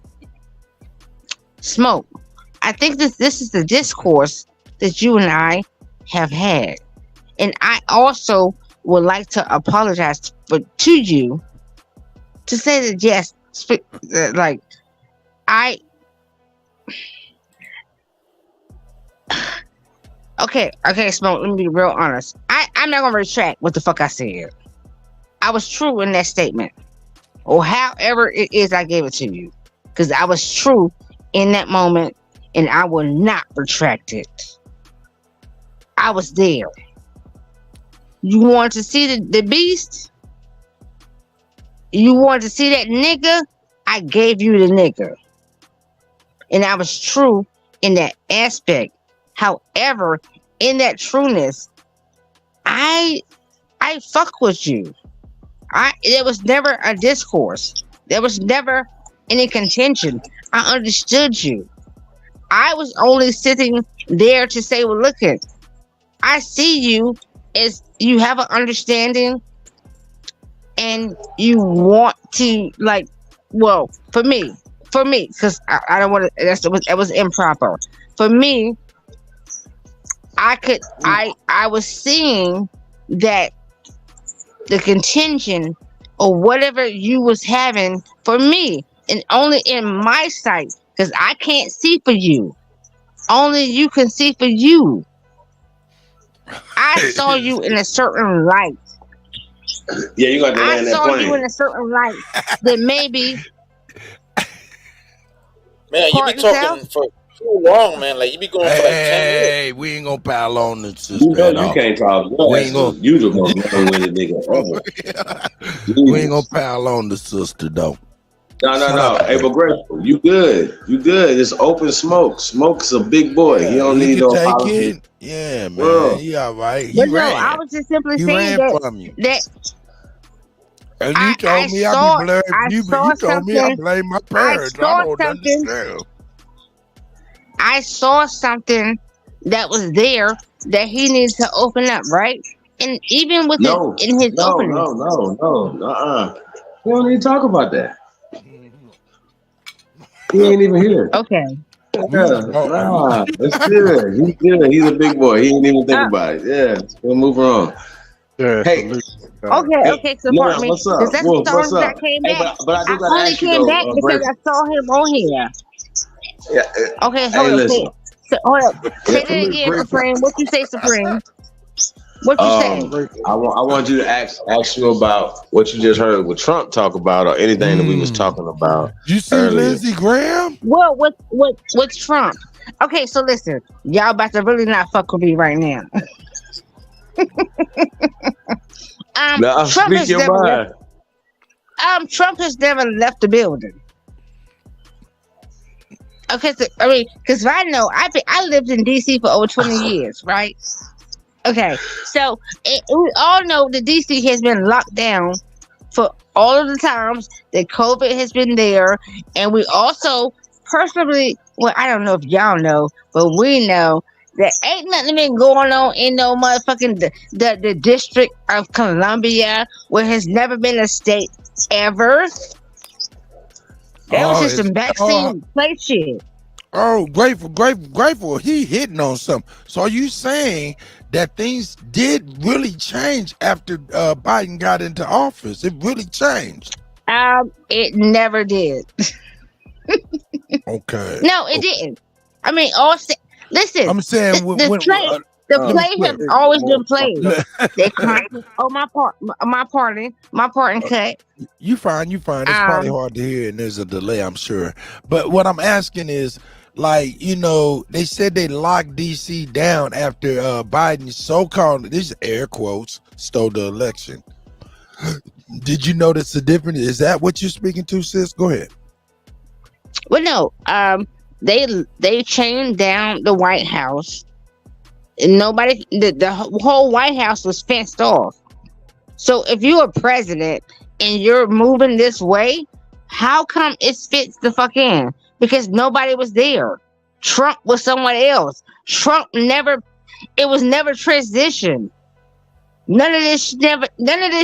Smoke, I think this is the discourse that you and I have had. And I also would like to apologize to you to say that yes, Okay, Smoke, let me be real honest. I'm not gonna retract what the fuck I said. I was true in that statement. Or however it is I gave it to you. Because I was true in that moment and I will not retract it. I was there. You want to see the beast? You want to see that nigga? I gave you the nigga. And I was true in that aspect. However, in that trueness, I fuck with you. There was never a discourse. There was never any contention. I understood you. I was only sitting there to say, well, look it. I see you as you have an understanding and you want to for me, because I don't want to, that was improper. For me, I was seeing that the contention or whatever you was having for me, and only in my sight, because I can't see for you. Only you can see for you. I saw you in a certain light. Yeah, you got to land that plane. I saw you in a certain light that maybe. Man, you be talking for too long, man. Like you be going for like 10 years. Hey, we ain't gonna pile on the sister. You know you can't talk. We ain't gonna. You the most long-winded nigga. We ain't gonna pile on the sister though. No. Hey, but Grateful, you good. You good. It's open smoke. Smoke's a big boy. He don't need no apology. Yeah, man. He all right. But no, I was just simply saying that. And you told me I be blurred. You told me I blame my parents. I don't understand. I saw something that was there that he needs to open up, right? And even with it No, in his no, opening. no, no, no. We don't need to talk about that. He ain't even here. Okay. Yeah, nah, it's good. He's good. He's a big boy. He ain't even think about it. Yeah, we'll move on. Hey, Okay, support now me. what's Because up? that's Wolf, the what's only reason I up? came Hey, back. but I do I gotta only ask you came back though, because Brave. I saw him on here. Yeah. Okay, Hey, hold up. listen. Hold up. Yeah, Say that again, Brave. Supreme. What you say, Supreme? What you say? I want you to ask you about what you just heard with Trump talk about, or anything that we was talking about You see earlier. Lindsey Graham? Well, with Trump. Okay, so listen, y'all about to really not fuck with me right now. Now, Trump speak has your never left. mind. Trump has never left the building. Okay, so because I know I lived in DC for over 20 years, right? Okay, so we all know that DC has been locked down for all of the times that COVID has been there, and we also personally, well, I don't know if y'all know, but we know that ain't nothing been going on in no motherfucking the District of Columbia, where has never been a state ever. That was just some vaccine play shit. Oh, grateful. He hitting on something. So are you saying that things did really change after Biden got into office? It really changed. It never did. Okay. No, it didn't. I mean, listen. I'm saying The play has always been played. They come. Oh, my pardon cut. You fine. It's probably hard to hear, and there's a delay, I'm sure. But what I'm asking is, like, they said they locked DC down after Biden so-called, these air quotes, stole the election. Did you notice the difference? Is that what you're speaking to, sis? Go ahead. Well, no. They chained down the White House. Nobody, the whole White House was fenced off. So if you're a president and you're moving this way, how come it fits the fuck in? Because nobody was there. Trump was someone else. It was never transitioned. None of this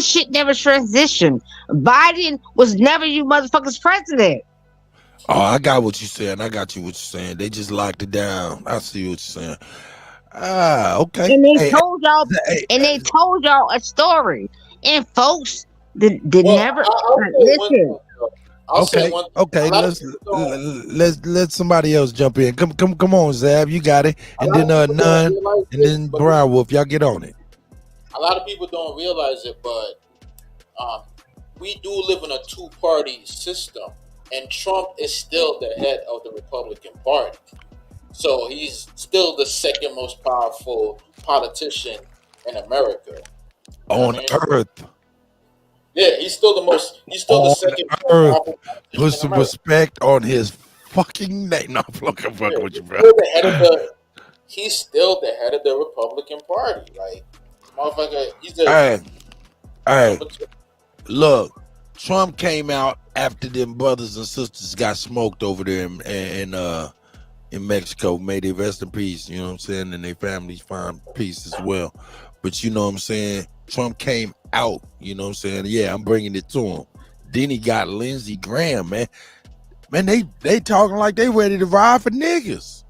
shit never transitioned. Biden was never you motherfuckers president. Oh, I got what you're saying. I got you what you're saying. They just locked it down. I see what you're saying. Okay. And they told y'all a story. And folks never listen. Okay. Let's somebody else jump in. Come on, Zab. You got it. And then None, and then Brown Wolf. Y'all get on it. A lot of people don't realize it, but we do live in a two-party system, and Trump is still the head of the Republican Party. So he's still the second most powerful politician in America. On Earth. Yeah, he's still the second most powerful politician Put some in America. respect on his fucking name. No, I'm fucking with you, bro. He's still the head of the Republican Party. Like, motherfucker, Hey, look, Trump came out after them brothers and sisters got smoked over there in Mexico. May they rest in peace, you know what I'm saying? And their families find peace as well. But you know what I'm saying? Trump came out, you know what I'm saying? Yeah, I'm bringing it to him. Then he got Lindsey Graham, man. Man, they talking like they ready to ride for niggas.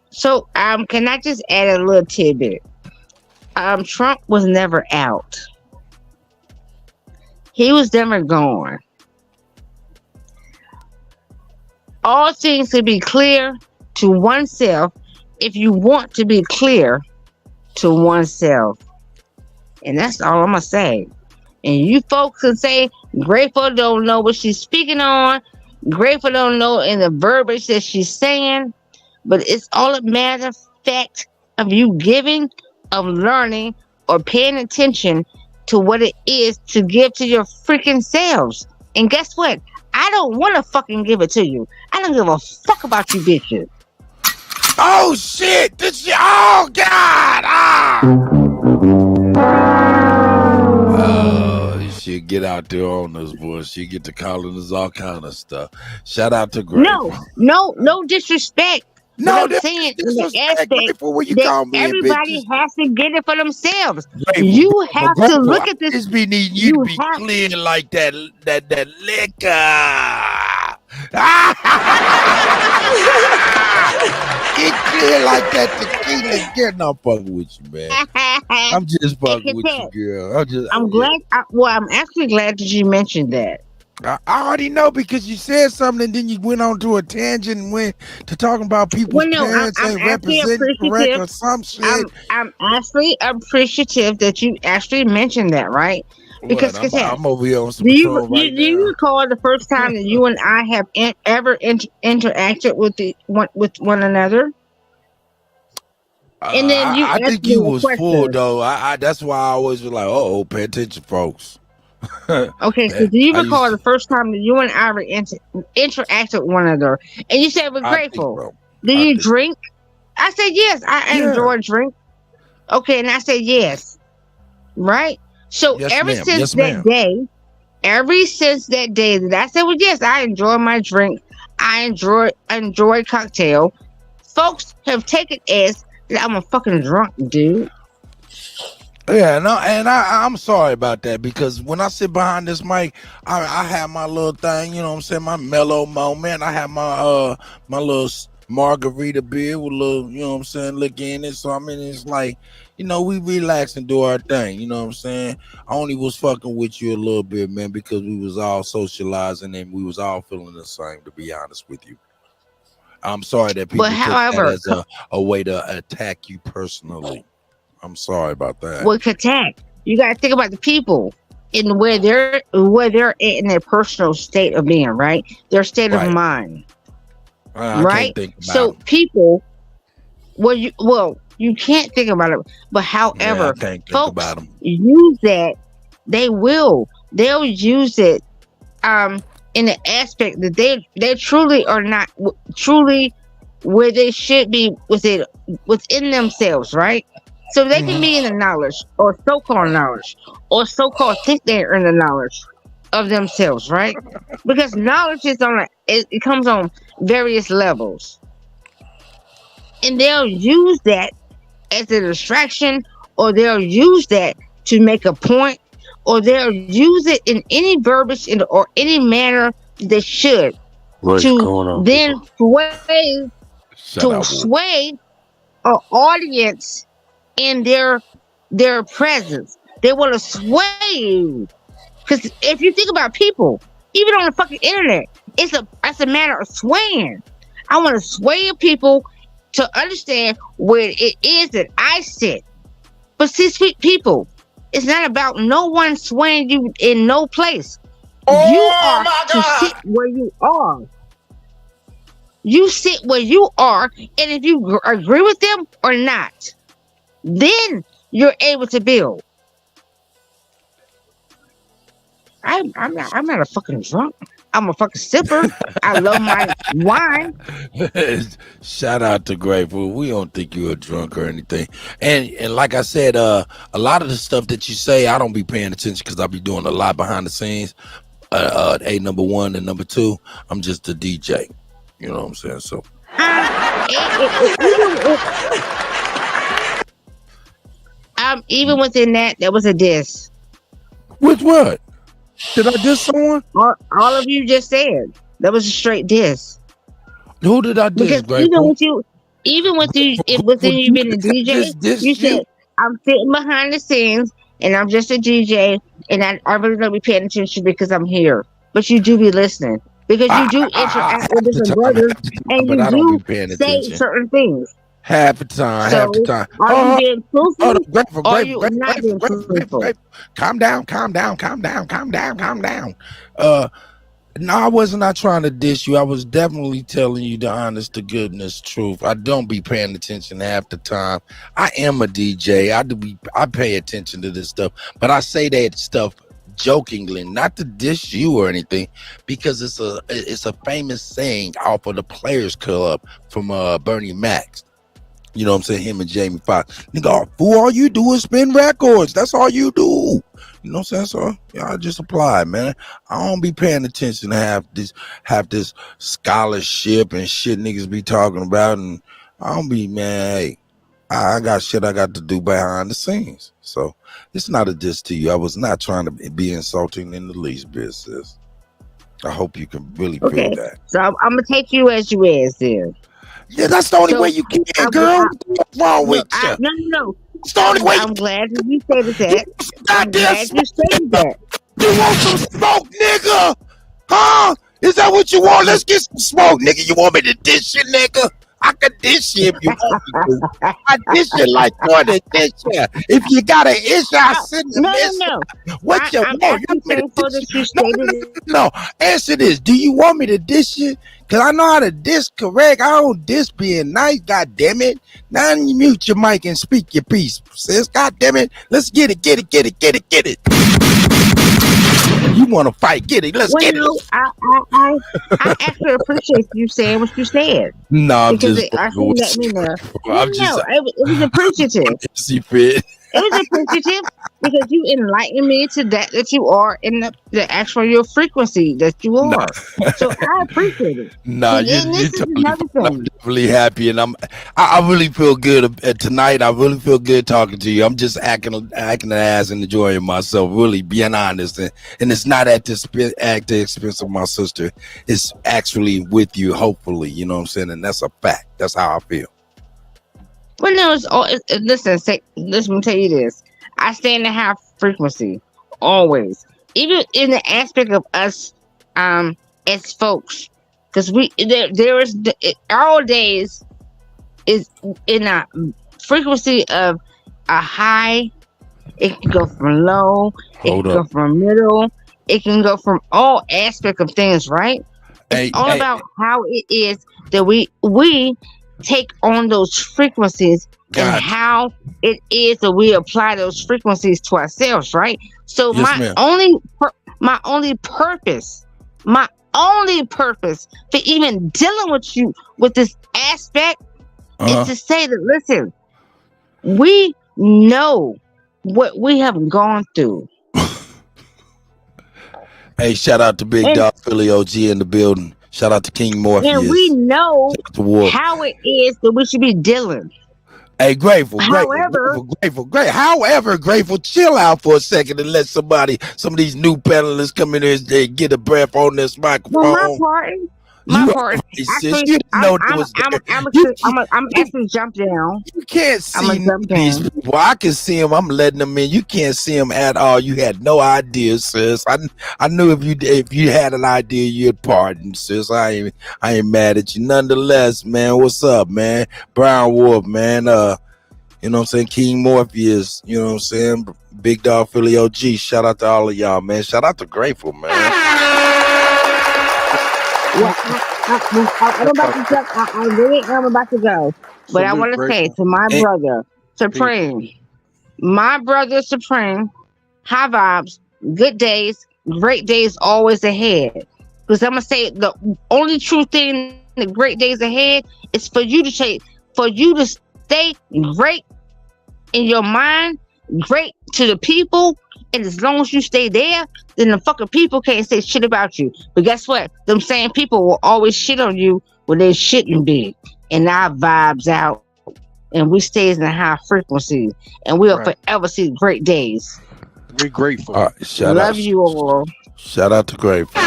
So, can I just add a little tidbit? Trump was never out. He was never gone. All things to be clear to oneself if you want to be clear to oneself. And that's all I'm going to say. And you folks can say, Grateful don't know what she's speaking on. Grateful don't know in the verbiage that she's saying. But it's all a matter of fact of you giving, of learning, or paying attention to what it is to give to your freaking selves. And guess what? I don't want to fucking give it to you. I don't give a fuck about you bitches. Oh shit! Oh God! Oh, she get out there on us, boy. She get to calling us all kind of stuff. Shout out to Grateful. No disrespect. But No, I'm that's saying in the disrespect. aspect Grateful when you that call me everybody bitches. has to get it for themselves. Grateful, You have to grateful. look I at this. just be needing you to You be have clear like that liquor. Get clear like that tequila. Get no fucking with you, man. I'm just Hey, fucking with you, Katet, girl. I'm just I'm yeah. glad. I'm actually glad that you mentioned that. I already know because you said something and then you went on to a tangent and went to talking about people's Well, no, parents I'm ain't actually representing correct appreciative. or some shit. I'm actually appreciative that you actually mentioned that, right? Because What? Katet, I'm over here on some do you patrol right do you now. recall the first time that you and I have ever interacted with with one another? And then you I asked think me you a was full question. though. I that's why I always was like, oh, pay attention, folks. Okay, so do you I used recall to, the first time that you and I interacted with one another? And you said we're I think grateful. so. Do I you think drink? I said yes. I yeah. enjoy drink. Okay, and I said yes. Right. So Yes, ma'am. Yes, ma'am. ever since that day that I said, well, yes, I enjoy my drink. I enjoy cocktail. Folks have taken as that I'm a fucking drunk dude. Yeah, no, and I'm sorry about that because when I sit behind this mic, I have my little thing, you know what I'm saying, my mellow moment. I have my little margarita beer with a little, you know what I'm saying, liquor in it. So I mean it's like, we relax and do our thing, you know what I'm saying? I only was fucking with you a little bit, man, because we was all socializing and we was all feeling the same, to be honest with you. I'm sorry that But people took that however, as a way to attack you personally. I'm sorry about that. with Katak, you got to think about the people in where they're in their personal state of being, right? Their state of Right. mind, I can't right? think about So them. people, you can't think about it, but Yeah, I however, can't think folks about them. use that. They'll use it in the aspect that they truly are not truly where they should be within themselves, right? So they can be in the knowledge or so-called knowledge or so-called think they're in the knowledge of themselves, right? Because knowledge is it comes on various levels, and they'll use that as a distraction, or they'll use that to make a point, or they'll use it in any verbiage or any manner they should What's to going on, then people? Shut up, Woo. sway an audience in their presence. They want to sway you. Because if you think about people, even on the fucking internet, it's a matter of swaying. I want to sway people to understand where it is that I sit. But see, people, it's not about no one swaying you in no place. You are to sit where you are. You sit where you are, and if you agree with them or not, then you're able to build. I'm not a fucking drunk. I'm a fucking sipper. I love my wine. Shout out to Grateful. We don't think you're a drunk or anything. And like I said, a lot of the stuff that you say, I don't be paying attention because I be doing a lot behind the scenes. Number one and number two, I'm just a DJ. You know what I'm saying? So Even within that, there was a diss. With what? Did I diss someone? All of you just said that was a straight diss. Who did I diss? Because even with you being a DJ, you said I'm sitting behind the scenes and I'm just a DJ and I really don't be paying attention because I'm here. But you do be listening because you do interact with different brothers and but you I don't do be paying say attention. certain things. Half the time. So are you being truthful? Or are you not being truthful? Calm down. No, I was not trying to diss you. I was definitely telling you the honest to goodness truth. I don't be paying attention half the time. I am a DJ. I pay attention to this stuff, but I say that stuff jokingly, not to diss you or anything, because it's a famous saying off of the Players Club from Bernie Mac. You know what I'm saying? Him and Jamie Foxx. Nigga, fool, all you do is spin records. That's all you do. You know what I'm saying? So y'all just apply, man. I don't be paying attention to have this scholarship and shit niggas be talking about, and I don't be, man. Hey, I got shit I got to do behind the scenes. So it's not a diss to you. I was not trying to be insulting in the least bit, sis. I hope you can really feel Okay, that. so I'm gonna take you as you is then. Yeah, that's the only So way you can, I, girl. What's wrong no, with you? no. It's the only way I'm glad that you stated that. I'm goddamn glad you stated that. You want some smoke, nigga? Huh? Is that what you want? Let's get some smoke, nigga. You want me to dish you, nigga? I can dish you if you want me to. I dish you like you're the dish you. If you got an issue, I send the message. No. What you I'm want? actually thankful that you stated it. No. Answer this. Do you want me to dish you? Because I know how to dish correct. I don't dish being nice, god damn it. Now you mute your mic and speak your piece, sis. God damn it. Let's get it. You want to fight? Get it. Let's get it. I actually appreciate you saying what you said. No, I'm because just. it actually let me know. It was appreciative. It was appreciative because you enlightened me to that you are in the actual your frequency that you are. So I appreciate it. Nah, this is another thing. I'm definitely happy, and I really feel good tonight. I really feel good talking to you. I'm just acting an ass and enjoying myself. Really being honest, and it's not at the expense of my sister. It's actually with you. Hopefully, you know what I'm saying, and that's a fact. That's how I feel. Well, no, listen, let me tell you this. I stay in the high frequency, always. Even in the aspect of us as folks. Because our days is in a frequency of a high. It can go from low. It can go from middle. It can go from all aspects of things, right? It's all about how it is that we take on those frequencies and how it is that we apply those frequencies to ourselves, right? So yes, my only purpose for even dealing with you with this aspect is to say that, listen, we know what we have gone through. Hey, shout out to Big Dog Philly OG in the building. Shout out to King Morpheus. And we know how it is that we should be dealing. Hey, grateful. However, Chill out for a second and let some of these new panelists come in here and get a breath on this microphone. Well, my part. Actually, I'm actually jump down. You can't see these people. I can see them. I'm letting them in. You can't see them at all. You had no idea, sis. I knew if you had an idea, you'd pardon, sis. I ain't mad at you. Nonetheless, man, what's up, man? Brown Wolf, man. You know what I'm saying? King Morpheus. You know what I'm saying? Big Dog Philly OG. Shout out to all of y'all, man. Shout out to Grateful, man. Yeah, I'm about to jump. I really am about to go. But I want to say to my brother, SuPREME, high vibes, good days, great days always ahead. Because I'm going to say the only true thing, the great days ahead, is for you to stay great in your mind, great to the people. And as long as you stay there, then the fucking people can't say shit about you. But guess what? Them same people will always shit on you when they shouldn't be. And our vibes out. And we stays in a high frequency. And we'll forever see great days. We're grateful. All right, Love you all. Shout out to Grateful.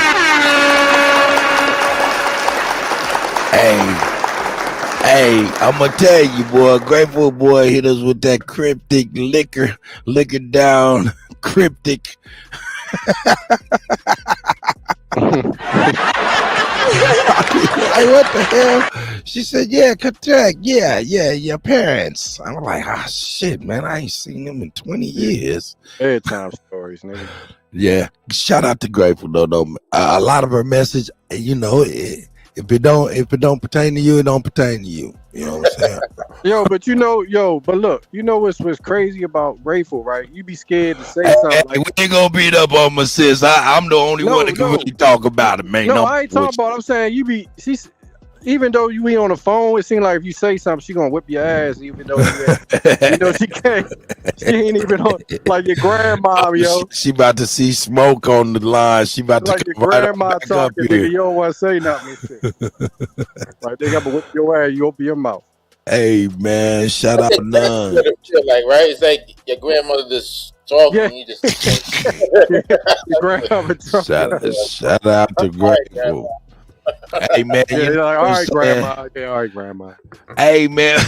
Hey, I'm gonna tell you, boy, Grateful boy hit us with that cryptic liquor down. Cryptic. Like, what the hell? She said, yeah, contract. Yeah, your parents. I'm like, shit, man, I ain't seen them in 20 years. Bedtime stories, nigga. Yeah, shout out to Grateful though. A lot of her message, you know, if it don't pertain to you, it don't pertain to you. You know what I'm saying? But look, you know what's crazy about Grateful, right? You be scared to say something. Hey, we ain't gonna beat up on my sis. I'm the only one that can really talk about it, man. No, I ain't talking about. I'm saying even though you be on the phone, it seems like if you say something, she gonna whip your ass. Even though she can't. She ain't even on like your grandma, yo. She about to see smoke on the line. She about Like to your come right on grandma back up talking, here. nigga. You don't want to say nothing and shit. Like they gotta whip your ass. You open your mouth. Hey man, shout out That's none. what it feel like, right? It's like your grandmother just talking, Yeah. and you just. Your grandma talking. Shout out to Grateful. Hey man, Yeah, you they're know like, what all I'm right, saying? grandma. Yeah, all right, grandma. Hey man.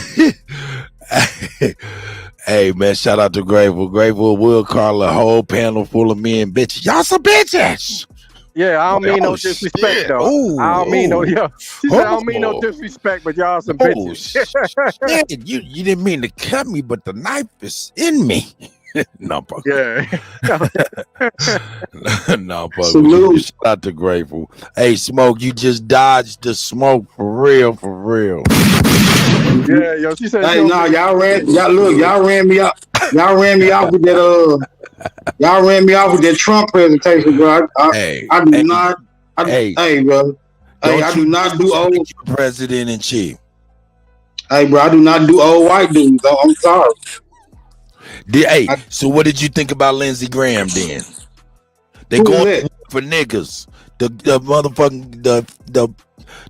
Hey man, shout out to Grateful. Grateful will call a whole panel full of men bitches. Y'all some bitches. Yeah, I don't mean no disrespect though. I don't mean no. Yeah, she said I don't mean no disrespect, but y'all some bitches. Shit, you didn't mean to cut me, but the knife is in me. No, fuck. Yeah. No, fuck. Shout out to Grateful. Hey, Smoke, you just dodged the smoke for real, for real. Yeah, yo, she said. Hey, no, y'all ran me out. Y'all ran me off with that. Y'all ran me off with that Trump presentation, bro. Hey, I do not. Hey, bro. Hey, I do not do old president in chief. Hey, bro, I do not do old white dudes. Though. I'm sorry. So what did you think about Lindsey Graham then? They Who going is that? for niggas. The motherfucking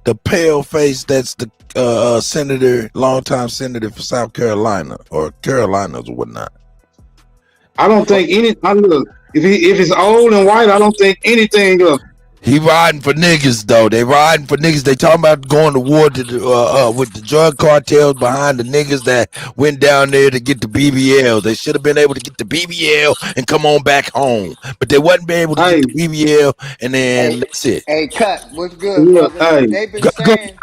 the pale face that's the senator, longtime senator for South Carolina or Carolinas or whatnot. I don't think look, if it's old and white, I don't think anything of. He riding for niggas though. They riding for niggas. They talking about going to war to with the drug cartels behind the niggas that went down there to get the BBL. They should have been able to get the BBL and come on back home, but they wasn't able to get the BBL, and then that's it. Hey, Cut, what's good, brother? They've been saying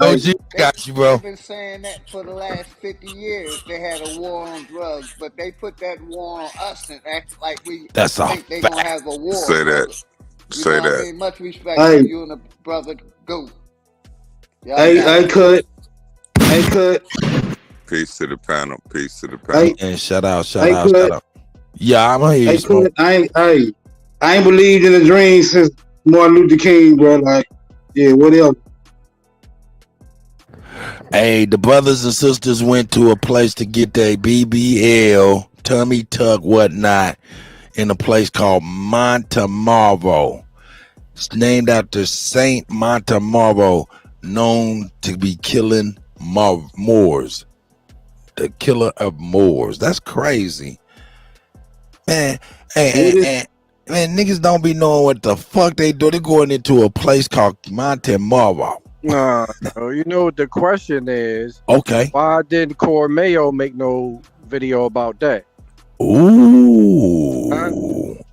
Got you, bro. They've been saying that for the last 50 years. They had a war on drugs, but they put that war on us and act like we That's a think they're gonna have a war. Say brother. that. You Say know what I that. mean? Much respect Hey. to you and the brother Goat. Hey, cut. Peace to the panel. Peace to the panel. And shout out. Cut. Yeah, I'm here. Hey, cut. I ain't believed in a dream since Martin Luther King, bro. Like, yeah, whatever. Hey, the brothers and sisters went to a place to get their BBL, tummy tuck, whatnot, in a place called Montemaro. It's named after Saint Montemaro, known to be killing Moors. The killer of Moors. That's crazy. Man, man, niggas don't be knowing what the fuck they do. They're going into a place called Montemaro. No, you know what the question is? Okay. Why didn't Cormeo make no video about that? Ooh.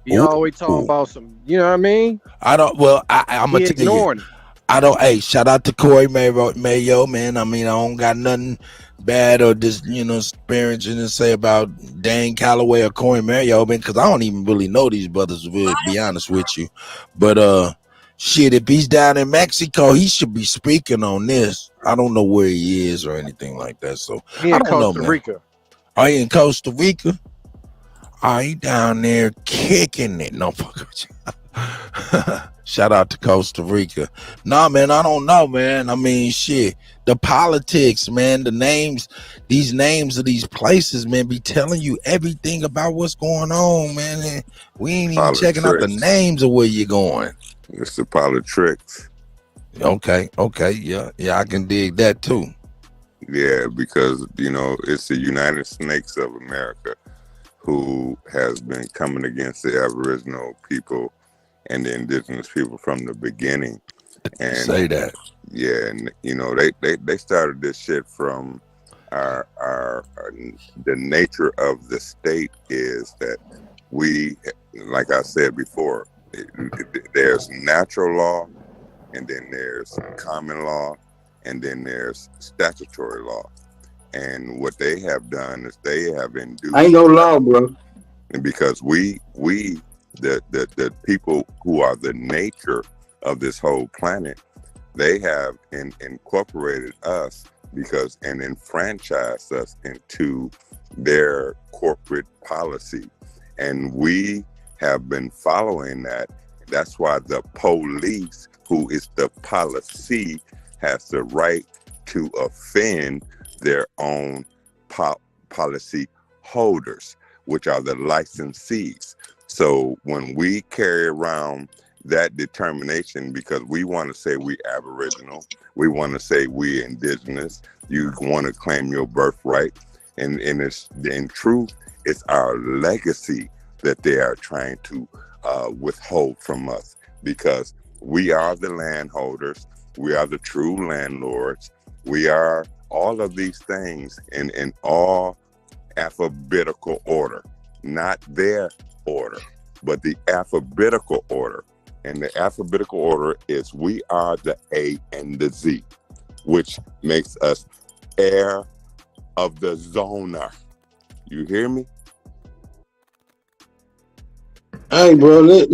He always talking about some, you know what I mean? I don't. Well, I'm gonna tell you. I don't. Hey, shout out to Corey Mayo, man. I mean, I don't got nothing bad or just disparaging to say about Dane Calloway or Corey Mayo, man, because I don't even really know these brothers. To be honest with you, but shit, if he's down in Mexico, he should be speaking on this. I don't know where he is or anything like that. So He I in don't know, Costa man. Rica. Are you in Costa Rica? Are you down there kicking it? No, fuck with you. Shout out to Costa Rica. Nah, man, I don't know, man. I mean, shit. The politics, man, these names of these places, man, be telling you everything about what's going on, man. And we ain't even checking out the names of where you're going. It's the politics. Okay, yeah, I can dig that too. Yeah, because it's the United Snakes of America who has been coming against the Aboriginal people and the indigenous people from the beginning. And say that. Yeah, and they started this shit from our the nature of the state is that we, like I said before, there's natural law, and then there's common law, and then there's statutory law. And what they have done is they have induced. I ain't no law, bro. Because we the people who are the nature of this whole planet, they have incorporated us and enfranchised us into their corporate policy, and we have been following that. That's why the police, who is the policy, has the right to offend their own policy holders, which are the licensees. So when we carry around that determination, because we want to say we Aboriginal, we want to say we indigenous, you want to claim your birthright, and it's in truth, it's our legacy that they are trying to withhold from us, because we are the landholders, we are the true landlords, we are all of these things in all alphabetical order, not their order, but the alphabetical order. And the alphabetical order is we are the A and the Z, which makes us heir of the zoner. You hear me? Hey, bro, let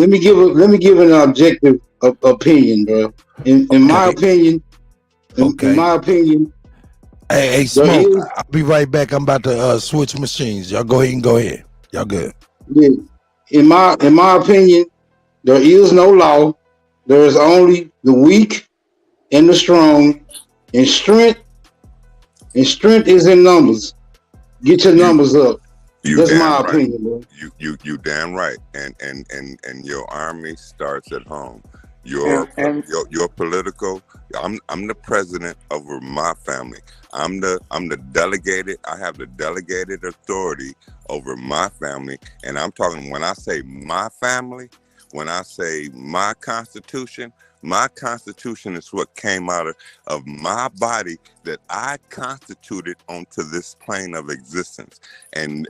me give an objective opinion, bro. In my opinion, in my opinion. Hey, Smoke, I'll be right back. I'm about to switch machines. Y'all go ahead. Y'all good. Yeah. In my opinion, there is no law. There is only the weak and the strong, and strength is in numbers. Get your numbers up. That's my opinion, bro. You damn right. And your army starts at home. Your political. I'm the president over my family. I'm the delegated. I have the delegated authority over my family. And I'm talking, when I say my family, when I say my constitution is what came out of my body that I constituted onto this plane of existence. And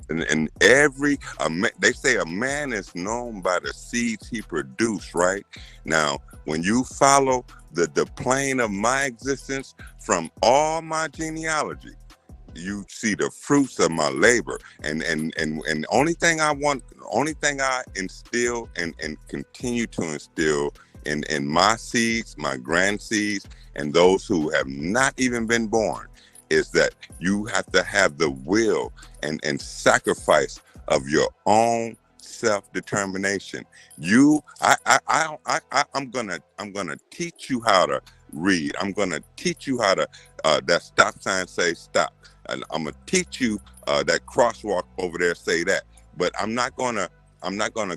they say a man is known by the seeds he produced, right? Now, when you follow the plane of my existence from all my genealogy, you see the fruits of my labor. And only thing I instill and continue to instill in my seeds, my grand seeds, and those who have not even been born, is that you have to have the will and sacrifice of your own self-determination. I'm gonna teach you how to read. I'm gonna teach you how to that stop sign say stop. And I'm gonna teach you that crosswalk over there say that. But I'm not gonna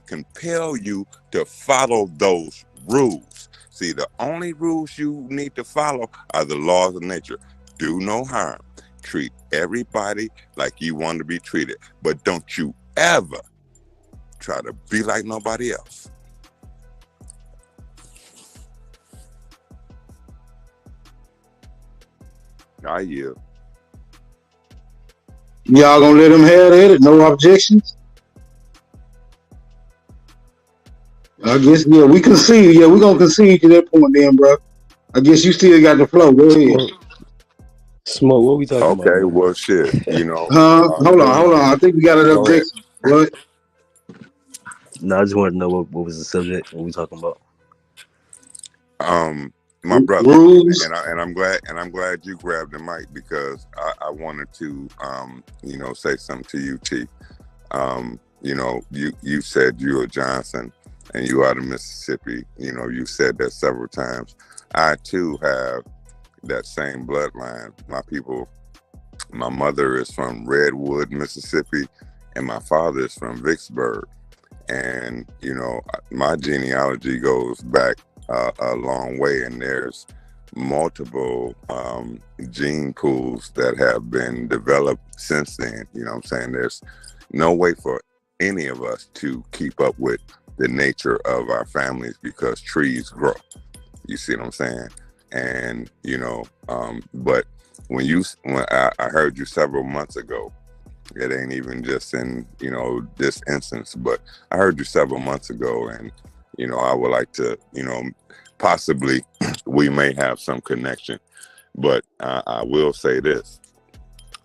compel you to follow those rules. See, the only rules you need to follow are the laws of nature. Do no harm. Treat everybody like you want to be treated. But don't you ever try to be like nobody else. I yield. Y'all gonna let him have that? No objections? I guess, yeah, we concede. Yeah, we're gonna concede to that point then, bro. I guess you still got the flow. Go ahead. Smoke, what we talking about? Okay, well, shit, you know. Hold on. I think we got an objection. What? No, I just wanted to know what was the subject. What we talking about? My brother, rules. and I'm glad you grabbed the mic, because I wanted to say something to you, Chief. You said you are Johnson and you are the Mississippi. You said that several times. I too have that same bloodline. My mother is from Redwood, Mississippi, and my father is from Vicksburg. And my genealogy goes back a long way, and there's multiple gene pools that have been developed since then. You know what I'm saying? There's no way for any of us to keep up with the nature of our families, because trees grow. You see what I'm saying? And but when I heard you several months ago, it ain't even just in this instance, but I heard you several months ago, and I would like to possibly we may have some connection. But I will say this: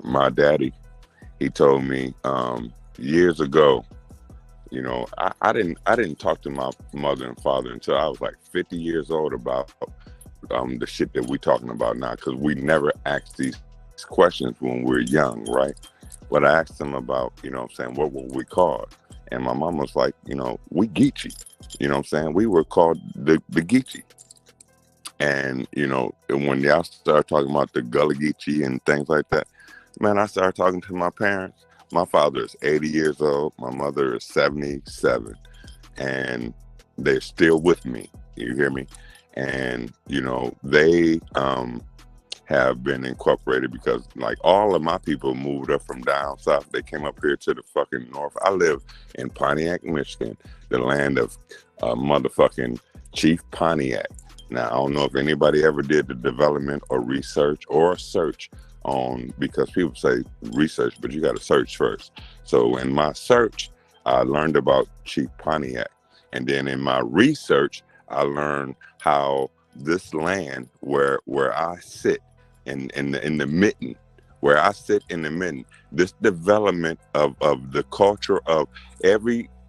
my daddy, he told me years ago. I didn't talk to my mother and father until I was like 50 years old about the shit that we talking about now, because we never asked these questions when we were young, right? But I asked them about, what were we called? And my mom was like, we Geechee. You know what I'm saying? We were called the Geechee. And when y'all start talking about the Gullah Geechee and things like that, man, I started talking to my parents. My father is 80 years old. My mother is 77, and they're still with me. You hear me? And they have been incorporated because like all of my people moved up from down south. They came up here to the fucking north. I live in Pontiac, Michigan, the land of motherfucking Chief Pontiac. Now, I don't know if anybody ever did the development or research or search on, because people say research, but you got to search first. So in my search, I learned about Chief Pontiac. And then in my research, I learned how this land where I sit in the mitten, where I sit in the mitten, this development of the culture of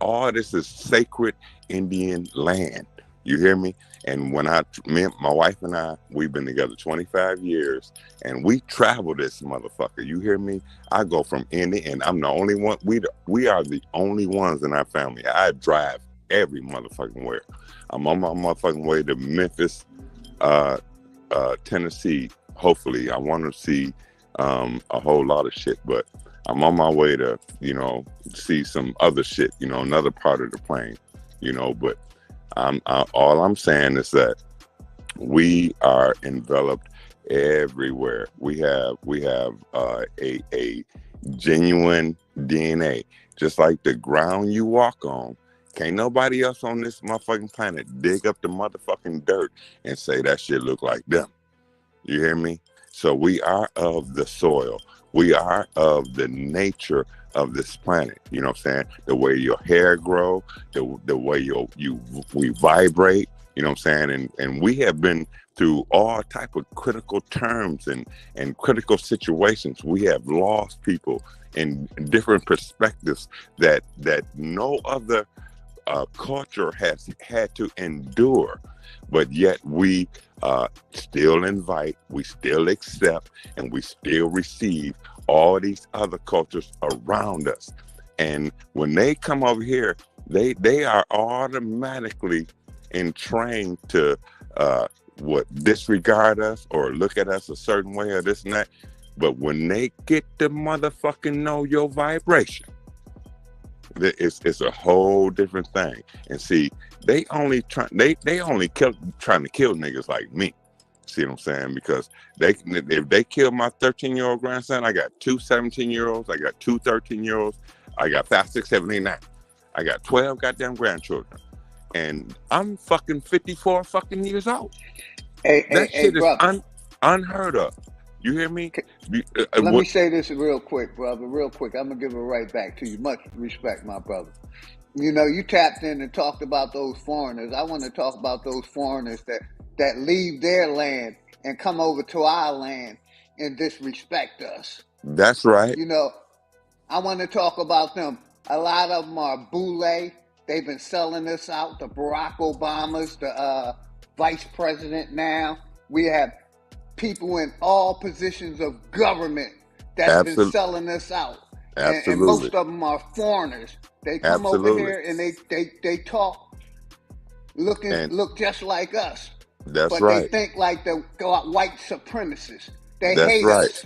all this is sacred Indian land. You hear me? And when my wife and I, we've been together 25 years, and we travel this motherfucker. You hear me? I go from end to end. I'm the only one. We are the only ones in our family. I drive every motherfucking where. I'm on my motherfucking way to Memphis, Tennessee. Hopefully, I want to see a whole lot of shit, but I'm on my way to see some other shit. Another part of the plane. But all I'm saying is that we are enveloped everywhere. We have a genuine DNA, just like the ground you walk on. Can't nobody else on this motherfucking planet dig up the motherfucking dirt and say that shit look like them. You hear me? So we are of the soil. We are of the nature of this planet. You know what I'm saying? The way your hair grow, the way we vibrate. You know what I'm saying? And we have been through all type of critical terms and critical situations. We have lost people in different perspectives that no other culture has had to endure. But yet we still invite, we still accept, and we still receive all these other cultures around us. And when they come over here, they are automatically entrained to disregard us or look at us a certain way or this and that. But when they get to motherfucking know your vibration, it's a whole different thing. And see, they only trying to kill niggas like me. See what I'm saying? Because if they kill my 13-year-old grandson, I got two 17-year-olds, I got two 13-year-olds, I got 5, 6, 7, 8, 9. I got 12 goddamn grandchildren. And I'm fucking 54 fucking years old. That shit is unheard of. You hear me? Let me say this real quick, brother. Real quick. I'm going to give it right back to you. Much respect, my brother. You tapped in and talked about those foreigners. I want to talk about those foreigners that leave their land and come over to our land and disrespect us. That's right. I want to talk about them. A lot of them are boule. They've been selling us out. The Barack Obamas, the vice president now. We have people in all positions of government that's been selling us out. And most of them are foreigners. They come over here and they talk, look just like us. That's but right. They think like the white supremacists. They that's hate right. us.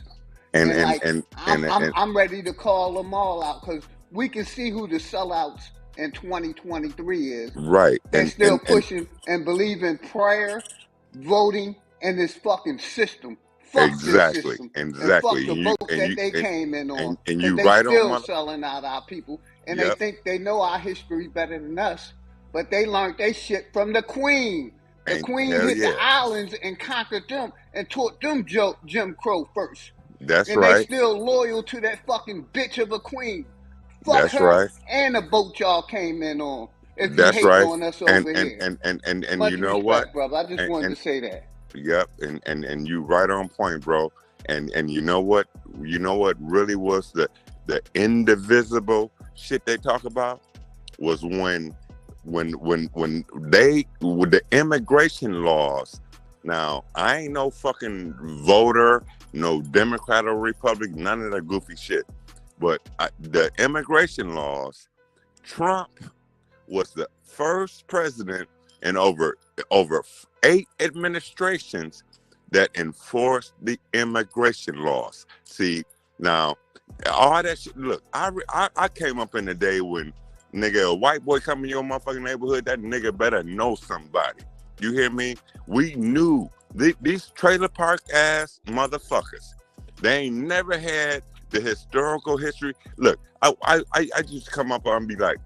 And I'm ready to call them all out because we can see who the sellouts in 2023 is. Right. They're still pushing and believe in prayer, voting, and this fucking system. Fuck this system. And fuck the vote that they came in on. And you they right still on selling out our people. And they think they know our history better than us. But they learned their shit from the Queen. The Queen hit the islands and conquered them and taught them Jim Crow first. That's and right. They still loyal to that fucking bitch of a queen. Fuck That's her right. and the boat y'all came in on. If That's you hate right. on us over here. And Much you know respect, what, brother? I just wanted to say that. Yep, and you right on point, bro. And you know what really was the indivisible shit they talk about was when they with the immigration laws. Now, I ain't no fucking voter, no Democrat or Republican, none of that goofy shit. But the immigration laws, Trump was the first president in over 8 administrations that enforce the immigration laws. See, now all that shit. Look, I came up in the day when nigga a white boy come in your motherfucking neighborhood, that nigga better know somebody. You hear me? We knew these trailer park ass motherfuckers. They ain't never had the historical history. Look, I just come up and be like,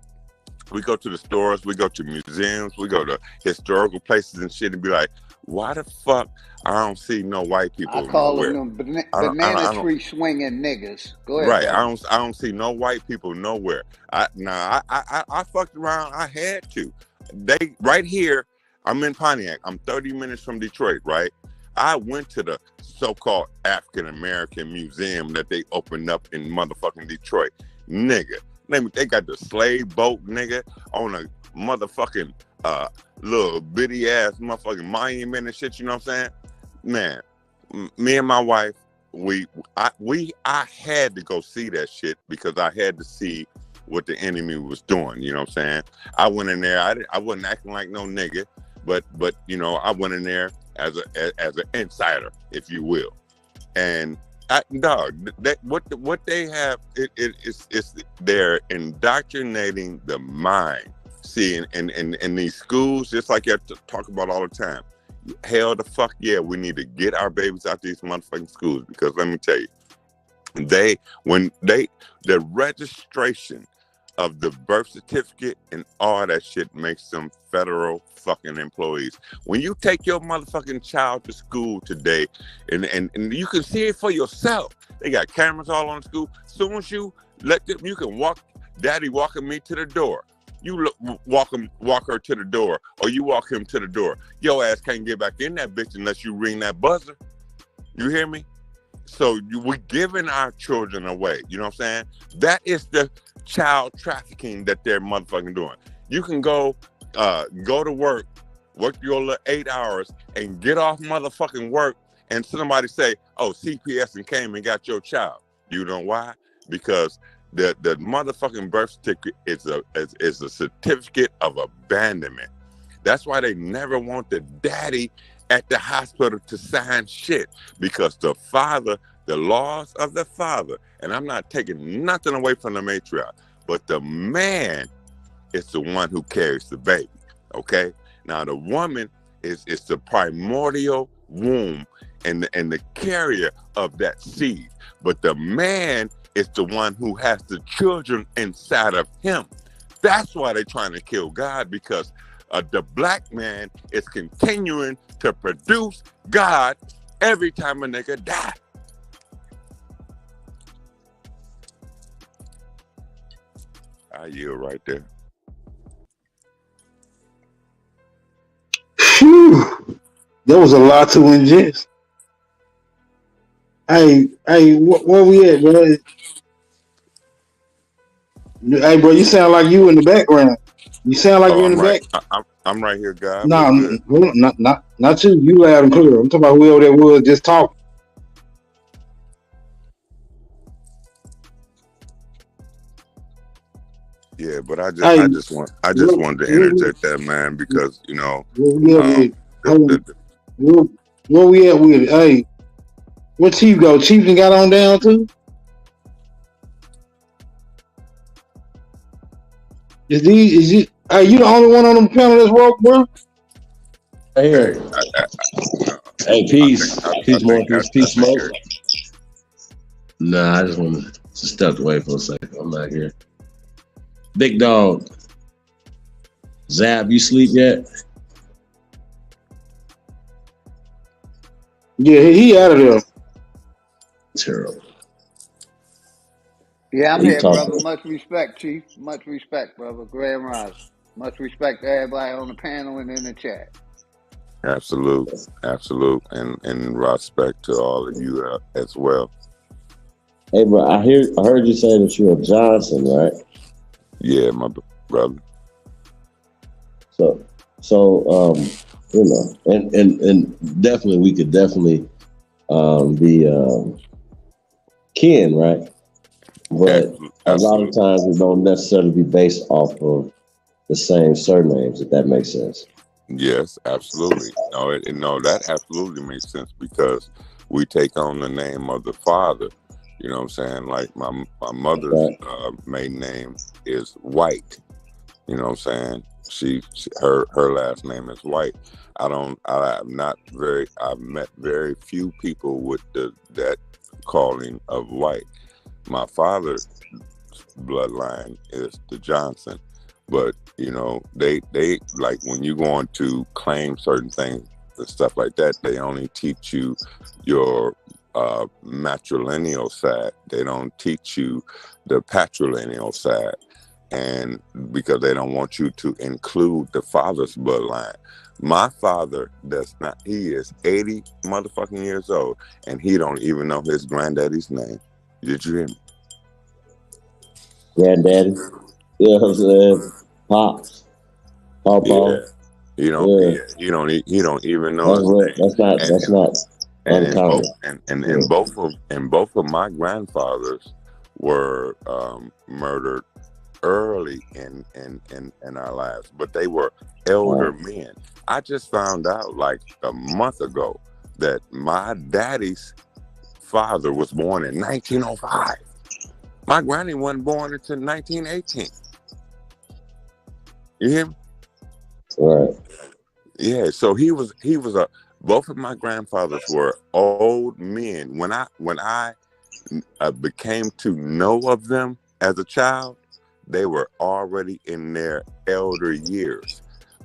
we go to the stores, we go to museums, we go to historical places and shit, and be like, why the fuck I don't see no white people I call nowhere? them banana tree swinging niggas. Go ahead, Right, brother. I don't see no white people nowhere. I fucked around. I had to. They right here. I'm in Pontiac. I'm 30 minutes from Detroit. Right. I went to the so-called African American Museum that they opened up in motherfucking Detroit, nigga. They got the slave boat, nigga, on a motherfucking little bitty ass motherfucking monument and shit. You know what I'm saying? Man, me and my wife, I had to go see that shit because I had to see what the enemy was doing. You know what I'm saying? I went in there. I wasn't acting like no nigga, but you know, I went in there as an insider, if you will. And what they have, it's they're indoctrinating the mind. See, in these schools, just like you have to talk about all the time. Hell the fuck yeah, we need to get our babies out these motherfucking schools, because let me tell you, the registration of the birth certificate and all that shit makes them federal fucking employees. When you take your motherfucking child to school today, and you can see it for yourself. They got cameras all on the school. As soon as you let them, you can walk, daddy walking me to the door. You walk her to the door, or you walk him to the door. Your ass can't get back in that bitch unless you ring that buzzer. You hear me? So we're giving our children away. You know what I'm saying? That is the child trafficking that they're motherfucking doing. You can go to work your little 8 hours, and get off motherfucking work, and somebody say, oh, CPS and came and got your child. You know why? Because the motherfucking birth certificate is a certificate of abandonment. That's why they never want the daddy at the hospital to sign shit, because the laws of the father, and I'm not taking nothing away from the matriarch, but the man is the one who carries the baby. Okay? Now the woman is the primordial womb and the carrier of that seed, but the man is the one who has the children inside of him. That's why they're trying to kill God, because the black man is continuing to produce God every time a nigga die. I yield right there. Phew. There was a lot to ingest. Hey, where we at, bro? Hey, bro, you sound like you in the background. You sound like Oh, you're in I'm the right. back. I'm right here, God. No, What's good? not you. You loud and clear. I'm talking about whoever that was just talking. Yeah, but I Hey, just wanted to interject that, man, because you know, where we at with it? Hey, where Chief go? Chief done got on down too? Is you? Hey, you the only one on the panel that's woke, bro? Here. Hey, peace. Peace, Morpheus. Peace, Smoke. Nah, I just want to step away for a second. I'm not here. Big Dog. Zab, you sleep yet? Yeah, he out of there. Terrible. Yeah, I'm What you here, talking brother. about? Much respect, Chief. Much respect, brother. Grand Rise. Much respect to everybody on the panel and in the chat. Absolute, and respect to all of you as well. Hey, bro, I heard you say that you're a Johnson, right? Yeah, my brother. So, you know, and definitely we could definitely be kin, right? But a lot of times it don't necessarily be based off of the same surnames, if that makes sense. Yes, absolutely. No, that absolutely makes sense because we take on the name of the father. You know what I'm saying? Like my mother's maiden name is White. You know what I'm saying? Her last name is White. I've met very few people with that calling of White. My father's bloodline is the Johnson, but they like when you go on to claim certain things and stuff like that, they only teach you your matrilineal side. They don't teach you the patrilineal side, and because they don't want you to include the father's bloodline. My father does not. He is 80 motherfucking years old, and he don't even know his granddaddy's name. Did you hear me? Granddaddy. You know what I'm saying? Pops. Yeah. Papa. He don't. Yeah. Yeah. He don't even know his name. That's not And uncommon. both of my grandfathers were murdered early in our lives, but they were elder men. I just found out like a month ago that my daddy's father was born in 1905. My granny wasn't born until 1918. You hear me? Right. Yeah, so he was both of my grandfathers were old men. When I became to know of them as a child, they were already in their elder years,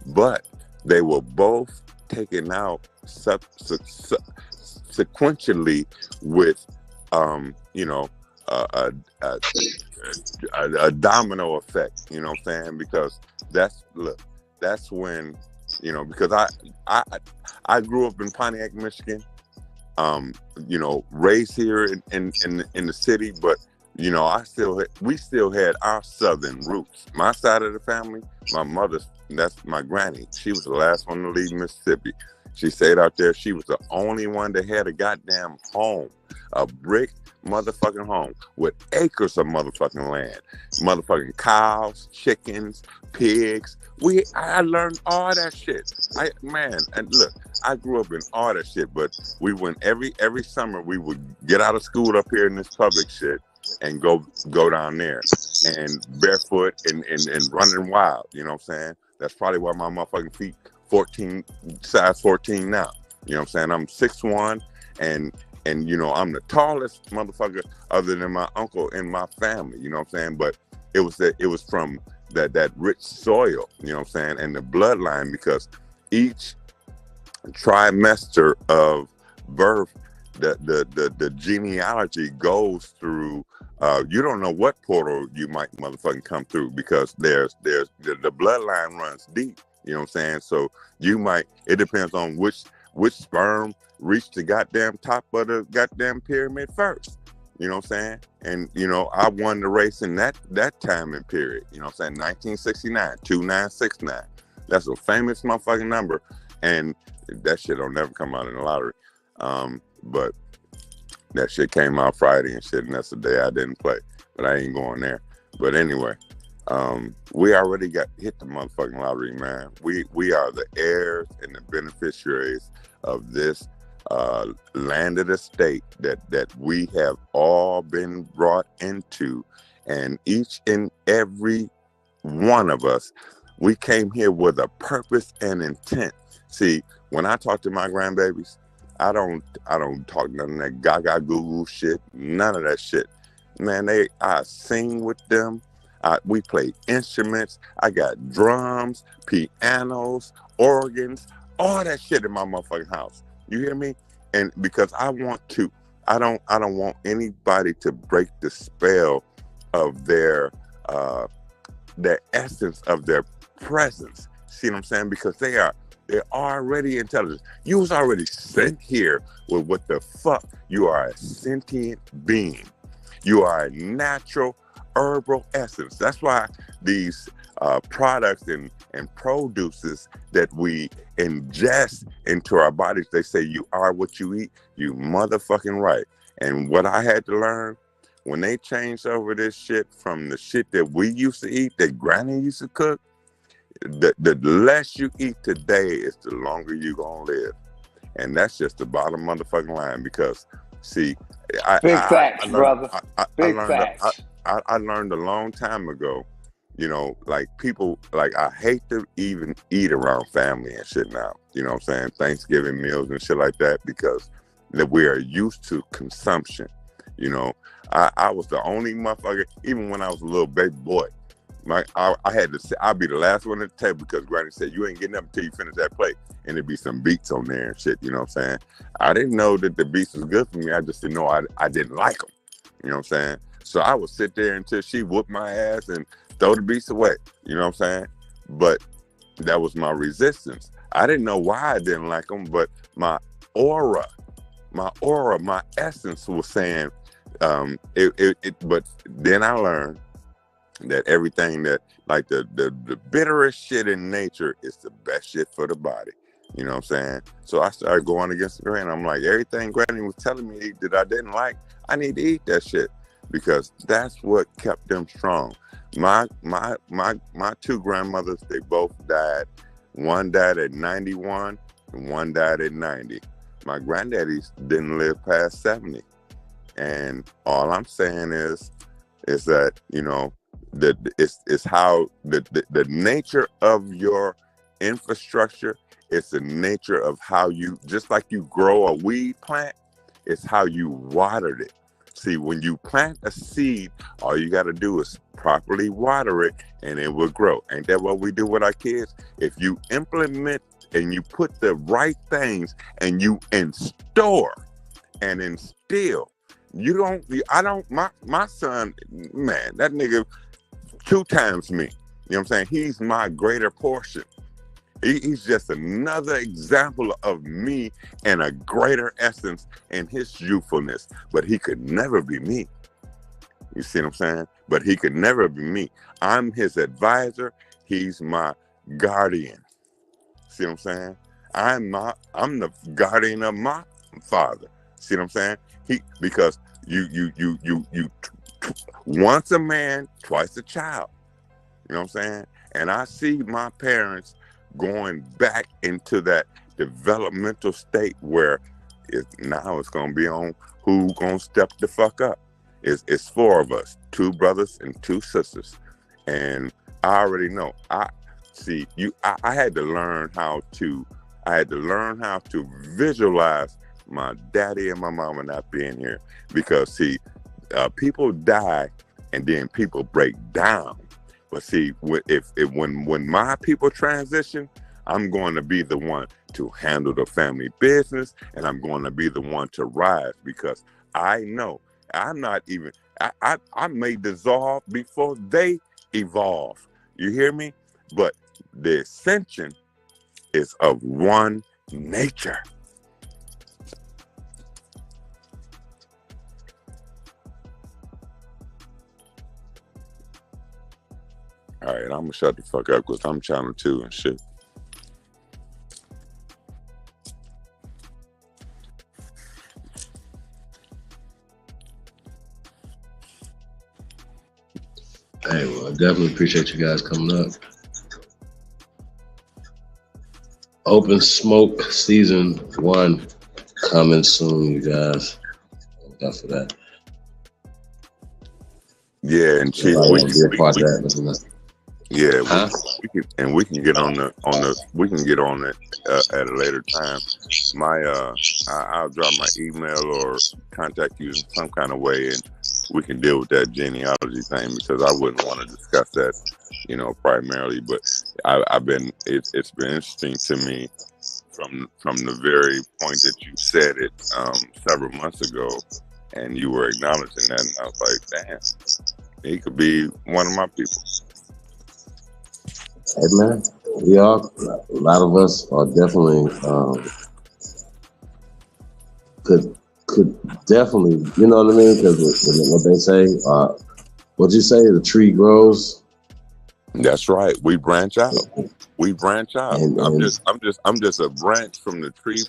but they were both taken out sequentially with a, a, a domino effect. You know what I'm saying? Because that's when because I I grew up in Pontiac, Michigan. Raised here in the city, but we still had our southern roots. My side of the family, my mother's, that's my granny. She was the last one to leave Mississippi. She stayed out there. She was the only one that had a goddamn home, a brick motherfucking home with acres of motherfucking land, motherfucking cows, chickens, pigs. I learned all that shit. And look, I grew up in all that shit, but we went every summer. We would get out of school up here in this public shit and go down there and barefoot and running wild. You know what I'm saying? That's probably why my motherfucking feet size 14 now. You know what I'm saying? I'm 6'1", and I'm the tallest motherfucker other than my uncle in my family. You know what I'm saying? But it was from that rich soil. You know what I'm saying? And the bloodline, because each trimester of birth, the genealogy goes through. You don't know what portal you might motherfucking come through, because there's the bloodline runs deep. You know what I'm saying? So it depends on which sperm reached the goddamn top of the goddamn pyramid first. You know what I'm saying? And I won the race in that time and period. You know what I'm saying? 1969, 2969. That's a famous motherfucking number, and that shit don't never come out in the lottery. But that shit came out Friday and shit, and that's the day I didn't play. But I ain't going there. But anyway, we already got hit the motherfucking lottery, man. We are the heirs and the beneficiaries of this landed estate that we have all been brought into, and each and every one of us, we came here with a purpose and intent. See, when I talk to my grandbabies, I don't talk none of that gaga goo goo shit, none of that shit. Man, I sing with them. We play instruments. I got drums, pianos, organs, all that shit in my motherfucking house. You hear me? And because I don't want anybody to break the spell of their essence of their presence. See what I'm saying? Because they're already intelligent. You was already sent here with what the fuck. You are a sentient being. You are a natural herbal essence. That's why these products and produces that we ingest into our bodies, they say you are what you eat. You motherfucking right. And what I had to learn, when they changed over this shit from the shit that we used to eat, that Granny used to cook, the less you eat today is the longer you gonna live, and that's just the bottom motherfucking line. Because see, Big facts, brother. Big facts. I learned a long time ago. You know, like people, like I hate to even eat around family and shit now. You know what I'm saying? Thanksgiving meals and shit like that, because that we are used to consumption. You know, I was the only motherfucker, even when I was a little baby boy. I had to say, I'll be the last one at the table because Granny said, you ain't getting up until you finish that plate. And there'd be some beets on there and shit, you know what I'm saying? I didn't know that the beets was good for me. I just didn't know I didn't like them, you know what I'm saying? So I would sit there until she whooped my ass and throw the beets away, you know what I'm saying? But that was my resistance. I didn't know why I didn't like them, but my aura, my essence was saying, but then I learned that everything that, like the bitterest shit in nature is the best shit for the body. You know what I'm saying? So I started going against the grain. I'm like, everything Granny was telling me that I didn't like, I need to eat that shit, because that's what kept them strong. My two grandmothers, they both died. One died at 91 and one died at 90. My granddaddies didn't live past 70. And all I'm saying is that, you know, it's how the nature of your infrastructure, it's the nature of how you, just like you grow a weed plant, it's how you watered it. See, when you plant a seed, all you got to do is properly water it and it will grow. Ain't that what we do with our kids? If you implement and you put the right things and you instore and instill, my son, man, that nigga 2 times me. You know what I'm saying? He's my greater portion. He's just another example of me and a greater essence in his youthfulness. But he could never be me. You see what I'm saying? But he could never be me. I'm his advisor. He's my guardian. See what I'm saying? I'm the guardian of my father. See what I'm saying? Because you once a man, twice a child. You know what I'm saying? And I see my parents going back into that developmental state where now it's gonna be on who gonna step the fuck up. It's 4 of us, 2 brothers and 2 sisters, and I already know. I had to learn how to visualize my daddy and my mama not being here, because see, people die and then people break down. But see, when my people transition, I'm going to be the one to handle the family business, and I'm going to be the one to rise, because I know I'm not even, I may dissolve before they evolve. You hear me? But the ascension is of one nature. All right, I'm gonna shut the fuck up because I'm channel 2 and shit. Hey, well, I definitely appreciate you guys coming up. Open Smoke Season 1 coming soon, you guys. Look out for that. Yeah, and Chief, we can get on it at a later time. I'll drop my email or contact you in some kind of way, and we can deal with that genealogy thing, because I wouldn't want to discuss that, you know, primarily. But it's been interesting to me from the very point that you said it several months ago, and you were acknowledging that, and I was like, damn, he could be one of my people. Hey man, we are, a lot of us are definitely could definitely, you know what I mean? Because what they say, what'd you say? The tree grows. That's right. We branch out. I'm just a branch from the tree,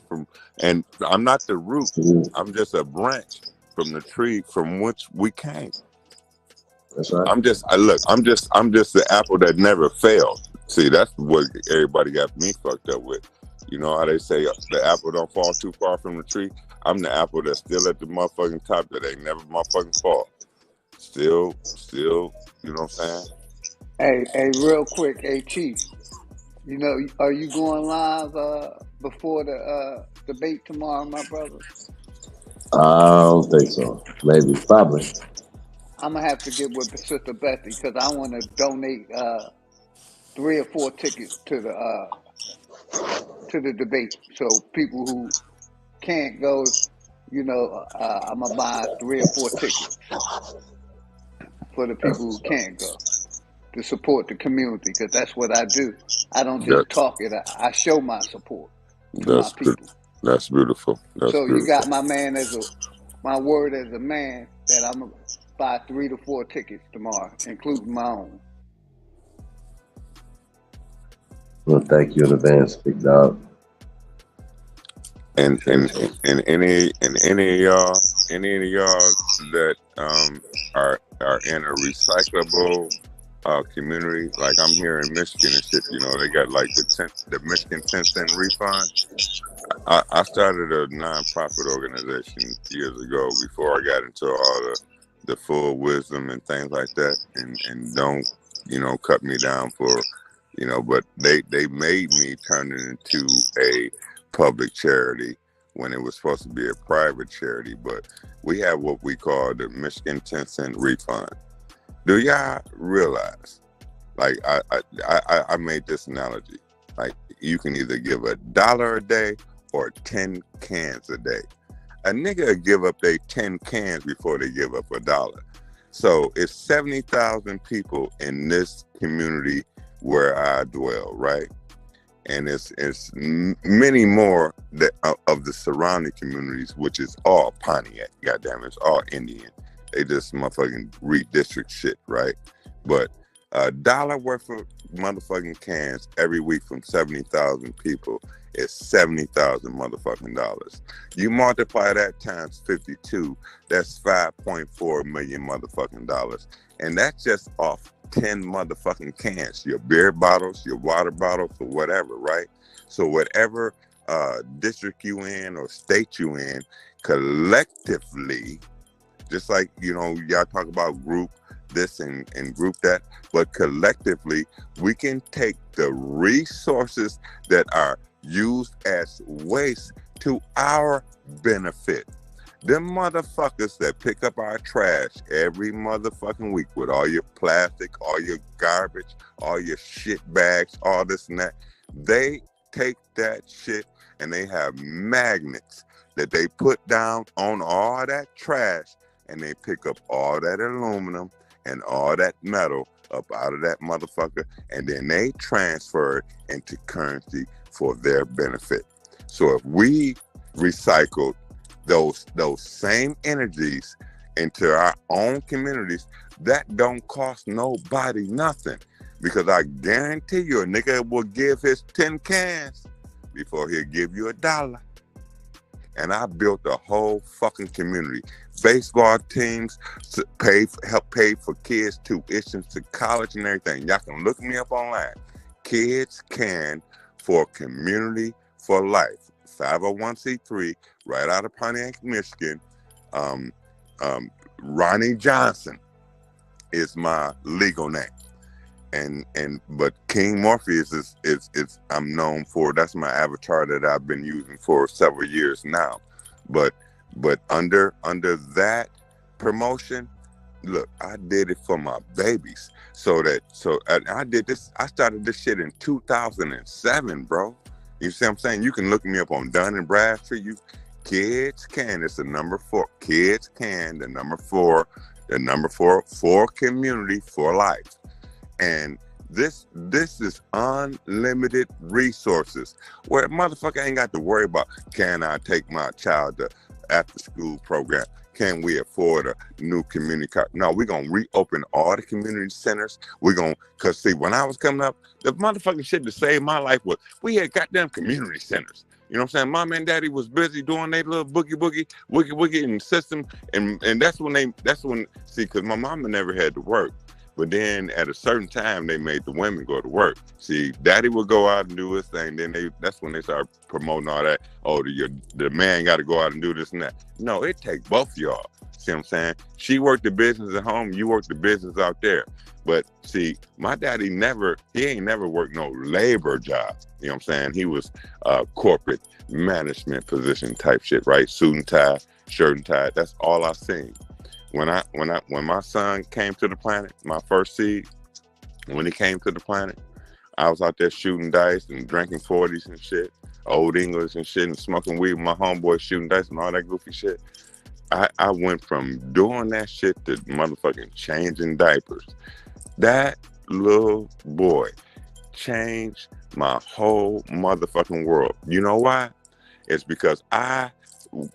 and I'm not the root. I'm just a branch from the tree from which we came. That's right. I'm just the apple that never failed. See, that's what everybody got me fucked up with. You know how they say the apple don't fall too far from the tree? I'm the apple that's still at the motherfucking top that ain't never motherfucking fall. Still, you know what I'm saying? Hey, real quick, hey Chief. You know, are you going live before the debate tomorrow, my brother? I don't think so. Maybe, probably. I'm gonna have to get with Sister Bethy because I want to donate 3 or 4 tickets to the debate. So people who can't go, you know, I'm gonna buy 3 or 4 tickets for the people who can't go to support the community because that's what I do. I don't That just talk it; I show my support to my that's people. that's beautiful. That's So you beautiful. got my word as a man that I'm gonna buy 3 to 4 tickets tomorrow, including my own. Well, thank you in advance, big dog. And Appreciate you. any of y'all that are in a recyclable community, like I'm here in Michigan and shit, you know, they got like the Michigan 10-cent refund. I started a nonprofit organization years ago before I got into all the full wisdom and things like that, and don't, you know, cut me down for, you know, but they made me turn it into a public charity when it was supposed to be a private charity. But we have what we call the Michigan 10-cent refund. Do y'all realize, like, I made this analogy, like you can either give $1 a day or 10 cans a day. A nigga will give up their 10 cans before they give up $1. So it's 70,000 people in this community where I dwell, right? And it's many more that of the surrounding communities, which is all Pontiac. Goddamn, it's all Indian. They just motherfucking redistrict shit, right? But $1 worth of motherfucking cans every week from 70,000 people is 70,000 motherfucking dollars. You multiply that times 52, that's 5.4 million motherfucking dollars. And that's just off 10 motherfucking cans, your beer bottles, your water bottles, or whatever, right? So whatever district you in or state you in, collectively, just like, you know, y'all talk about group this and group that, but collectively, we can take the resources that are used as waste to our benefit. Them motherfuckers that pick up our trash every motherfucking week with all your plastic, all your garbage, all your shit bags, all this and that, they take that shit and they have magnets that they put down on all that trash, and they pick up all that aluminum and all that metal up out of that motherfucker, and then they transfer it into currency for their benefit. So if we recycled those same energies into our own communities, that don't cost nobody nothing. Because I guarantee you a nigga will give his 10 cans before he'll give you $1. And I built a whole fucking community. Baseball teams help pay for kids' tuitions to college and everything. Y'all can look me up online. Kids Can for Community for Life. 501c3, right out of Pontiac, Michigan. Ronnie Johnson is my legal name. But King Morpheus is I'm known for. That's my avatar that I've been using for several years now. But under that promotion, look, I did it for my babies. So I did this. I started this shit in 2007, bro. You see what I'm saying? You can look me up on Dun and Bradstreet. Kids Can. It's the number 4. Kids Can. The number 4. The number 4 for community for life. And this is unlimited resources where a motherfucker ain't got to worry about, can I take my child to after school program? Can we afford a new community college? No, we're going to reopen all the community centers. Because see, when I was coming up, the motherfucking shit that saved my life was we had goddamn community centers. You know what I'm saying? Mom and daddy was busy doing their little woogie and system. And that's when see, because my mama never had to work. But then at a certain time, they made the women go to work. See, daddy would go out and do his thing. Then that's when they started promoting all that. Oh, the man got to go out and do this and that. No, it takes both of y'all. See what I'm saying? She worked the business at home. You worked the business out there. But see, my daddy he ain't never worked no labor job. You know what I'm saying? He was corporate management position type shit, right? Suit and tie, shirt and tie. That's all I seen. When my son came to the planet, my first seed, when he came to the planet, I was out there shooting dice and drinking 40s and shit, Old English and shit, and smoking weed with my homeboy, shooting dice and all that goofy shit. I went from doing that shit to motherfucking changing diapers. That little boy changed my whole motherfucking world. You know why? It's because I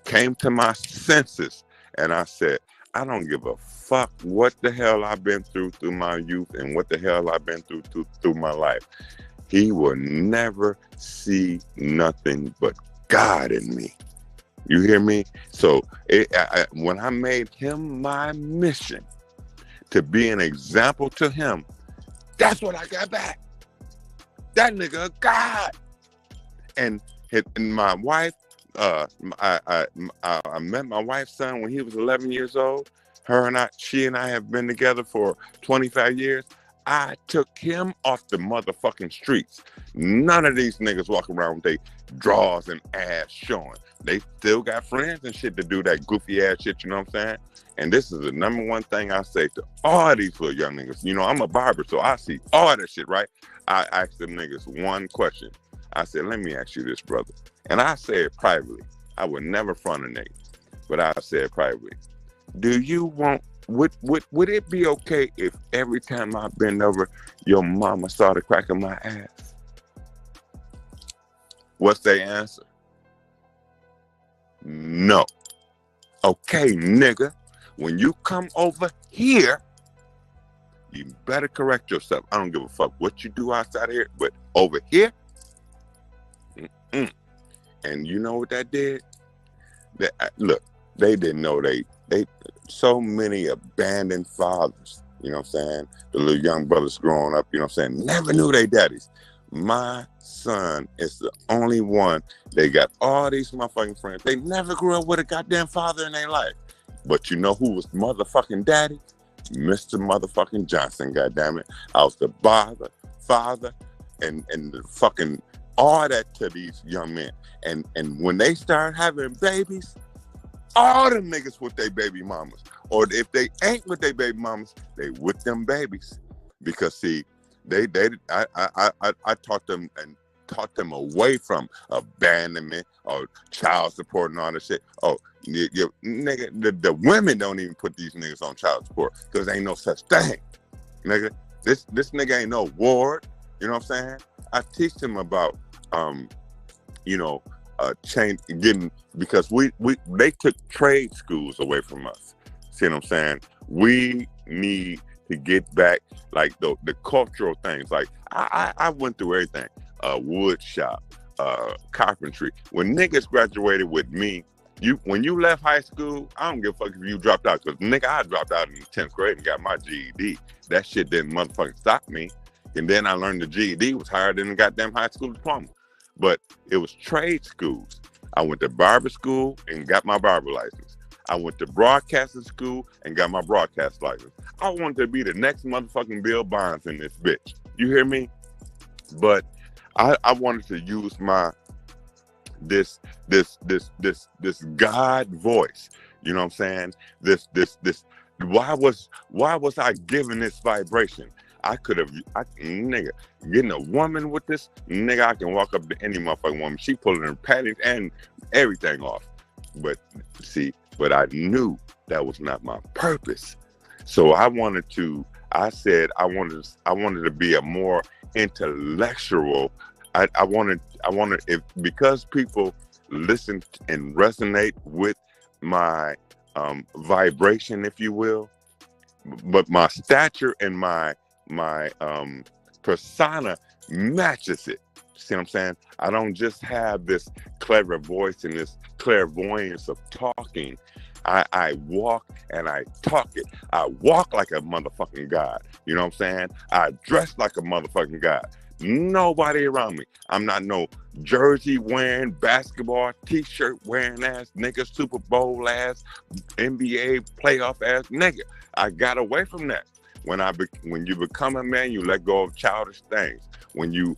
came to my senses and I said, I don't give a fuck what the hell I've been through my youth and what the hell I've been through my life. He will never see nothing but God in me. You hear me? So when I made him my mission to be an example to him, that's what I got back. That nigga God. And my wife, I met my wife's son when he was 11 years old. She and I have been together for 25 years. I took him off the motherfucking streets. None of these niggas walk around with their drawers and ass showing. They still got friends and shit to do that goofy ass shit, you know what I'm saying? And this is the number one thing I say to all these little young niggas. You know, I'm a barber, so I see all that shit, right? I ask them niggas one question. I said, let me ask you this, brother. And I say it privately. I would never front a nigga, but I say it privately. Do you want, would it be okay if every time I bend over, your mama started cracking my ass? What's their answer? No. Okay, nigga, when you come over here, you better correct yourself. I don't give a fuck what you do outside of here, but over here, and you know what that did? Look, they didn't know they so many abandoned fathers, you know what I'm saying? The little young brothers growing up, you know what I'm saying, never knew their daddies. My son is the only one. They got all these motherfucking friends. They never grew up with a goddamn father in their life. But you know who was motherfucking daddy? Mr. motherfucking Johnson, goddammit. I was the father, and the fucking all that to these young men. And when they start having babies, all them niggas with their baby mamas. Or if they ain't with their baby mamas, they with them babies. Because see, I taught them and taught them away from abandonment or child support and all that shit. Oh, nigga, the women don't even put these niggas on child support because ain't no such thing. Nigga, this nigga ain't no ward. You know what I'm saying? I teach them about change getting, because they took trade schools away from us. See what I'm saying? We need to get back like the cultural things. Like I went through everything. Wood shop, carpentry. When niggas graduated with me, when you left high school, I don't give a fuck if you dropped out, because nigga, I dropped out in 10th grade and got my GED. That shit didn't motherfucking stop me. And then I learned the GED was higher than the goddamn high school diploma. But it was trade schools. I went to barber school and got my barber license. I went to broadcasting school and got my broadcast license. I wanted to be the next motherfucking Bill Bonds in this bitch. You hear me? But I wanted to use my this God voice. You know what I'm saying? This why was I given this vibration? Nigga, getting a woman with this, nigga, I can walk up to any motherfucking woman. She pulling her panties and everything off. But I knew that was not my purpose. So I wanted to be a more intellectual. I wanted because people listen and resonate with my vibration, if you will, but my stature and my persona matches it. See what I'm saying? I don't just have this clever voice and this clairvoyance of talking. I walk and I talk it. I walk like a motherfucking god. You know what I'm saying? I dress like a motherfucking god. Nobody around me. I'm not no jersey wearing, basketball t-shirt wearing ass nigga, Super Bowl ass, NBA playoff ass nigga. I got away from that. When you become a man, you let go of childish things. When you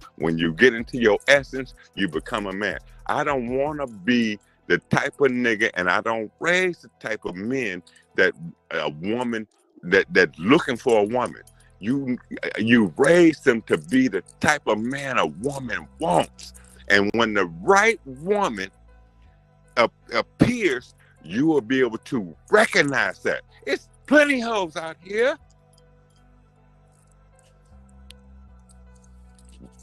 get into your essence, you become a man. I don't want to be the type of nigga, and I don't raise the type of men that a woman that's looking for a woman. You raise them to be the type of man a woman wants, and when the right woman appears, you will be able to recognize that. It's plenty hoes out here.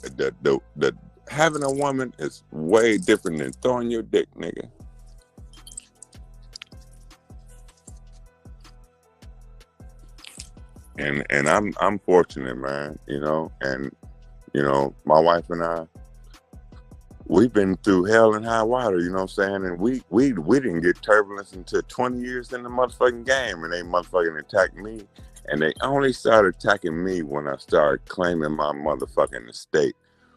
The having a woman is way different than throwing your dick, nigga. And I'm fortunate, man, you know, and you know, my wife and I, we've been through hell and high water, you know what I'm saying? And we didn't get turbulence until 20 years in the motherfucking game, and they motherfucking attacked me. And they only started attacking me when I started claiming my motherfucking estate,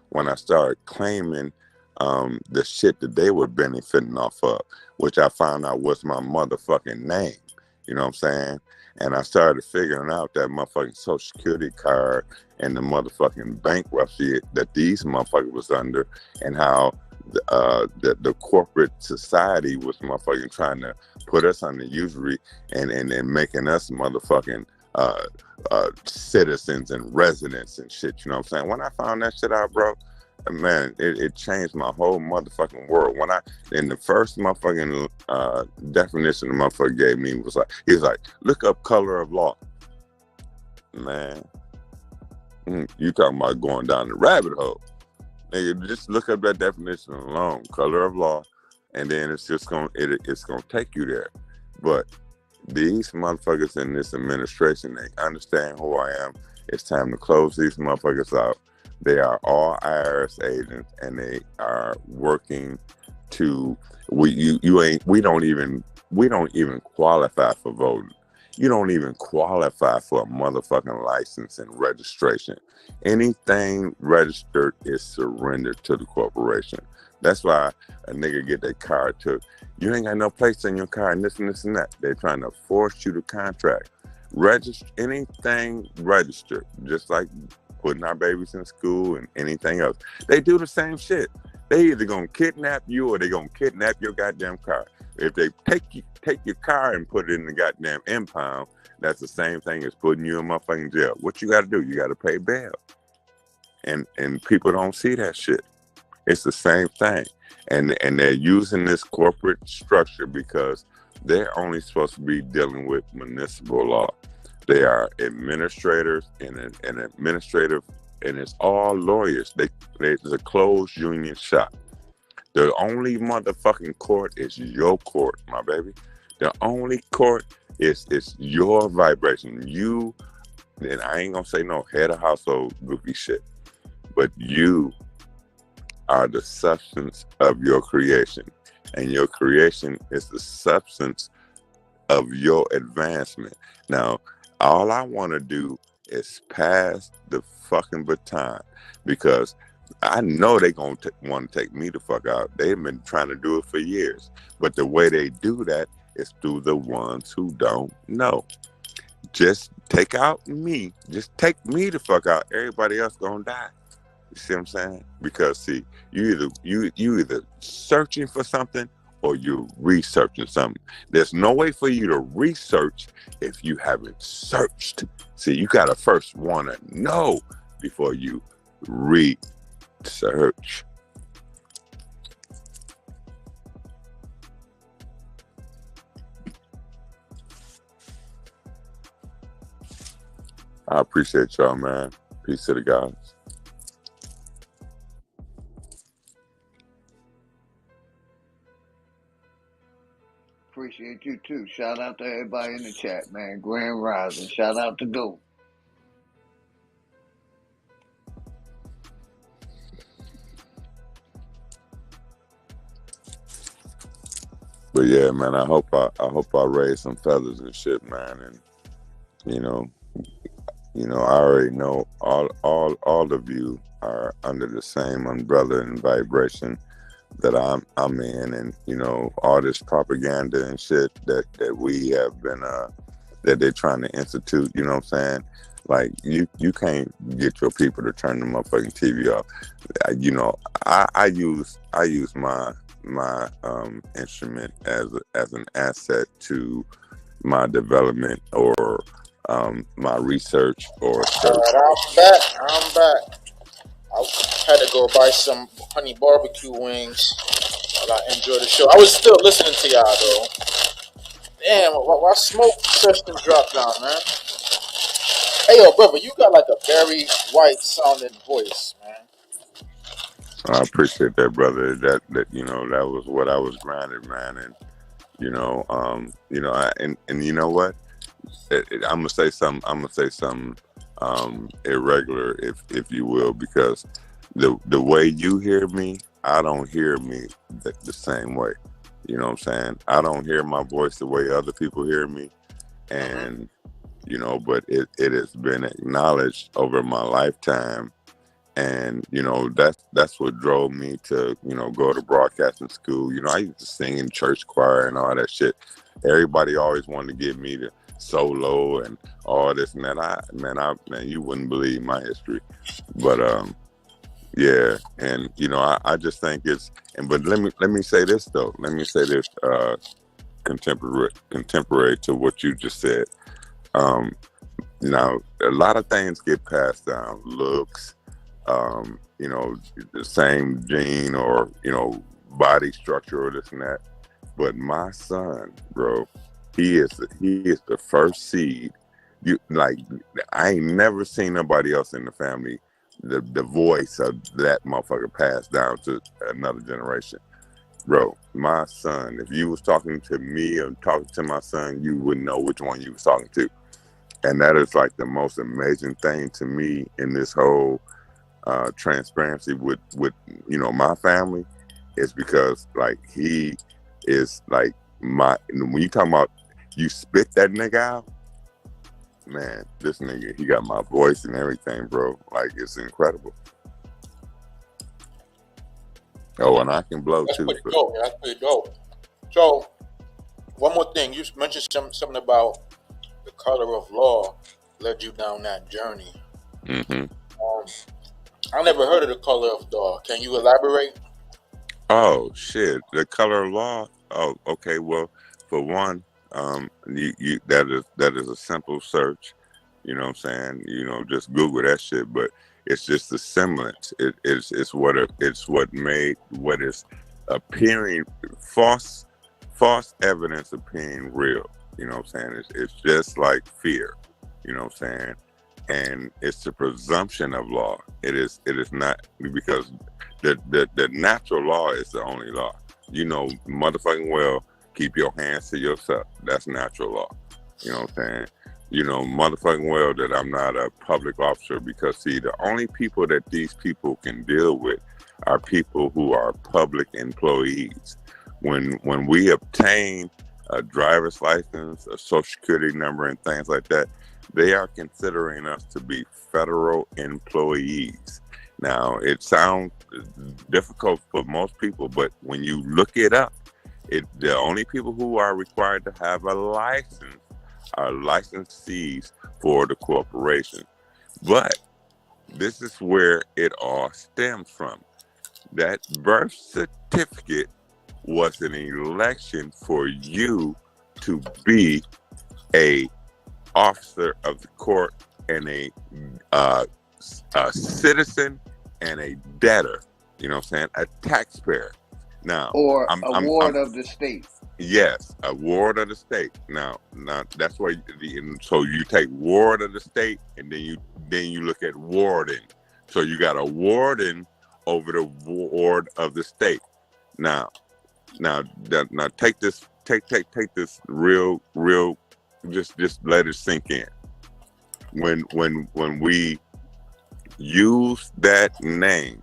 when I started claiming the shit that they were benefiting off of, which I found out was my motherfucking name. You know what I'm saying? And I started figuring out that motherfucking Social Security card and the motherfucking bankruptcy that these motherfuckers was under, and how the corporate society was motherfucking trying to put us under usury and making us motherfucking citizens and residents and shit. You know what I'm saying? When I found that shit out, bro, man, it changed my whole motherfucking world. In the first motherfucking definition the motherfucker gave me was like, he was like, look up color of law. Man, you talking about going down the rabbit hole. Nigga, just look up that definition alone, color of law, and then it's just gonna take you there. But these motherfuckers in this administration, they understand who I am. It's time to close these motherfuckers out. They are all IRS agents, and they are working to. We don't even qualify for voting. You don't even qualify for a motherfucking license and registration. Anything registered is surrendered to the corporation. That's why a nigga get their car took. You ain't got no place in your car, and this and this and that. They're trying to force you to contract. Register anything registered, just like putting our babies in school and anything else. They do the same shit. They either gonna kidnap you or they gonna kidnap your goddamn car. If they take your car and put it in the goddamn impound, that's the same thing as putting you in motherfucking jail. What you gotta do? You gotta pay bail. And people don't see that shit. It's the same thing. And they're using this corporate structure because they're only supposed to be dealing with municipal law. They are administrators and administrative, and it's all lawyers. It's a closed union shop. The only motherfucking court is your court, my baby. The only court is your vibration. You, and I ain't gonna say no head of household goofy shit, but you are the substance of your creation, and your creation is the substance of your advancement. Now, all I want to do is pass the fucking baton, because I know they gonna want to take me the fuck out. They've been trying to do it for years, but the way they do that is through the ones who don't know. Just take out me. Just take me the fuck out. Everybody else gonna die. You see what I'm saying? Because see, you either searching for something or you're researching something. There's no way for you to research if you haven't searched. See, you gotta first wanna know before you research. I appreciate y'all, man. Peace to the guys. Appreciate you too. Shout out to everybody in the chat, man. Grand Rising. Shout out to Go. But yeah, man, I hope I raise some feathers and shit, man. And you know, I already know all of you are under the same umbrella and vibration that I'm in, and all this propaganda and shit that we have been that they're trying to institute. You know what I'm saying? Like you can't get your people to turn the motherfucking TV off. I use my instrument as an asset to my development or my research or search. I'm back. I had to go buy some honey barbecue wings. But I enjoy the show. I was still listening to y'all though. Damn, why smoke session drop down, man? Hey yo, brother, you got like a very white sounding voice, man. I appreciate that, brother. That that was what I was grinding, man. And and you know what? I'm gonna say something irregular, if you will, because the way you hear me, I don't hear me the same way. You know what I'm saying? I don't hear my voice the way other people hear me, and but it has been acknowledged over my lifetime. And that's what drove me to go to broadcasting school. I used to sing in church choir and all that shit. Everybody always wanted to get me to solo and all this and that. Man, you wouldn't believe my history. But yeah, and I just think but let me say this though. Let me say this contemporary to what you just said. Now a lot of things get passed down, looks, the same gene or body structure or this and that. But my son, bro, he is the first seed. I ain't never seen nobody else in the family the voice of that motherfucker passed down to another generation. Bro, my son, if you was talking to me or talking to my son, you wouldn't know which one you was talking to. And that is like the most amazing thing to me in this whole transparency with my family, is because like he is like when you talking about you spit that nigga out, man, this nigga, he got my voice and everything, bro. Like, it's incredible. Oh, and I can blow That's too. pretty dope. That's pretty dope. So, one more thing. You mentioned something about the color of law led you down that journey. Mm-hmm. I never heard of the color of law. Can you elaborate? Oh shit, the color of law. Oh, okay. Well, for one, that is a simple search. You know what I'm saying? Just Google that shit. But it's just a semblance. It's what made what is appearing false evidence appearing real. You know what I'm saying? It's just like fear. You know what I'm saying? And it's the presumption of law. It is not, because the natural law is the only law. Motherfucking well, keep your hands to yourself. That's natural law. You know what I'm saying? Motherfucking well that I'm not a public officer, because see, the only people that these people can deal with are people who are public employees. When we obtain a driver's license, a social security number, and things like that, they are considering us to be federal employees. Now, it sounds difficult for most people, but when you look it up, the only people who are required to have a license are licensees for the corporation. But this is where it all stems from. That birth certificate was an election for you to be a officer of the court and a citizen and a debtor. You know what I'm saying? A taxpayer. Now, or a ward of the state. Yes, a ward of the state. Now that's why. So you take ward of the state, and then you look at warden. So you got a warden over the ward of the state. Now take this real. Just let it sink in. When we use that name,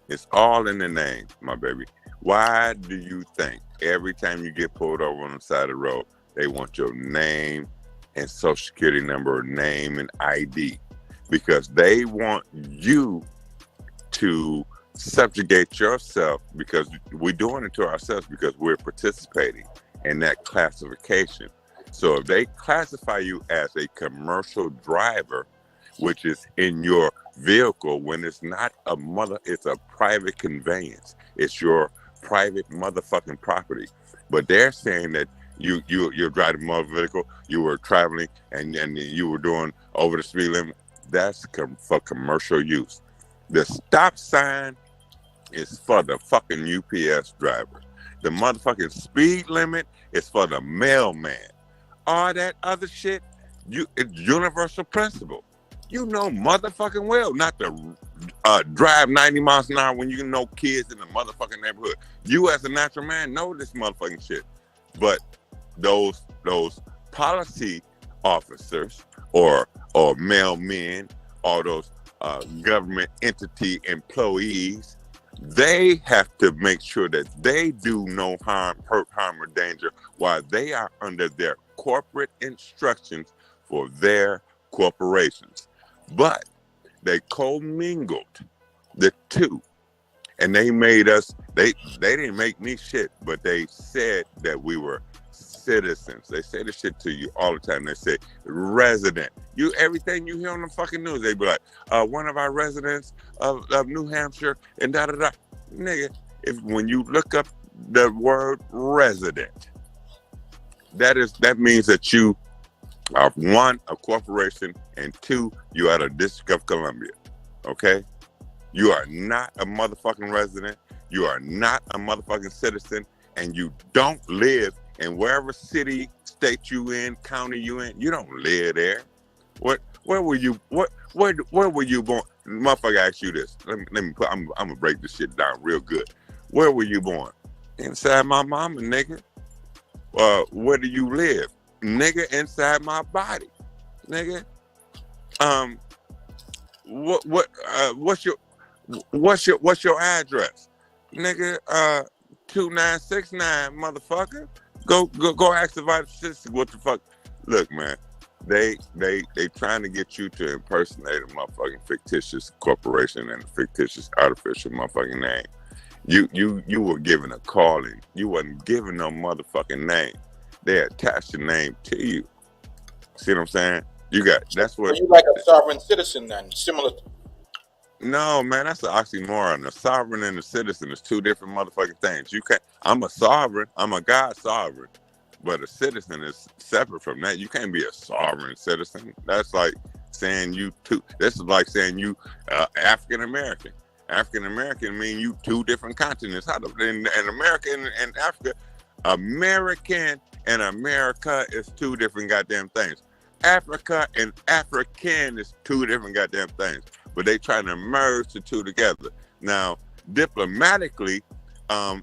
it's all in the name, my baby. Why do you think every time you get pulled over on the side of the road, they want your name and social security number, name and ID, because they want you to subjugate yourself, because we're doing it to ourselves because we're participating in that classification. So if they classify you as a commercial driver, which is in your vehicle, when it's not it's a private conveyance. It's your private motherfucking property. But they're saying that you're driving a motor vehicle, you were traveling, and you were doing over the speed limit. That's for commercial use. The stop sign is for the fucking UPS driver. The motherfucking speed limit is for the mailman. All that other shit, it's universal principle. You know motherfucking well not to drive 90 miles an hour when you know kids in the motherfucking neighborhood. You as a natural man know this motherfucking shit. But those policy officers or mailmen or those government entity employees, they have to make sure that they do no harm, hurt, harm, or danger while they are under their corporate instructions for their corporations. But they commingled the two, and they made us, they didn't make me shit, but they said that we were citizens. They say this shit to you all the time. They say resident. Everything you hear on the fucking news, they be like, one of our residents of New Hampshire and da da da. Nigga, when you look up the word resident, that means that you are one, a corporation, and two, you are the District of Columbia. Okay? You are not a motherfucking resident. You are not a motherfucking citizen, and you don't live in wherever city, state you in, county you in. You don't live there. Where were you? Where were you born? Motherfucker, ask you this. Let me put. I'm gonna break this shit down real good. Where were you born? Inside my mama, nigga. Where do you live, nigga? Inside my body, nigga. What's your address, nigga? 2969, motherfucker. Go ask the vice president what the fuck. Look, man, they trying to get you to impersonate a motherfucking fictitious corporation and a fictitious artificial motherfucking name. You were given a calling. You wasn't given no motherfucking name. They attached the name to you. See what I'm saying? That's what. So you like a sovereign citizen then, similar to. No, man, that's an oxymoron. A sovereign and a citizen is two different motherfucking things. You can't. I'm a sovereign. I'm a God sovereign, but a citizen is separate from that. You can't be a sovereign citizen. That's like saying you two. This is like saying you African American. African American mean you two different continents. How in America and Africa, American and America is two different goddamn things. Africa and African is two different goddamn things. But they trying to merge the two together. Now, diplomatically,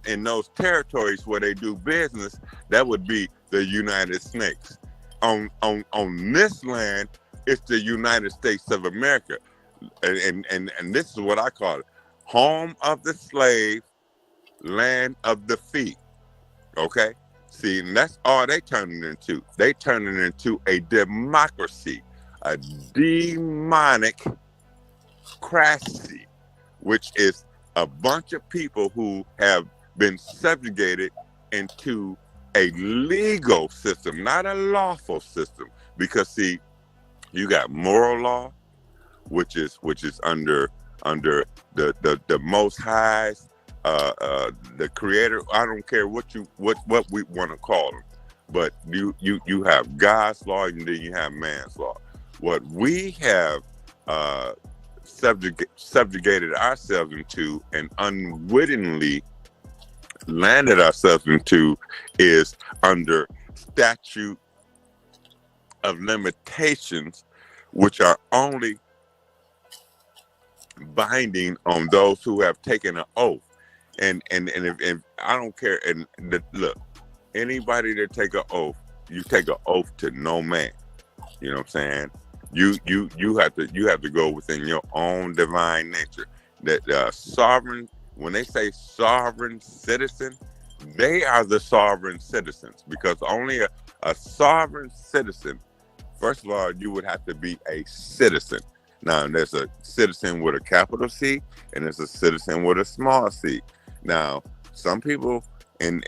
in those territories where they do business, that would be the United States. On this land, it's the United States of America. And this is what I call it. Home of the slave, land of the free. Okay? See, and that's all they turning into. They turning into a democracy, a demonic crassy, which is a bunch of people who have been subjugated into a legal system, not a lawful system. Because see, you got moral law, which is under the Most High's, the Creator. I don't care what we want to call them, but you have God's law and then you have man's law. What we have subjugated ourselves into and unwittingly landed ourselves into is under statute of limitations, which are only binding on those who have taken an oath. And if I don't care, look, anybody that take an oath, you take an oath to no man. You know what I'm saying? You have to go within your own divine nature. That sovereign, when they say sovereign citizen, They are the sovereign citizens because only a sovereign citizen, first of all, you would have to be a citizen. Now, there's a citizen with a capital C and there's a citizen with a small c. Now, some people in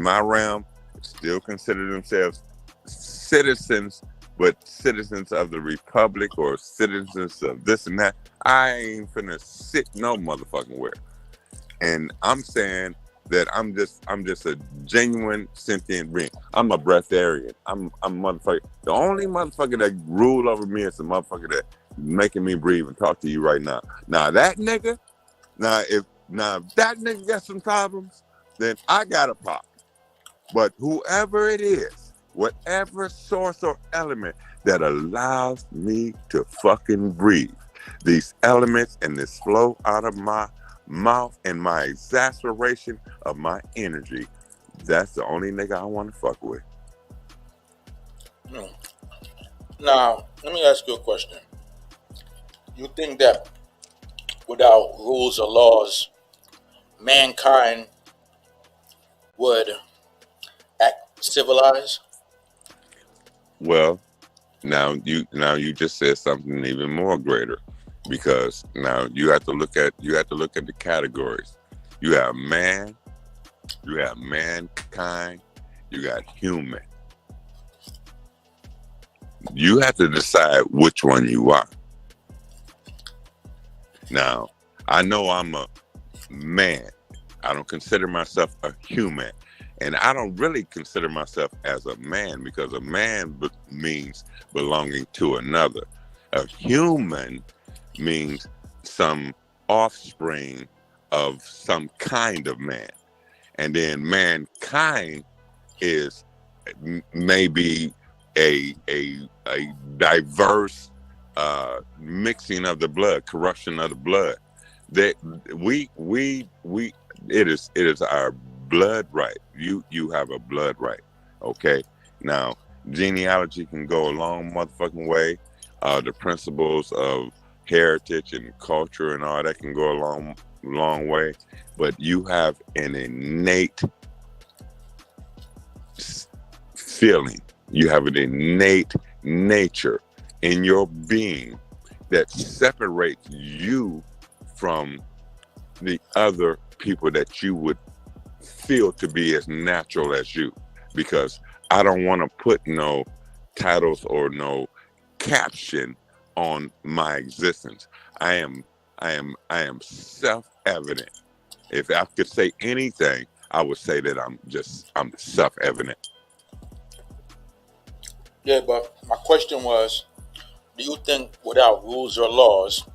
my realm still consider themselves citizens, but citizens of the republic or citizens of this and that. I ain't finna sit no motherfucking where. And I'm saying that I'm just a genuine sentient being. I'm a breatharian. I'm motherfucker. The only motherfucker that rule over me is the motherfucker that making me breathe and talk to you right now. Now that nigga, if that nigga got some problems, then I got a problem. But whoever it is, whatever source or element that allows me to fucking breathe, these elements and this flow out of my mouth and my exasperation of my energy, that's the only nigga I want to fuck with. Now, let me ask you a question. You think that without rules or laws, mankind would act civilized? Well, now you just said something even more greater, because now you have to look at the categories. You have man, you have mankind, you got human. You have to decide which one you are. Now, I know I'm a man. I don't consider myself a human. And I don't really consider myself as a man, because a man means belonging to another. A human means some offspring of some kind of man. And then mankind is maybe a diverse mixing of the blood, corruption of the blood. That it is our blood right. You have a blood right. Okay. Now, genealogy can go a long motherfucking way. The principles of heritage and culture and all that can go a long way. But you have an innate feeling. You have an innate nature in your being that separates you from the other people that you would feel to be as natural as you. Because I don't want to put no titles or no caption on my existence. I am self-evident. If I could say anything, I would say that I'm self-evident. Yeah, but my question was, do you think without rules or laws,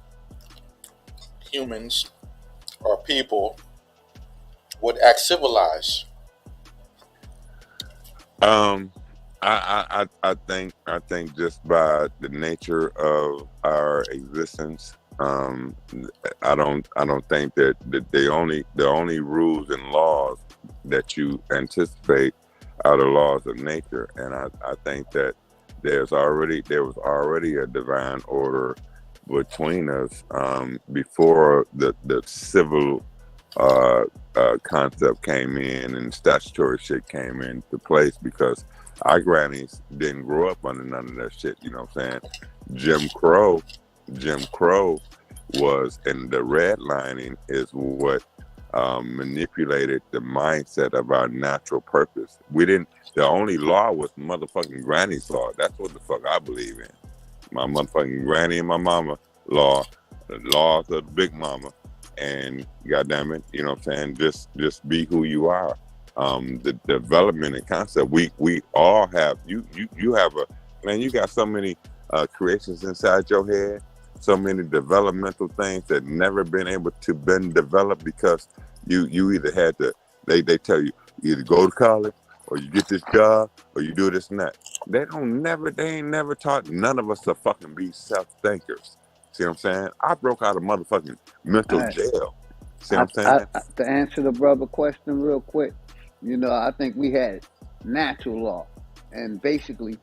humans or people would act civilized? I think just by the nature of our existence, I don't think that the only rules and laws that you anticipate are the laws of nature. And I think that there was already a divine order between us before the civil concept came in and statutory shit came into place, because our grannies didn't grow up under none of that shit. You know what I'm saying? Jim Crow was, and the redlining is what manipulated the mindset of our natural purpose. The only law was motherfucking granny's law. That's what the fuck I believe in. My motherfucking granny and my mama law, the laws of the big mama. And goddamn it, you know what I'm saying? Just be who you are. The development and concept, we all have. You have you got so many creations inside your head, so many developmental things that never been able to been developed, because you either had to. They tell you either go to college or you get this job or you do this and that. They ain't never taught none of us to fucking be self-thinkers. See what I'm saying? I broke out of motherfucking mental jail. See what I'm saying? To answer the brother question real quick, I think we had natural law, and basically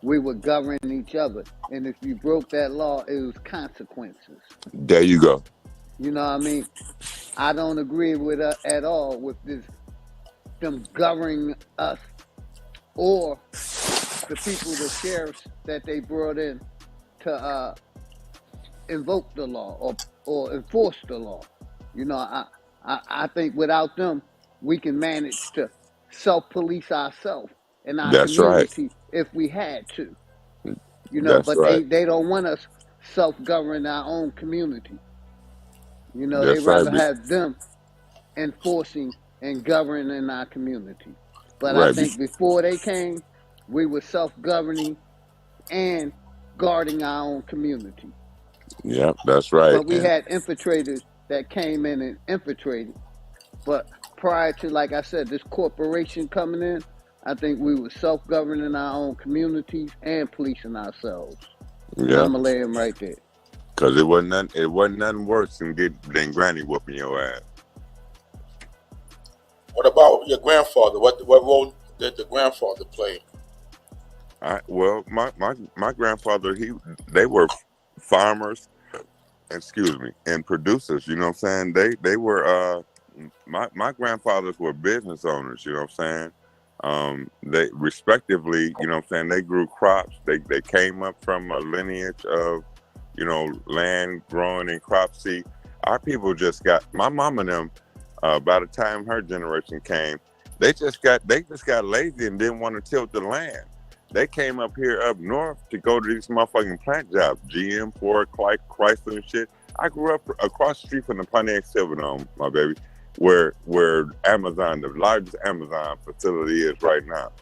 we would govern each other. And if you broke that law, it was consequences. There you go. You know what I mean? I don't agree with at all with this them governing us, or the people, the sheriffs that they brought in to invoke the law or enforce the law. You know, I think without them, we can manage to self-police ourselves in our That's right. community if we had to. You know, That's but right. they don't want us self-govern our own community. You know, they That's right. rather have them enforcing and governing our community. But I Right. think before they came, we were self-governing and guarding our own community. Yep, that's right. But we And had infiltrators that came in and infiltrated. But prior to, like I said, this corporation coming in, I think we were self-governing our own communities and policing ourselves. And yeah, I'm gonna lay them right there. because it wasn't nothing worse than granny whooping your ass. What about your grandfather? What role did the grandfather play? Well, my grandfather, they were farmers, excuse me, and producers. You know what I'm saying? They were my grandfathers were business owners. You know what I'm saying? They respectively, you know what I'm saying, they grew crops. They came up from a lineage of, you know, land growing and crops. See, our people just got, my mom and them, by the time her generation came, they just got lazy and didn't want to tilt the land. They came up here up north to go to these motherfucking plant jobs, GM, Ford, Chrysler and shit. I grew up across the street from the Pontiac Silverdome, my baby, where Amazon, the largest Amazon facility is right now.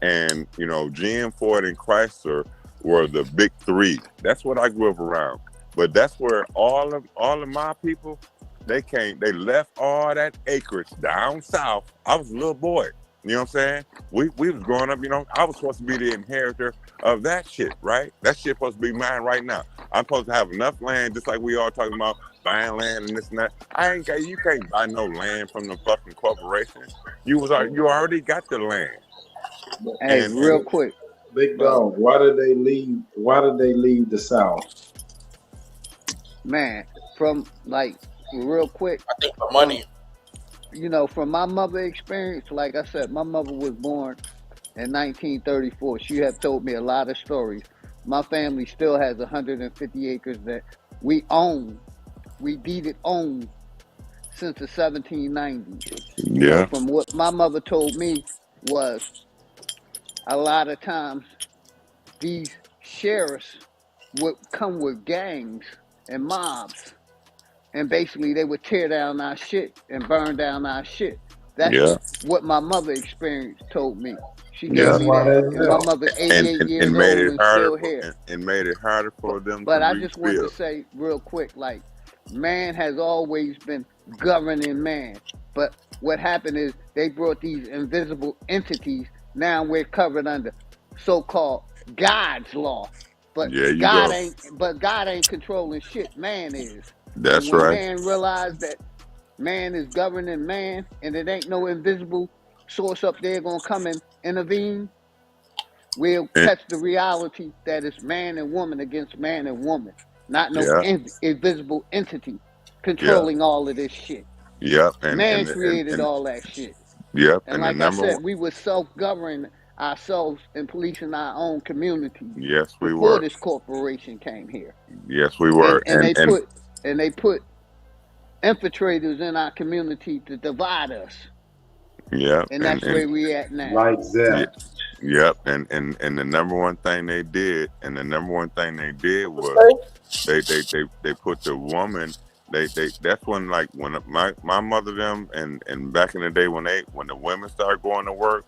And, you know, GM, Ford, and Chrysler were the big three. That's what I grew up around. But that's where all of my people, they left all that acreage down south. I was a little boy. You know what I'm saying? We was growing up, you know, I was supposed to be the inheritor of that shit, right? That shit supposed to be mine right now. I'm supposed to have enough land, just like we all talking about buying land and this and that. You can't buy no land from the fucking corporation. You already got the land. Hey, real quick, Big bro. dog, why did they leave? Why did they leave the South? Man, from like real quick. I think the money. You know, from my mother experience, like I said, my mother was born in 1934. She had told me a lot of stories. My family still has 150 acres that we own. We deeded own since the 1790s. You know, Yeah. from what my mother told me was a lot of times these sheriffs would come with gangs and mobs, and basically they would tear down our shit and burn down our shit. That's Yeah. what my mother experienced told me. She gave Yeah. me that. And my mother, And 88 and years made old it and harder still here. and made it harder for them to But I just wanted to rebuild. say real quick, like, man has always been governing man. But what happened is they brought these invisible entities. Now we're covered under so-called God's law. But Yeah, you God go. ain't controlling shit. Man is. And That's when right. man realized that man is governing man and it ain't no invisible source up there gonna come and intervene, we'll And, catch the reality that it's man and woman against man and woman, not no yeah. invisible entity Yeah. controlling all of this shit. Yep. Man created all that shit. Yep. And And the like I number said, one. we were self-govern ourselves and policing our own communities Yes, we before were. this corporation came here. Yes, we were. And they And put infiltrators in our community to divide us. yeah. And that's where we at now. Like Yeah, that. yep. And the number one thing they did, was they put the woman. They that's when, like, when my mother them and back in the day when the women started going to work,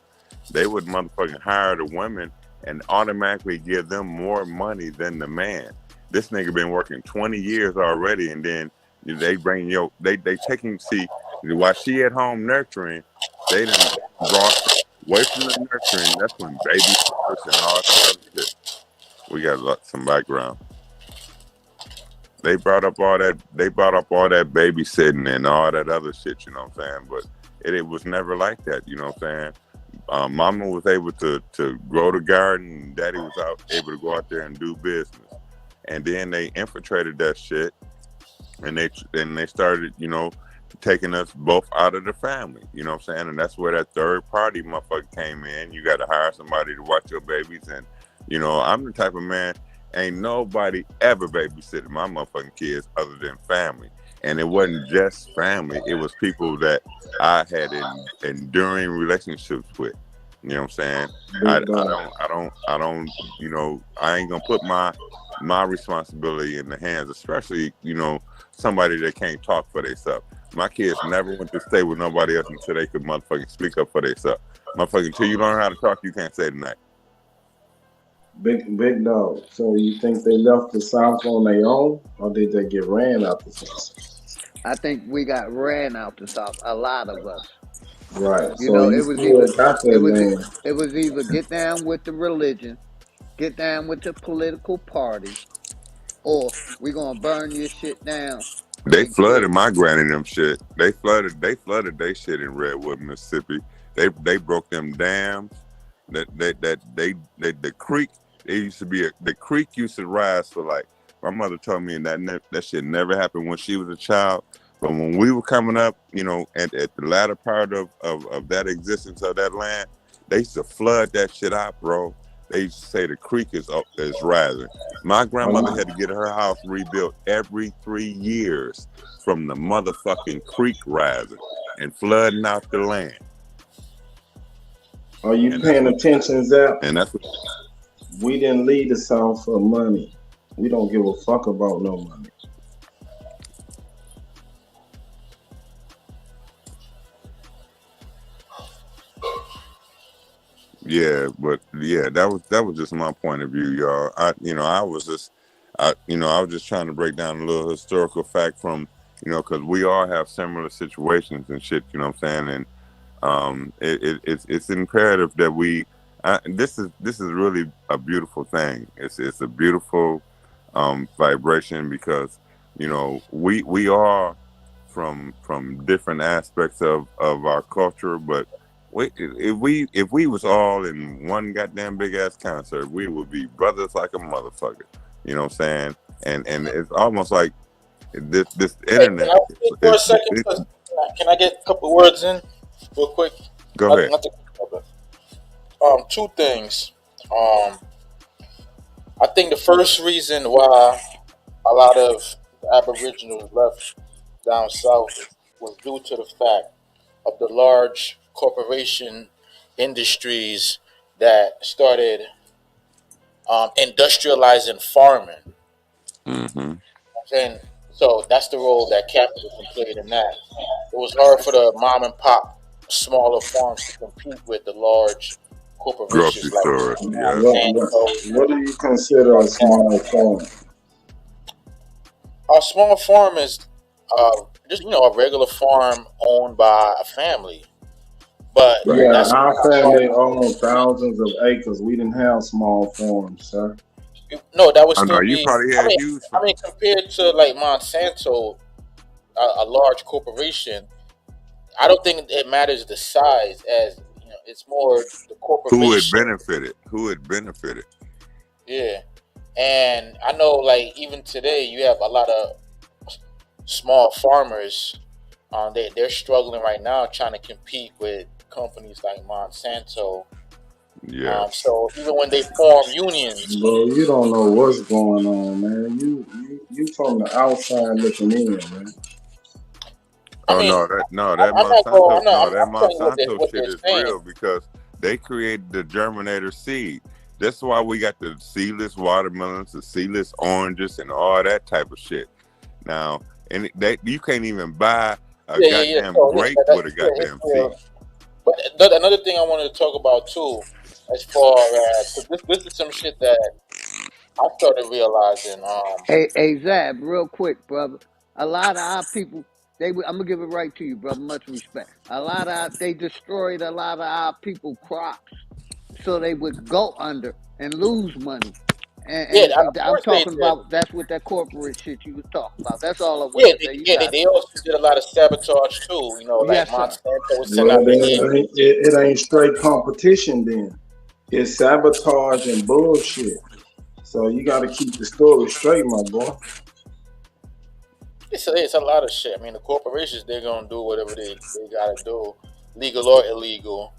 they would motherfucking hire the women and automatically give them more money than the man. This nigga been working 20 years already, and then they bring they taking, see, while she at home nurturing, they done brought her away from the nurturing. That's when baby showers and all that other shit. We got some background. They brought up all that. They brought up all that babysitting and all that other shit. You know what I'm saying? But it was never like that. You know what I'm saying? Mama was able to grow the garden. And Daddy was able to go out there and do business. And then they infiltrated that shit, and they started, you know, taking us both out of the family. You know what I'm saying? And that's where that third party motherfucker came in. You got to hire somebody to watch your babies. And, you know, I'm the type of man, ain't nobody ever babysitting my motherfucking kids other than family. And it wasn't just family. It was people that I had enduring relationships with. You know what I'm saying? I don't, you know, I ain't gonna put my responsibility in the hands, especially, you know, somebody that can't talk for themselves. My kids never went to stay with nobody else until they could motherfucking speak up for themselves. Motherfucking, until you learn how to talk, you can't say tonight. Big dog. So you think they left the South on their own, or did they get ran out the South? I think we got ran out the South. A lot of us. Right. You So know, you it was either still got that land. it was either get down with the religion, get down with the political party, or we're gonna burn your shit down They and kill flooded you. my granny and them shit. They flooded they shit in Redwood, Mississippi. They broke them dams. The creek. It used to be the creek used to rise for like, my mother told me, and that shit never happened when she was a child. But when we were coming up, you know, at the latter part of that existence of that land, they used to flood that shit out, bro. They used to say the creek is rising. My grandmother had to get her house rebuilt every 3 years from the motherfucking creek rising and flooding out the land. Are you paying attention, Zap? And that's what. We didn't leave the South for money. We don't give a fuck about no money. Yeah, but yeah, that was just my point of view, y'all. I was just trying to break down a little historical fact from, you know, because we all have similar situations and shit. You know what I'm saying? And it's imperative that this is really a beautiful thing. It's a beautiful vibration, because, you know, we are from different aspects of our culture, but if we was all in one goddamn big ass concert, we would be brothers like a motherfucker. You know what I'm saying? And it's almost like this internet. For a second, can I get a couple words in real quick? Go ahead. Two things. I think the first reason why a lot of Aboriginals left down south was due to the fact of the large corporation industries that started industrializing farming. Mm-hmm. And so that's the role that capitalism played in that. It was hard for the mom and pop smaller farms to compete with the large corporations. Grocery stores. Yeah. What do you consider a small farm? A small farm is just, you know, a regular farm owned by a family. But Yeah, that's our family owned thousands of acres. We didn't have small farms, sir. no, that would I know still you be. probably had huge. I mean, compared to like Monsanto, a large corporation, I don't think it matters the size. As you know, it's more the corporation. Who had benefited? Yeah, and I know, like, even today, you have a lot of small farmers. They're struggling right now, trying to compete with companies like Monsanto. Yeah. So even when they form unions, Bro, you don't know what's going on, man. You from the outside looking in, man. I mean, that I'm telling you Monsanto what shit they're is saying. real, because they created the germinator seed. That's why we got the seedless watermelons, the seedless oranges, and all that type of shit. Now, and you can't even buy a goddamn grape with a goddamn seed. But another thing I wanted to talk about too, as far as, because this is some shit that I started realizing. Hey, Zab, real quick, brother. A lot of our people, I'm gonna give it right to you, brother. Much respect. They destroyed a lot of our people crops, so they would go under and lose money. And Of I'm course they talking did. about that's what that corporate shit you was talking about. That's all I wanted to say. You got it. They also did a lot of sabotage too. You know, like Yes, sir. Monsanto would send Well, out then the it ain't straight competition then. It's sabotage and bullshit. So you got to keep the story straight, my boy. it's a lot of shit. I mean, the corporations, they're gonna do whatever they gotta do, legal or illegal,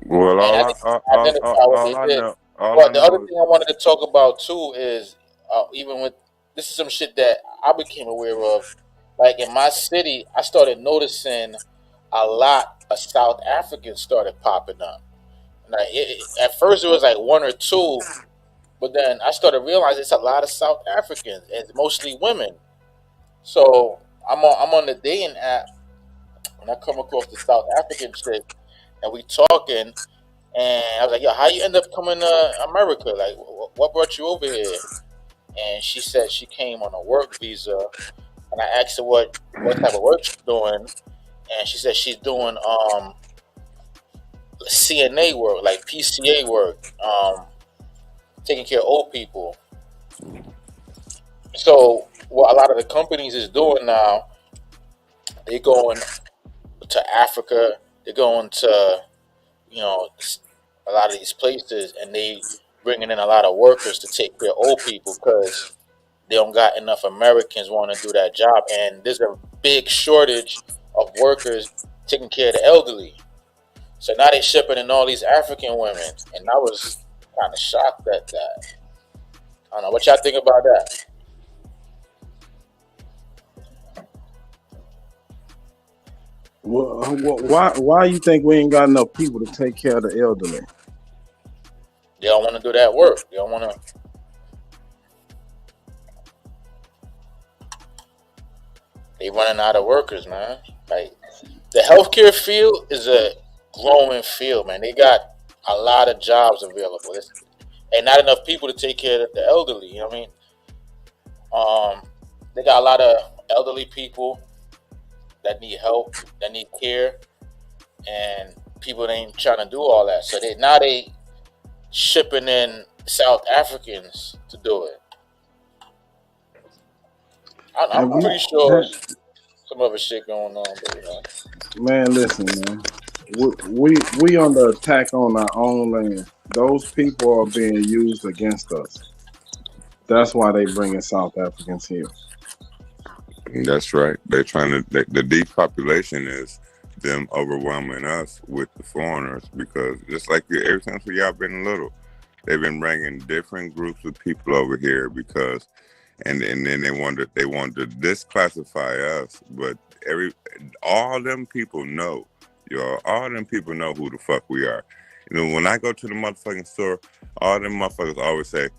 Well, and identify what they did. all I But the other know is thing I wanted to talk about too is even with this is some shit that I became aware of. Like in my city, I started noticing a lot of South Africans started popping up. Like at first, it was like one or two, but then I started realizing it's a lot of South Africans. It's mostly women. So I'm on the dating app, and I come across the South African chick, and we talking, and I was like, "Yo, how you end up coming to America? Like, what brought you over here?" And she said she came on a work visa, and I asked her what type of work she's doing, and she said she's doing CNA work, like PCA work, taking care of old people. So what a lot of the companies is doing now, they going to Africa, they're going to a lot of these places, and they bringing in a lot of workers to take care of old people because they don't got enough Americans want to do that job, and there's a big shortage of workers taking care of the elderly. So now they shipping in all these African women, and I was kind of shocked at that. I don't know what y'all think about that. Why you think we ain't got enough people to take care of the elderly? They don't want to do that work. They don't want to. They running out of workers, man. Like the healthcare field is a growing field, man. They got a lot of jobs available, and not enough people to take care of the elderly. You know what I mean? They got a lot of elderly people that need help, that need care, and people ain't trying to do all that. So they shipping in South Africans to do it. I'm pretty sure some other shit going on, but Man, listen, man. We under attack on our own land. Those people are being used against us. That's why they bringing South Africans here. that's right. They're trying to. The depopulation is them overwhelming us with the foreigners because just like ever since y'all been little, they've been bringing different groups of people over here because, and then they wanted to disclassify us, but all them people know, all them people know who the fuck we are. You know, when I go to the motherfucking store, all them motherfuckers always say,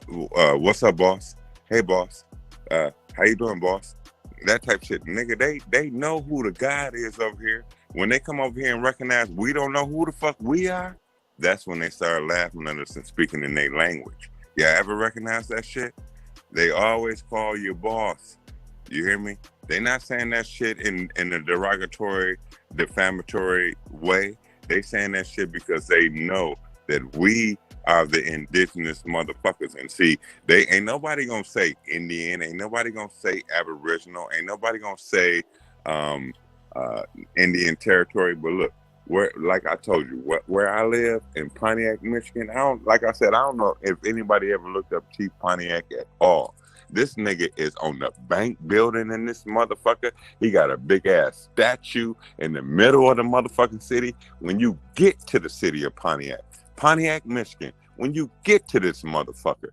"What's up, boss? Hey, boss. How you doing, boss?" That type of shit, nigga. They know who the God is over here. When they come over here and recognize we don't know who the fuck we are, that's when they start laughing at us and speaking in their language. Y'all ever recognize that shit? They always call you boss. You hear me? They not saying that shit in a derogatory, defamatory way. They saying that shit because they know that we are the indigenous motherfuckers. And see, they ain't nobody gonna say Indian, ain't nobody gonna say Aboriginal, ain't nobody gonna say Indian territory. But look, where, like I told you, where I live in Pontiac, Michigan, I don't know if anybody ever looked up Chief Pontiac at all. This nigga is on the bank building in this motherfucker. He got a big ass statue in the middle of the motherfucking city. When you get to the city of Pontiac, Michigan, when you get to this motherfucker,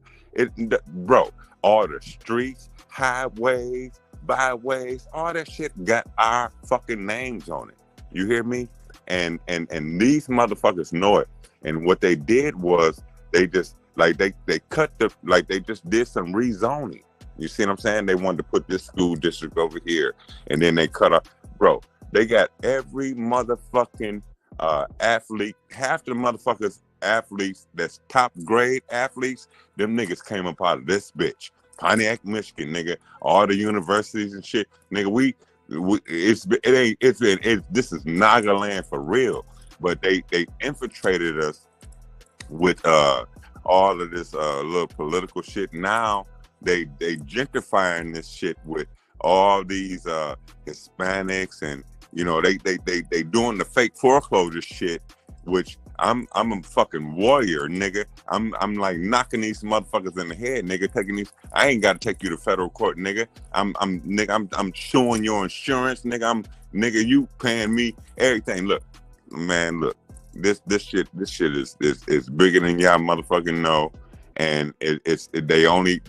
bro, all the streets, highways, byways, all that shit got our fucking names on it. You hear me? And these motherfuckers know it. And what they did was they just they cut they just did some rezoning. You see what I'm saying? They wanted to put this school district over here, and then they cut off. Bro, they got every motherfucking athlete, half the motherfuckers athletes that's top grade athletes, them niggas came up out of this bitch. Pontiac, Michigan, nigga, all the universities and shit, nigga, this is Nagaland for real. But they infiltrated us with all of this little political shit. Now they gentrifying this shit with all these Hispanics, and you know they doing the fake foreclosure shit, which I'm a fucking warrior, nigga. I'm like knocking these motherfuckers in the head, nigga. Taking these. I ain't got to take you to federal court, nigga. I'm showing your insurance, nigga. Nigga, you paying me everything. Look, man, look. This shit is bigger than y'all motherfucking know, and they only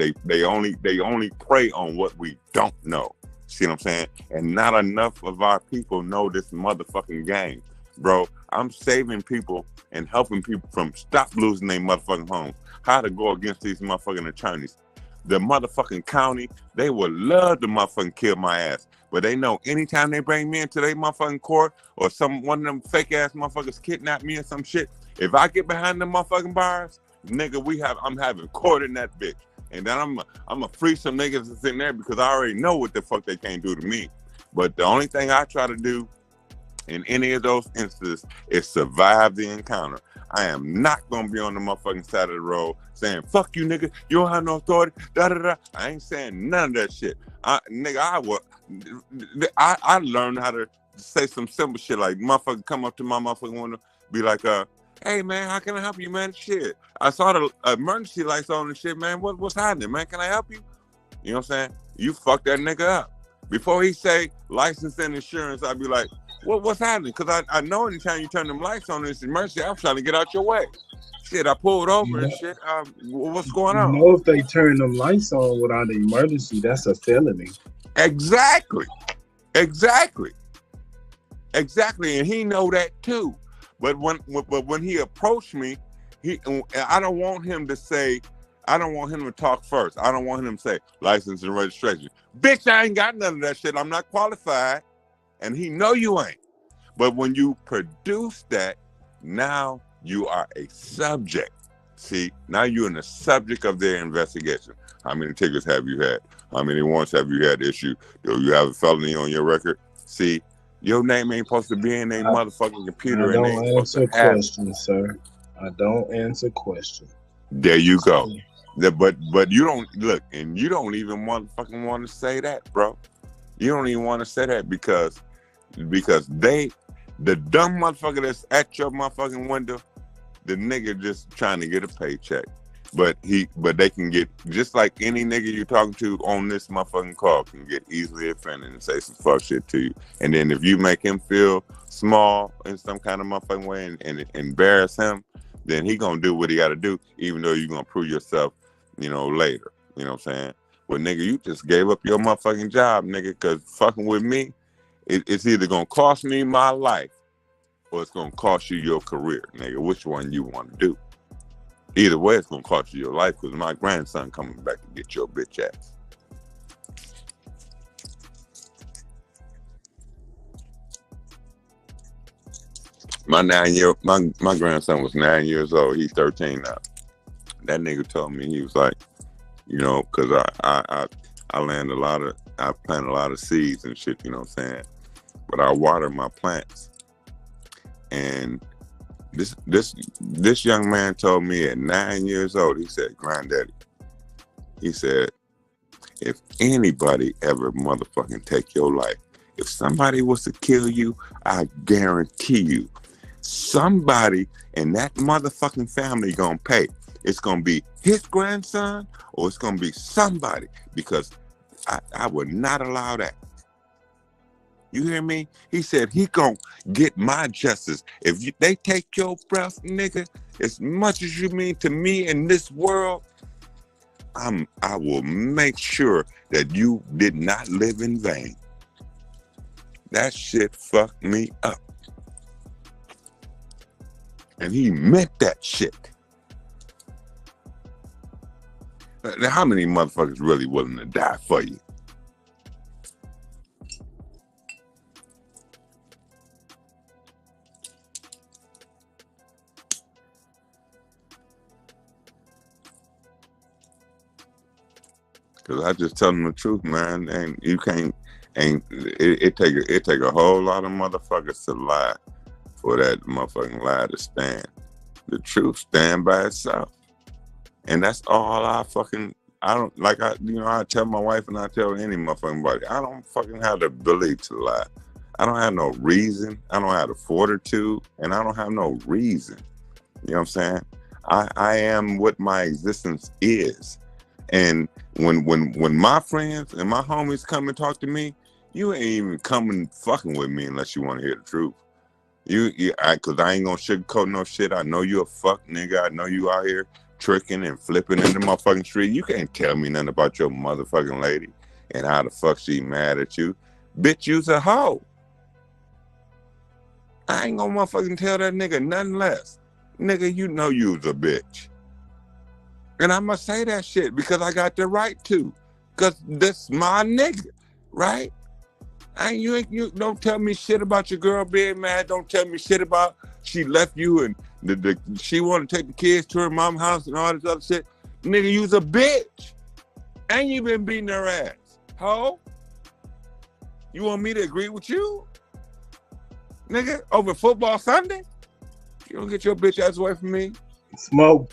prey on what we don't know. See what I'm saying? And not enough of our people know this motherfucking game, bro. I'm saving people and helping people from stop losing their motherfucking homes. How to go against these motherfucking attorneys. The motherfucking county, they would love to motherfucking kill my ass. But they know anytime they bring me into their motherfucking court or one of them fake ass motherfuckers kidnap me or some shit, if I get behind them motherfucking bars, nigga, I'm having court in that bitch. And then I'm gonna free some niggas that's in there because I already know what the fuck they can't do to me. But the only thing I try to do in any of those instances is survive the encounter. I am not gonna be on the motherfucking side of the road saying, fuck you, nigga, you don't have no authority, da-da-da. I ain't saying none of that shit. I learned how to say some simple shit like motherfucker come up to my motherfucking window, be like, hey man, how can I help you, man? Shit, I saw the emergency lights on and shit, man. What's happening, man? Can I help you? You know what I'm saying? You fuck that nigga up. Before he say license and insurance, I'd be like, what's happening? Because I know anytime you turn them lights on in this emergency, I'm trying to get out your way. Shit, I pulled over and shit. What's going on? You know, if they turn them lights on without an emergency, that's a felony. Exactly. And he know that too. But when he approached me, I don't want him to talk first. I don't want him to say license and registration. Bitch, I ain't got none of that shit. I'm not qualified. And he know you ain't. But when you produce that, now you are a subject. See, now you're in the subject of their investigation. How many tickets have you had? How many warrants have you had issued? Do you have a felony on your record? See, your name ain't supposed to be in a motherfucking computer. I don't answer questions, sir. I don't answer questions. There you go. But you don't look, and you don't even want to say that, bro. You don't even want to say that because the dumb motherfucker that's at your motherfucking window, the nigga just trying to get a paycheck. But they can get, just like any nigga you're talking to on this motherfucking call can get easily offended and say some fuck shit to you. And then if you make him feel small in some kind of motherfucking way and embarrass him, then he gonna do what he gotta do, even though you're gonna prove yourself, later. You know what I'm saying? Well, nigga, you just gave up your motherfucking job, nigga, because fucking with me, it's either gonna cost me my life or it's gonna cost you your career, nigga. Which one you want to do? Either way, it's gonna cost you your life because my grandson coming back to get your bitch ass. My grandson was 9 years old. He's 13 now. That nigga told me, he was like, because I plant a lot of seeds and shit, you know what I'm saying? But I water my plants. And this young man told me at 9 years old, he said, Granddaddy, he said, if anybody ever motherfucking take your life, if somebody was to kill you, I guarantee you, somebody in that motherfucking family gonna pay. It's gonna be his grandson or it's gonna be somebody, because I would not allow that. You hear me? He said he gonna get my justice. If they take your breath, nigga, as much as you mean to me in this world, I will make sure that you did not live in vain. That shit fucked me up. And he meant that shit. Now, how many motherfuckers really willing to die for you? Cause I just tell them the truth, man. And you can't. It take a whole lot of motherfuckers to lie for that motherfucking lie to stand. The truth stand by itself, and that's all I don't like. I tell my wife and I tell any motherfucking body, I don't fucking have the ability to lie. I don't have no reason. I don't have the fortitude, and I don't have no reason. You know what I'm saying? I am what my existence is. And when my friends and my homies come and talk to me, you ain't even coming fucking with me unless you want to hear the truth. Cause I ain't gonna sugarcoat no shit. I know you a fuck nigga. I know you out here tricking and flipping in the motherfucking street. You can't tell me nothing about your motherfucking lady and how the fuck she mad at you. Bitch, you's a hoe. I ain't gonna motherfucking tell that nigga nothing less. Nigga, you know you's a bitch. And I must say that shit because I got the right to. Cause this my nigga, right? You don't tell me shit about your girl being mad. Don't tell me shit about she left you and she want to take the kids to her mom's house and all this other shit. Nigga, you's a bitch. And you been beating her ass. Ho? You want me to agree with you? Nigga, over football Sunday? You don't get your bitch ass away from me. Smoke.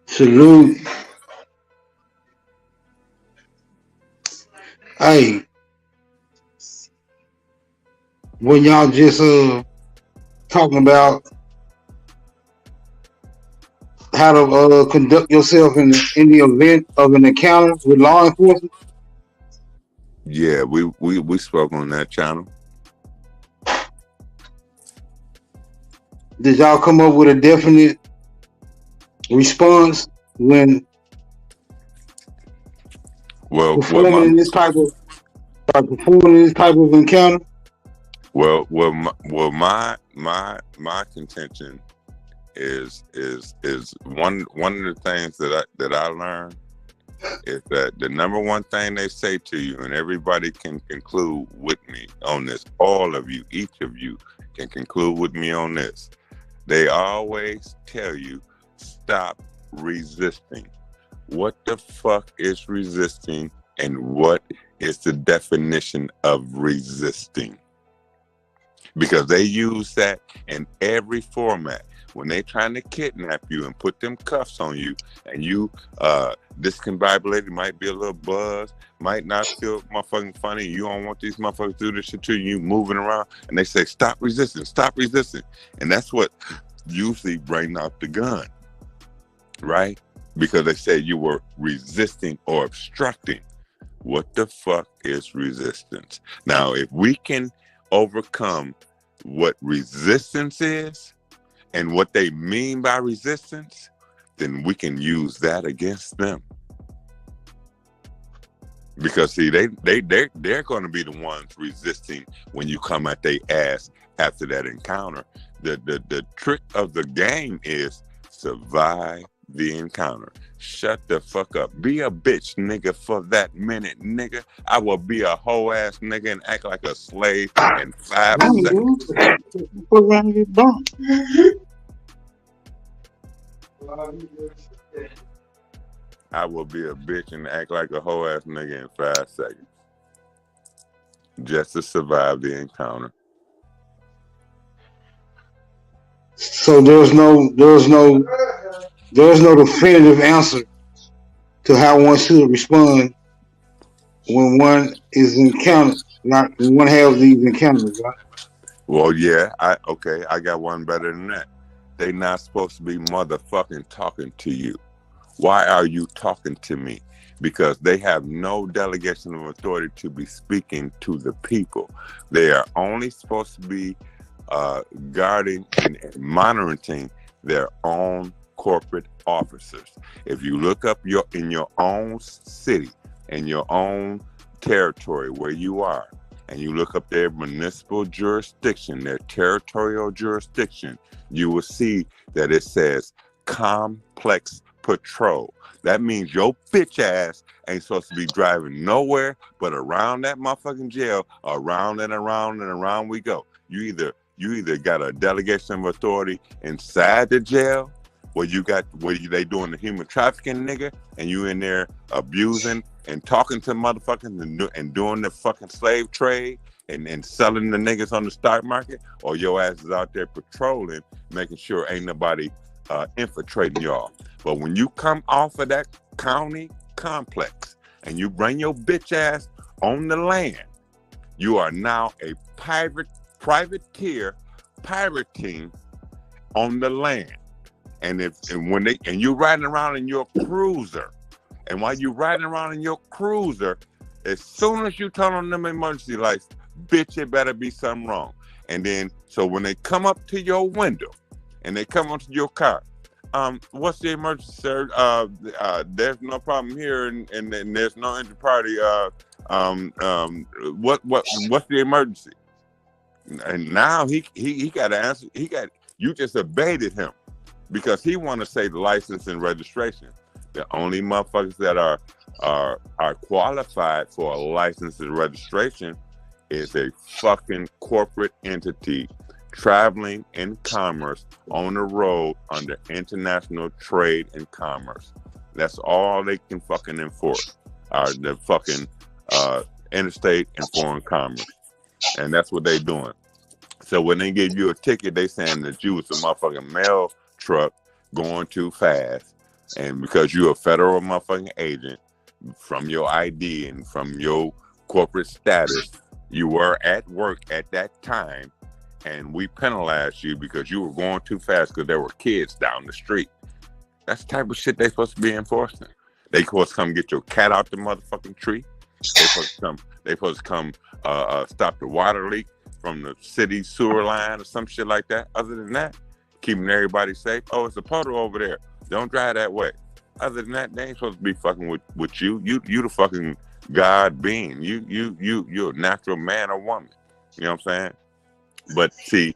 Salute. Hey, when y'all just talking about how to conduct yourself in the event of an encounter with law enforcement. Yeah, we spoke on that channel. Did y'all come up with a definite response when performing in this type of encounter? My contention is one of the things that I learned is that the number one thing they say to you, and everybody can conclude with me on this, all of you, each of you can conclude with me on this. They always tell you, stop resisting. What the fuck is resisting, and what is the definition of resisting? Because they use that in every format. When they trying to kidnap you and put them cuffs on you, and you discombobulated, might be a little buzz, might not feel motherfucking funny, you don't want these motherfuckers to do this shit to you, moving around, and they say, stop resisting. And that's what usually bring out the gun, right? Because they say you were resisting or obstructing. What the fuck is resistance? Now, if we can overcome what resistance is and what they mean by resistance, then we can use that against them. Because see, they're going to be the ones resisting when you come at their ass after that encounter. The trick of the game is survive the encounter. Shut the fuck up. Be a bitch, nigga, for that minute, nigga. I will be a whole ass nigga and act like a slave in 5 seconds. I will be a bitch and act like a whole ass nigga in 5 seconds. Just to survive the encounter. So there's no definitive answer to how one should respond when one is encountered, like when one has these encounters, right? Well, yeah, I got one better than that. They not supposed to be motherfucking talking to you. Why are you talking to me? Because they have no delegation of authority to be speaking to the people. They are only supposed to be guarding and monitoring their own corporate officers. If you look up in your own city, in your own territory where you are, and you look up their municipal jurisdiction, their territorial jurisdiction, you will see that it says complex patrol. That means your bitch ass ain't supposed to be driving nowhere but around that motherfucking jail, around and around and around we go. You either got a delegation of authority inside the jail, where they doing the human trafficking, nigga, and you in there abusing and talking to motherfuckers and doing the fucking slave trade and selling the niggas on the stock market, or your ass is out there patrolling, making sure ain't nobody infiltrating y'all. But when you come off of that county complex and you bring your bitch ass on the land, you are now a privateer pirating on the land. And you're riding around in your cruiser, and while you're riding around in your cruiser, as soon as you turn on them emergency lights, bitch, it better be something wrong. And then, so when they come up to your window and they come onto your car, what's the emergency, sir? There's no problem here, and there's no injured party. What's the emergency? And now he got to answer. You just evaded him because he want to say the license and registration. The only motherfuckers that are qualified for a license and registration is a fucking corporate entity traveling in commerce on the road under international trade and commerce. That's all they can fucking enforce. The fucking interstate and foreign commerce. And that's what they doing. So when they give you a ticket, they saying that you was a motherfucking mail truck going too fast. And because you're a federal motherfucking agent, from your ID and from your corporate status, you were at work at that time, and we penalized you because you were going too fast because there were kids down the street. That's the type of shit they supposed to be enforcing. They supposed to come get your cat out the motherfucking tree. They supposed to come stop the water leak from the city sewer line or some shit like that. Other than that, keeping everybody safe. Oh, it's a puddle over there. Don't drive that way. Other than that, they ain't supposed to be fucking with you. You the fucking God being. You're a natural man or woman. You know what I'm saying? But see,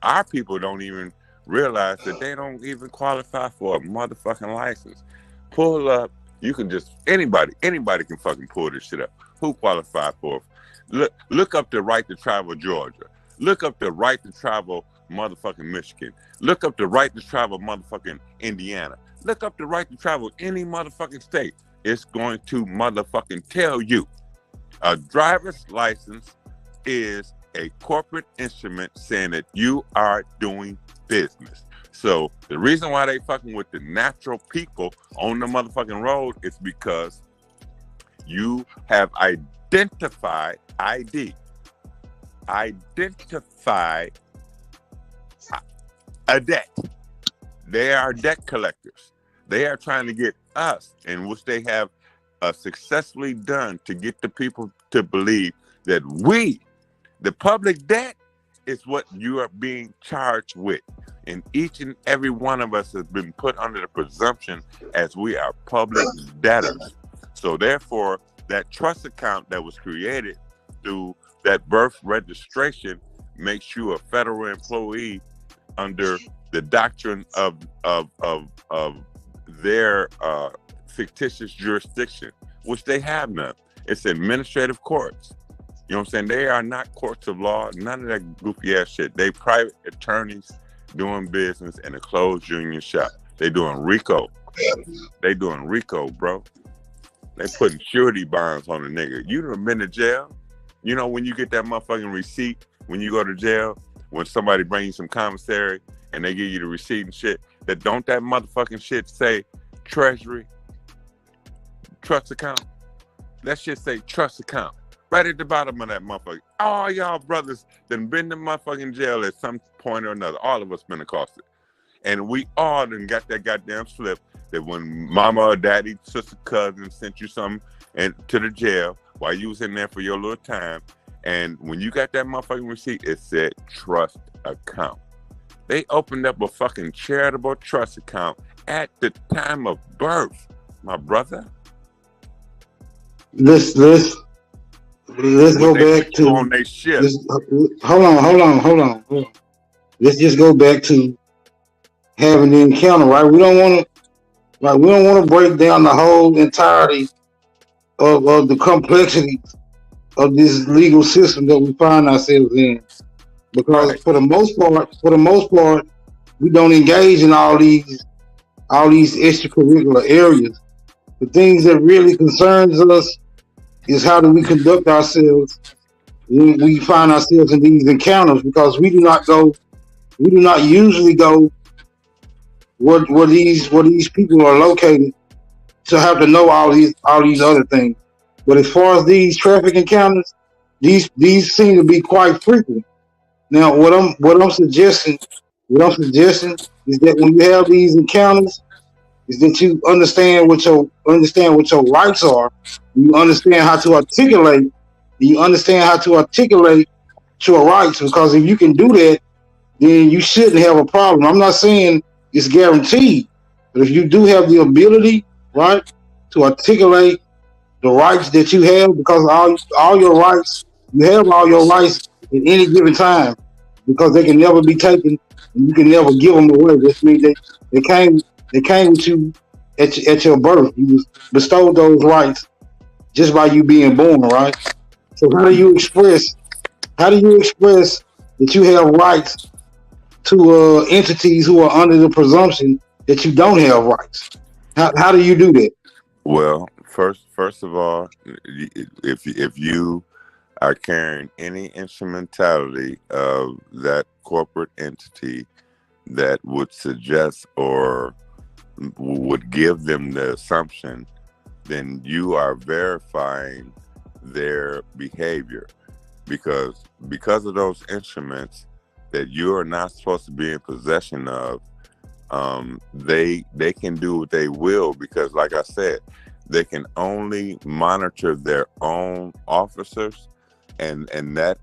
our people don't even realize that they don't even qualify for a motherfucking license. Pull up. You can just anybody can fucking pull this shit up. Who qualified for it? Look up the right to travel Georgia. Look up the right to travel motherfucking Michigan. Look up the right to travel motherfucking Indiana. Look up the right to travel any motherfucking state. It's going to motherfucking tell you a driver's license is a corporate instrument saying that you are doing business. So the reason why they fucking with the natural people on the motherfucking road is because you have identified a debt. They are debt collectors. They are trying to get us, in which they have successfully done, to get the people to believe that we, the public debt, is what you are being charged with. And each and every one of us has been put under the presumption as we are public debtors. So therefore, that trust account that was created through that birth registration makes you a federal employee under the doctrine of their fictitious jurisdiction, which they have none. It's administrative courts. You know what I'm saying? They are not courts of law, none of that goofy ass shit. They private attorneys doing business in a closed union shop. They doing RICO. They doing RICO, bro. They putting surety bonds on a nigga. You done been to jail? You know when you get that motherfucking receipt when you go to jail, when somebody brings you some commissary and they give you the receipt and shit, that motherfucking shit say Treasury, trust account? That shit say trust account. Right at the bottom of that motherfucker. All y'all brothers done been to motherfucking jail at some point or another. All of us been accosted. And we all done got that goddamn slip that when mama or daddy, sister, cousin sent you something to the jail while you was in there for your little time, and when you got that motherfucking receipt, it said trust account. They opened up a fucking charitable trust account at the time of birth, my brother. Let's go back to on their ship. Hold on. Let's just go back to having the encounter, right? We don't want to break down the whole entirety of the complexity of this legal system that we find ourselves in, because for the most part, we don't engage in all these extracurricular areas. The things that really concerns us is how do we conduct ourselves when we find ourselves in these encounters, because we do not usually go where these people are located to have to know all these other things. But as far as these traffic encounters, these seem to be quite frequent. Now, what I'm suggesting is that when you have these encounters, is that you understand what your rights are. You understand how to articulate. You understand how to articulate your rights, because if you can do that, then you shouldn't have a problem. I'm not saying it's guaranteed, but if you do have the ability, right, to articulate the rights that you have, because all your rights, you have all your rights at any given time, because they can never be taken and you can never give them away. That means they came with you at your birth. You was bestowed those rights just by you being born, right? So how do you express that you have rights to entities who are under the presumption that you don't have rights? How do you do that? Well, first of all, if you are carrying any instrumentality of that corporate entity that would suggest or would give them the assumption, then you are verifying their behavior, because of those instruments that you are not supposed to be in possession of. They can do what they will, because like I said, they can only monitor their own officers, and that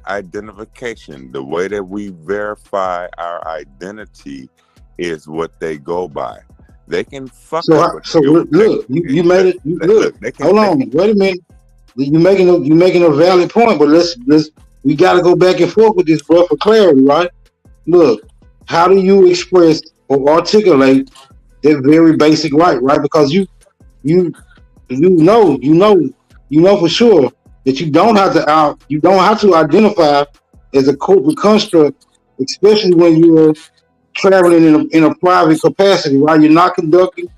identification, the way that we verify our identity, is what they go by. They can fuck up with you. Look, you made it. Look, hold on, wait a minute. You're making a valid point, but we got to go back and forth with this, bro, for clarity, right? Look, how do you express or articulate that very basic right? Because you know for sure that you don't have to identify as a corporate construct, especially when you're traveling in a private capacity, right? You're not conducting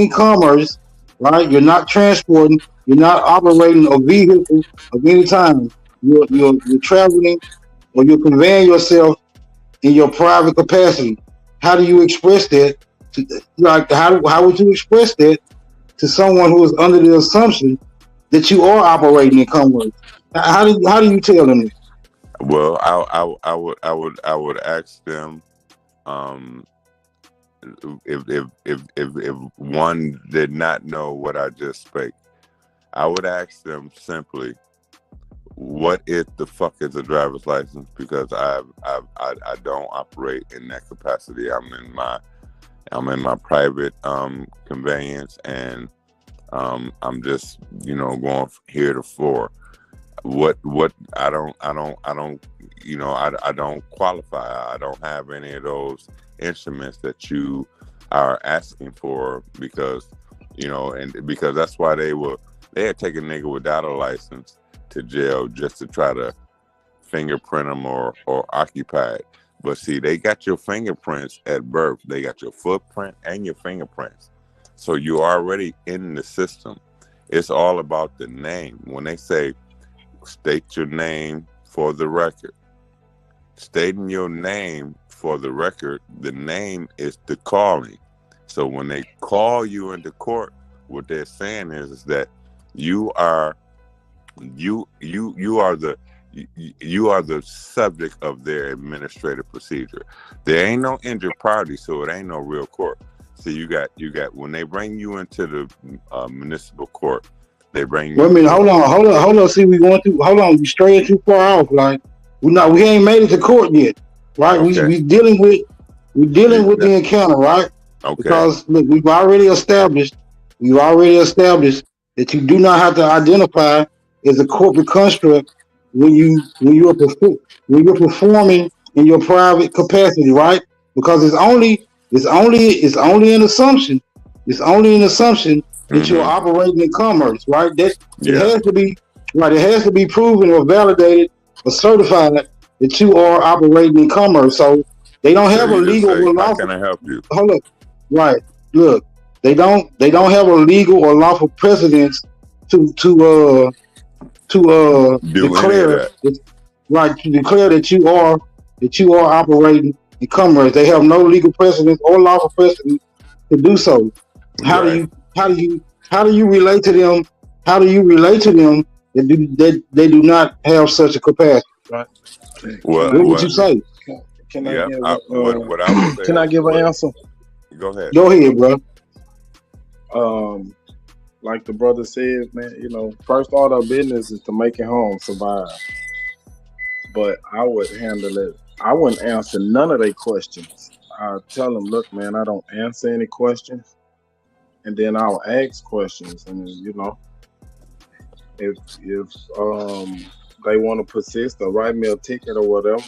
commerce, right? You're not transporting, you're not operating a vehicle of any time. You're traveling, or you're conveying yourself in your private capacity. How do you express that? How would you express that to someone who is under the assumption that you are operating in commerce? How do you tell them that? Well, I would ask them, if one did not know what I just spake, I would ask them simply, what is the fuck is a driver's license? Because I don't operate in that capacity. I'm in my private conveyance, and I'm just going heretofore. What I don't I don't qualify. I don't have any of those instruments that you are asking for, because and because that's why they had taken a nigga without a license to jail just to try to fingerprint them or occupy it. But see, they got your fingerprints at birth. They got your footprint and your fingerprints. So you're already in the system. It's all about the name. When they say, state your name for the record. Stating your name for the record, the name is the calling. So when they call you into court, what they're saying is that you are the subject of their administrative procedure. There ain't no injured party, so it ain't no real court. So you got when they bring you into the municipal court, they bring you. Wait a minute, hold on. See, we going through. Hold on, we straying too far off. Like we ain't made it to court yet, right? Okay. We dealing with the encounter, right? Okay. Because look, we've already established that you do not have to identify as a corporate construct when you're performing in your private capacity, right? Because it's only an assumption. It's only an assumption that you're operating in commerce, right? It has to be right. It has to be proven or validated or certified that you are operating in commerce. So they don't have a legal or lawful. How can I help you? Hold up, right? Look, they don't have a legal or lawful precedence to declare that you are operating in commerce. They have no legal precedence or lawful precedence to do so. How do you relate to them? How do you relate to them They do not have such a capacity. Right. What? What would you say? Can I Yeah. give What I would say can I is give an what. answer? Go ahead. Go ahead, bro. Um, like the brother said, man, first order of business is to make it home, survive. But I would handle it. I wouldn't answer none of their questions. I tell them, look, man, I don't answer any questions, and then I'll ask questions, and if they want to persist or write me a ticket or whatever,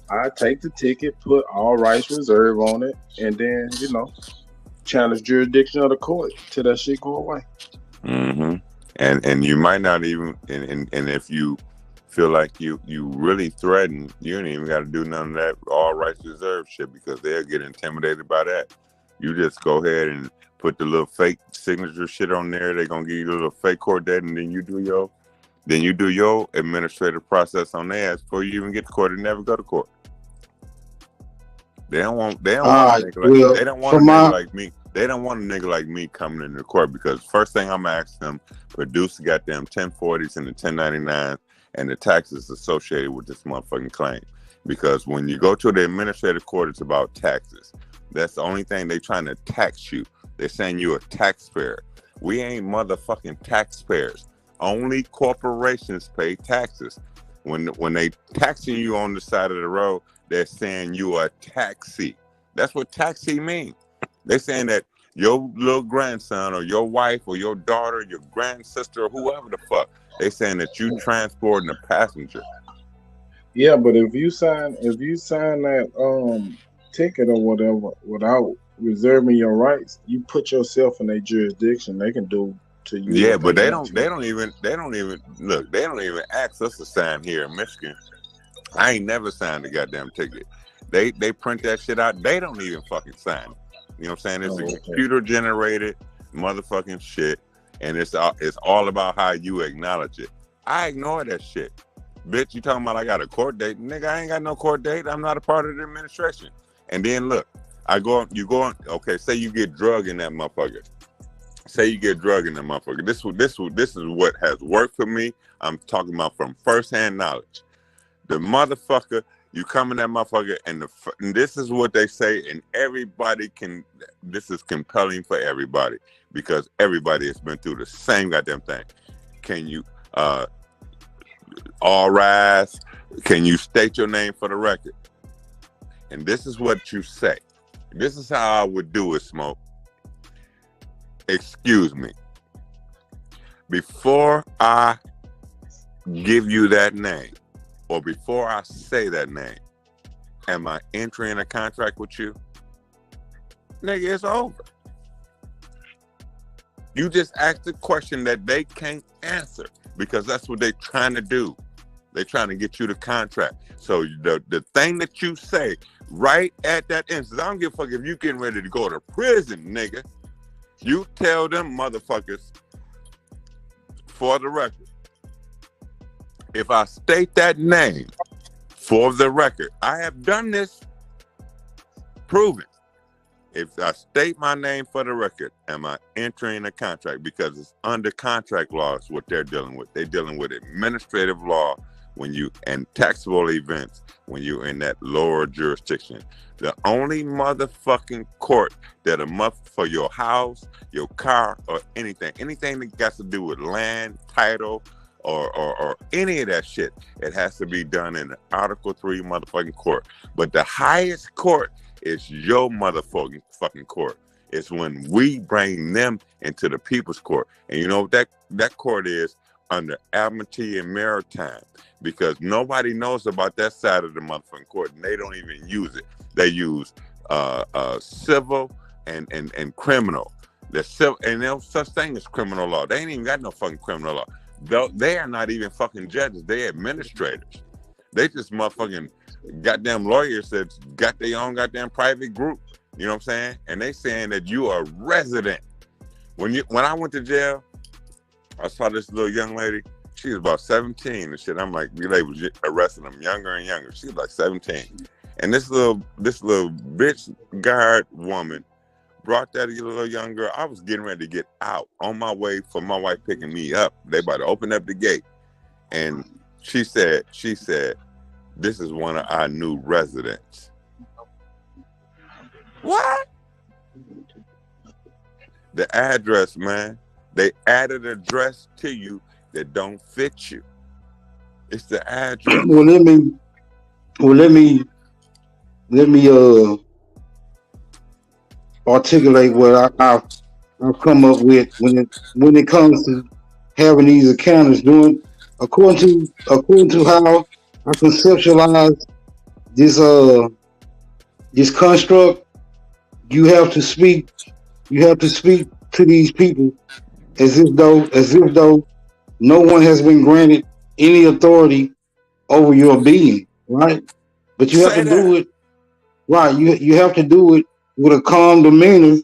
I take the ticket, put all rights reserved on it, and then challenge jurisdiction of the court till that shit go away. Mm-hmm. And you might not even and if you feel like you really threatened, you ain't even got to do none of that all rights reserved shit because they'll get intimidated by that. You just go ahead and put the little fake signature shit on there. They're gonna give you a little fake court date, and then you do your administrative process on their ass before you even get to court and never go to court. They don't want a nigga like they don't want a nigga like me. They don't want a nigga like me coming into court because first thing I'm gonna ask them, produce the goddamn 1040s and the 1099s and the taxes associated with this motherfucking claim. Because when you go to the administrative court, it's about taxes. That's the only thing they trying to tax you. They're saying you're a taxpayer. We ain't motherfucking taxpayers. Only corporations pay taxes. When they taxing you on the side of the road, they're saying you are a taxi. That's what taxi means. They're saying that your little grandson or your wife or your daughter, your grandsister or whoever the fuck, they saying that you transporting a passenger. Yeah, but if you sign that ticket or whatever without reserving your rights, you put yourself in their jurisdiction. They can do to you. Yeah, but they don't even ask us to sign here in Michigan. I ain't never signed a goddamn ticket. They print that shit out. They don't even fucking sign it. You know what I'm saying? It's a computer generated motherfucking shit, and it's all about how you acknowledge it. I ignore that shit. Bitch, you talking about I got a court date? Nigga, I ain't got no court date. I'm not a part of the administration. And then look, okay, say you get drug in that motherfucker. This is what has worked for me. I'm talking about from firsthand knowledge. The motherfucker, you come in that motherfucker, and this is what they say, and this is compelling for everybody because everybody has been through the same goddamn thing. Can you, all rise? Can you state your name for the record? And this is what you say. This is how I would do it, Smoke. Excuse me. Before I give you that name, or before I say that name, am I entering a contract with you? Nigga, it's over. You just asked a question that they can't answer because that's what they're trying to do. They're trying to get you to contract. So the thing that you say right at that instance, I don't give a fuck if you getting ready to go to prison, nigga. You tell them motherfuckers, for the record, if I state that name for the record, I have done this, proven. If I state my name for the record, am I entering a contract? Because it's under contract law is what they're dealing with. They're dealing with administrative law and taxable events when you're in that lower jurisdiction. The only motherfucking court that for your house, your car, or anything that got to do with land, title, or any of that shit, it has to be done in the Article 3 motherfucking court. But the highest court is your motherfucking fucking court. It's when we bring them into the people's court. And you know what that court is? Under Admiralty and Maritime, because nobody knows about that side of the motherfucking court, and they don't even use it. They use civil and criminal. The civil, and there's such thing as criminal law. They ain't even got no fucking criminal law. They are not even fucking judges. They administrators. They just motherfucking goddamn lawyers that got their own goddamn private group. You know what I'm saying? And they saying that you are a resident. When I went to jail, I saw this little young lady. She was about 17 and shit. I'm like, they was arresting them younger and younger. She was like 17. And this little bitch guard woman brought that little young girl. I was getting ready to get out on my way for my wife picking me up. They about to open up the gate, and she said, "This is one of our new residents." What? The address, man. They added an address to you that don't fit you. It's the address. Well, let me articulate what I've come up with when it comes to having these encounters. Doing according to how I conceptualize this construct, you have to speak to these people as if though no one has been granted any authority over your being, right? But you have to do it right. You have to do it with a calm demeanor,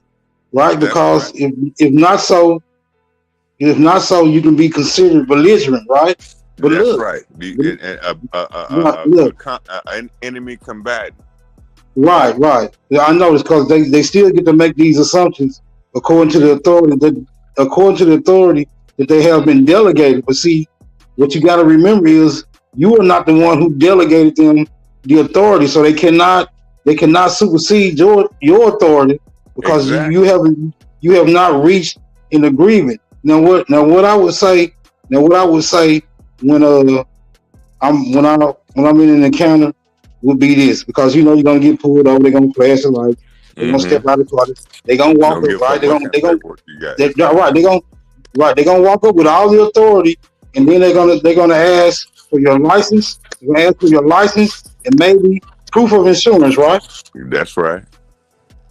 right? Because if not so, you can be considered belligerent, right? But That's look, right. An enemy combatant. Right. Yeah, I noticed because they still get to make these assumptions according to the authority that they have been delegated. But see, what you got to remember is you are not the one who delegated them the authority, so they cannot supersede your authority because you have not reached an agreement. Now what I would say when I'm in an encounter would be this, because you're gonna get pulled over, they're gonna flash the lights, they're gonna step out of the car, they're gonna walk up, right? They're gonna walk up with all the authority, and then they're gonna ask for your license, and maybe proof of insurance, right? That's right.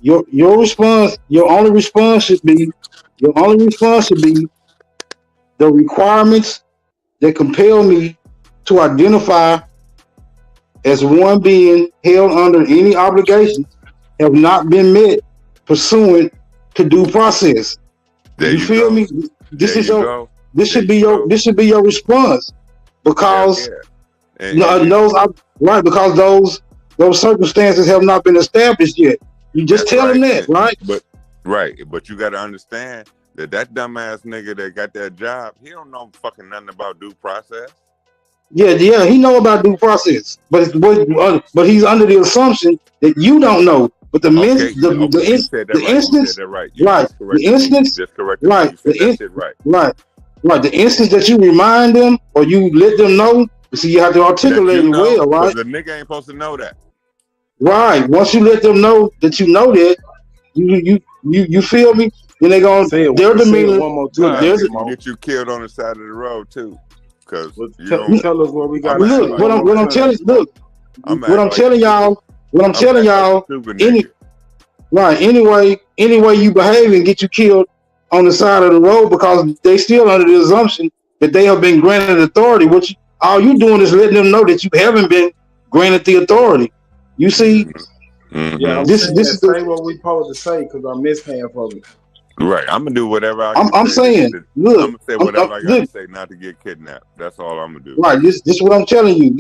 Your only response should be the requirements that compel me to identify as one being held under any obligations have not been met pursuant to due process. You feel me? This should be your response, because because those circumstances have not been established yet. You just tell them that, right? But you got to understand that dumbass nigga that got that job, he don't know fucking nothing about due process. Yeah, he know about due process, but he's under the assumption that you don't know. But the instance that you remind them or you let them know, see, you have to articulate it well, right? The nigga ain't supposed to know that. Right. Once you let them know that you know that, you feel me? Then they gonna their demeanor. One more time. Get you killed on the side of the road too. Because tell us what we got. Look, what I'm telling y'all, any way you behave and get you killed on the side of the road, because they still under the assumption that they have been granted authority, which all you doing is letting them know that you haven't been granted the authority. You see, yeah, this is what we supposed to say, because I'm mispaying for it. Right, I'm gonna do whatever I'm saying. Look, I'm gonna say whatever I gotta say not to get kidnapped. That's all I'm gonna do. Right, this is what I'm telling you.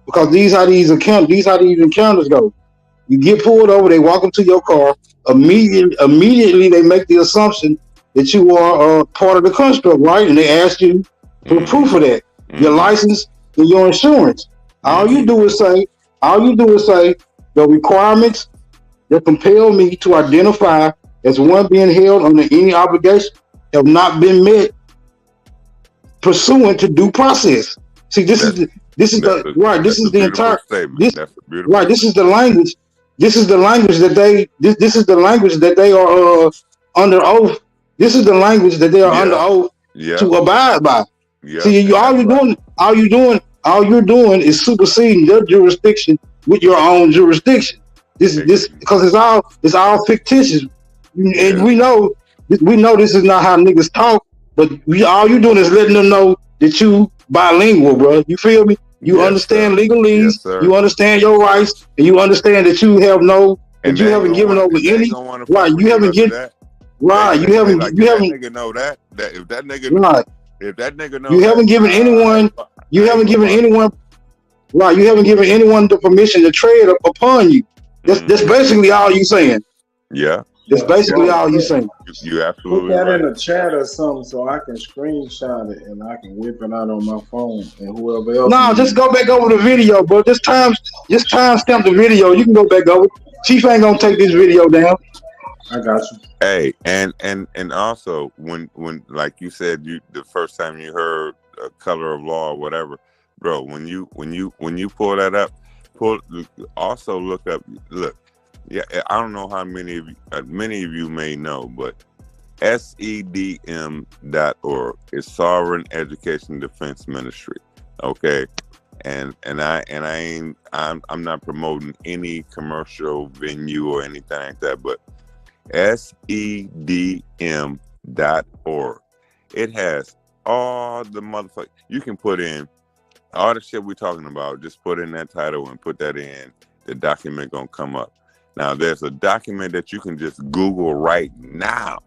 Because these how these encounters go. You get pulled over, they walk up to your car. Immediately they make the assumption that you are part of the construct, right? And they ask you for proof of that, your license and your insurance. All you do is say the requirements that compel me to identify as one being held under any obligation have not been met pursuant to due process. See, this is the language. This is the language that they are under oath. This is the language that they are under oath to abide by. Yeah. See, all you're doing is superseding their jurisdiction with your own jurisdiction. This because it's all fictitious. And we know this is not how niggas talk, but all you doing is letting them know that you bilingual, bro. You feel me? You understand legalese, you understand your rights, and you understand that you have you haven't given over any right. You haven't given right. You haven't nigga know that if that nigga right. If that nigga knows you haven't given anyone right. You haven't given anyone the permission to tread upon you. That's basically all you saying. Yeah. That's basically all you saying. You Put absolutely that in right. the chat or something so I can screenshot it and I can whip it out on my phone and whoever else. No, just go back over the video, bro. Just timestamp the video. You can go back over. Chief ain't gonna take this video down. I got you. Hey, and also when like you said, you the first time you heard Color of Law or whatever, bro. When you pull that up, also look up. Look, yeah, I don't know how many of you may know, but SEDM.org is Sovereign Education Defense Ministry. Okay. I'm not promoting any commercial venue or anything like that, but SEDM.org. It has all the motherfuckers. You can put in all the shit we're talking about. Just put in that title and put that in. The document gonna come up. Now there's a document that you can just Google right now.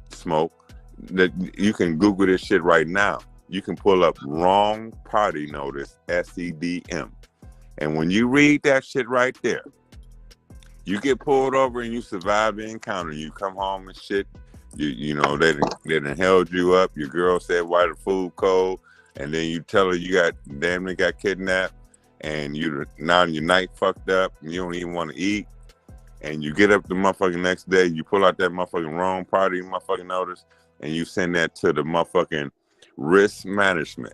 Smoke. That you can Google this shit right now. You can pull up wrong party notice, SEDM. And when you read that shit right there, you get pulled over and you survive the encounter. You come home and shit. You know, they done held you up. Your girl said, why the food cold? And then you tell her you damn near got kidnapped. And now your night fucked up. And you don't even want to eat. And you get up the motherfucking next day. You pull out that motherfucking wrong party motherfucking notice. And you send that to the motherfucking risk management.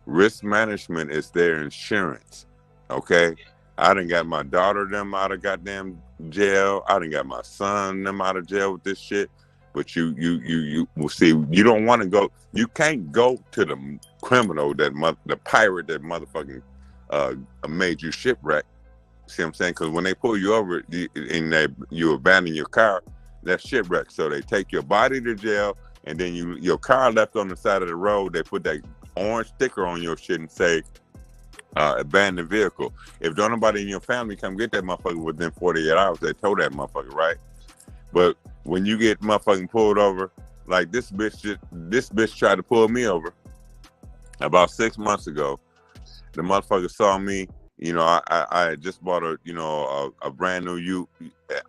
Risk management is their insurance. Okay? I done got my daughter them out of goddamn jail. I done got my son them out of jail with this shit. But you will see, you don't want to go. You can't go to the criminal the pirate that motherfucking made you shipwreck. See what I'm saying? Because when they pull you over and you abandon your car, that's shipwreck. So they take your body to jail, and then your car left on the side of the road. They put that orange sticker on your shit and say, abandoned vehicle. If don't nobody in your family come get that motherfucker within 48 hours, they tow that motherfucker, right? But when you get motherfucking pulled over, like this bitch tried to pull me over about 6 months ago. The motherfucker saw me. You know, I had just bought a brand new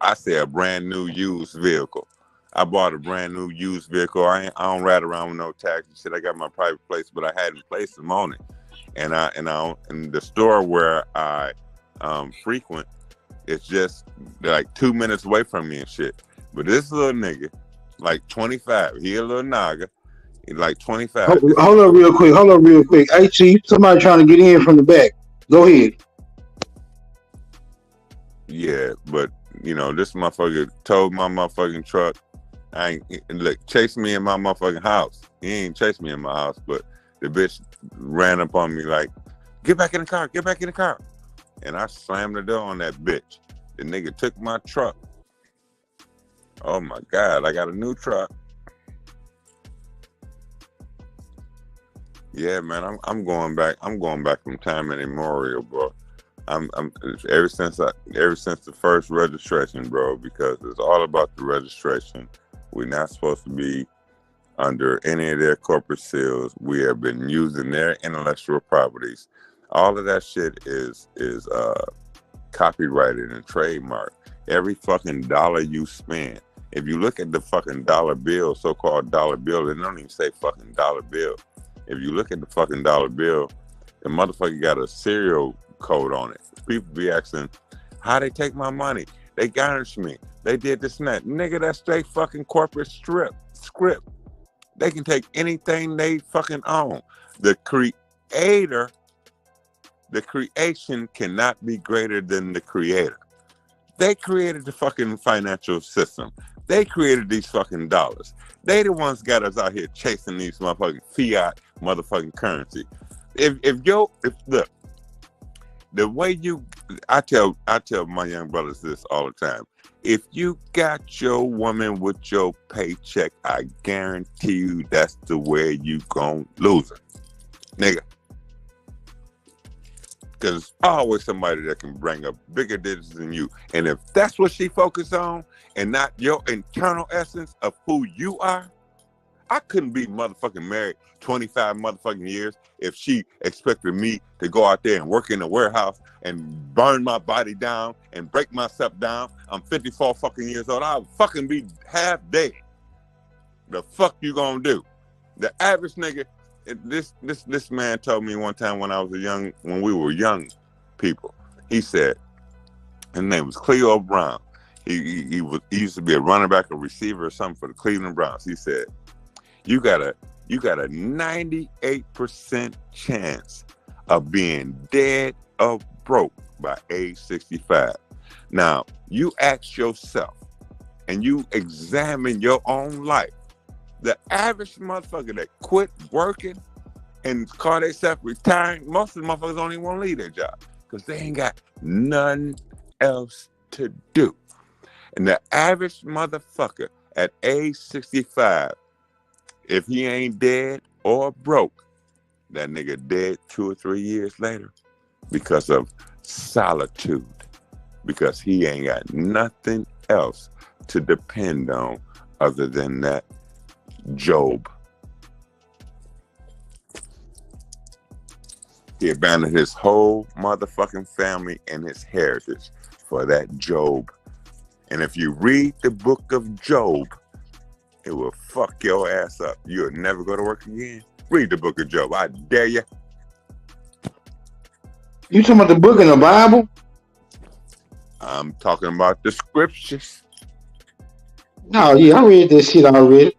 a brand new used vehicle. I bought a brand new used vehicle. I don't ride around with no tax and shit. I got my private place, but I hadn't placed them on it. And the store where I frequent, it's just like 2 minutes away from me and shit. But this little nigga, like 25, he a little naga, he like 25. Hold up real quick. Hey, Chief, somebody trying to get in from the back. Go ahead. Yeah, but you know, this motherfucker towed my motherfucking truck. Chased me in my motherfucking house. He ain't chased me in my house, but the bitch ran up on me like, get back in the car. And I slammed the door on that bitch. The nigga took my truck. Oh my God, I got a new truck. Yeah, man, I'm going back. I'm going back from time immemorial, bro. I'm ever since the first registration, bro, because it's all about the registration. We're not supposed to be under any of their corporate seals. We have been using their intellectual properties. All of that shit is copyrighted and trademarked. Every fucking dollar you spend. If you look at the fucking dollar bill, so-called dollar bill, they don't even say fucking dollar bill. If you look at the fucking dollar bill, the motherfucker got a serial code on it. People be asking, how they take my money? They garnished me. They did this and that. Nigga, that's straight fucking corporate script. They can take anything they fucking own. The creation cannot be greater than the creator. They created the fucking financial system. They created these fucking dollars. They the ones got us out here chasing these motherfucking fiat motherfucking currency. Look, the way I tell my young brothers this all the time. If you got your woman with your paycheck, I guarantee you that's the way you gon' lose her, nigga. Because there's always somebody that can bring up bigger digits than you. And if that's what she focused on and not your internal essence of who you are, I couldn't be motherfucking married 25 motherfucking years if she expected me to go out there and work in the warehouse and burn my body down and break myself down. I'm 54 fucking years old. I'll fucking be half dead. The fuck you gonna do? The average nigga, this man told me one time when we were young people. He said, his name was Cleo Brown. He used to be a running back, a receiver or something for the Cleveland Browns. He said, you got a 98% chance of being dead or broke by age 65. Now, you ask yourself and you examine your own life. The average motherfucker that quit working and call themselves retiring, most of the motherfuckers don't even want to leave their job because they ain't got nothing else to do. And the average motherfucker at age 65, if he ain't dead or broke, that nigga dead 2 or 3 years later because of solitude, because he ain't got nothing else to depend on other than that Job. He abandoned his whole motherfucking family and his heritage for that Job. And if you read the book of Job, it will fuck your ass up. You'll never go to work again. Read the book of Job. I dare you. You talking about the book in the Bible? I'm talking about the scriptures. No, yeah, I read this shit already.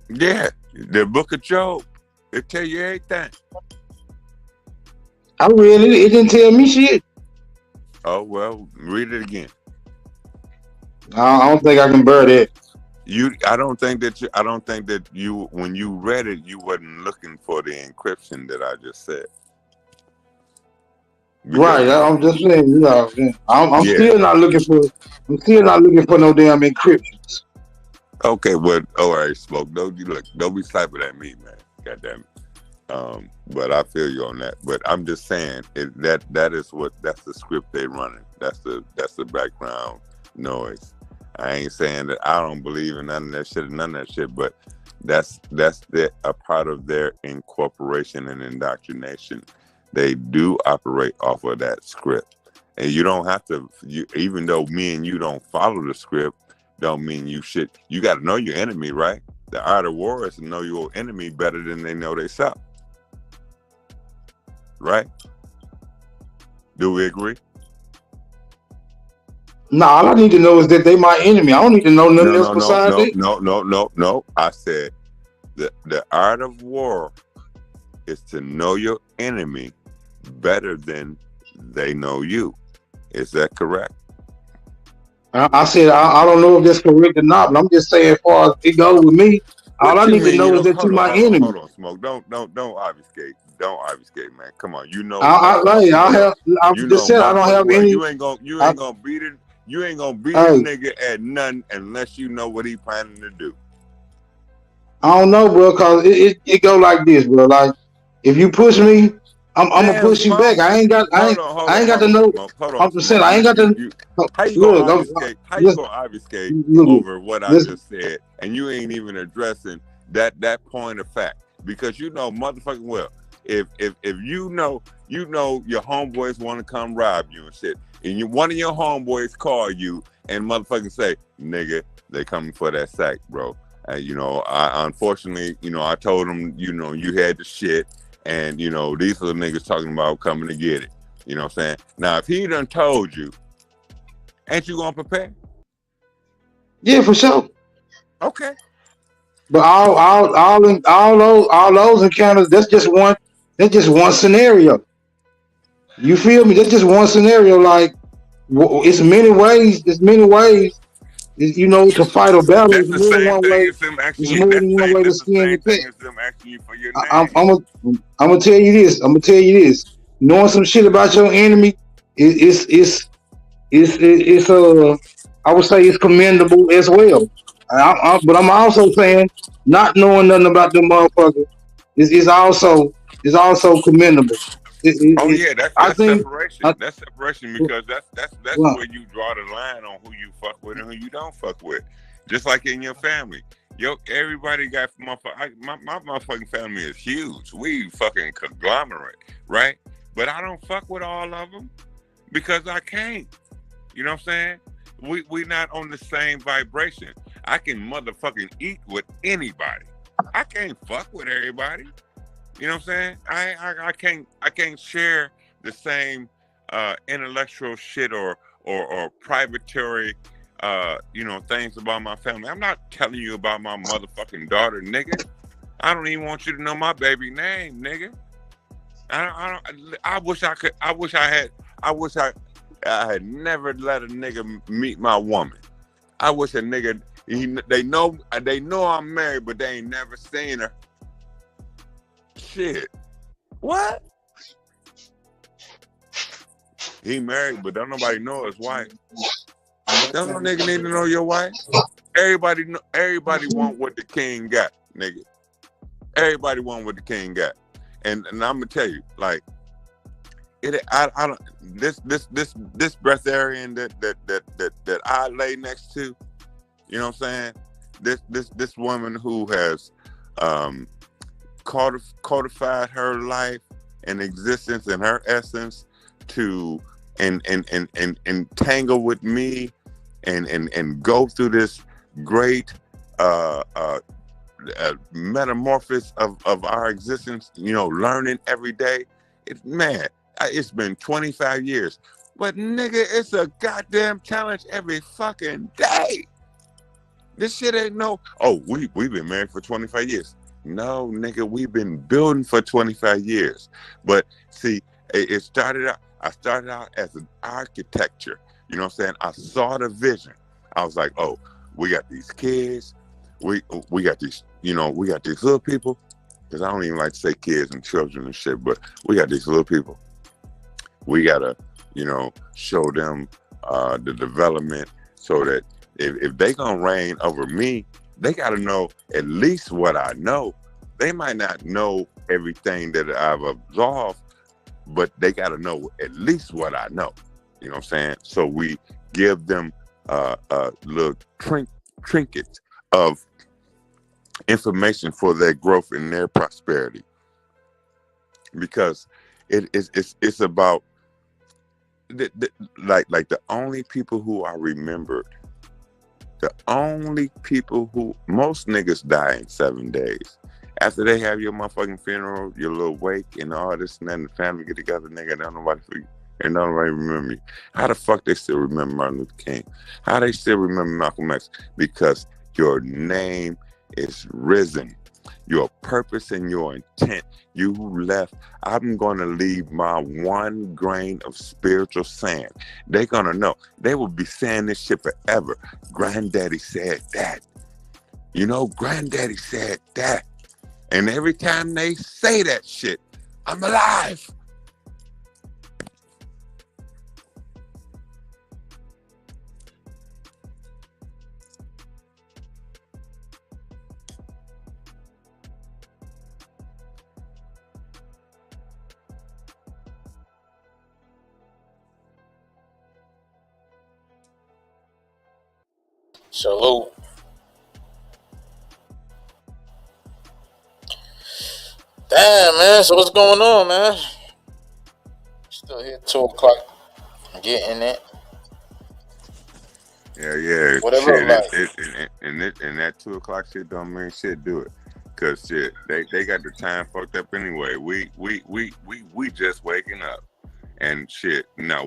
Yeah, the book of Job. It tell you everything. I read it. It didn't tell me shit. Oh, well, read it again. I don't think I can bear that. I don't think that you when you read it, you wasn't looking for the encryption that I just said. Right, I'm just saying, you know, I'm Yeah. still not looking for no damn encryptions. Okay, well, all right, Smoke. Don't be sniping at me, man. Goddamn it. But I feel you on that. But I'm just saying that's the script they running. That's the background noise. I ain't saying that I don't believe in none of that shit, but that's a part of their incorporation and indoctrination. They do operate off of that script. And you don't have to, even though me and you don't follow the script, don't mean you should. You got to know your enemy, right? The art of war is to know your enemy better than they know themselves. Right? Do we agree? No, all I need to know is that they my enemy. I don't need to know nothing else besides that. No. I said the art of war is to know your enemy better than they know you. Is that correct? I said I don't know if that's correct or not, but I'm just saying as far as it goes with me, all I need to know is that you my enemy. Hold on, Smoke. Don't obfuscate. Don't obfuscate, man. Come on, you know. I just said I don't have any. You ain't gonna beat it. You ain't gonna beat a nigga at nothing unless you know what he planning to do. I don't know, bro, cause it go like this, bro. Like if you push me, I'm gonna push you back. I ain't got to know. I'm just saying I ain't got to. How you gonna obfuscate? How you gonna obfuscate over what I just said, and you ain't even addressing that point of fact? Because you know, motherfucking well, if you know your homeboys want to come rob you and shit, and one of your homeboys call you and motherfucking say, nigga, they coming for that sack, bro. I unfortunately, I told them, you had the shit, and these are the niggas talking about coming to get it. You know what I'm saying? Now, if he done told you, ain't you gonna prepare? Yeah, for sure. Okay. But all those encounters, that's just one scenario. You feel me? That's just one scenario. Like it's many ways. To fight a battle. That's the same thing as them asking you. That's the same thing as them asking you for your name. I'm gonna tell you this. Knowing some shit about your enemy is I would say it's commendable as well. But I'm also saying not knowing nothing about them motherfuckers is also commendable. That's separation. That's separation because that's where you draw the line on who you fuck with and who you don't fuck with. Just like in your family, Yo, everybody got my motherfucking family is huge. We fucking conglomerate, right? But I don't fuck with all of them because I can't. You know what I'm saying? We not on the same vibration. I can motherfucking eat with anybody. I can't fuck with everybody. You know what I'm saying? I can't share the same intellectual shit or privatory things about my family. I'm not telling you about my motherfucking daughter, nigga. I don't even want you to know my baby name, nigga. I wish I could. I wish I had never let a nigga meet my woman. I wish a nigga. They know I'm married, but they ain't never seen her. Shit. What? He married, but don't nobody know his wife. Don't no nigga need to know your wife. Everybody want what the king got, nigga. Everybody want what the king got. And I'm gonna tell you, like, I don't this breatharian that I lay next to, you know what I'm saying? This woman who has codified her life and existence and her essence to and entangle with me and go through this great metamorphosis of our existence, learning every day. It's been 25 years, but nigga, it's a goddamn challenge every fucking day. This shit ain't we've been married for 25 years. No, nigga, we've been building for 25 years. But see, I started out as an architecture. You know what I'm saying? I saw the vision. I was like, oh, we got these kids. We got these, we got these little people. Because I don't even like to say kids and children and shit, but we got these little people. We got to, show them the development so that if they going to reign over me, they got to know at least what I know. They might not know everything that I've absorbed, but they got to know at least what I know. You know what I'm saying? So we give them little trinkets of information for their growth and their prosperity. Because it's about like the only people who are remembered. The only people who, most niggas die in 7 days. After they have your motherfucking funeral, your little wake and all this and then the family get together, nigga, don't nobody forget. And don't nobody remember you. How the fuck they still remember Martin Luther King? How they still remember Malcolm X? Because your name is risen. Your purpose and your intent. You left. I'm going to leave my 1 grain of spiritual sand. They're going to know. They will be saying this shit forever. Granddaddy said that. Granddaddy said that. And every time they say that shit, I'm alive. Salute. Damn, man. So what's going on, man? Still here 2 o'clock. Getting it. Yeah. What it Shit, look like? and that 2 o'clock shit don't mean shit. Do it, cause shit, they got the time fucked up anyway. We just waking up, and shit. Now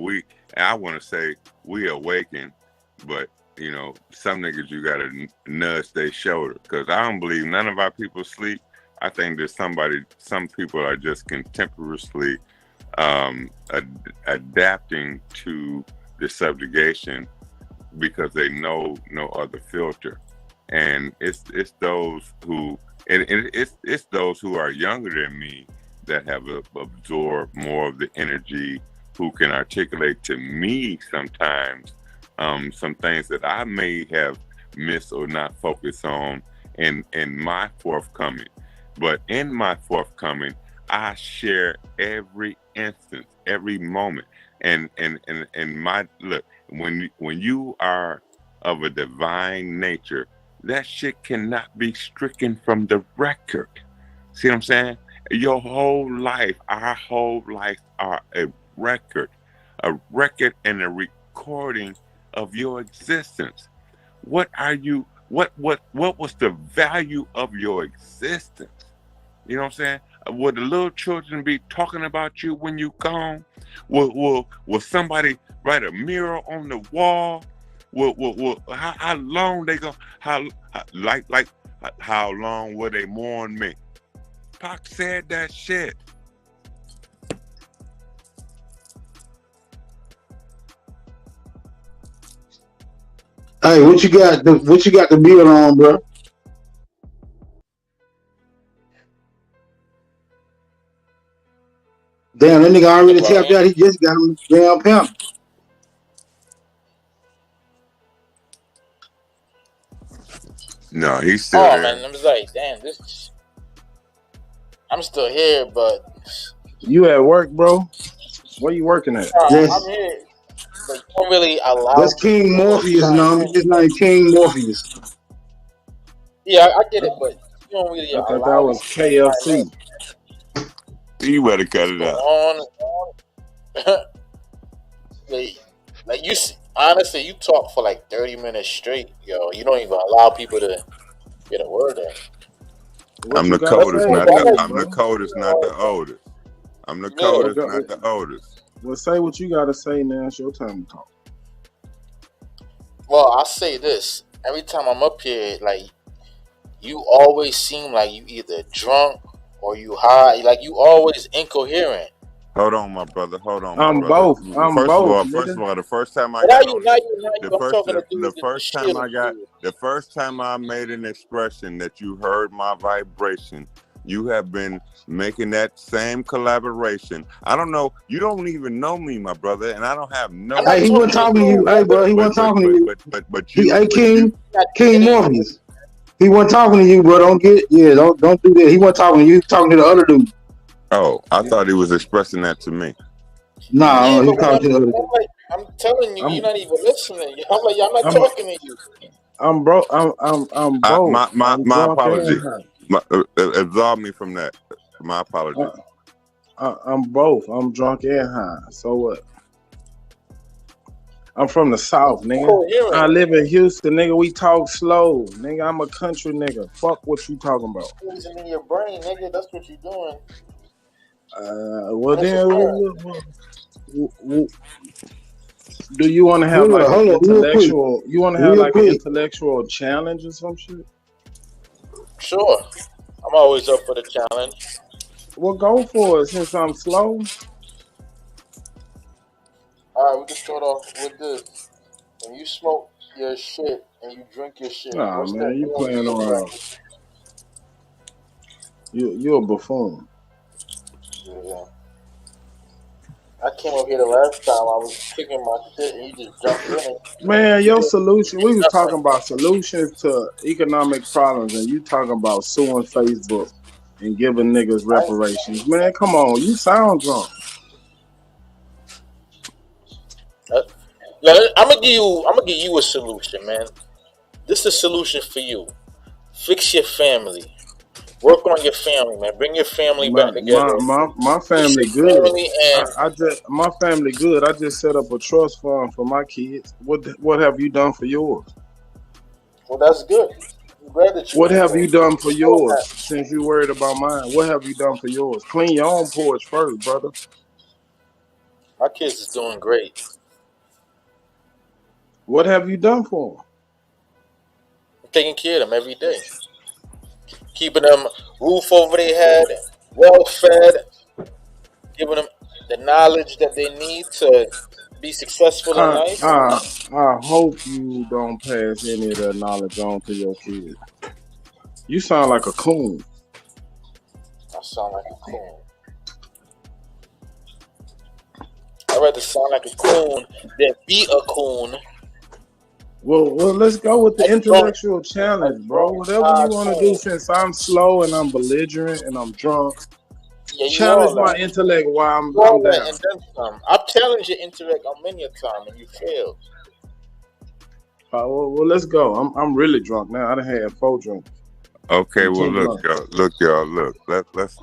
I want to say we awaken, but some niggas you gotta nudge their shoulder, cause I don't believe none of our people sleep. I think there's some people are just contemporaneously adapting to the subjugation because they know no other filter, and it's those who it's those who are younger than me that have absorbed more of the energy, who can articulate to me sometimes some things that I may have missed or not focused on in my forthcoming. But in my forthcoming, I share every instance, every moment, and my look. When you are of a divine nature, that shit cannot be stricken from the record. See what I'm saying? Your whole life, our whole life are a record and a recording of your existence. What are you? What was the value of your existence? You know what I'm saying? Will the little children be talking about you when you gone? Will somebody write a mural on the wall? How long they go? How long will they mourn me? Pac said that shit. Hey, what you got? What you got the bill on, bro? Damn, that nigga already tapped out. He just got him damn pound. No, he's still Oh there. man, I'm just like, damn, this. I'm still here, but You at work, bro? Where you working at? I'm here. But you don't really allow That's me King to Morpheus, try no? and His name King Morpheus. yeah, I get it, but you don't really I thought that allow me was to try and KFC. You better cut it go out. on. like you, honestly, you talk for like 30 minutes straight, yo. You don't even allow people to get a word in. What I'm you the gotta coldest, say, not though, the. I'm bro? the coldest, not the oldest. I'm the coldest, not the oldest. Well, say what you gotta say now. It's your time to talk. Well, I'll say this: every time I'm up here, like you always seem like you either drunk or you high. Like you always incoherent. Hold on, my brother. Hold on, my I'm brother. both. I'm First of both, all, nigga. the first time I But now got you, on now this, you, now you. I'm talking to the dudes in the first time shit. I got, the first time I made an expression that you heard my vibration, you have been making that same collaboration. I don't know. You don't even know me, my brother, and I don't have no. Hey, he wasn't talking to you. Hey, bro, he wasn't talking to you. Hey, King Morpheus. He wasn't talking to you, bro. Don't do that. He wasn't talking to you. He was talking to the other dude. Oh, I thought he was expressing that to me. Nah, Yeah, he but was talking to the other dude. I'm telling you, you're not even listening. I'm like, I'm not talking to you. I'm broke. I'm both. I'm My drunk apology. and high. Absolve me from that. My apology. I'm both. I'm drunk and high. So what? I'm from the South, nigga. I live in Houston, nigga. We talk slow, nigga. I'm a country nigga. Fuck what you talking about. Poison in your brain, nigga. That's what you're doing. Well then, do you want to have like an intellectual? You want to have like an intellectual challenge or some shit? Sure, I'm always up for the challenge. Well, go for it since I'm slow. All right, we can start off with this. When you smoke your shit and you drink your shit, Nah, what's that man, you doing playing to your brain? around. You're a buffoon. Yeah. I came up here the last time. I was kicking my shit and you just jumped in it. Man, your solution. We was talking about solutions to economic problems, and you talking about suing Facebook and giving niggas reparations. Man, come on, you sound drunk. I'm gonna give you a solution, man. This is a solution for you. Fix your family. Work on your family, man. Bring your family back together. My family good. My family good. I just set up a trust fund for my kids. What have you done for yours? Well, that's good. I'm glad that you. What have you done for yours since you worried about mine? What have you done for yours? Clean your own porch first, brother. My kids is doing great. What have you done for them? I'm taking care of them every day. Keeping them roof over their head, well fed, giving them the knowledge that they need to be successful in life. I hope you don't pass any of that knowledge on to your kids. You sound like a coon. I sound like a coon. I'd rather sound like a coon than be a coon. Well, let's go with the intellectual challenge, bro. Whatever you want to do, since I'm slow and I'm belligerent and I'm drunk, challenge my intellect while I'm down. And then some. I've challenged your intellect on many a time and you failed. Well, let's go. I'm really drunk now. I done had 4 drinks. Okay, I'm well, 10 look, drunk. y'all, look. Let's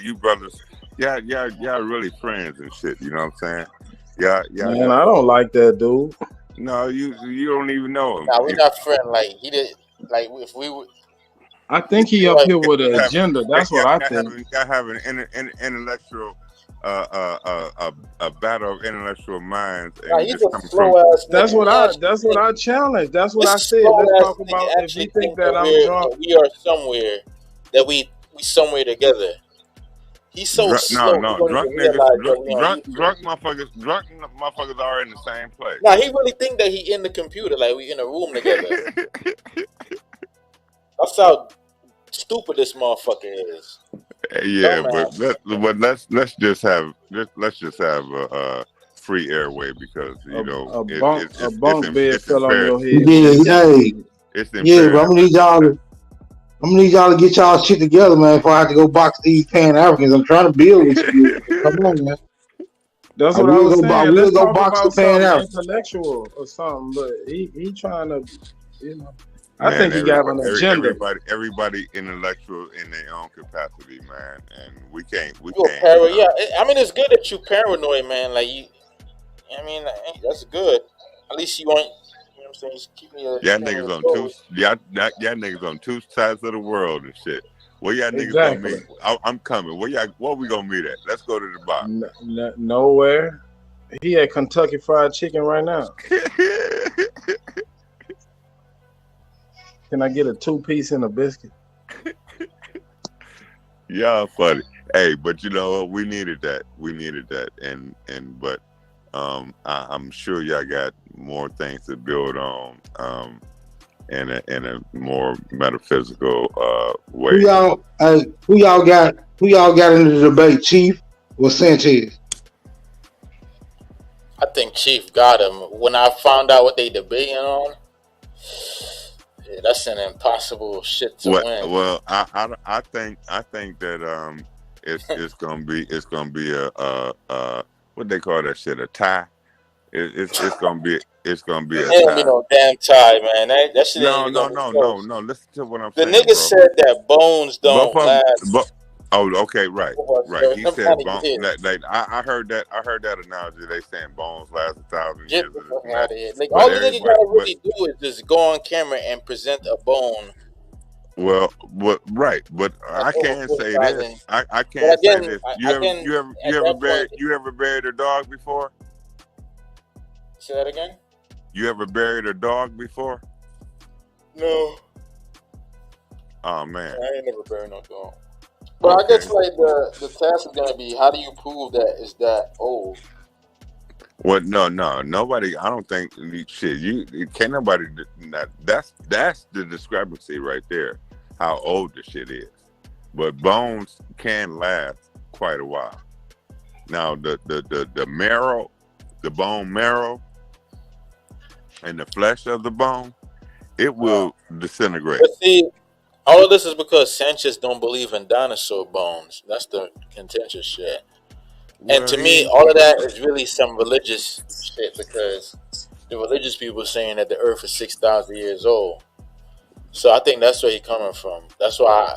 you brothers, y'all really friends and shit. You know what I'm saying? Man, I don't like that dude. No, you don't even know him. Nah, we're not friends. Like he did. Like if we would. I think he up here with an agenda. That's what I think. Y'all have an intellectual, a battle of intellectual minds, Nah, and he's just a come from. slow ass That's nigga. That's what I challenged. That's what I This said. slow Let's ass talk nigga about if actually he think think that that I'm drunk. we are somewhere, that we somewhere together. He's so slow. He No, don't drunk even niggas, realize that we on YouTube. drunk motherfuckers are in the same place. Nah, he really think that he in the computer, like we in a room together. That's how stupid this motherfucker is. Yeah, Dumbass. but let's just have a free airway, because you know A bunk bed it's fell on your imperative. head. Yeah, hey, It's yeah, but imperative. I'm gonna need y'all to get y'all shit together, man. Before I have to go box these Pan Africans, I'm trying to build with you. Come on, man. That's I what I will was go. I saying. will Let's go talk box the about Pan something Africans. intellectual or something. But he trying to, you know. I Man, think he got an agenda. everybody intellectual in their own capacity, man, and we can't. You a paranoid? Yeah, I mean it's good that you paranoid, man. Like you, I mean that's good. At least you ain't. You know what I'm saying? Just keeping your Y'all on your niggas on toes. y'all niggas on two sides of the world and shit. Where y'all niggas gonna Exactly. meet? I'm coming. Where we gonna meet at? Let's go to the bar. Nowhere. He at Kentucky Fried Chicken right now. Can I get a 2-piece and a biscuit? Y'all funny. Hey, but you know what? We needed that, but I'm sure y'all got more things to build on, in a more metaphysical way. Who y'all got in the debate, Chief or Sanchez? I think Chief got him. When I found out what they debating on, yeah, that's an impossible shit to win. Well, I think that it's gonna be a what they call that shit, a tie. It's gonna be a Ain't gonna be tie. no damn tie, man. That shit ain't even gonna be close. No. Listen to what I'm The saying, nigga bro. said that bones Both don't of them, last. okay, right. So He them said kind of bone. years. Like I heard that analogy. They saying bones last 1,000 Get years. the And this fuck and out that. of here. Like But all the nigga gotta really do is just go on camera and present a bone. Right. But That's I over can say 40,000. this. I But can say again, this. again, at that point, You ever buried a dog before? say that again. You ever buried a dog before? No, Oh man. I ain't never buried no dog. But I guess like the task is gonna be, how do you prove that is that old? Well, no. Nobody. I don't think shit. You can't nobody. That's the discrepancy right there. How old the shit is. But bones can last quite a while. Now the marrow, the bone marrow, and the flesh of the bone, it will disintegrate. But see, all of this is because Sanchez don't believe in dinosaur bones. That's the contentious shit. And to me, all of that is really some religious shit, because the religious people saying that the Earth is 6,000 years old. So I think that's where he's coming from. That's why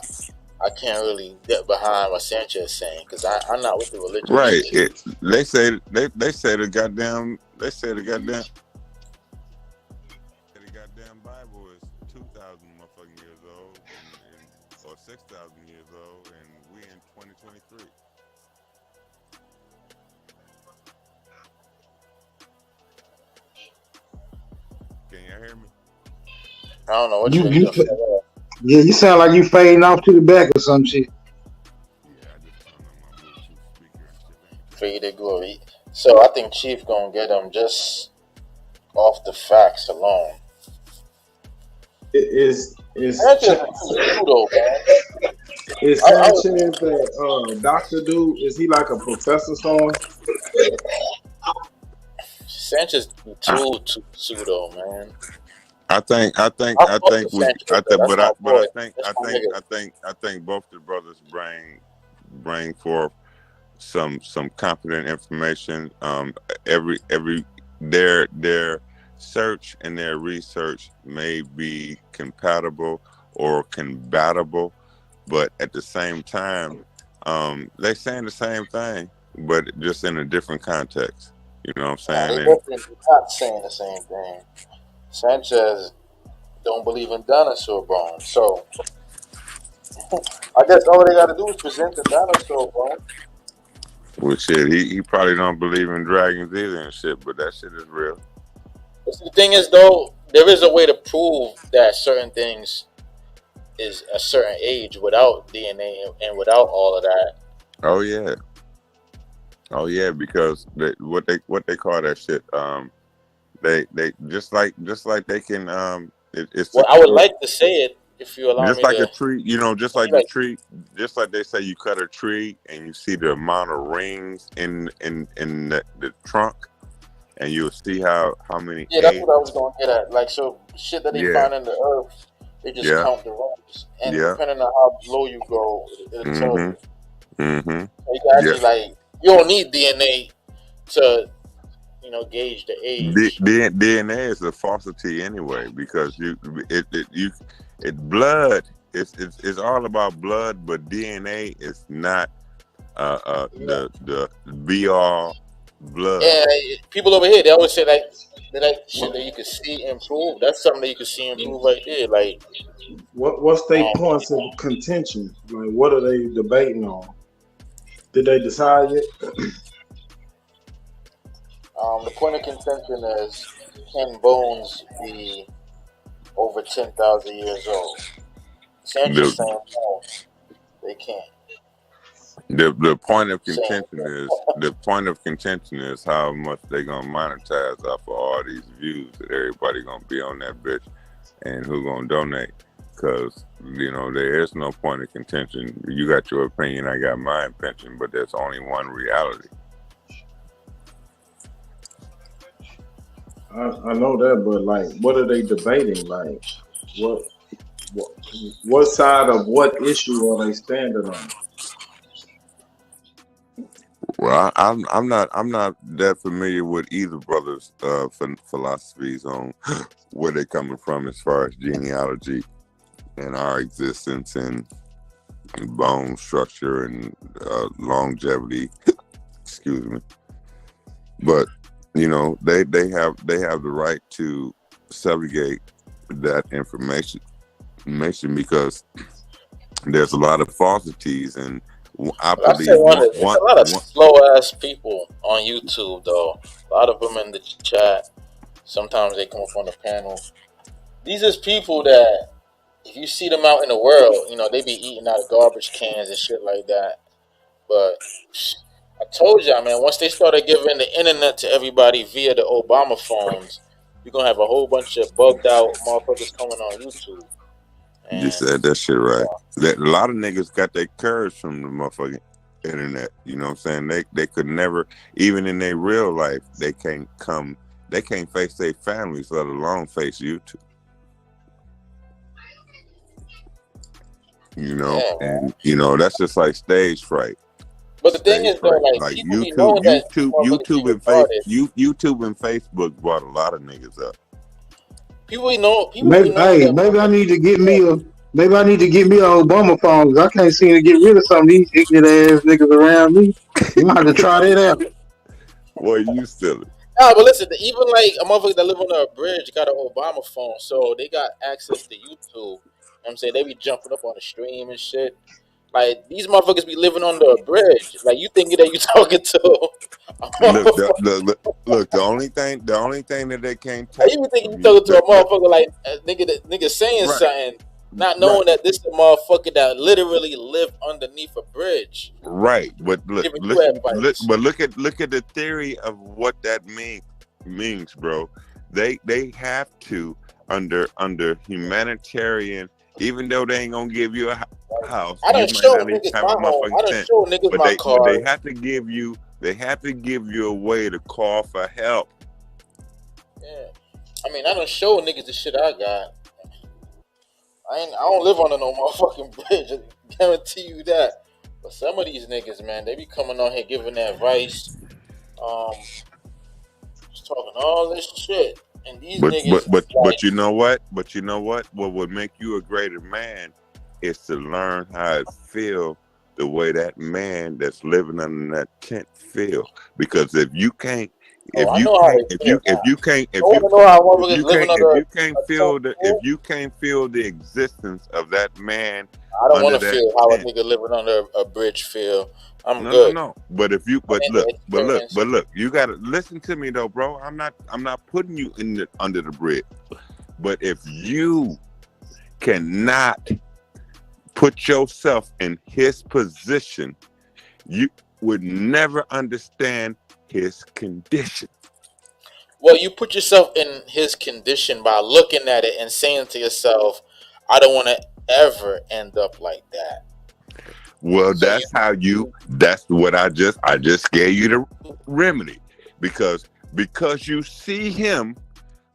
I can't really get behind what Sanchez is saying, because I'm not with the religious Right. shit. They say the goddamn Bible is 2,000 motherfucking years old, or 6,000 years old, and we in 2023. Can y'all hear me? I don't know what you Yeah, you sound like you fading off to the back or some shit. faded glory. So I think Chief gonna get him just off the facts alone. Is Sanchez is pseudo, man. Is Sanchez that doctor dude? Is he like a professor somewhere? Sanchez too pseudo, man. I think I both the brothers bring forth some competent information. Their search and their research may be compatible or combatable, but at the same time, they saying the same thing, but just in a different context. You know what Nah, I'm they saying? And definitely not saying the same thing. Sanchez don't believe in dinosaur bones, so I guess all they got to do is present the dinosaur bone. well, shit, he probably don't believe in dragons either and shit, but that shit is real. But see, the thing is, though, there is a way to prove that certain things is a certain age without DNA and without all of that. Oh yeah, oh yeah, because what they call that shit. They just like they can it's Well, just I would like to say it if you allow just me like a to. tree, you know, just like the tree, just like they say you cut a tree and you see the amount of rings in the trunk, and you'll see how many Yeah, that's age. what I was going to get at. Like, so shit that they Yeah, find in the earth, they just yeah, count the rings, and yeah. depending on how low you go, it'll tell Mm-hmm. you. Mm-hmm. So you can Yeah. actually like you don't need DNA to gauge the age. DNA is a falsity anyway because blood. It's all about blood, but DNA is not the be all blood. And people over here, they always say like they like shit that you can see and prove. That's something that you can see and prove right there. Like, What's their um, points of contention? Like, what are they debating on? Did they decide yet? the point of contention is, can bones be over 10,000 years old? Sanchez The saying no, they can't. the point of Saying contention is how much they gonna monetize off of all these views that everybody gonna be on that bitch and who gonna donate. Because there is no point of contention. You got your opinion, I got my opinion, but there's only one reality. I know that, but like, what are they debating? Like, what what what side of what issue are they standing on? Well, I'm not that familiar with either brother's philosophies on where they're coming from as far as genealogy and our existence and bone structure and longevity. Excuse me, but they have the right to subjugate that information because there's a lot of falsities, and I But I say believe it's a lot of slow ass people on YouTube though. A lot of them in the chat. Sometimes they come up on the panel. These is people that if you see them out in the world, they be eating out of garbage cans and shit like that. But I told y'all, man, once they started giving the internet to everybody via the Obama phones, you're gonna have a whole bunch of bugged out motherfuckers coming on YouTube. you And said that shit right. That a lot of niggas got their courage from the motherfucking internet. You know what I'm saying? They could never, even in their real life, they can't face their families, let alone face YouTube. And that's just like stage fright. But the thing is though, like people be knowing that YouTube and Facebook brought a lot of niggas up. People know. Maybe I need to get me a Obama phone because I can't seem to get rid of some of these ignorant ass niggas around me. You might have to try that out. Boy, you silly. Nah, but listen, even like a motherfucker that live under a bridge got an Obama phone, so they got access to YouTube. You know what I'm saying? They be jumping up on the stream and shit. Like these motherfuckers be living under a bridge. Like you thinking that you talking to? Look. The only thing that they can't take. You be thinking you talking to a motherfucker like a nigga saying something, not knowing that this is a motherfucker that literally lived underneath a bridge. Right, but look at the theory of what that means, bro. They have to under humanitarian. Even though they ain't gonna give you a house, I done show niggas my home. I done show niggas my car. But they have to give you. They have to give you a way to call for help. Yeah, I mean, I done show niggas the shit I got. I don't live under no motherfucking bridge. I guarantee you that. But some of these niggas, man, they be coming on here giving advice, just talking all this shit, And these niggas, But you know what? But you know what? What would make you a greater man is to learn how it feel the way that man that's living under that tent feel. Because if you can't, if you can't feel the existence of that man, I don't want under to that feel how a tent. nigga living under a bridge feel. I'm No, good. no. But if you, but look, you gotta listen to me though, bro. I'm not putting you under the bridge. But if you cannot put yourself in his position, you would never understand his condition. Well, you put yourself in his condition by looking at it and saying to yourself, I don't want to ever end up like that. Well, that's what I just gave you the remedy. Because you see him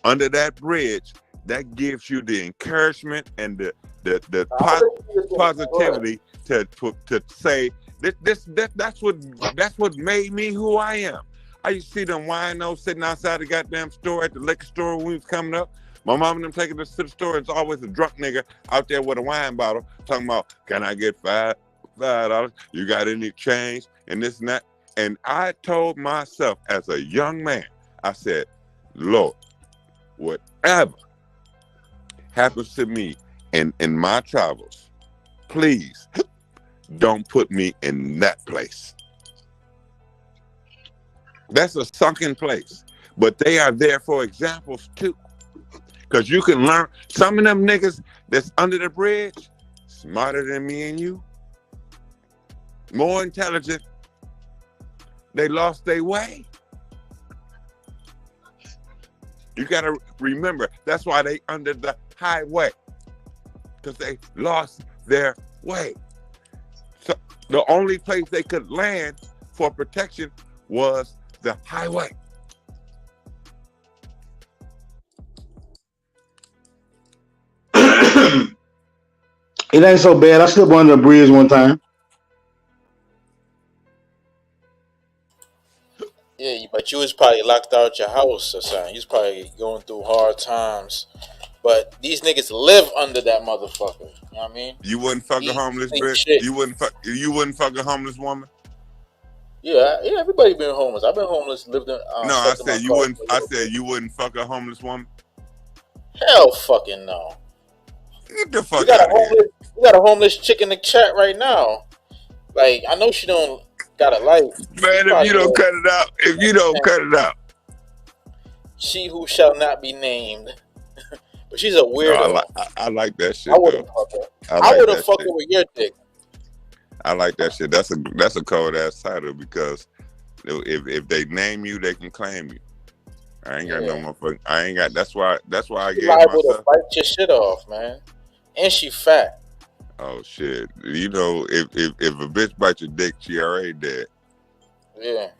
under that bridge, that gives you the encouragement and the positivity to say that's what made me who I am. I used to see them winos sitting outside the goddamn store at the liquor store when we was coming up. My mom and them taking us to the store. It's always a drunk nigga out there with a wine bottle talking about, can I get $5? You got any change? And this and that. And I told myself as a young man, I said, Lord, whatever happens to me in my travels, please don't put me in that place. That's a sunken place. But they are there for examples too. Because you can learn. Some of them niggas that's under the bridge, smarter than me and you, more intelligent. They lost their way. You got to remember, that's why they under the highway. Because they lost their way. So the only place they could land for protection was the highway. It ain't so bad. I slept under a bridge one time. Yeah, but you was probably locked out your house or something. You was probably going through hard times. But these niggas live under that motherfucker. You know what I mean? You wouldn't fuck a homeless bitch? You wouldn't fuck a homeless woman? Yeah, everybody been homeless. I've been homeless, lived in no, I said you wouldn't you wouldn't fuck a homeless woman? Hell fucking no. Get the fuck out of here. We got a homeless chick in the chat right now. Like, I know she don't got a life. Man, if you don't cut it out. She who shall not be named. But she's a weirdo. I like that shit. I wouldn't fuck her. I would have fucked her with your dick. I like that shit. That's a cold ass title because if they name you, they can claim you. I ain't got no motherfucking. I ain't got. That's why I gave myself. Liable to bite your shit off, man. And she fat. Oh shit! You know, if a bitch bites your dick, she already dead. Yeah.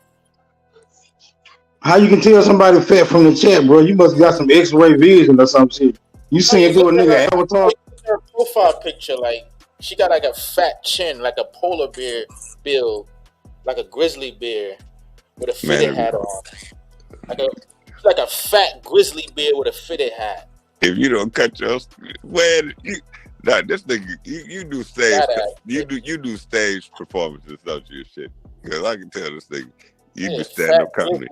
How you can tell somebody fat from the chat, bro? You must got some X-ray vision or some shit. You seeing through a nigga avatar? Her profile picture, like she got like a fat chin, like a polar bear build, like a grizzly bear with a fitted hat on, like a fat grizzly bear with a fitted hat. If you don't cut your this nigga, you do stage, you do stage performances, don't you? Shit, because I can tell this nigga, you do stand up comedy.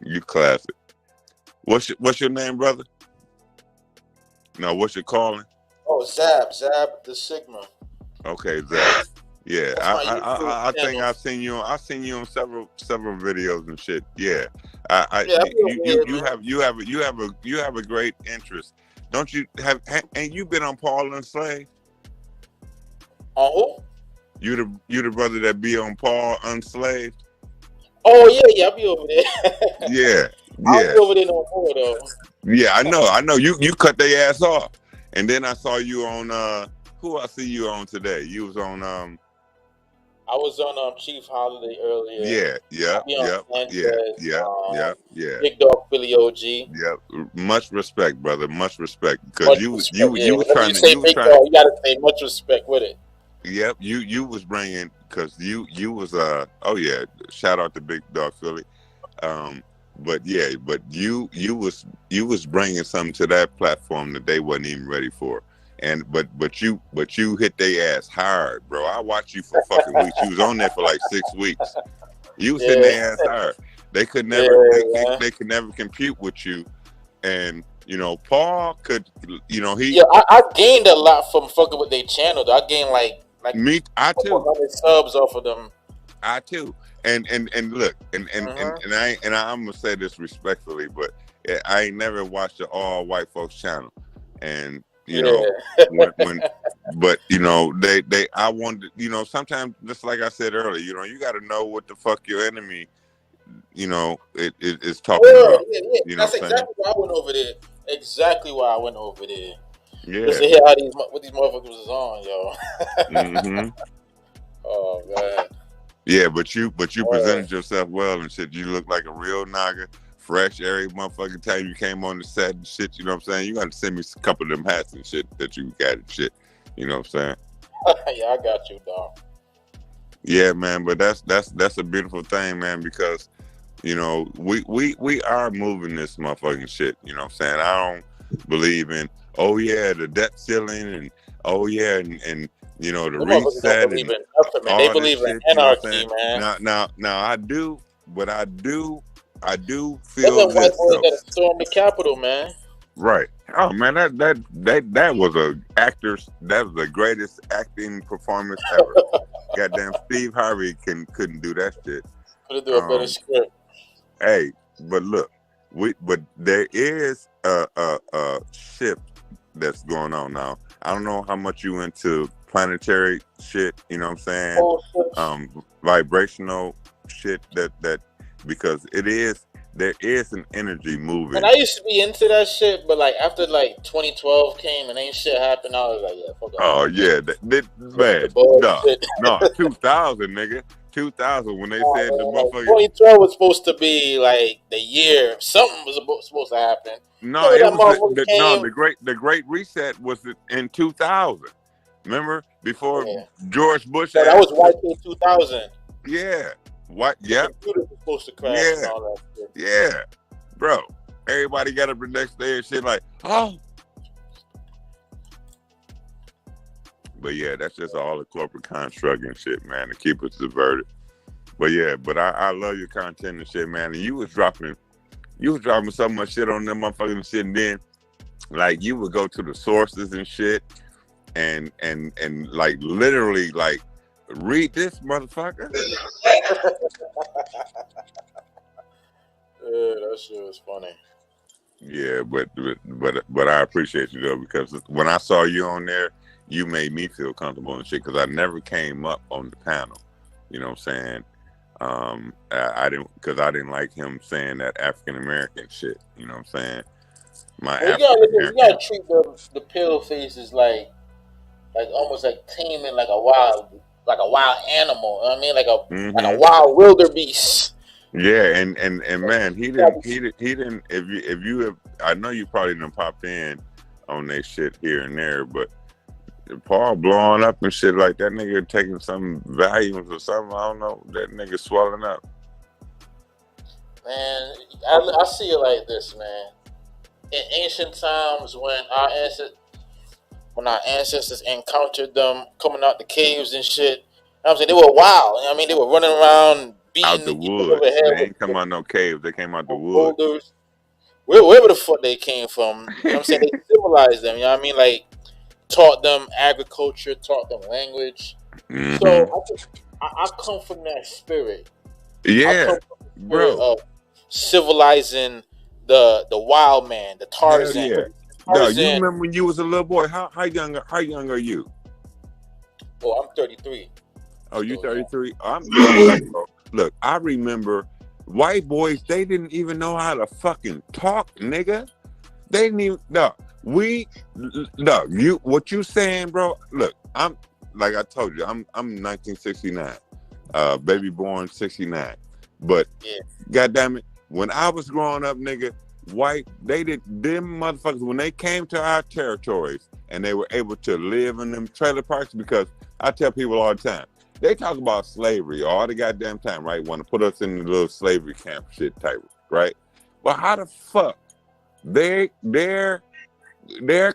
You classic. What's your name, brother? No, what's your calling? Oh, Zab the Sigma. Okay, Zab. Yeah, I think I've seen you on several videos and shit. Yeah, you have a great interest. Don't you have? Ain't you been on Paul Unslaved? On who? You the brother that be on Paul Unslaved? Oh yeah, I be over there. Yeah. I don't be over there no more though. Yeah, I know. You cut their ass off, and then I saw you on who I see you on today. You was on I was on Chief Holiday earlier. Yeah. Big Dog Philly OG. Yeah, much respect, brother. Much respect, because you was trying to. You gotta say much respect with it. Yep, you was bringing because you was shout out to Big Dog Philly. but yeah, but you was bringing something to that platform that they wasn't even ready for. And but you hit their ass hard, bro. I watched you for fucking weeks. You was on there for like 6 weeks. You was hitting Yeah, their ass hard. They could yeah, never man. they could never compute with you. And Paul could, he Yeah, I gained a lot from fucking with their channel. Though. I gained like I too. 100 subs off of them. I too. And look, and Mm-hmm. I'm gonna say this respectfully, but I ain't never watched the all white folks channel. And when but they I wanted, sometimes, just like I said earlier, you got to know what the fuck your enemy it is talking about. Yeah. You know That's what I'm saying? exactly why I went over there. Exactly why I went over there. Yeah. Just to hear how what these motherfuckers was on, yo. Mm-hmm. Oh man. Yeah, but you presented yourself well and shit. You look like a real nigga, fresh every motherfucking time you came on the set and shit. You know what I'm saying? You got to send me a couple of them hats and shit that you got and shit. You know what I'm saying? Yeah, I got you, dog. Yeah, man. But that's a beautiful thing, man, because we are moving this motherfucking shit. You know what I'm saying? I don't believe in the debt ceiling and the Them motherfuckers reset don't believe and in nothing, man. They all this believe in shit. You know what I'm anarchy, saying? man. Now I do, but I do Them feel white this boys though. that stormed the Capitol, man. Right. Oh man, that was that was the greatest acting performance ever. Goddamn, Steve Harvey couldn't do that shit. Could do a better script. Hey, but look, but there is a shift that's going on now. I don't know how much you into planetary shit, you know what I'm saying? Oh, Vibrational shit that because there is an energy moving. And I used to be into that shit, but like after like 2012 came and ain't shit happened, I was like, yeah, fuck off. Oh yeah, man, no, 2000, nigga, 2000 when they said the motherfucker. 2012 was supposed to be like the year something was supposed to happen. No, it was the great reset was in 2000. Remember before George Bush? So that was YK 2000. Yeah, what? Yeah, computers were supposed to crash and all that shit. Yeah, bro. Everybody got up the next day and shit like, oh. But yeah, that's just all the corporate construct and shit, man, to keep us diverted. But yeah, I love your content and shit, man. And you was dropping so much shit on them motherfucking shit, and then like you would go to the sources and shit and like literally like read this motherfucker. Yeah, that shit was funny. Yeah, but I appreciate you though, because when I saw you on there, you made me feel comfortable and shit, because I never came up on the panel. You know what I'm saying? I didn't like him saying that African American shit. You know what I'm saying? You gotta treat the pale faces like almost like taming like a wild animal. You know what I mean, like a wild wildebeest. Yeah, and man, he didn't. If you have, I know you probably done popped in on that shit here and there, but Paul blowing up and shit like that nigga taking some volumes or something. I don't know. That nigga swelling up. Man, I see it like this, man. In ancient times, when our ancestors encountered them coming out the caves and shit, you know what I'm saying, they were wild. You know what I mean, they were running around beating out the woods. They ain't come out no caves. They came out the woods. Boulders. Wherever the fuck they came from. You know what I'm saying? They civilized them. You know what I mean? Like, taught them agriculture, taught them language. So I come from that spirit. Yeah, bro. Of civilizing the wild man, the Tarzan. Yeah. No, you remember when you was a little boy? How young are you? Oh, I'm 33. Oh, you 33? Look, I remember white boys. They didn't even know how to fucking talk, nigga. They didn't even. What you saying, bro? Look, I'm like I told you, I'm 1969, baby born 69. But goddamn it, when I was growing up, nigga, them motherfuckers, when they came to our territories and they were able to live in them trailer parks, because I tell people all the time, they talk about slavery all the goddamn time, right? Want to put us in the little slavery camp shit type, right? But how the fuck their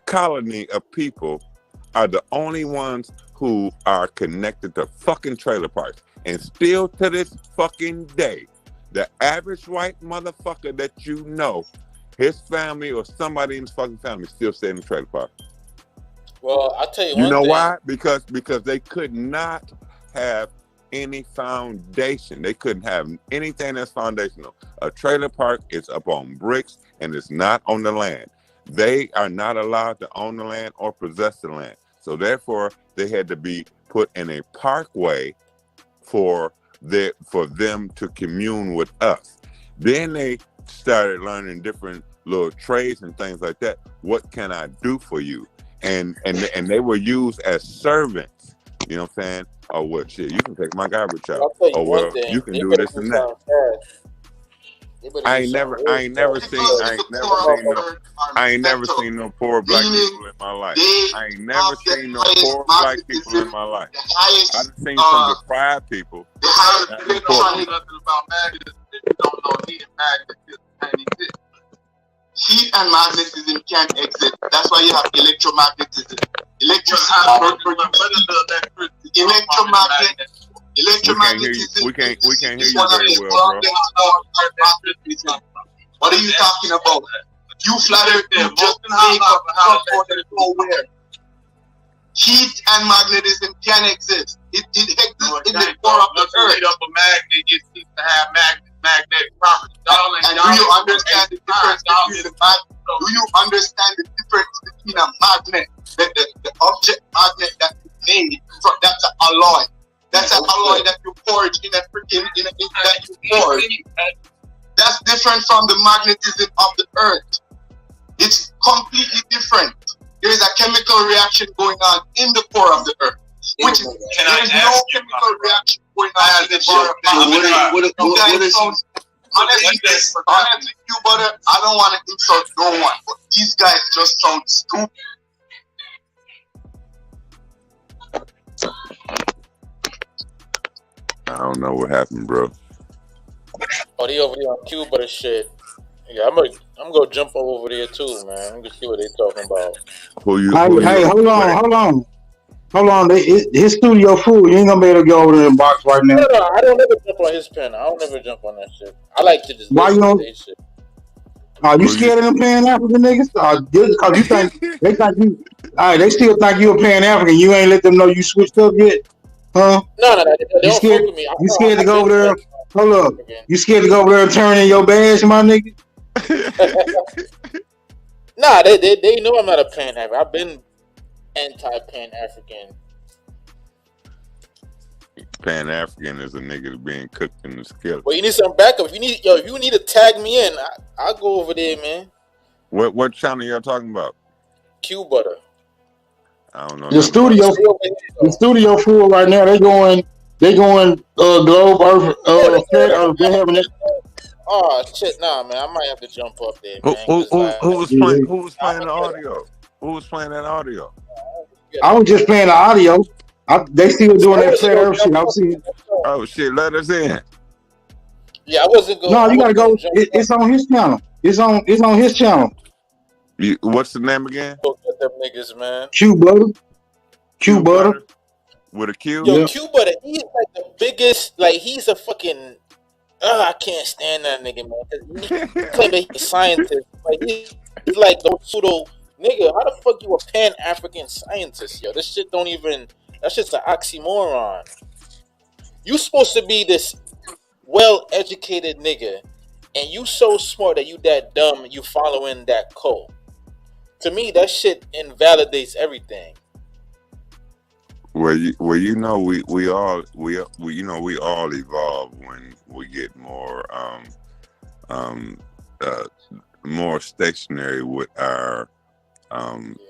colony of people are the only ones who are connected to fucking trailer parks, and still to this fucking day, the average white motherfucker that you know, his family or somebody in his fucking family still stay in the trailer park. Well, I'll tell you You one know thing. why? Because they could not have any foundation. They couldn't have anything that's foundational. A trailer park is up on bricks and it's not on the land. They are not allowed to own the land or possess the land. So therefore, they had to be put in a parkway for them to commune with us. Then they started learning different little trades and things like that. What can I do for you? And they were used as servants. You know what I'm saying? Oh, well, shit, you can take my garbage out. I'll tell you Oh, one well, thing. you can They do better this do and that. something fast. They better I do ain't never something real fast. seen no poor black people in my life. I ain't never seen no poor black people in my life. I've seen some deprived people. Not no poor people. Heat and magnetism can't exist. That's why you have electromagnetism. Electricity. Electromagnetism. We can't hear you very well, bro. What are you talking about? You flatter, you just make up stuff out of nowhere. Heat and magnetism can exist. It exists in the core of the earth. Up a magnet, it seems to have magnetic properties. And do you understand the difference between do you understand the difference between a magnet, the object magnet that is made from, that's an alloy. That's an alloy that you forge in that you forge. That's different from the magnetism of the earth. It's completely different. There is a chemical reaction going on in the core of the earth. Which is, there's no chemical reaction going on in the core of the earth. Honestly, you butter, I don't want to insult no one, but these guys just sound stupid. I don't know what happened, bro. Oh, they over there on Cuba and shit. Yeah, I'm gonna jump over there too, man. I'm gonna see what they talking about. Hey, hold on. His studio full. You ain't gonna be able to go over there and box right now. No, I don't ever jump on his pen. I don't ever jump on that shit. I like to just Why listen you to don't? their shit. Are you scared of them Pan African niggas? Because you think they think you? All right, they still think you a Pan African. You ain't let them know you switched up yet, huh? No, they You don't scared? fuck with me. You scared to go over there? African. Hold up. You scared to go over there and turn in your badge, my nigga? Nah, they know I'm not a Pan African. I've been anti-Pan African. Pan African is a nigga that's being cooked in the skillet. Well, you need some backup. If you need to tag me in, I'll go over there, man. What channel y'all talking about? Q Butter. I don't know. The studio full right now. They going globe earth flat earth. They having it. Oh shit, nah, man. I might have to jump up there, man. Who was playing the audio? Who was playing that audio? I was just playing the audio. They still doing that flat earth shit. I'm seeing. Oh shit, let us in. Yeah, I wasn't going. No, you gotta go. It's on his channel. It's on his channel. What's the name again? Go get them niggas, man. Q Butter. With a Q? Yo, Q Butter, he's like the biggest, like he's a fucking I can't stand that nigga, man. He claim that he's a scientist. Like he's like the pseudo nigga. How the fuck you a Pan African scientist, yo? This shit don't even that shit's an oxymoron. You supposed to be this well educated nigga, and you so smart that you that dumb you following that code. To me, that shit invalidates everything. Well, you know, we all evolve when we get more more stationary with our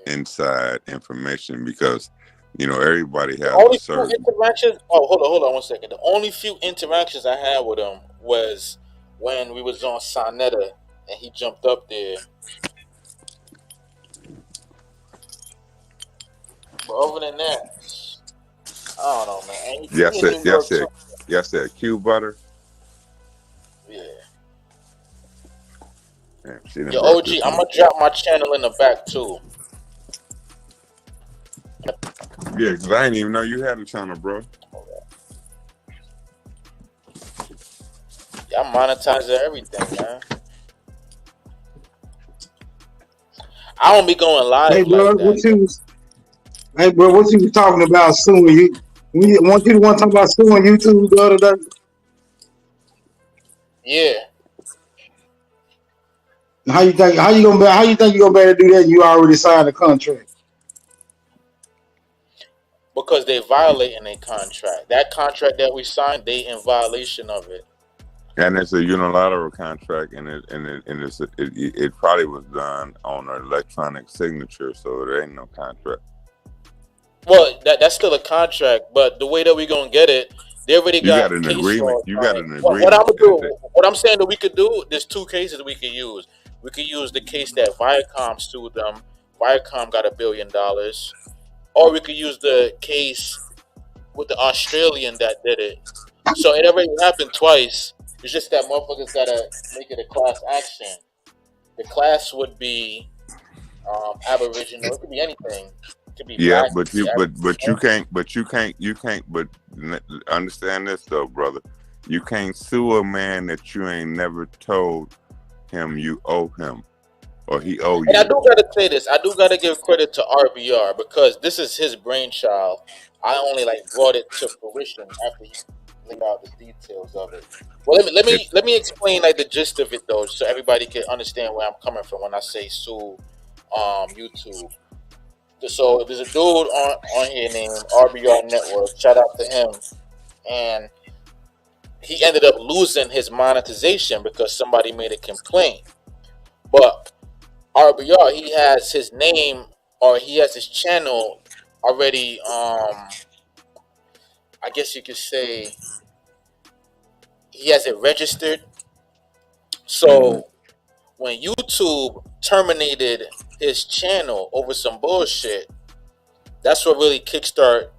inside information, because you know everybody has Only a certain few interactions. Oh, hold on 1 second. The only few interactions I had with him was when we was on Sonetta and he jumped up there. But other than that, I don't know, man. And Yes, sir. Q Butter. Yeah. Yeah, she done Yo, brought OG, this I'm one. gonna drop my channel in the back too. Yeah, because I didn't even know you had a channel, bro. Yeah, I'm monetizing everything, man. I don't be going Hey, live bro, like that. what you was talking about suing you? We want you to want to talk about suing YouTube the other day. Yeah, How you think you gonna be able to do that? You already signed a contract. because they violating a contract. That contract that we signed, they in violation of it. And it's a unilateral contract, and it probably was done on an electronic signature, so there ain't no contract. Well, that's still a contract, but the way that we gonna get it, they already You got got an case agreement. law You on got it. an What I'm agreement. gonna do, what I'm saying that we could do, there's two cases we could use. We could use the case that Viacom sued them. Viacom got $1 billion, or we could use the case with the Australian that did it. So it already happened twice. It's just that motherfuckers gotta make it a class action. The class would be Aboriginal. It could be anything. It could be Yeah, black. It but could be you can't. But understand this though, brother. You can't sue a man that you ain't never told him you owe him or he owe And I you. do gotta say this. I do gotta give credit to RBR because this is his brainchild. I only like brought it to fruition after he laid out the details of it. Well, It, let me explain like the gist of it though, so everybody can understand where I'm coming from when I say sue YouTube. So there's a dude on here named RBR Network. Shout out to him. And he ended up losing his monetization because somebody made a complaint. But RBR, he has his name or he has his channel already. I guess you could say he has it registered. So when YouTube terminated his channel over some bullshit, that's what really kickstarted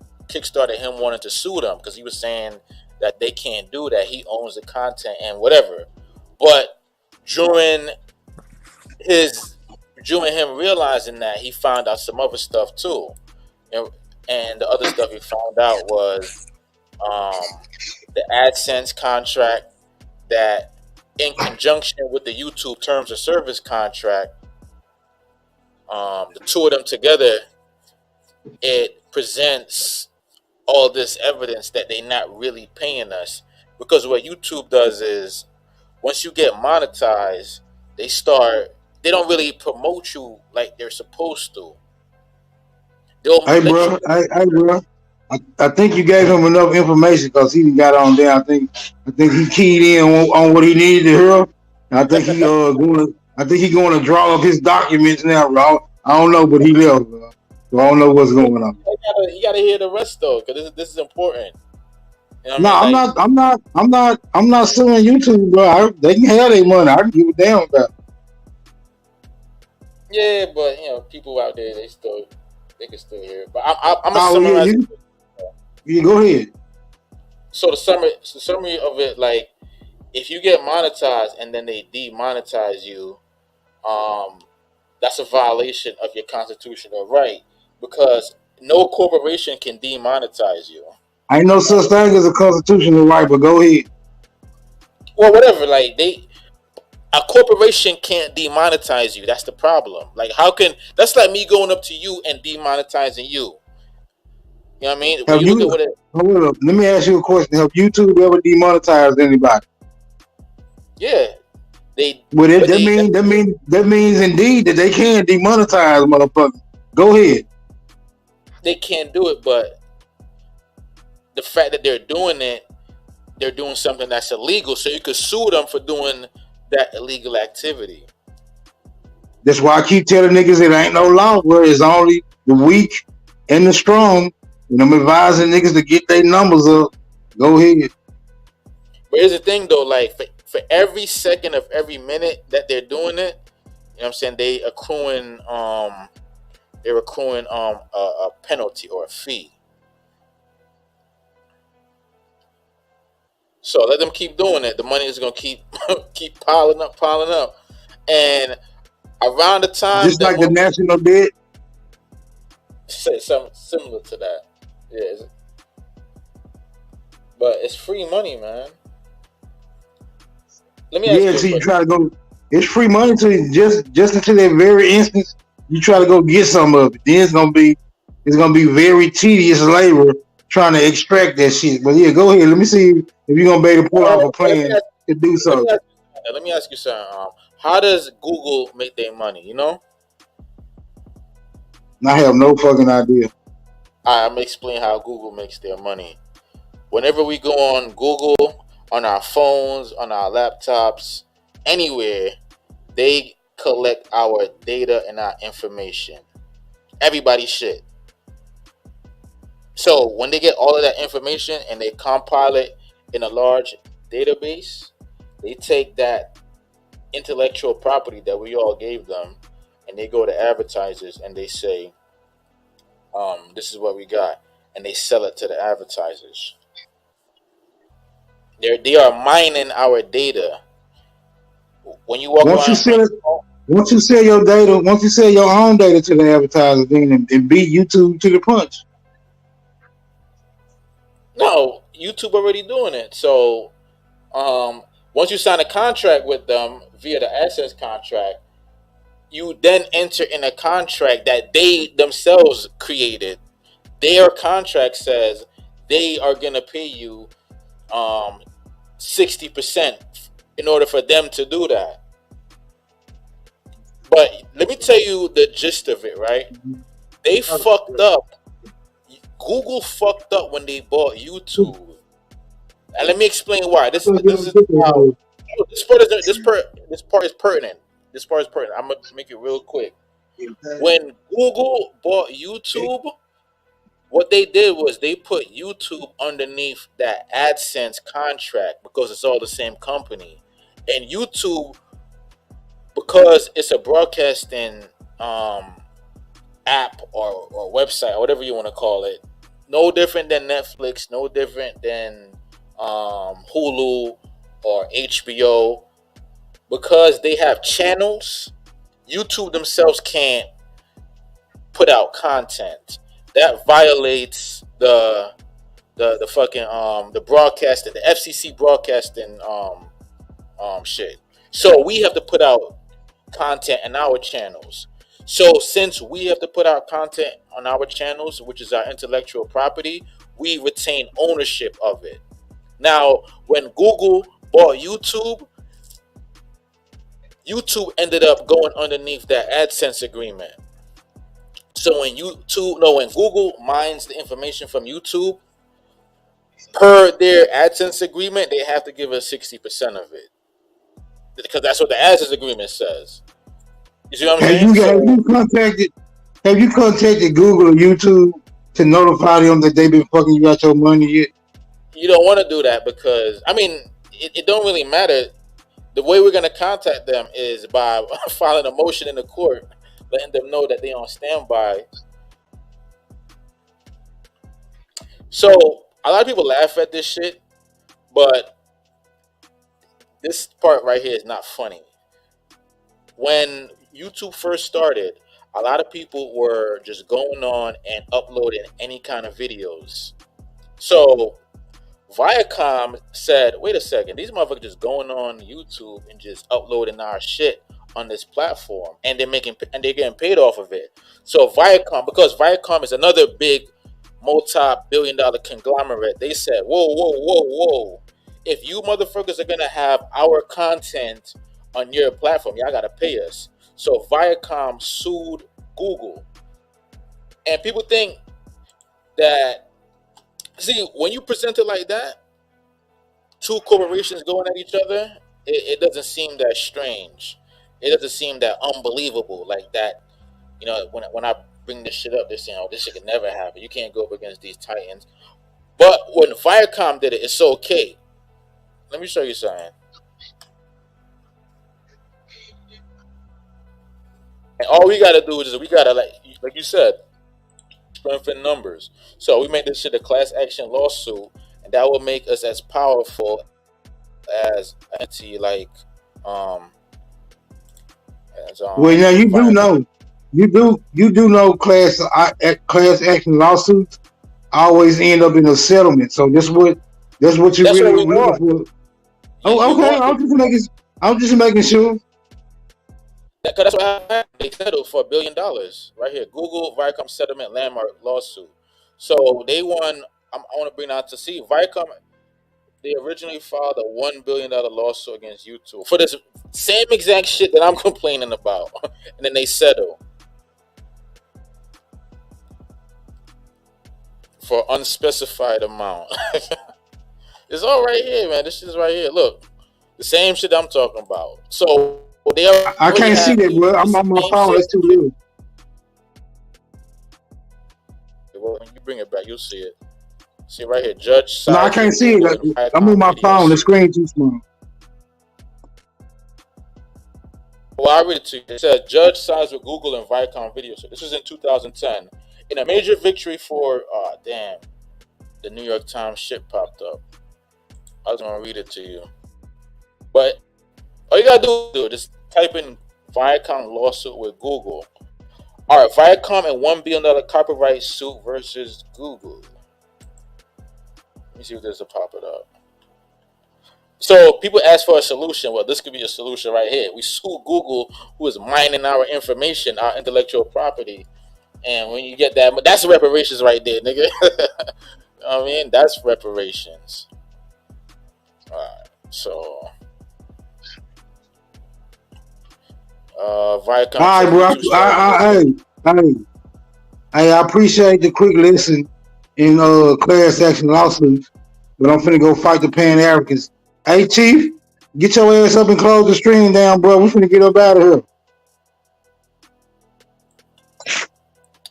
him wanting to sue them because he was saying that they can't do that. He owns the content and whatever. But during his during him realizing that, he found out some other stuff too. And, and the other stuff he found out was the AdSense contract that, in conjunction with the YouTube terms of service contract, the two of them together, it presents all this evidence that they're not really paying us. Because what YouTube does is, once you get monetized, they don't really promote you like they're supposed to. They'll Hey, let you. bro. Bro. I think you gave him enough information because he got on there. I think he keyed in on what he needed to hear. And I think he going to draw up his documents now, bro. I don't know, but he left, bro. So I don't know what's going on. You gotta hear the rest though, because this is important. You know what I No, mean? Like, I'm not suing YouTube, bro. They can have their money. I can give a damn about it. yeah, but people out there, they can still hear it. But I'm gonna Oh yeah, summarize. you go ahead. So the summary of it, like, if you get monetized and then they demonetize you, that's a violation of your constitutional right, because no corporation can demonetize you. Ain't no such thing as a constitutional right, but go ahead. Well, whatever. Like, a corporation can't demonetize you. That's the problem. Like, how can that's like me going up to you and demonetizing you? You know what I mean? When Have you look at you? what it, Hold up. Let me ask you a question. Have YouTube ever demonetized anybody? yeah, they, Well, but they that means indeed that they can demonetize motherfuckers. Go ahead. they can't do it. But the fact that they're doing it, they're doing something that's illegal. So you could sue them for doing that illegal activity. That's why I keep telling niggas it ain't no law where it's only the weak and the strong. And I'm advising niggas to get their numbers up. Go ahead. But here's the thing though, like, for every second of every minute that they're doing it, you know what I'm saying, they're accruing a penalty or a fee. So let them keep doing it. The money is gonna keep keep piling up. And around the time Just like the national debt. say something similar to that. Yeah, but it's free money, man. Let me ask Yeah, you a so you question. try to go. It's free money to just until that very instance. You try to go get some of it. Then it's gonna be very tedious labor trying to extract that shit. But yeah, go ahead. Let me see if you're gonna be able to pull off a Let me plan ask, to do let me so. ask, let me ask you something. How does Google make their money? You know, I have no fucking idea. I'm gonna explain how Google makes their money. Whenever we go on Google, on our phones, on our laptops, anywhere, they collect our data and our information. Everybody's shit. So when they get all of that information and they compile it in a large database, they take that intellectual property that we all gave them and they go to advertisers and they say, this is what we got. And they sell it to the advertisers. They are mining our data. When you walk Once you around, sell it, once you sell your data, once you sell your own data to the advertiser, then and beat YouTube to the punch. no, YouTube already doing it. So once you sign a contract with them via the access contract, you then enter in a contract that they themselves created. Their contract says they are gonna pay you 60% in order for them to do that. But let me tell you the gist of it, right? They fucked up. Google fucked up when they bought YouTube. And let me explain why. This is how this part is pertinent. This part is pertinent. I'm gonna make it real quick. When Google bought YouTube, what they did was they put YouTube underneath that AdSense contract because it's all the same company. And YouTube, because it's a broadcasting app or website or whatever you want to call it, no different than Netflix, no different than Hulu or HBO, because they have channels. YouTube themselves can't put out content that violates the fucking the broadcasting, the FCC broadcasting shit. So we have to put out content in our channels. So since we have to put out content on our channels, which is our intellectual property, we retain ownership of it. Now, when Google bought YouTube, YouTube ended up going underneath that AdSense agreement. So when Google mines the information from YouTube, per their AdSense agreement, they have to give us 60% of it. Because that's what the AdSense agreement says. You see what I'm Have saying? you So have you contacted Google or YouTube to notify them that they've been fucking you out your money yet? you don't want to do that because it don't really matter. The way we're gonna contact them is by filing a motion in the court, letting them know that they're on standby. So a lot of people laugh at this shit, but this part right here is not funny. When YouTube first started, a lot of people were just going on and uploading any kind of videos. So Viacom said, wait a second, these motherfuckers just going on YouTube and just uploading our shit on this platform and they're getting paid off of it. So Viacom, because Viacom is another big multi-billion-dollar conglomerate, they said, whoa. If you motherfuckers are gonna have our content on your platform, y'all gotta pay us. So Viacom sued Google. And people think that, see, when you present it like that, two corporations going at each other, it doesn't seem that strange. It doesn't seem that unbelievable like that. You know, when I bring this shit up, they're saying, "Oh, this shit could never happen. You can't go up against these titans." But when Viacom did it, it's okay. Let me show you something. And all we gotta do is we gotta like you said, strengthen numbers. So we make this shit a class action lawsuit, and that will make us as powerful as an entity like As Well, now you do Viacom. know, you do know class action lawsuits always end up in a settlement. So that's what you're That's really what we looking want. for. You Oh, okay. want the I'm just making sure. Because that's what happened. They settled for $1 billion. Right here. Google Viacom settlement landmark lawsuit. So they won. I want to bring that to see. Viacom, they originally filed a $1 billion lawsuit against YouTube for this same exact shit that I'm complaining about. And then they settled for unspecified amount. It's all right here, man. This is right here. Look, the same shit I'm talking about. So they I already can't see have that, bro. I'm the on my same phone. shit. That's too little. Well, when you bring it back, you'll see it. See right here, Judge No, I sides can't with see Google it. and I'm on Viacom my video phone. The suit. screen too small. Well, I read it to you. It says Judge sides with Google and Viacom video suit. This was in 2010. In a major victory for, damn, the New York Times shit popped up. I was gonna read it to you, but all you gotta do is just type in Viacom lawsuit with Google. All right, Viacom and $1 billion copyright suit versus Google. Let me see if there's a pop it up. So people ask for a solution. Well, this could be a solution right here. We sue Google, who is mining our information, our intellectual property. And when you get that, that's reparations right there, nigga. You know what I mean? That's reparations. All right, so Viacom. All right, bro. I appreciate the quick listen in class action lawsuits, but I'm finna go fight the Pan Africans. Hey, Chief, get your ass up and close the stream down, bro. We finna get up out of here.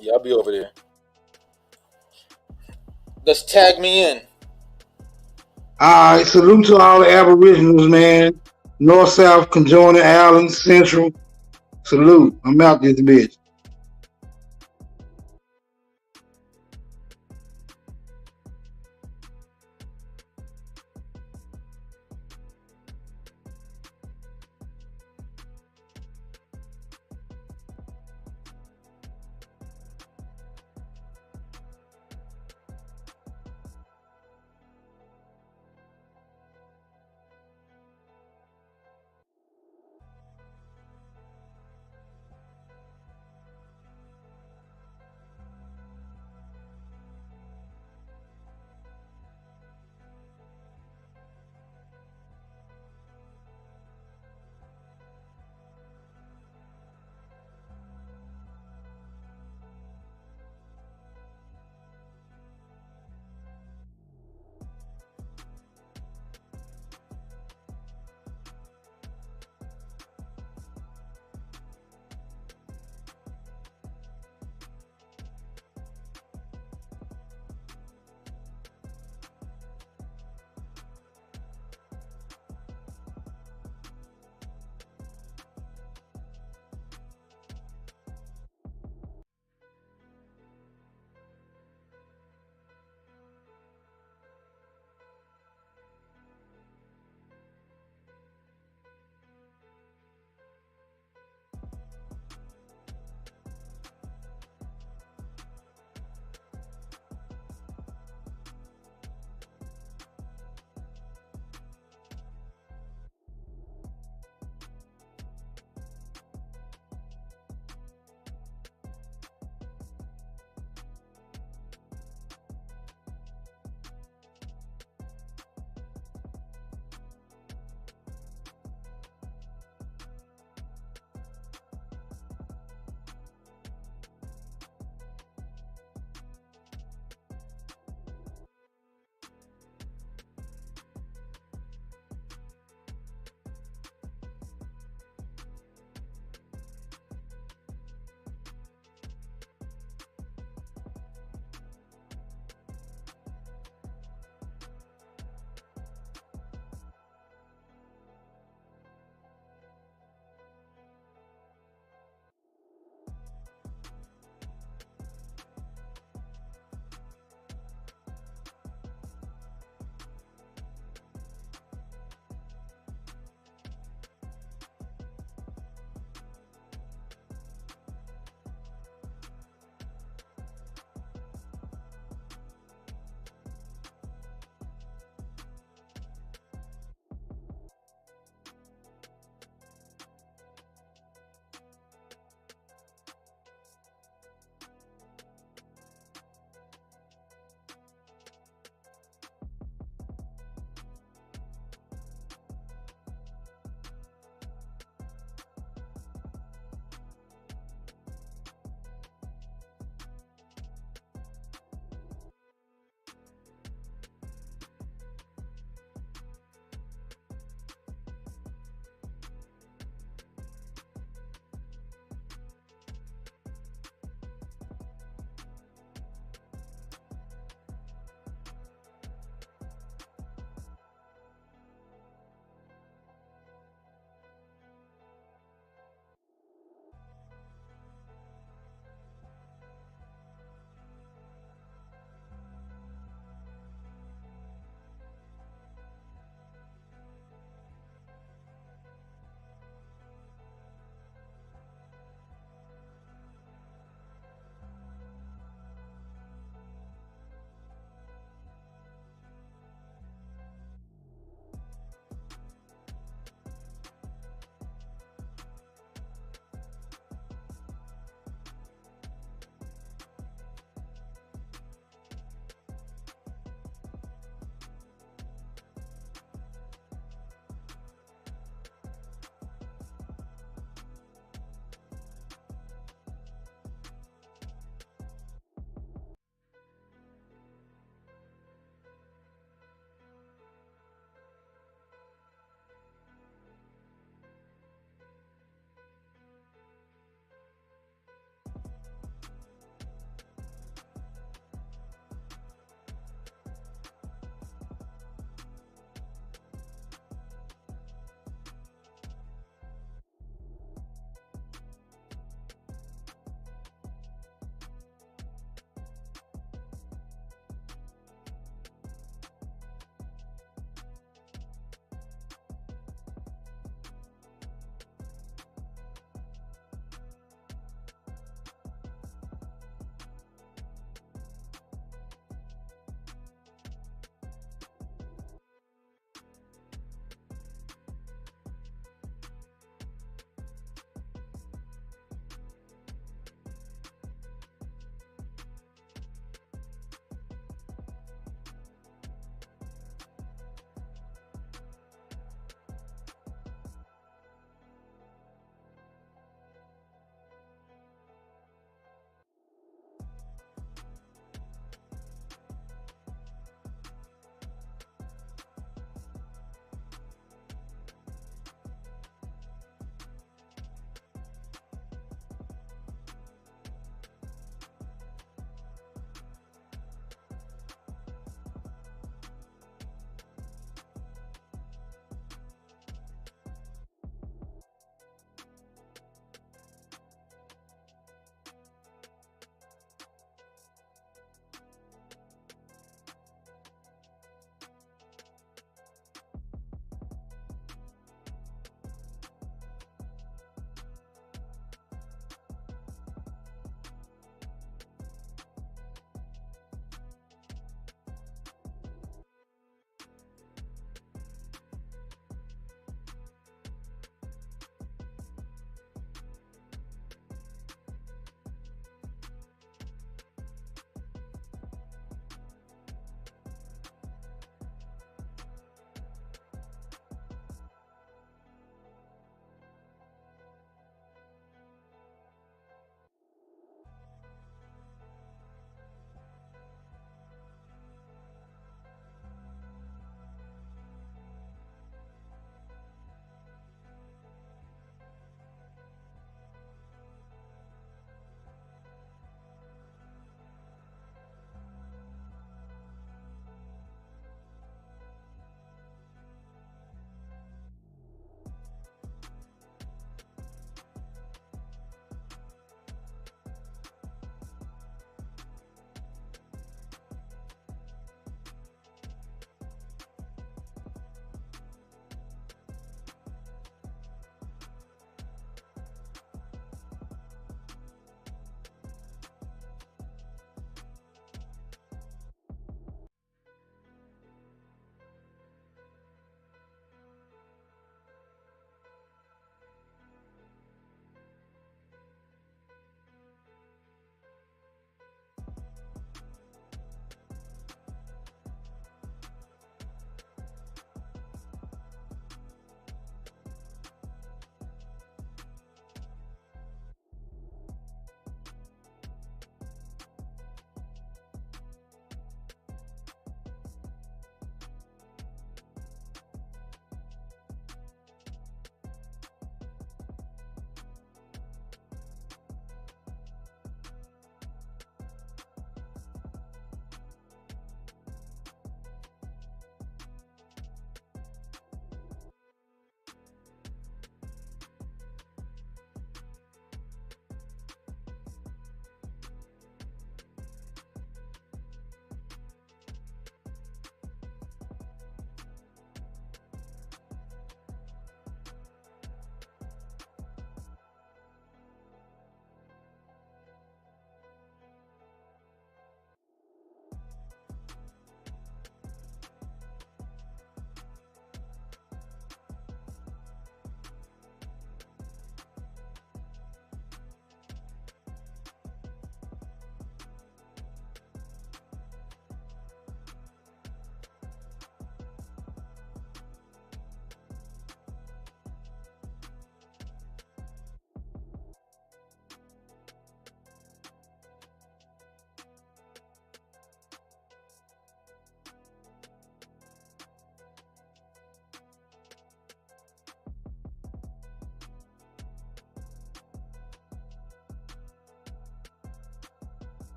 Yeah, I'll be over there. Just tag me in. All right, salute to all the Aboriginals, man. North, South, conjoining, Islands, Central. Salute. I'm out this bitch.